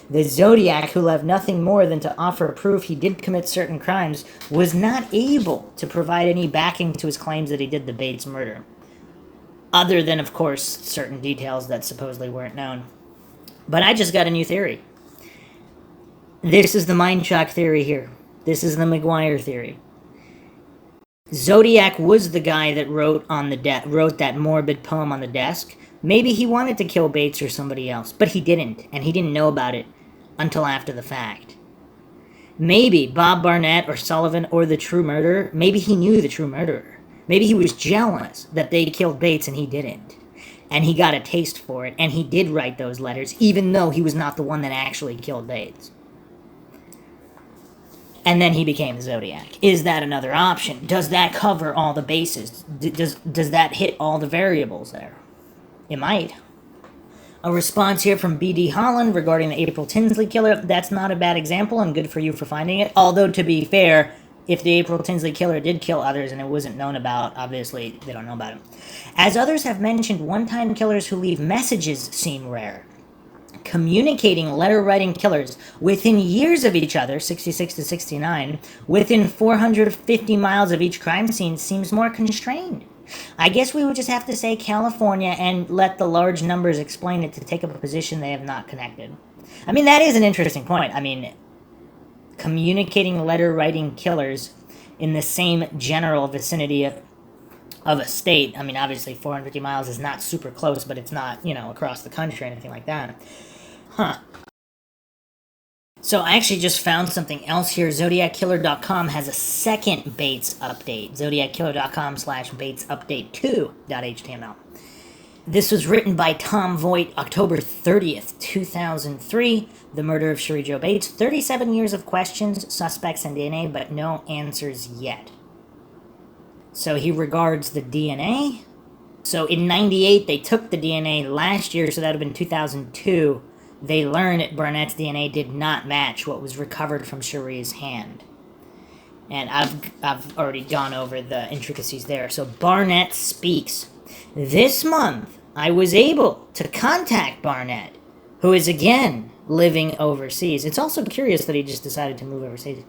The Zodiac, who left nothing more than to offer proof he did commit certain crimes, was not able to provide any backing to his claims that he did the Bates murder. Other than, of course, certain details that supposedly weren't known. But I just got a new theory. This is the Mindshock theory here. This is the McGuire theory. Zodiac was the guy that wrote that morbid poem on the desk. Maybe he wanted to kill Bates or somebody else, but he didn't, and he didn't know about it until after the fact. Maybe Bob Barnett or Sullivan or the true murderer, maybe he knew the true murderer. Maybe he was jealous that they killed Bates and he didn't. And he got a taste for it, and he did write those letters, even though he was not the one that actually killed Bates. And then he became the Zodiac. Is that another option? Does that cover all the bases? Does that hit all the variables there? It might. A response here from B.D. Holland regarding the April Tinsley killer. That's not a bad example, and good for you for finding it. Although, to be fair, if the April Tinsley killer did kill others and it wasn't known about, obviously they don't know about him. As others have mentioned, one-time killers who leave messages seem rare. Communicating letter-writing killers within years of each other, 66 to 69, within 450 miles of each crime scene seems more constrained. I guess we would just have to say California and let the large numbers explain it to take up a position they have not connected. I mean, that is an interesting point. I mean, communicating letter-writing killers in the same general vicinity of a state. I mean, obviously 450 miles is not super close, but it's not, across the country or anything like that. So I actually just found something else here. ZodiacKiller.com has a second Bates update. ZodiacKiller.com/BatesUpdate2.html. This was written by Tom Voigt, October 30th, 2003. The murder of Sherri Jo Bates. 37 years of questions, suspects, and DNA, but no answers yet. So he regards the DNA. So in 98, they took the DNA last year, so that would have been 2002. They learned that Barnett's DNA did not match what was recovered from Sherri's hand. And I've already gone over the intricacies there. So Barnett speaks. This month, I was able to contact Barnett, who is again living overseas. It's also curious that he just decided to move overseas.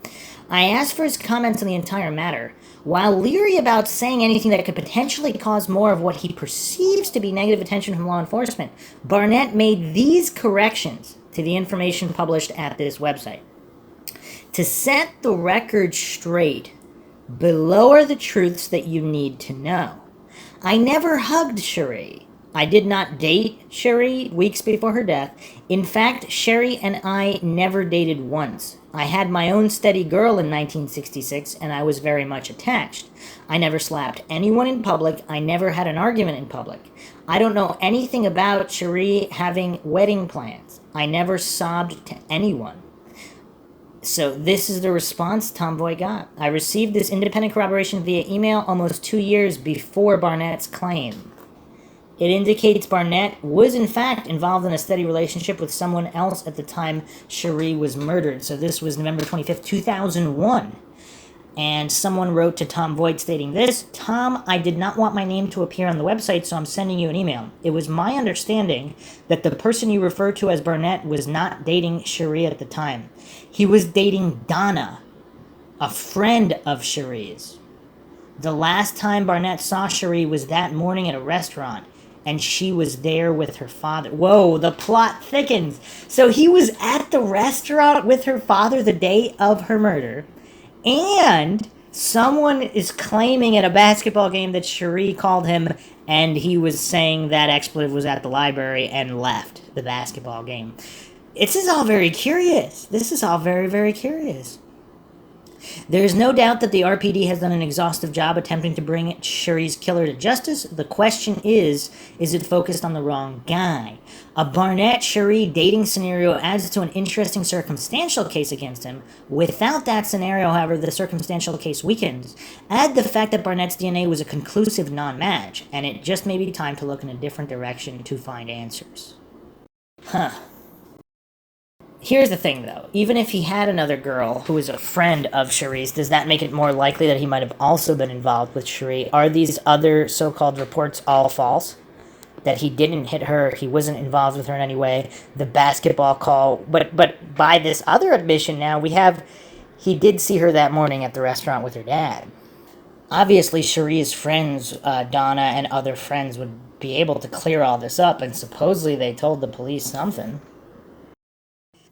I asked for his comments on the entire matter. While leery about saying anything that could potentially cause more of what he perceives to be negative attention from law enforcement, Barnett made these corrections to the information published at this website. To set the record straight, below are the truths that you need to know. I never hugged Sherri. I did not date Sherri weeks before her death. In fact, Sherri and I never dated once. I had my own steady girl in 1966, and I was very much attached. I never slapped anyone in public. I never had an argument in public. I don't know anything about Sherri having wedding plans. I never sobbed to anyone. So this is the response Tomboy got. I received this independent corroboration via email almost 2 years before Barnett's claim. It indicates Barnett was in fact involved in a steady relationship with someone else at the time Sherri was murdered. So this was November 25th, 2001. And someone wrote to Tom Voigt stating this: Tom, I did not want my name to appear on the website, so I'm sending you an email. It was my understanding that the person you refer to as Barnett was not dating Sherri at the time. He was dating Donna, a friend of Sherri's. The last time Barnett saw Sherri was that morning at a restaurant, and she was there with her father. Whoa, the plot thickens. So he was at the restaurant with her father the day of her murder, and someone is claiming at a basketball game that Sherri called him, and he was saying that expletive was at the library and left the basketball game. This is all very curious. This is all very, very curious. There is no doubt that the RPD has done an exhaustive job attempting to bring Sherri's killer to justice. The question is it focused on the wrong guy? A Barnett-Sherri dating scenario adds to an interesting circumstantial case against him. Without that scenario, however, the circumstantial case weakens. Add the fact that Barnett's DNA was a conclusive non-match, and it just may be time to look in a different direction to find answers. Here's the thing, though. Even if he had another girl who was a friend of Sherri's, does that make it more likely that he might have also been involved with Sherri? Are these other so-called reports all false? That he didn't hit her, he wasn't involved with her in any way, the basketball call. But by this other admission now, he did see her that morning at the restaurant with her dad. Obviously, Sherri's friends, Donna and other friends, would be able to clear all this up, and supposedly they told the police something.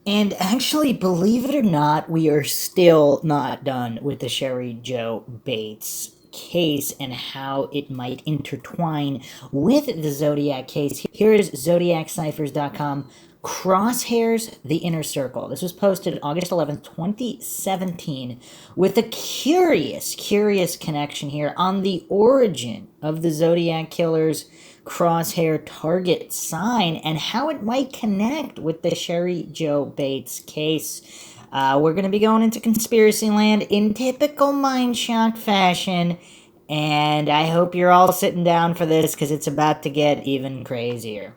And actually, believe it or not, we are still not done with the Sherri Jo Bates case and how it might intertwine with the Zodiac case. Here is ZodiacCiphers.com. Crosshairs, the Inner Circle. This was posted August 11th, 2017, with a curious connection here on the origin of the Zodiac killer's crosshair target sign and how it might connect with the Sherri Jo Bates case. We're going to be going into conspiracy land in typical Mindshock fashion, and I hope you're all sitting down for this because it's about to get even crazier.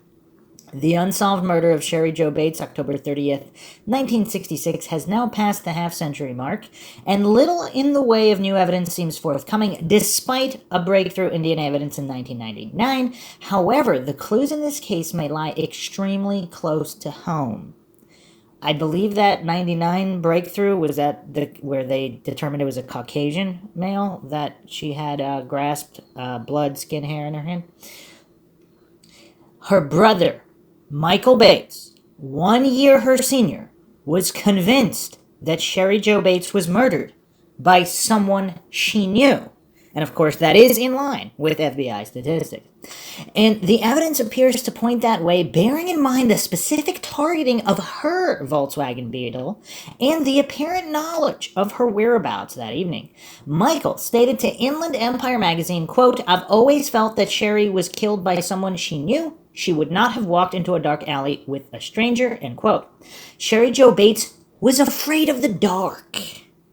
The unsolved murder of Sherri Jo Bates, October 30th, 1966, has now passed the half-century mark, and little in the way of new evidence seems forthcoming, despite a breakthrough in DNA evidence in 1999. However, the clues in this case may lie extremely close to home. I believe that 99 breakthrough was where they determined it was a Caucasian male that she had grasped blood, skin, hair in her hand. Her brother, Michael Bates, 1 year her senior, was convinced that Sherri Jo Bates was murdered by someone she knew. And of course, that is in line with FBI statistics. And the evidence appears to point that way, bearing in mind the specific targeting of her Volkswagen Beetle and the apparent knowledge of her whereabouts that evening. Michael stated to Inland Empire magazine, quote, "I've always felt that Sherri was killed by someone she knew. She would not have walked into a dark alley with a stranger," end quote. Sherri Jo Bates was afraid of the dark.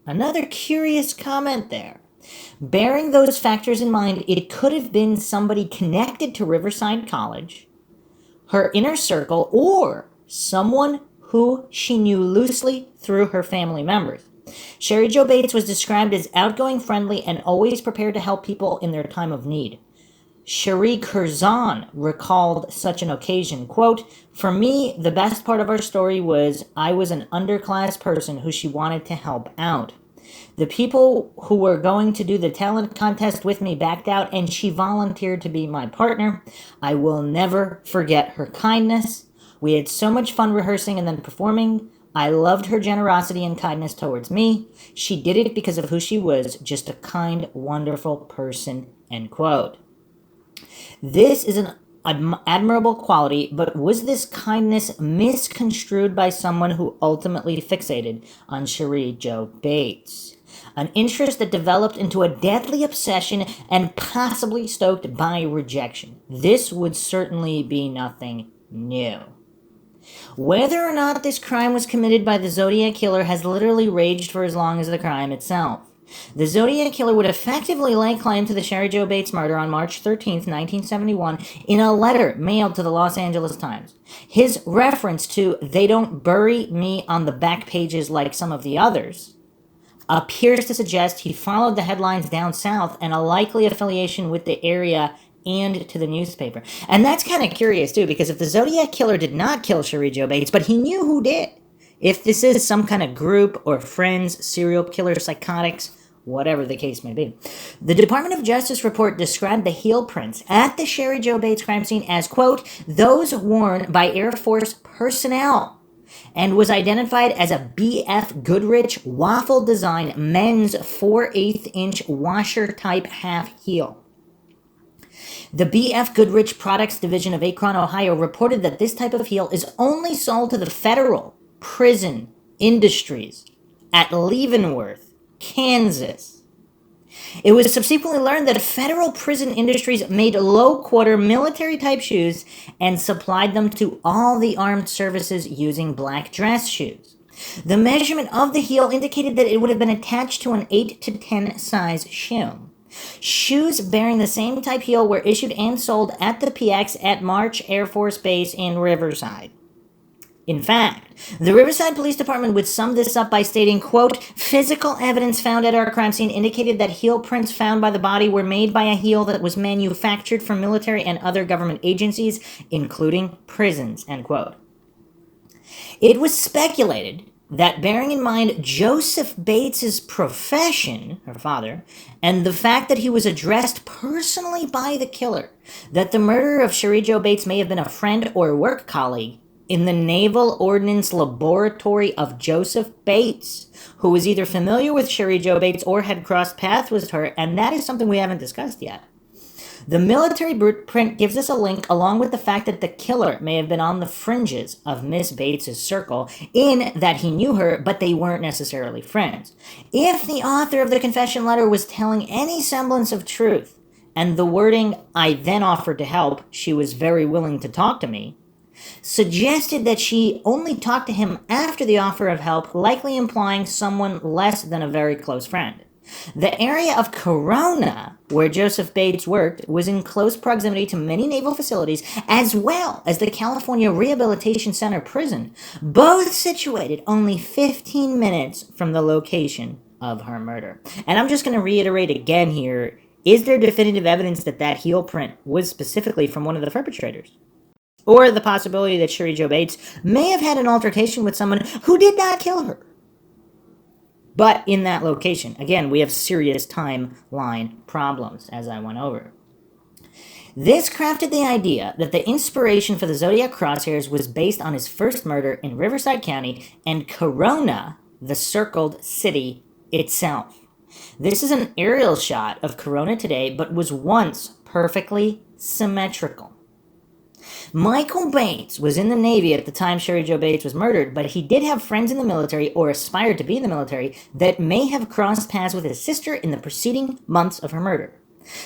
Another curious comment there. Bearing those factors in mind, it could have been somebody connected to Riverside College, her inner circle, or someone who she knew loosely through her family members. Sherri Jo Bates was described as outgoing, friendly, and always prepared to help people in their time of need. Cherie Curzon recalled such an occasion, quote, "For me, the best part of our story was I was an underclass person who she wanted to help out. The people who were going to do the talent contest with me backed out, and she volunteered to be my partner. I will never forget her kindness. We had so much fun rehearsing and then performing. I loved her generosity and kindness towards me. She did it because of who she was, just a kind, wonderful person, end quote. This is an admirable quality, but was this kindness misconstrued by someone who ultimately fixated on Sherri Jo Bates? An interest that developed into a deadly obsession and possibly stoked by rejection. This would certainly be nothing new. Whether or not this crime was committed by the Zodiac killer has literally raged for as long as the crime itself. The Zodiac killer would effectively lay claim to the Sherri Jo Bates murder on March 13th, 1971, in a letter mailed to the Los Angeles Times. His reference to, "They don't bury me on the back pages like some of the others," appears to suggest he followed the headlines down south and a likely affiliation with the area and to the newspaper. And that's kind of curious, too, because if the Zodiac killer did not kill Sherri Jo Bates, but he knew who did, if this is some kind of group or friends, serial killer, psychotics, whatever the case may be. The Department of Justice report described the heel prints at the Sherri Jo Bates crime scene as, quote, "those worn by Air Force personnel," and was identified as a B.F. Goodrich waffle design men's 4/8 inch washer type half heel. The B.F. Goodrich Products Division of Akron, Ohio reported that this type of heel is only sold to the federal prison industries at Leavenworth, Kansas. It was subsequently learned that federal prison industries made low-quarter military-type shoes and supplied them to all the armed services using black dress shoes. The measurement of the heel indicated that it would have been attached to an 8 to 10 size shoe. Shoes bearing the same type heel were issued and sold at the PX at March Air Force Base in Riverside. In fact, the Riverside Police Department would sum this up by stating, quote, "physical evidence found at our crime scene indicated that heel prints found by the body were made by a heel that was manufactured for military and other government agencies, including prisons," end quote. It was speculated that, bearing in mind Joseph Bates's profession, her father, and the fact that he was addressed personally by the killer, that the murderer of Sherri Jo Bates may have been a friend or work colleague in the Naval Ordnance Laboratory of Joseph Bates, who was either familiar with Sherri Jo Bates or had crossed paths with her, and that is something we haven't discussed yet. The military blueprint gives us a link along with the fact that the killer may have been on the fringes of Miss Bates's circle, in that he knew her, but they weren't necessarily friends. If the author of the confession letter was telling any semblance of truth, and the wording, "I then offered to help, she was very willing to talk to me," suggested that she only talked to him after the offer of help, likely implying someone less than a very close friend. The area of Corona, where Joseph Bates worked, was in close proximity to many naval facilities, as well as the California Rehabilitation Center prison, both situated only 15 minutes from the location of her murder. And I'm just going to reiterate again here, is there definitive evidence that that heel print was specifically from one of the perpetrators? Or the possibility that Sherri Jo Bates may have had an altercation with someone who did not kill her, but in that location. Again, we have serious timeline problems, as I went over. This crafted the idea that the inspiration for the Zodiac crosshairs was based on his first murder in Riverside County and Corona, the circled city itself. This is an aerial shot of Corona today, but was once perfectly symmetrical. Michael Bates was in the Navy at the time Sherri Jo Bates was murdered, but he did have friends in the military, or aspired to be in the military, that may have crossed paths with his sister in the preceding months of her murder.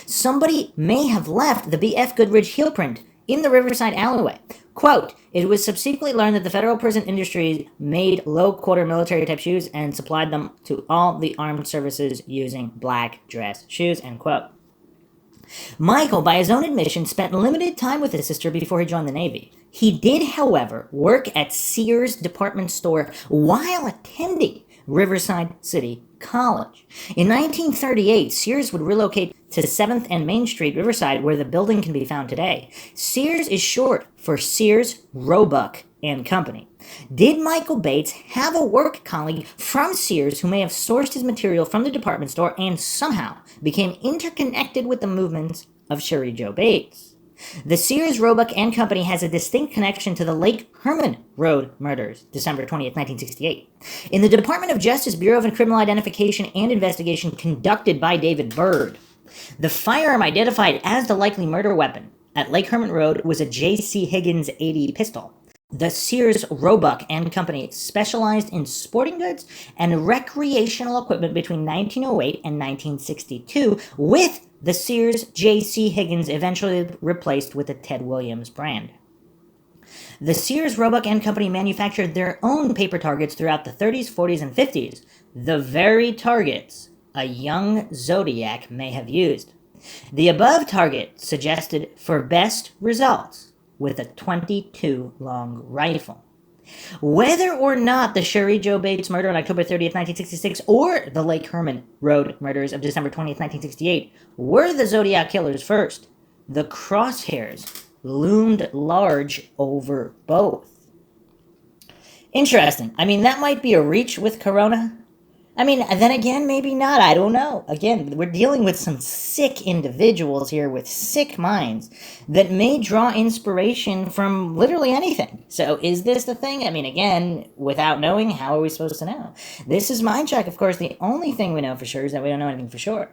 Somebody may have left the B.F. Goodrich heel print in the Riverside alleyway. Quote, "It was subsequently learned that the federal prison industry made low-quarter military-type shoes and supplied them to all the armed services using black dress shoes," end quote. Michael, by his own admission, spent limited time with his sister before he joined the Navy. He did, however, work at Sears department store while attending Riverside City College. In 1938, Sears would relocate to 7th and Main Street, Riverside, where the building can be found today. Sears is short for Sears, Roebuck and Company. Did Michael Bates have a work colleague from Sears who may have sourced his material from the department store and somehow became interconnected with the movements of Sherri Jo Bates? The Sears, Roebuck and Company has a distinct connection to the Lake Herman Road murders, December 20th, 1968. In the Department of Justice Bureau of Criminal Identification and Investigation conducted by David Byrd, the firearm identified as the likely murder weapon at Lake Herman Road was a J.C. Higgins 80 pistol. The Sears, Roebuck and Company specialized in sporting goods and recreational equipment between 1908 and 1962, with the Sears J.C. Higgins eventually replaced with the Ted Williams brand. The Sears, Roebuck and Company manufactured their own paper targets throughout the 30s, 40s, and 50s, the very targets a young Zodiac may have used. The above target suggested for best results with a .22 long rifle. Whether or not the Sherri Jo Bates murder on October 30th, 1966, or the Lake Herman Road murders of December 20th, 1968, were the Zodiac killers first, the crosshairs loomed large over both. Interesting. I mean, that might be a reach with Corona. I mean, then again, maybe not. I don't know. Again, we're dealing with some sick individuals here with sick minds that may draw inspiration from literally anything. So is this the thing? I mean, again, without knowing, how are we supposed to know? This is Mindshock, of course. The only thing we know for sure is that we don't know anything for sure.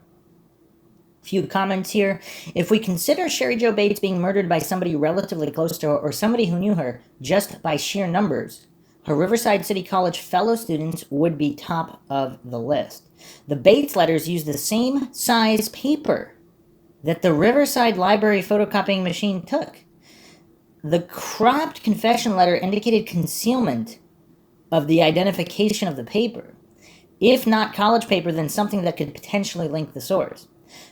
Few comments here. If we consider Sherri Jo Bates being murdered by somebody relatively close to her or somebody who knew her just by sheer numbers, her Riverside City College fellow students would be top of the list. The Bates letters used the same size paper that the Riverside Library photocopying machine took. The cropped confession letter indicated concealment of the identification of the paper. If not college paper, then something that could potentially link the source.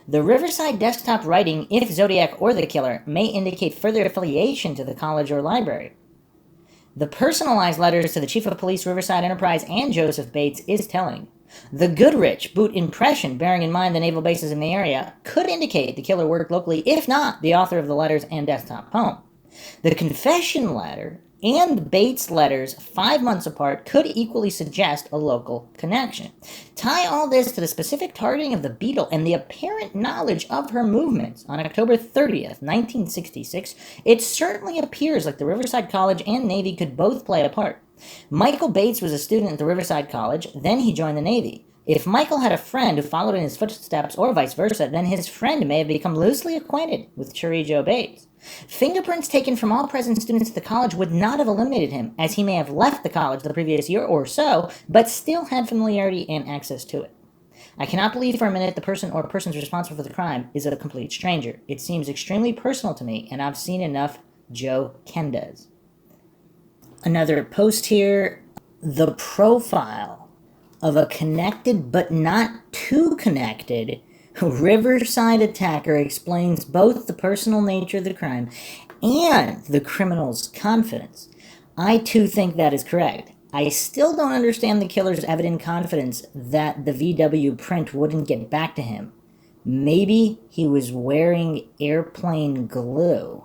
The Riverside desktop writing, if Zodiac or the killer, may indicate further affiliation to the college or library. The personalized letters to the Chief of Police, Riverside Enterprise, and Joseph Bates is telling. The Goodrich boot impression, bearing in mind the naval bases in the area, could indicate the killer worked locally, if not the author of the letters and desktop poem. The confession letter and Bates' letters 5 months apart could equally suggest a local connection. Tie all this to the specific targeting of the beetle and the apparent knowledge of her movements on October 30th, 1966, it certainly appears like the Riverside College and Navy could both play a part. Michael Bates was a student at the Riverside College, then he joined the Navy. If Michael had a friend who followed in his footsteps or vice versa, then his friend may have become loosely acquainted with Sherri Jo Bates. Fingerprints taken from all present students at the college would not have eliminated him, as he may have left the college the previous year or so, but still had familiarity and access to it. I cannot believe for a minute the person or persons responsible for the crime is a complete stranger. It seems extremely personal to me, and I've seen enough Joe Kendas. Another post here, the profile of a connected but not too connected Riverside attacker explains both the personal nature of the crime and the criminal's confidence. I too think that is correct. I still don't understand the killer's evident confidence that the VW print wouldn't get back to him. Maybe he was wearing airplane glue.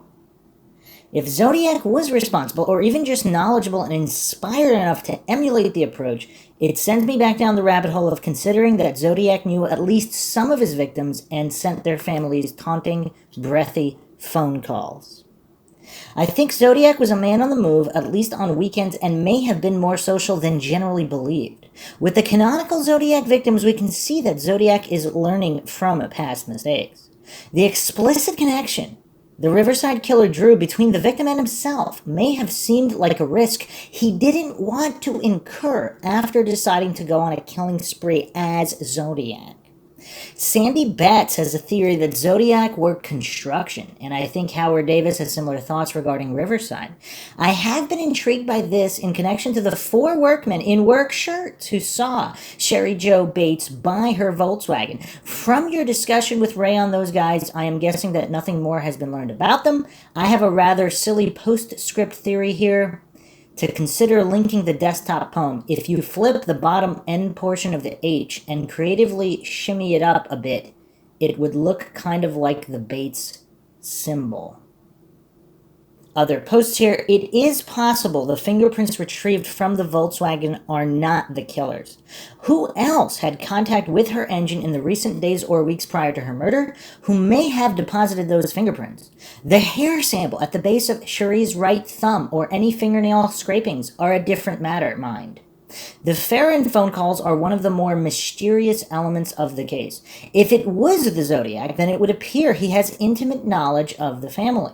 If Zodiac was responsible, or even just knowledgeable and inspired enough to emulate the approach, it sends me back down the rabbit hole of considering that Zodiac knew at least some of his victims and sent their families taunting, breathy phone calls. I think Zodiac was a man on the move, at least on weekends, and may have been more social than generally believed. With the canonical Zodiac victims, we can see that Zodiac is learning from past mistakes. The explicit connection the Riverside killer drew between the victim and himself may have seemed like a risk he didn't want to incur after deciding to go on a killing spree as Zodiac. Sandy Betts has a theory that Zodiac worked construction, and I think Howard Davis has similar thoughts regarding Riverside. I have been intrigued by this in connection to the 4 workmen in work shirts who saw Sherri Jo Bates buy her Volkswagen. From your discussion with Ray on those guys, I am guessing that nothing more has been learned about them. I have a rather silly postscript theory here. To consider linking the desktop poem, if you flip the bottom end portion of the H and creatively shimmy it up a bit, it would look kind of like the Bates symbol. other posts here. It is possible the fingerprints retrieved from the Volkswagen are not the killer's. Who else had contact with her engine in the recent days or weeks prior to her murder who may have deposited those fingerprints? The hair sample at the base of Sherri's right thumb or any fingernail scrapings are a different matter, mind. The Farron phone calls are one of the more mysterious elements of the case. If it was the Zodiac, then it would appear he has intimate knowledge of the family.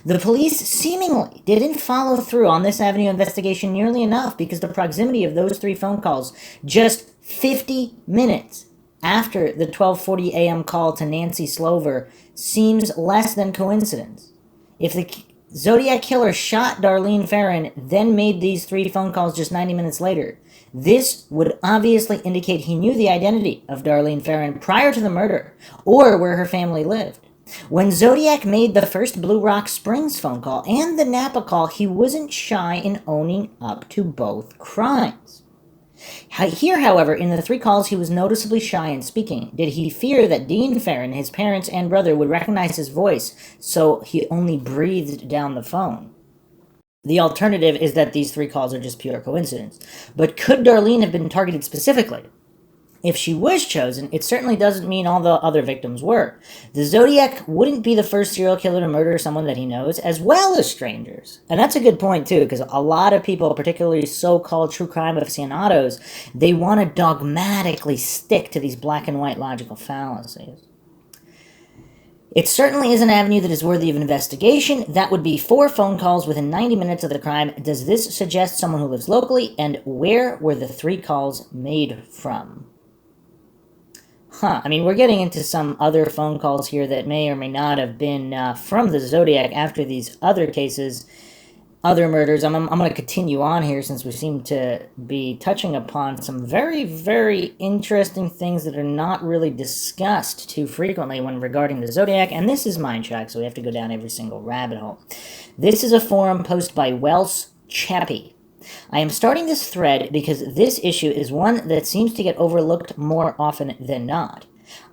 The police seemingly didn't follow through on this avenue of investigation nearly enough because the proximity of those 3 phone calls just 50 minutes after the 12:40 a.m. call to Nancy Slover seems less than coincidence. If the Zodiac killer shot Darlene Ferrin, then made these 3 phone calls just 90 minutes later, this would obviously indicate he knew the identity of Darlene Ferrin prior to the murder or where her family lived. When Zodiac made the first Blue Rock Springs phone call and the Napa call, he wasn't shy in owning up to both crimes. Here, however, in the 3 calls, he was noticeably shy in speaking. Did he fear that Dean Ferrin, his parents and brother, would recognize his voice, so he only breathed down the phone? The alternative is that these 3 calls are just pure coincidence. But could Darlene have been targeted specifically? If she was chosen, it certainly doesn't mean all the other victims were. The Zodiac wouldn't be the first serial killer to murder someone that he knows, as well as strangers. And that's a good point, too, because a lot of people, particularly so-called true crime aficionados, they want to dogmatically stick to these black and white logical fallacies. It certainly is an avenue that is worthy of investigation. That would be 4 phone calls within 90 minutes of the crime. Does this suggest someone who lives locally? And where were the 3 calls made from? I mean, we're getting into some other phone calls here that may or may not have been from the Zodiac after these other cases, other murders. I'm going to continue on here since we seem to be touching upon some very, very interesting things that are not really discussed too frequently when regarding the Zodiac. And this is Mindshock, so we have to go down every single rabbit hole. This is a forum post by Wells Chappie. I am starting this thread because this issue is one that seems to get overlooked more often than not.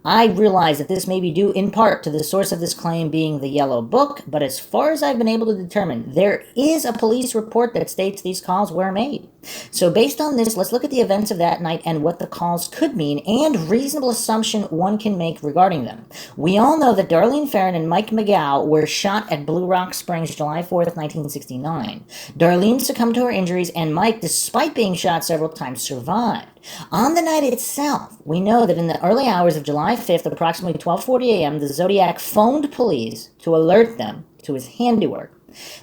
I realize that this may be due in part to the source of this claim being the Yellow Book, but as far as I've been able to determine, there is a police report that states these calls were made. So based on this, let's look at the events of that night and what the calls could mean and reasonable assumption one can make regarding them. We all know that Darlene Ferrin and Mike McGow were shot at Blue Rock Springs July 4th, 1969. Darlene succumbed to her injuries and Mike, despite being shot several times, survived. On the night itself, we know that in the early hours of July 5th, approximately 12:40 a.m., the Zodiac phoned police to alert them to his handiwork.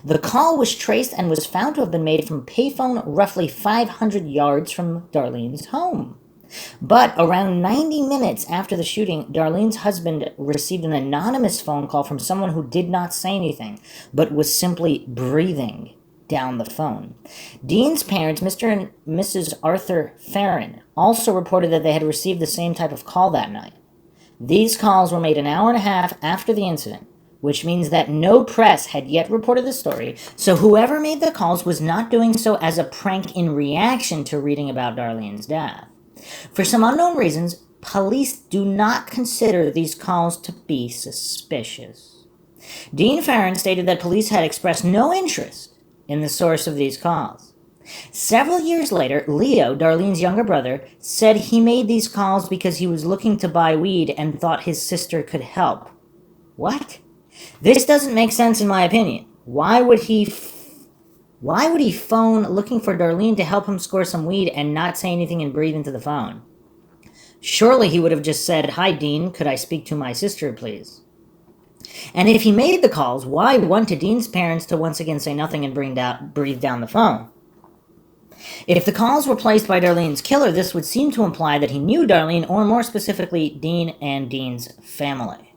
The call was traced and was found to have been made from a payphone roughly 500 yards from Darlene's home. But around 90 minutes after the shooting, Darlene's husband received an anonymous phone call from someone who did not say anything, but was simply breathing down the phone. Dean's parents, Mr. and Mrs. Arthur Ferrin, also reported that they had received the same type of call that night. These calls were made an hour and a half after the incident, which means that no press had yet reported the story, so whoever made the calls was not doing so as a prank in reaction to reading about Darlene's death. For some unknown reasons, police do not consider these calls to be suspicious. Dean Ferrin stated that police had expressed no interest in the source of these calls. Several years later, Leo, Darlene's younger brother, said he made these calls because he was looking to buy weed and thought his sister could help. What? This doesn't make sense in my opinion. Why would he phone looking for Darlene to help him score some weed and not say anything and breathe into the phone? Surely he would have just said, "Hi, Dean, could I speak to my sister, please?" And if he made the calls, why want to Dean's parents to once again say nothing and breathe down the phone? If the calls were placed by Darlene's killer, this would seem to imply that he knew Darlene, or more specifically, Dean and Dean's family.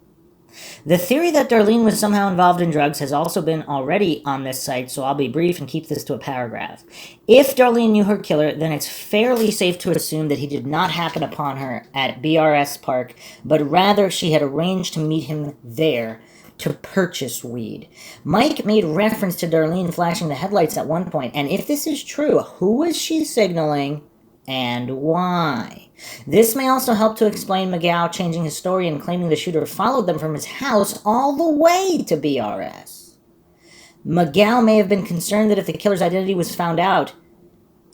The theory that Darlene was somehow involved in drugs has also been already on this site, so I'll be brief and keep this to a paragraph. If Darlene knew her killer, then it's fairly safe to assume that he did not happen upon her at BRS Park, but rather she had arranged to meet him there to purchase weed. Mike made reference to Darlene flashing the headlights at one point, and if this is true, who was she signaling and why? This may also help to explain McGow changing his story and claiming the shooter followed them from his house all the way to BRS. Miguel may have been concerned that if the killer's identity was found out,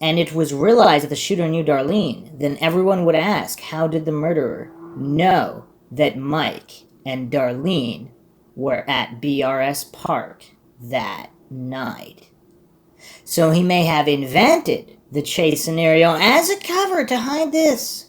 and it was realized that the shooter knew Darlene, then everyone would ask, how did the murderer know that Mike and Darlene were at BRS Park that night? So he may have invented the chase scenario as a cover to hide this.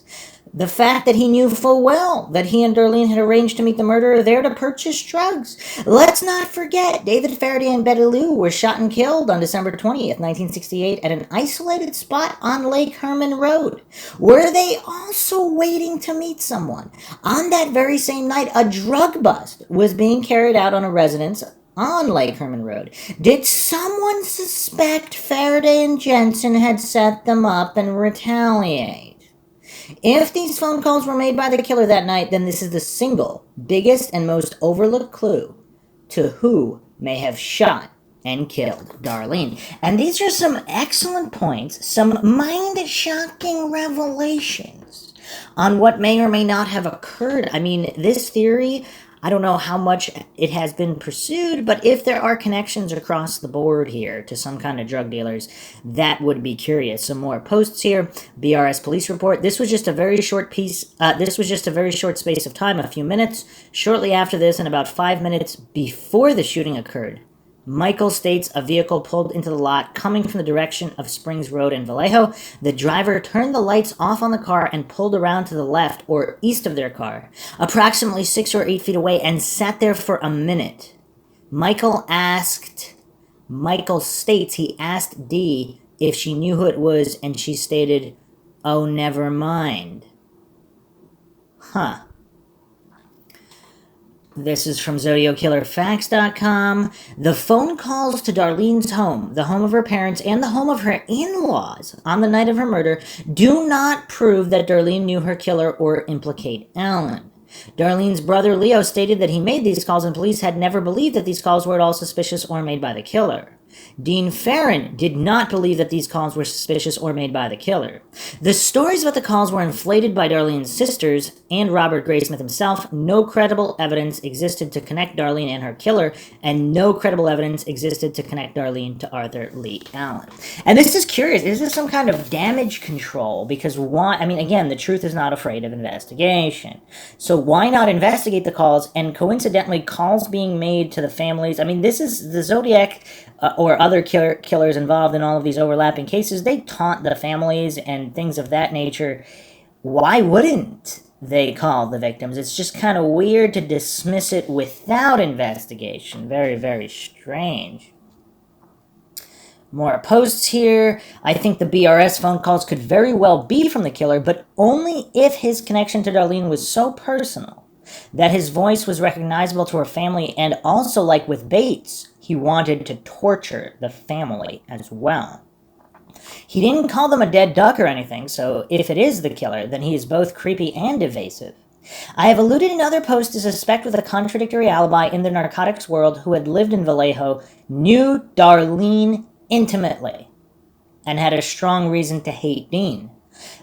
The fact that he knew full well that he and Darlene had arranged to meet the murderer there to purchase drugs. Let's not forget, David Faraday and Betty Lou were shot and killed on December 20th, 1968 at an isolated spot on Lake Herman Road. Were they also waiting to meet someone? On that very same night, a drug bust was being carried out on a residence on Lake Herman Road. Did someone suspect Faraday and Jensen had set them up and retaliate? If these phone calls were made by the killer that night, then this is the single biggest and most overlooked clue to who may have shot and killed Darlene. And these are some excellent points, some mind-shocking revelations on what may or may not have occurred. I mean, this theory, I don't know how much it has been pursued, but if there are connections across the board here to some kind of drug dealers, that would be curious. Some more posts here. BRS police report. This was just a very short piece. This was just a very short space of time, a few minutes. Shortly after this, and about 5 minutes before the shooting occurred, Michael states a vehicle pulled into the lot coming from the direction of Springs Road in Vallejo. The driver turned the lights off on the car and pulled around to the left or east of their car, approximately 6 or 8 feet away, and sat there for a minute. Michael states he asked Dee if she knew who it was, and she stated, "Oh, never mind." Huh. This is from ZodiacKillerFacts.com. The phone calls to Darlene's home, the home of her parents, and the home of her in-laws on the night of her murder do not prove that Darlene knew her killer or implicate Alan. Darlene's brother Leo stated that he made these calls and police had never believed that these calls were at all suspicious or made by the killer. Dean Farron did not believe that these calls were suspicious or made by the killer. The stories about the calls were inflated by Darlene's sisters and Robert Graysmith himself. No credible evidence existed to connect Darlene and her killer, and no credible evidence existed to connect Darlene to Arthur Lee Allen. And this is curious. Is this some kind of damage control? Because why? I mean, again, the truth is not afraid of investigation. So why not investigate the calls and coincidentally calls being made to the families? I mean, this is the Zodiac or other killers involved in all of these overlapping cases. They taunt the families and things of that nature. Why wouldn't they call the victims? It's just kind of weird to dismiss it without investigation. Very, very strange. More posts here. I think the BRS phone calls could very well be from the killer, but only if his connection to Darlene was so personal that his voice was recognizable to her family, and also, like with Bates, he wanted to torture the family as well. He didn't call them a dead duck or anything, so if it is the killer, then he is both creepy and evasive. I have alluded in other posts to suspect with a contradictory alibi in the narcotics world who had lived in Vallejo, knew Darlene intimately, and had a strong reason to hate Dean.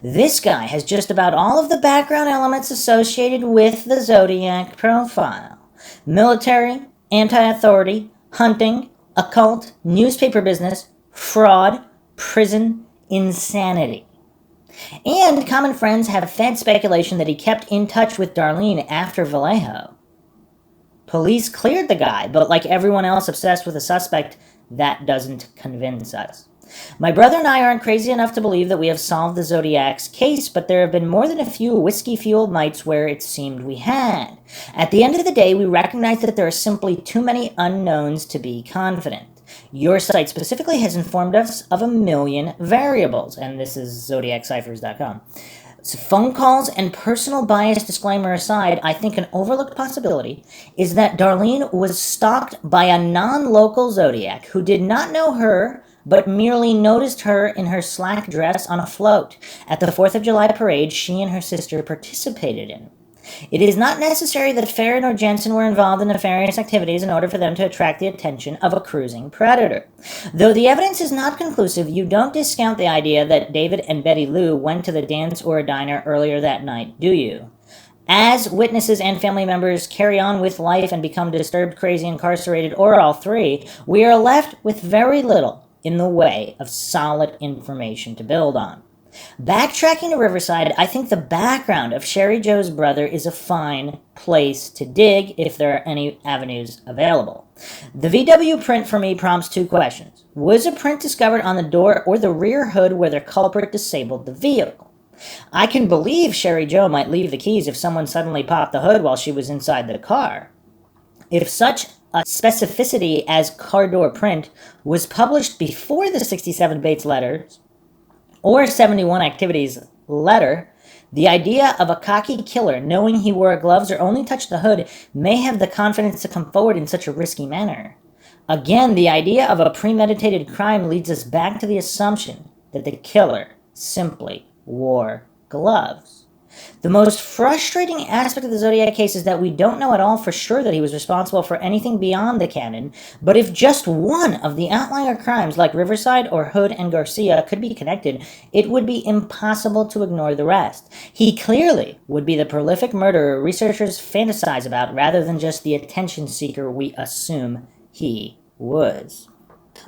This guy has just about all of the background elements associated with the Zodiac profile. Military, anti-authority, hunting, occult, newspaper business, fraud, prison, insanity. And common friends have fed speculation that he kept in touch with Darlene after Vallejo. Police cleared the guy, but like everyone else obsessed with a suspect, that doesn't convince us. My brother and I aren't crazy enough to believe that we have solved the Zodiac's case, but there have been more than a few whiskey-fueled nights where it seemed we had. At the end of the day, we recognize that there are simply too many unknowns to be confident. Your site specifically has informed us of a million variables, and this is ZodiacCiphers.com. So phone calls and personal bias disclaimer aside, I think an overlooked possibility is that Darlene was stalked by a non-local Zodiac who did not know her, but merely noticed her in her slack dress on a float at the 4th of July parade she and her sister participated in. It is not necessary that Farron or Jensen were involved in nefarious activities in order for them to attract the attention of a cruising predator. Though the evidence is not conclusive, you don't discount the idea that David and Betty Lou went to the dance or a diner earlier that night, do you? As witnesses and family members carry on with life and become disturbed, crazy, incarcerated, or all three, we are left with very little in the way of solid information to build on. Backtracking to Riverside, I think the background of Sherri Jo's brother is a fine place to dig if there are any avenues available. The VW print for me prompts two questions. Was a print discovered on the door or the rear hood where the culprit disabled the vehicle? I can believe Sherri Jo might leave the keys if someone suddenly popped the hood while she was inside the car. If such a specificity as car door print was published before the 67 Bates letters, or 71 Activities letter, the idea of a cocky killer knowing he wore gloves or only touched the hood may have the confidence to come forward in such a risky manner. Again, the idea of a premeditated crime leads us back to the assumption that the killer simply wore gloves. The most frustrating aspect of the Zodiac case is that we don't know at all for sure that he was responsible for anything beyond the canon, but if just one of the outlier crimes like Riverside or Hood and Garcia could be connected, it would be impossible to ignore the rest. He clearly would be the prolific murderer researchers fantasize about rather than just the attention seeker we assume he was.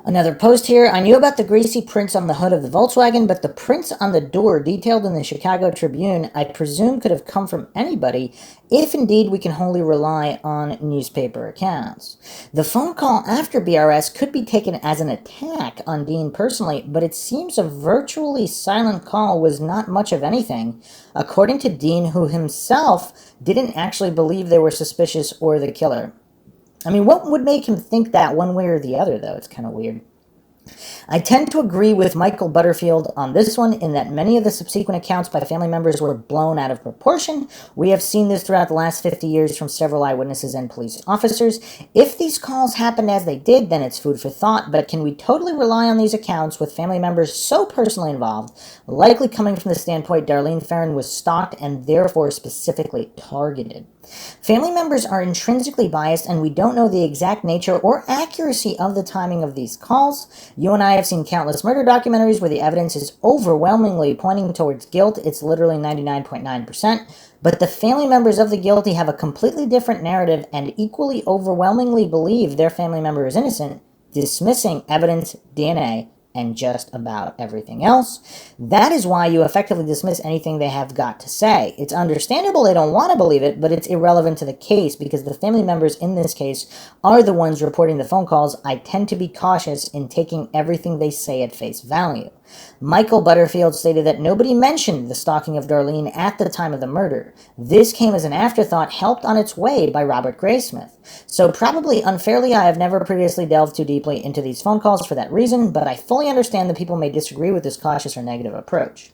Another post here. I knew about the greasy prints on the hood of the Volkswagen, but the prints on the door detailed in the Chicago Tribune, I presume could have come from anybody, if indeed we can wholly rely on newspaper accounts. The phone call after BRS could be taken as an attack on Dean personally, but it seems a virtually silent call was not much of anything, according to Dean, who himself didn't actually believe they were suspicious or the killer. I mean, what would make him think that one way or the other, though? It's kind of weird. I tend to agree with Michael Butterfield on this one in that many of the subsequent accounts by family members were blown out of proportion. We have seen this throughout the last 50 years from several eyewitnesses and police officers. If these calls happened as they did, then it's food for thought, but can we totally rely on these accounts with family members so personally involved, likely coming from the standpoint Darlene Ferrin was stalked and therefore specifically targeted? Family members are intrinsically biased, and we don't know the exact nature or accuracy of the timing of these calls. You and I have seen countless murder documentaries where the evidence is overwhelmingly pointing towards guilt. It's literally 99.9%. But the family members of the guilty have a completely different narrative and equally overwhelmingly believe their family member is innocent, dismissing evidence, DNA, and just about everything else. That is why you effectively dismiss anything they have got to say. It's understandable they don't want to believe it, but it's irrelevant to the case because the family members in this case are the ones reporting the phone calls. I tend to be cautious in taking everything they say at face value. Michael Butterfield stated that nobody mentioned the stalking of Darlene at the time of the murder. This came as an afterthought helped on its way by Robert Graysmith. So probably unfairly, I have never previously delved too deeply into these phone calls for that reason, but I fully understand that people may disagree with this cautious or negative approach.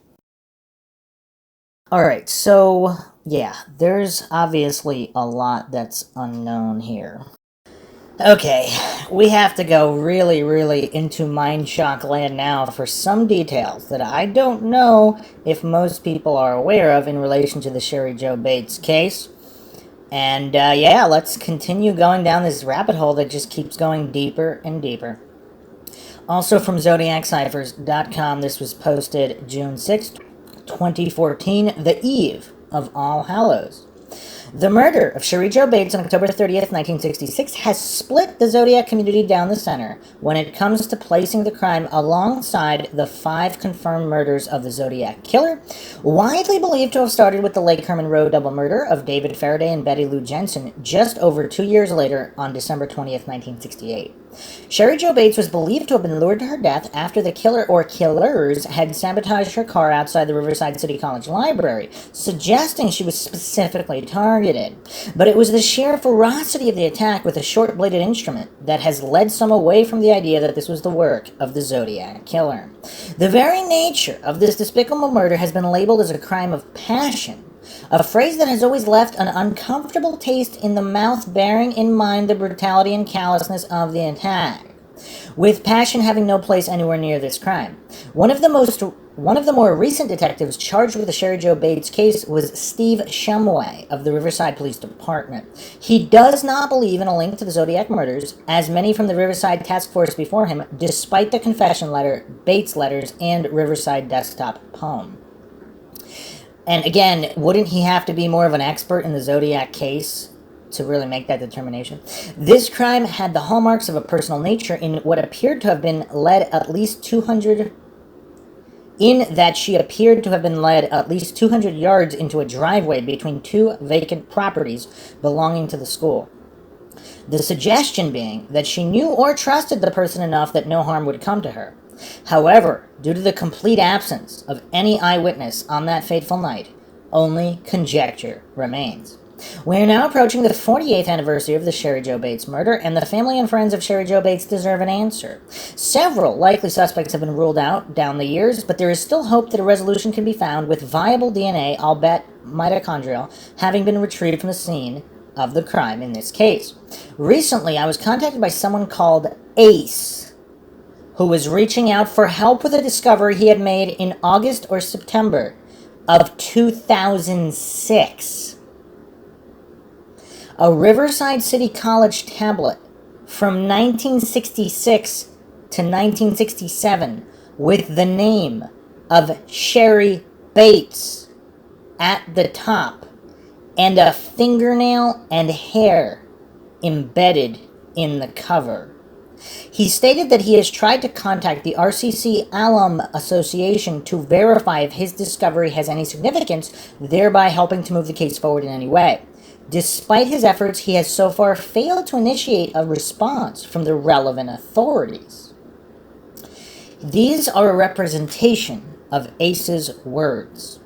Alright, so yeah, there's obviously a lot that's unknown here. Okay, we have to go really into Mindshock land now for some details that I don't know if most people are aware of in relation to the Sherri Jo Bates case. And yeah, let's continue going down this rabbit hole that just keeps going deeper and deeper. Also from ZodiacCiphers.com, this was posted June 6, 2014, the eve of All Hallows. The murder of Sherri Jo Bates on October 30th, 1966 has split the Zodiac community down the center when it comes to placing the crime alongside the 5 confirmed murders of the Zodiac killer, widely believed to have started with the Lake Herman Road double murder of David Faraday and Betty Lou Jensen just over 2 years later on December 20th, 1968. Sherri Jo Bates was believed to have been lured to her death after the killer or killers had sabotaged her car outside the Riverside City College library, suggesting she was specifically targeted. But it was the sheer ferocity of the attack with a short-bladed instrument that has led some away from the idea that this was the work of the Zodiac killer. The very nature of this despicable murder has been labeled as a crime of passion, a phrase that has always left an uncomfortable taste in the mouth, bearing in mind the brutality and callousness of the attack, with passion having no place anywhere near this crime. One of the more recent detectives charged with the Sherri Jo Bates case was Steve Shumway of the Riverside Police Department. He does not believe in a link to the Zodiac murders, as many from the Riverside Task Force before him, despite the confession letter, Bates letters, and Riverside desktop poem. And again, wouldn't he have to be more of an expert in the Zodiac case to really make that determination? This crime had the hallmarks of a personal nature in what appeared to have been led at least 200... in that she appeared to have been led at least 200 yards into a driveway between two vacant properties belonging to the school. The suggestion being that she knew or trusted the person enough that no harm would come to her. However, due to the complete absence of any eyewitness on that fateful night, only conjecture remains. We are now approaching the 48th anniversary of the Sherri Jo Bates murder, and the family and friends of Sherri Jo Bates deserve an answer. Several likely suspects have been ruled out down the years, but there is still hope that a resolution can be found with viable DNA, albeit mitochondrial, having been retrieved from the scene of the crime in this case. Recently, I was contacted by someone called Ace, who was reaching out for help with a discovery he had made in August or September of 2006. A Riverside City College tablet from 1966 to 1967 with the name of Sherri Bates at the top and a fingernail and hair embedded in the cover. He stated that he has tried to contact the RCC Alum Association to verify if his discovery has any significance, thereby helping to move the case forward in any way. Despite his efforts, he has so far failed to initiate a response from the relevant authorities. These are a representation of Ace's words.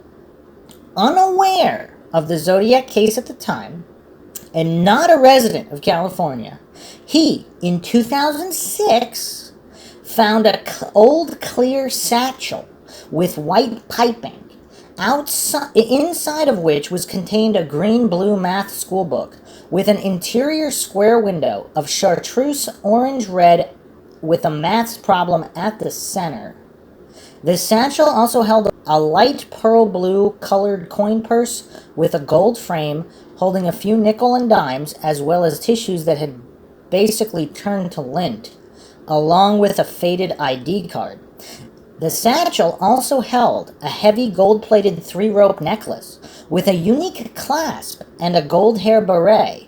Unaware of the Zodiac case at the time, and not a resident of California, he, in 2006, found an old clear satchel with white piping, inside of which was contained a green-blue math schoolbook with an interior square window of chartreuse orange-red with a maths problem at the center. The satchel also held a light pearl blue colored coin purse with a gold frame holding a few nickel and dimes, as well as tissues that had basically turned to lint, along with a faded ID card. The satchel also held a heavy gold-plated 3-rope necklace with a unique clasp and a gold hair barrette,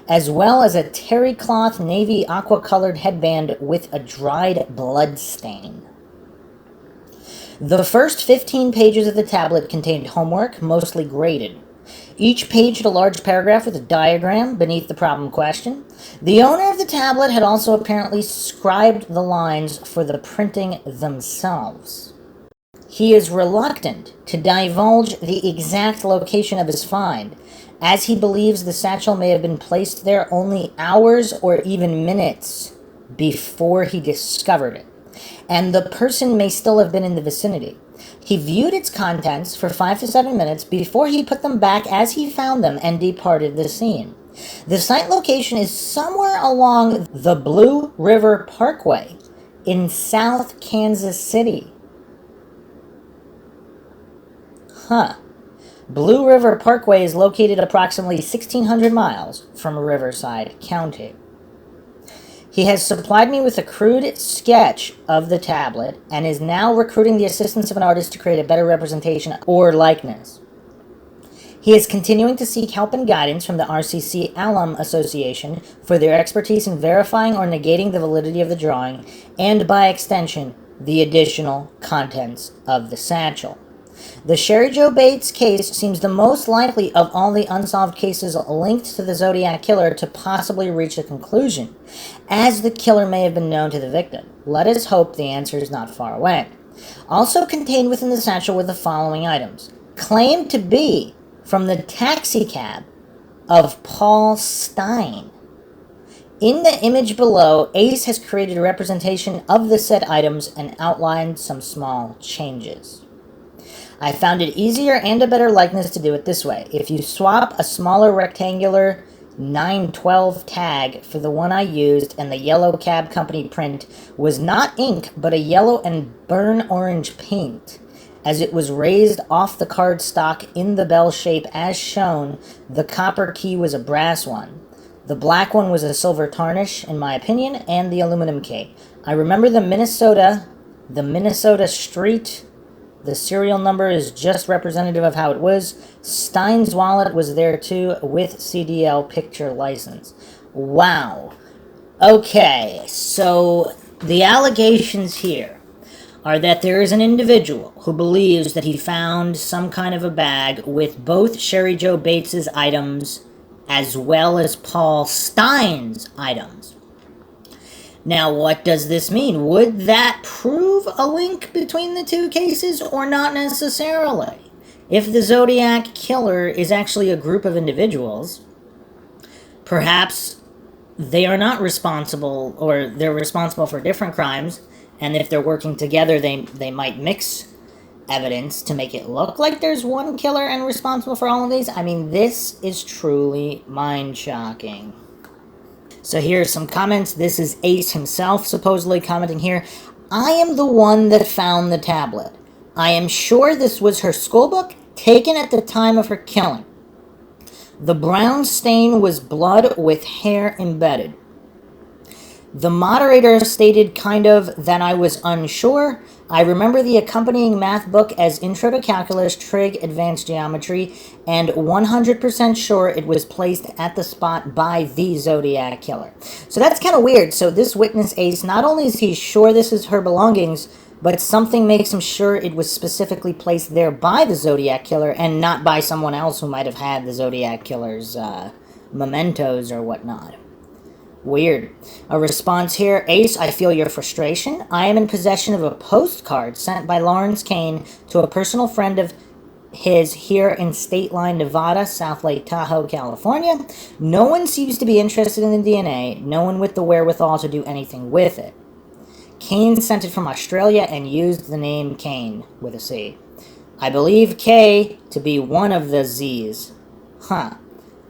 as well as a terry cloth navy aqua-colored headband with a dried blood stain. The first 15 pages of the tablet contained homework, mostly graded. Each page had a large paragraph with a diagram beneath the problem question. The owner of the tablet had also apparently scribed the lines for the printing themselves. He is reluctant to divulge the exact location of his find, as he believes the satchel may have been placed there only hours or even minutes before he discovered it, and the person may still have been in the vicinity. He viewed its contents for 5 to 7 minutes before he put them back as he found them and departed the scene. The site location is somewhere along the Blue River Parkway in South Kansas City. Blue River Parkway is located approximately 1,600 miles from Riverside County. He has supplied me with a crude sketch of the tablet and is now recruiting the assistance of an artist to create a better representation or likeness. He is continuing to seek help and guidance from the RCC Alum Association for their expertise in verifying or negating the validity of the drawing and, by extension, the additional contents of the satchel. The Sherri Jo Bates case seems the most likely of all the unsolved cases linked to the Zodiac killer to possibly reach a conclusion, as the killer may have been known to the victim. Let us hope the answer is not far away. Also contained within the satchel were the following items, claimed to be from the taxicab of Paul Stein. In the image below, Ace has created a representation of the said items and outlined some small changes. I found it easier and a better likeness to do it this way. If you swap a smaller rectangular 912 tag for the one I used, and the yellow cab company print was not ink but a yellow and burn orange paint, as it was raised off the cardstock in the bell shape as shown, the copper key was a brass one. The black one was a silver tarnish, in my opinion, and the aluminum key. I remember the Minnesota street The serial number is just representative of how it was. Stein's wallet was there too, with CDL picture license. Wow. Okay, so the allegations here are that there is an individual who believes that he found some kind of a bag with both Sherri Jo Bates' items as well as Paul Stein's items. Now, what does this mean? Would that prove a link between the two cases or not necessarily? If the Zodiac killer is actually a group of individuals, perhaps they are not responsible, or they're responsible for different crimes, and if they're working together, they might mix evidence to make it look like there's one killer and responsible for all of these. I mean, this is truly mind-shocking. So here are some comments. This is Ace himself supposedly commenting here. I am the one that found the tablet. I am sure this was her schoolbook taken at the time of her killing. The brown stain was blood with hair embedded. The moderator stated kind of that I was unsure. I remember the accompanying math book as Intro to Calculus, Trig, Advanced Geometry, and 100% sure it was placed at the spot by the Zodiac killer. So that's kind of weird. So this witness, Ace, not only is he sure this is her belongings, but something makes him sure it was specifically placed there by the Zodiac killer and not by someone else who might have had the Zodiac killer's mementos or whatnot. Weird. A response here. Ace, I feel your frustration. I am in possession of a postcard sent by Lawrence Kane to a personal friend of his here in State Line, Nevada, South Lake Tahoe, California. No one seems to be interested in the DNA. No one with the wherewithal to do anything with it. Kane sent it from Australia and used the name Kane with a C. I believe K to be one of the Z's. Huh.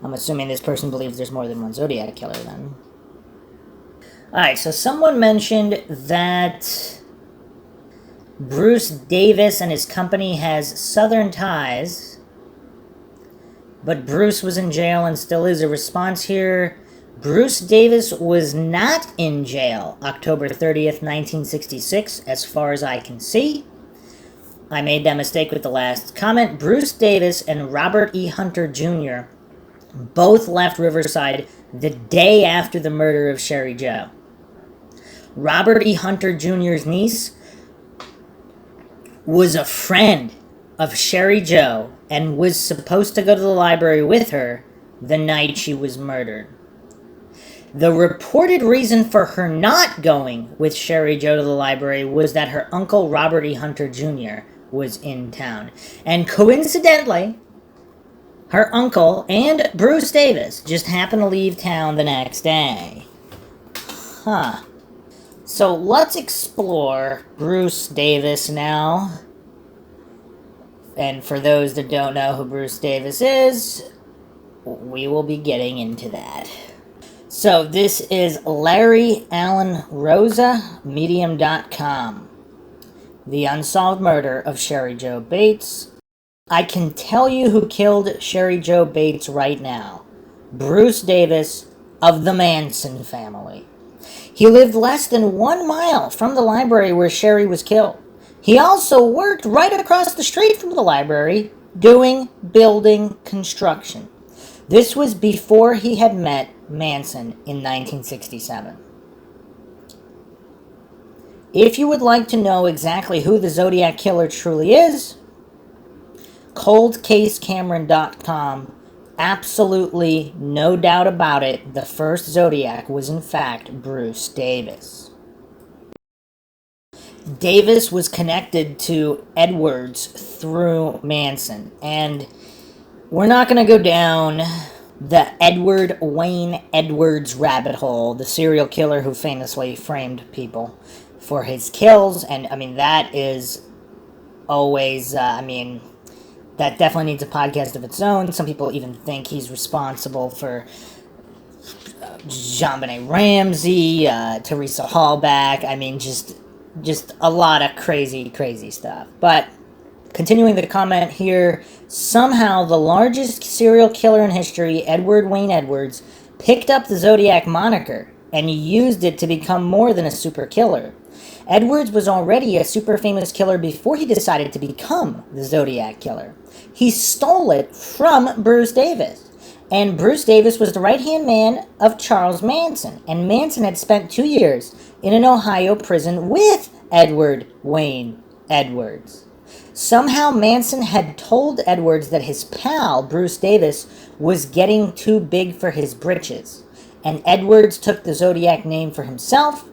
I'm assuming this person believes there's more than one Zodiac killer then. Alright, so someone mentioned that Bruce Davis and his company has Southern ties, but Bruce was in jail and still is. A response here. Bruce Davis was not in jail October 30th, 1966, as far as I can see. I made that mistake with the last comment. Bruce Davis and Robert E. Hunter Jr. both left Riverside the day after the murder of Sherri Jo. Robert E. Hunter Jr.'s niece was a friend of Sherri Jo and was supposed to go to the library with her the night she was murdered. The reported reason for her not going with Sherri Jo to the library was that her uncle Robert E. Hunter Jr. was in town. And coincidentally, her uncle and Bruce Davis just happened to leave town the next day. Huh. So let's explore Bruce Davis now. And for those that don't know who Bruce Davis is, we will be getting into that. So this is Larry Allen Rosa, Medium.com. The Unsolved Murder of Sherri Jo Bates. I can tell you who killed Sherri Jo Bates right now. Bruce Davis of the Manson family. He lived less than 1 mile from the library where Sherri was killed. He also worked right across the street from the library doing building construction. This was before he had met Manson in 1967. If you would like to know exactly who the Zodiac Killer truly is, ColdCaseCameron.com, absolutely no doubt about it, the first Zodiac was in fact Bruce Davis. Davis was connected to Edwards through Manson, and we're not going to go down the Edward Wayne Edwards rabbit hole, the serial killer who famously framed people for his kills, and I mean, that is always, that definitely needs a podcast of its own. Some people even think he's responsible for JonBenet Ramsey, Teresa Hallback. I mean, just a lot of crazy stuff. But continuing the comment here, somehow the largest serial killer in history, Edward Wayne Edwards, picked up the Zodiac moniker and used it to become more than a super killer. Edwards was already a super famous killer before he decided to become the Zodiac killer. He stole it from Bruce Davis. And Bruce Davis was the right-hand man of Charles Manson. And Manson had spent 2 years in an Ohio prison with Edward Wayne Edwards. Somehow Manson had told Edwards that his pal, Bruce Davis, was getting too big for his britches. And Edwards took the Zodiac name for himself.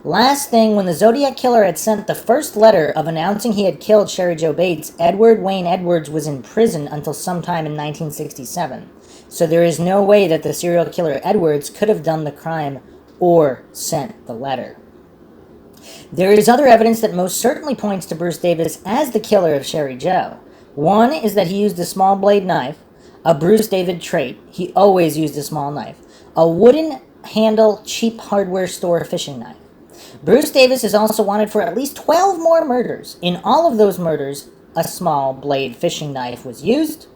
Last thing, when the Zodiac killer had sent the first letter of announcing he had killed Sherri Jo Bates, Edward Wayne Edwards was in prison until sometime in 1967. So there is no way that the serial killer Edwards could have done the crime or sent the letter. There is other evidence that most certainly points to Bruce Davis as the killer of Sherri Jo. One is that he used a small blade knife, a Bruce David trait. He always used a small knife. A wooden handle, cheap hardware store fishing knife. Bruce Davis is also wanted for at least 12 more murders. In all of those murders, a small blade fishing knife was used.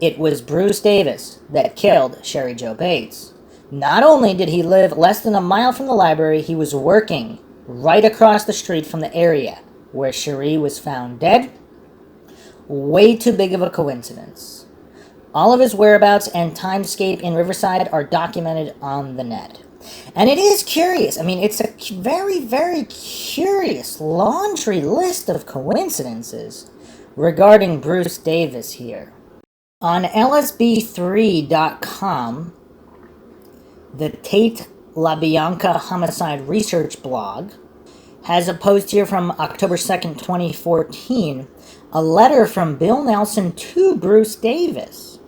It was Bruce Davis that killed Sherri Jo Bates. Not only did he live less than a mile from the library, he was working right across the street from the area where Sherri was found dead. Way too big of a coincidence. All of his whereabouts and timescape in Riverside are documented on the net. And it is curious. I mean, it's a very, very curious laundry list of coincidences regarding Bruce Davis here. On LSB3.com, the Tate LaBianca Homicide Research blog has a post here from October 2nd, 2014, a letter from Bill Nelson to Bruce Davis.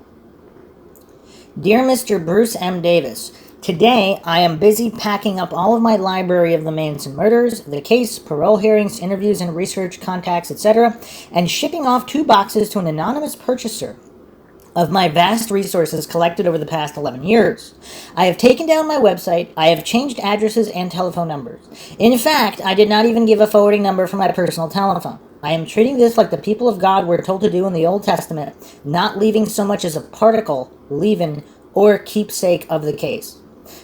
Dear Mr. Bruce M. Davis, today I am busy packing up all of my library of the Manson murders, the case, parole hearings, interviews and research, contacts, etc., and shipping off 2 boxes to an anonymous purchaser of my vast resources collected over the past 11 years. I have taken down my website, I have changed addresses and telephone numbers. In fact, I did not even give a forwarding number for my personal telephone. I am treating this like the people of God were told to do in the Old Testament, not leaving so much as a particle, leaven, or keepsake of the case.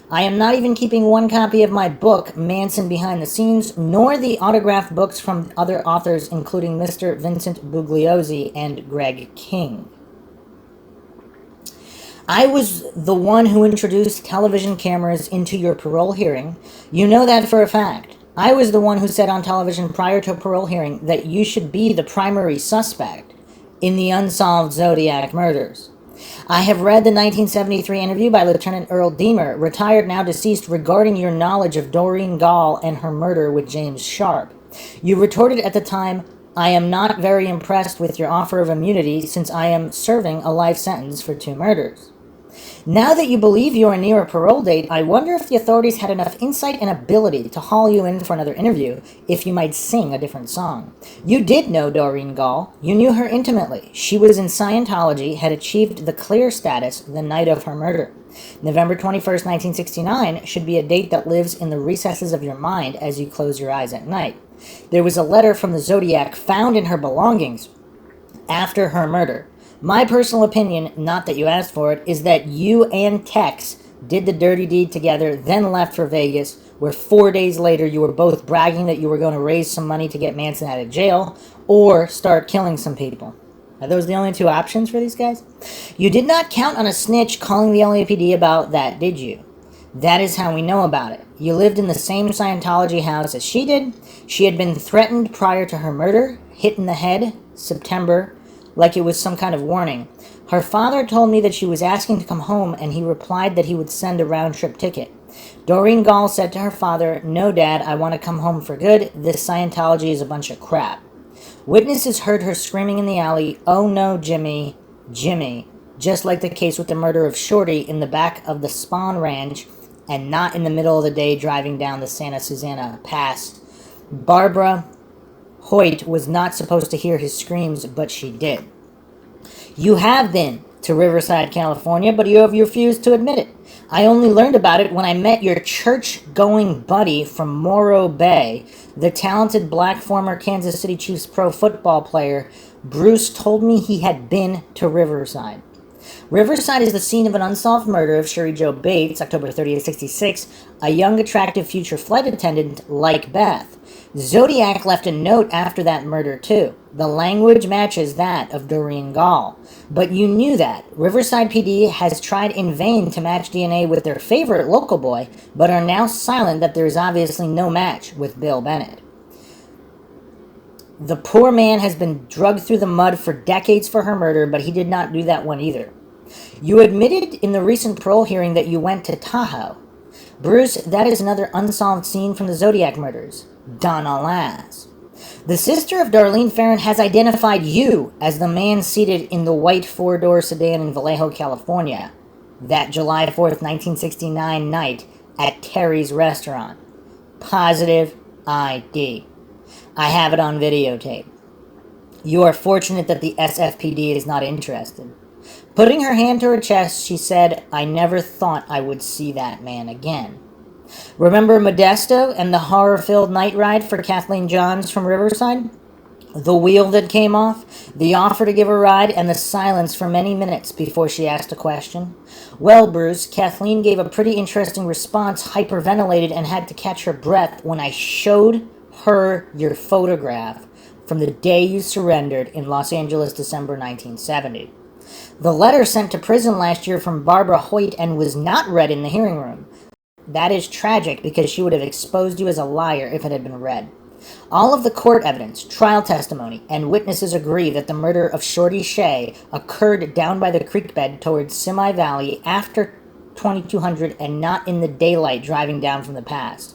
I am not even keeping one copy of my book, Manson Behind the Scenes, nor the autographed books from other authors, including Mr. Vincent Bugliosi and Greg King. I was the one who introduced television cameras into your parole hearing. You know that for a fact. I was the one who said on television prior to a parole hearing that you should be the primary suspect in the unsolved Zodiac murders. I have read the 1973 interview by Lieutenant Earl Deemer, retired now deceased, regarding your knowledge of Doreen Gall and her murder with James Sharp. You retorted at the time, I am not very impressed with your offer of immunity since I am serving a life sentence for 2 murders. Now that you believe you are near a parole date, I wonder if the authorities had enough insight and ability to haul you in for another interview if you might sing a different song. You did know Doreen Gall. You knew her intimately. She was in Scientology, had achieved the clear status the night of her murder. November 21st, 1969 should be a date that lives in the recesses of your mind as you close your eyes at night. There was a letter from the Zodiac found in her belongings after her murder. My personal opinion, not that you asked for it, is that you and Tex did the dirty deed together, then left for Vegas, where 4 days later you were both bragging that you were going to raise some money to get Manson out of jail, or start killing some people. Are those the only 2 options for these guys? You did not count on a snitch calling the LAPD about that, did you? That is how we know about it. You lived in the same Scientology house as she did. She had been threatened prior to her murder, hit in the head, September, like it was some kind of warning. Her father told me that she was asking to come home, and he replied that he would send a round-trip ticket. Doreen Gall said to her father, no, Dad, I want to come home for good. This Scientology is a bunch of crap. Witnesses heard her screaming in the alley, oh no, Jimmy, Jimmy, just like the case with the murder of Shorty in the back of the Spawn Ranch, and not in the middle of the day driving down the Santa Susana Pass. Barbara Hoyt was not supposed to hear his screams, but she did. You have been to Riverside, California, but you have refused to admit it. I only learned about it when I met your church-going buddy from Morro Bay, the talented black former Kansas City Chiefs pro football player. Bruce told me he had been to Riverside. Riverside is the scene of an unsolved murder of Sherri Jo Bates, October 30th, 66, a young, attractive future flight attendant like Beth. Zodiac left a note after that murder, too. The language matches that of Doreen Gall. But you knew that. Riverside PD has tried in vain to match DNA with their favorite local boy, but are now silent that there is obviously no match with Bill Bennett. The poor man has been dragged through the mud for decades for her murder, but he did not do that one either. You admitted in the recent parole hearing that you went to Tahoe. Bruce, that is another unsolved scene from the Zodiac murders. Donna Lass. The sister of Darlene Ferrin has identified you as the man seated in the white four-door sedan in Vallejo, California, that July 4th, 1969 night at Terry's restaurant. Positive ID. I have it on videotape. You are fortunate that the SFPD is not interested. Putting her hand to her chest, she said, I never thought I would see that man again. Remember Modesto and the horror-filled night ride for Kathleen Johns from Riverside? The wheel that came off, the offer to give a ride, and the silence for many minutes before she asked a question? Well, Bruce, Kathleen gave a pretty interesting response, hyperventilated, and had to catch her breath when I showed her your photograph from the day you surrendered in Los Angeles, December 1970. The letter sent to prison last year from Barbara Hoyt and was not read in the hearing room. That is tragic because she would have exposed you as a liar if it had been read. All of the court evidence, trial testimony, and witnesses agree that the murder of Shorty Shea occurred down by the creek bed towards Simi Valley after 2200 and not in the daylight driving down from the pass.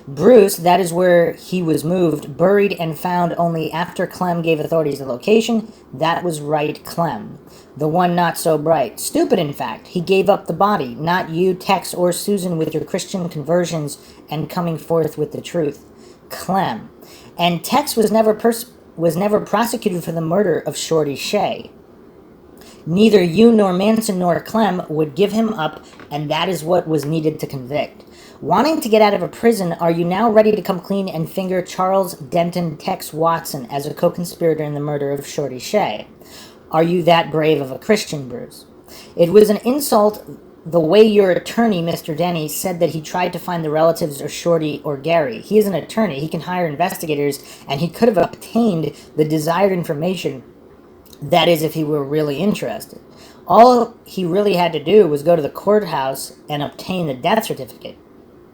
Bruce, that is where he was moved, buried and found only after Clem gave authorities the location. That was right, Clem. The one not so bright. Stupid, in fact. He gave up the body, not you, Tex, or Susan with your Christian conversions and coming forth with the truth. Clem. And Tex was never prosecuted for the murder of Shorty Shea. Neither you nor Manson nor Clem would give him up, and that is what was needed to convict. Wanting to get out of a prison, are you now ready to come clean and finger Charles Denton Tex Watson as a co-conspirator in the murder of Shorty Shea? Are you that brave of a Christian, Bruce? It was an insult the way your attorney, Mr. Denny, said that he tried to find the relatives of Shorty or Gary. He is an attorney. He can hire investigators, and he could have obtained the desired information. That is, if he were really interested. All he really had to do was go to the courthouse and obtain the death certificate.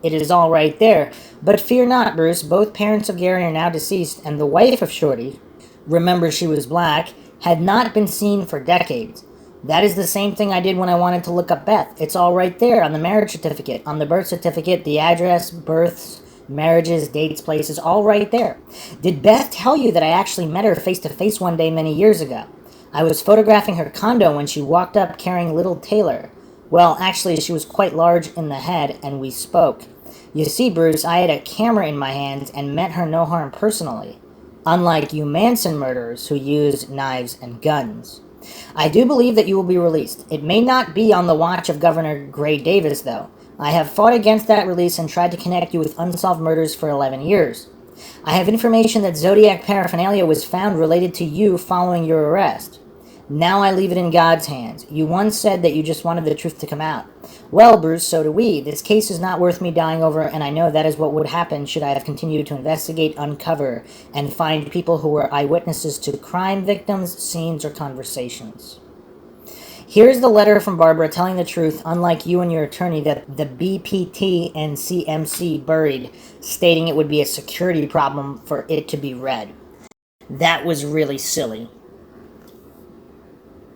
It is all right there. But fear not, Bruce. Both parents of Gary are now deceased, and the wife of Shorty, remember she was black, had not been seen for decades. That is the same thing I did when I wanted to look up Beth. It's all right there on the marriage certificate, on the birth certificate, the address, births, marriages, dates, places, all right there. Did Beth tell you that I actually met her face-to-face one day many years ago? I was photographing her condo when she walked up carrying little Taylor. Well, actually, she was quite large in the head, and we spoke. You see, Bruce, I had a camera in my hands and meant her no harm personally, unlike you Manson murderers who use knives and guns. I do believe that you will be released. It may not be on the watch of Governor Gray Davis, though. I have fought against that release and tried to connect you with unsolved murders for 11 years. I have information that Zodiac paraphernalia was found related to you following your arrest. Now I leave it in God's hands. You once said that you just wanted the truth to come out. Well, Bruce, so do we. This case is not worth me dying over, and I know that is what would happen should I have continued to investigate, uncover, and find people who were eyewitnesses to crime victims, scenes, or conversations. Here's the letter from Barbara telling the truth, unlike you and your attorney that the BPT and CMC buried, stating it would be a security problem for it to be read. That was really silly.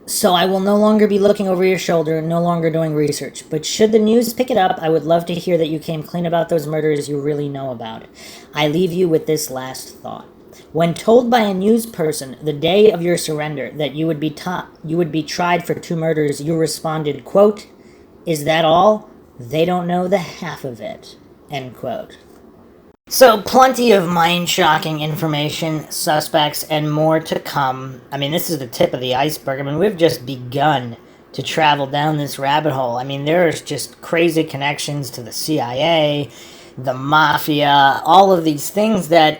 So I will no longer be looking over your shoulder, no longer doing research. But should the news pick it up, I would love to hear that you came clean about those murders you really know about. I leave you with this last thought. When told by a news person the day of your surrender that you would be tried for 2 murders, you responded, quote, "Is that all? They don't know the half of it," end quote. So, plenty of mind-shocking information, suspects, and more to come. I mean, this is the tip of the iceberg. I mean, we've just begun to travel down this rabbit hole. I mean, there's just crazy connections to the CIA, the mafia, all of these things that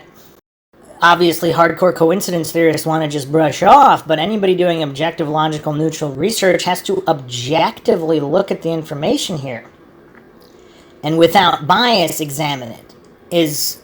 obviously hardcore coincidence theorists want to just brush off, but anybody doing objective, logical, neutral research has to objectively look at the information here. And without bias, examine it. Is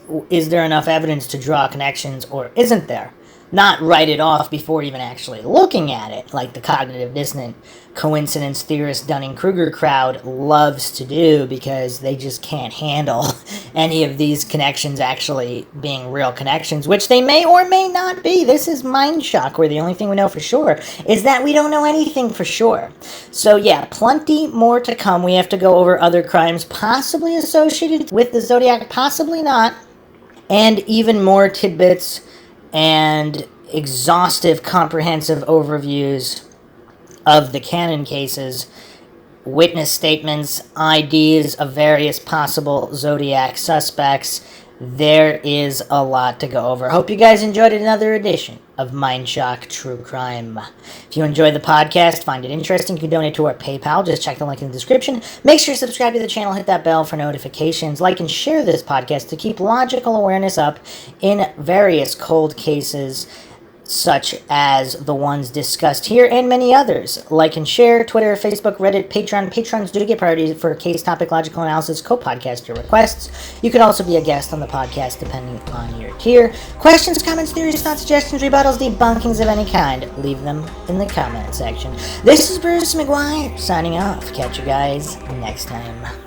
there enough evidence to draw connections, or isn't there? Not write it off before even actually looking at it, like the cognitive dissonant coincidence theorist Dunning-Kruger crowd loves to do, because they just can't handle any of these connections actually being real connections, which they may or may not be. This is Mindshock, where the only thing we know for sure is that we don't know anything for sure. So yeah, plenty more to come. We have to go over other crimes possibly associated with the Zodiac, possibly not, and even more tidbits and exhaustive, comprehensive overviews of the canon cases, witness statements, IDs of various possible Zodiac suspects. There is a lot to go over. Hope you guys enjoyed another edition of Mindshock True Crime. If you enjoyed the podcast, find it interesting, you can donate to our PayPal. Just check the link in the description. Make sure to subscribe to the channel, hit that bell for notifications, like and share this podcast to keep logical awareness up in various cold cases, such as the ones discussed here and many others. Like and share, Twitter, Facebook, Reddit, Patreon. Patrons do get priority for case topic, logical analysis, co-podcaster requests. You could also be a guest on the podcast depending on your tier. Questions, comments, theories, thoughts, suggestions, rebuttals, debunkings of any kind, leave them in the comment section. This is Bruce McGuire signing off. Catch you guys next time.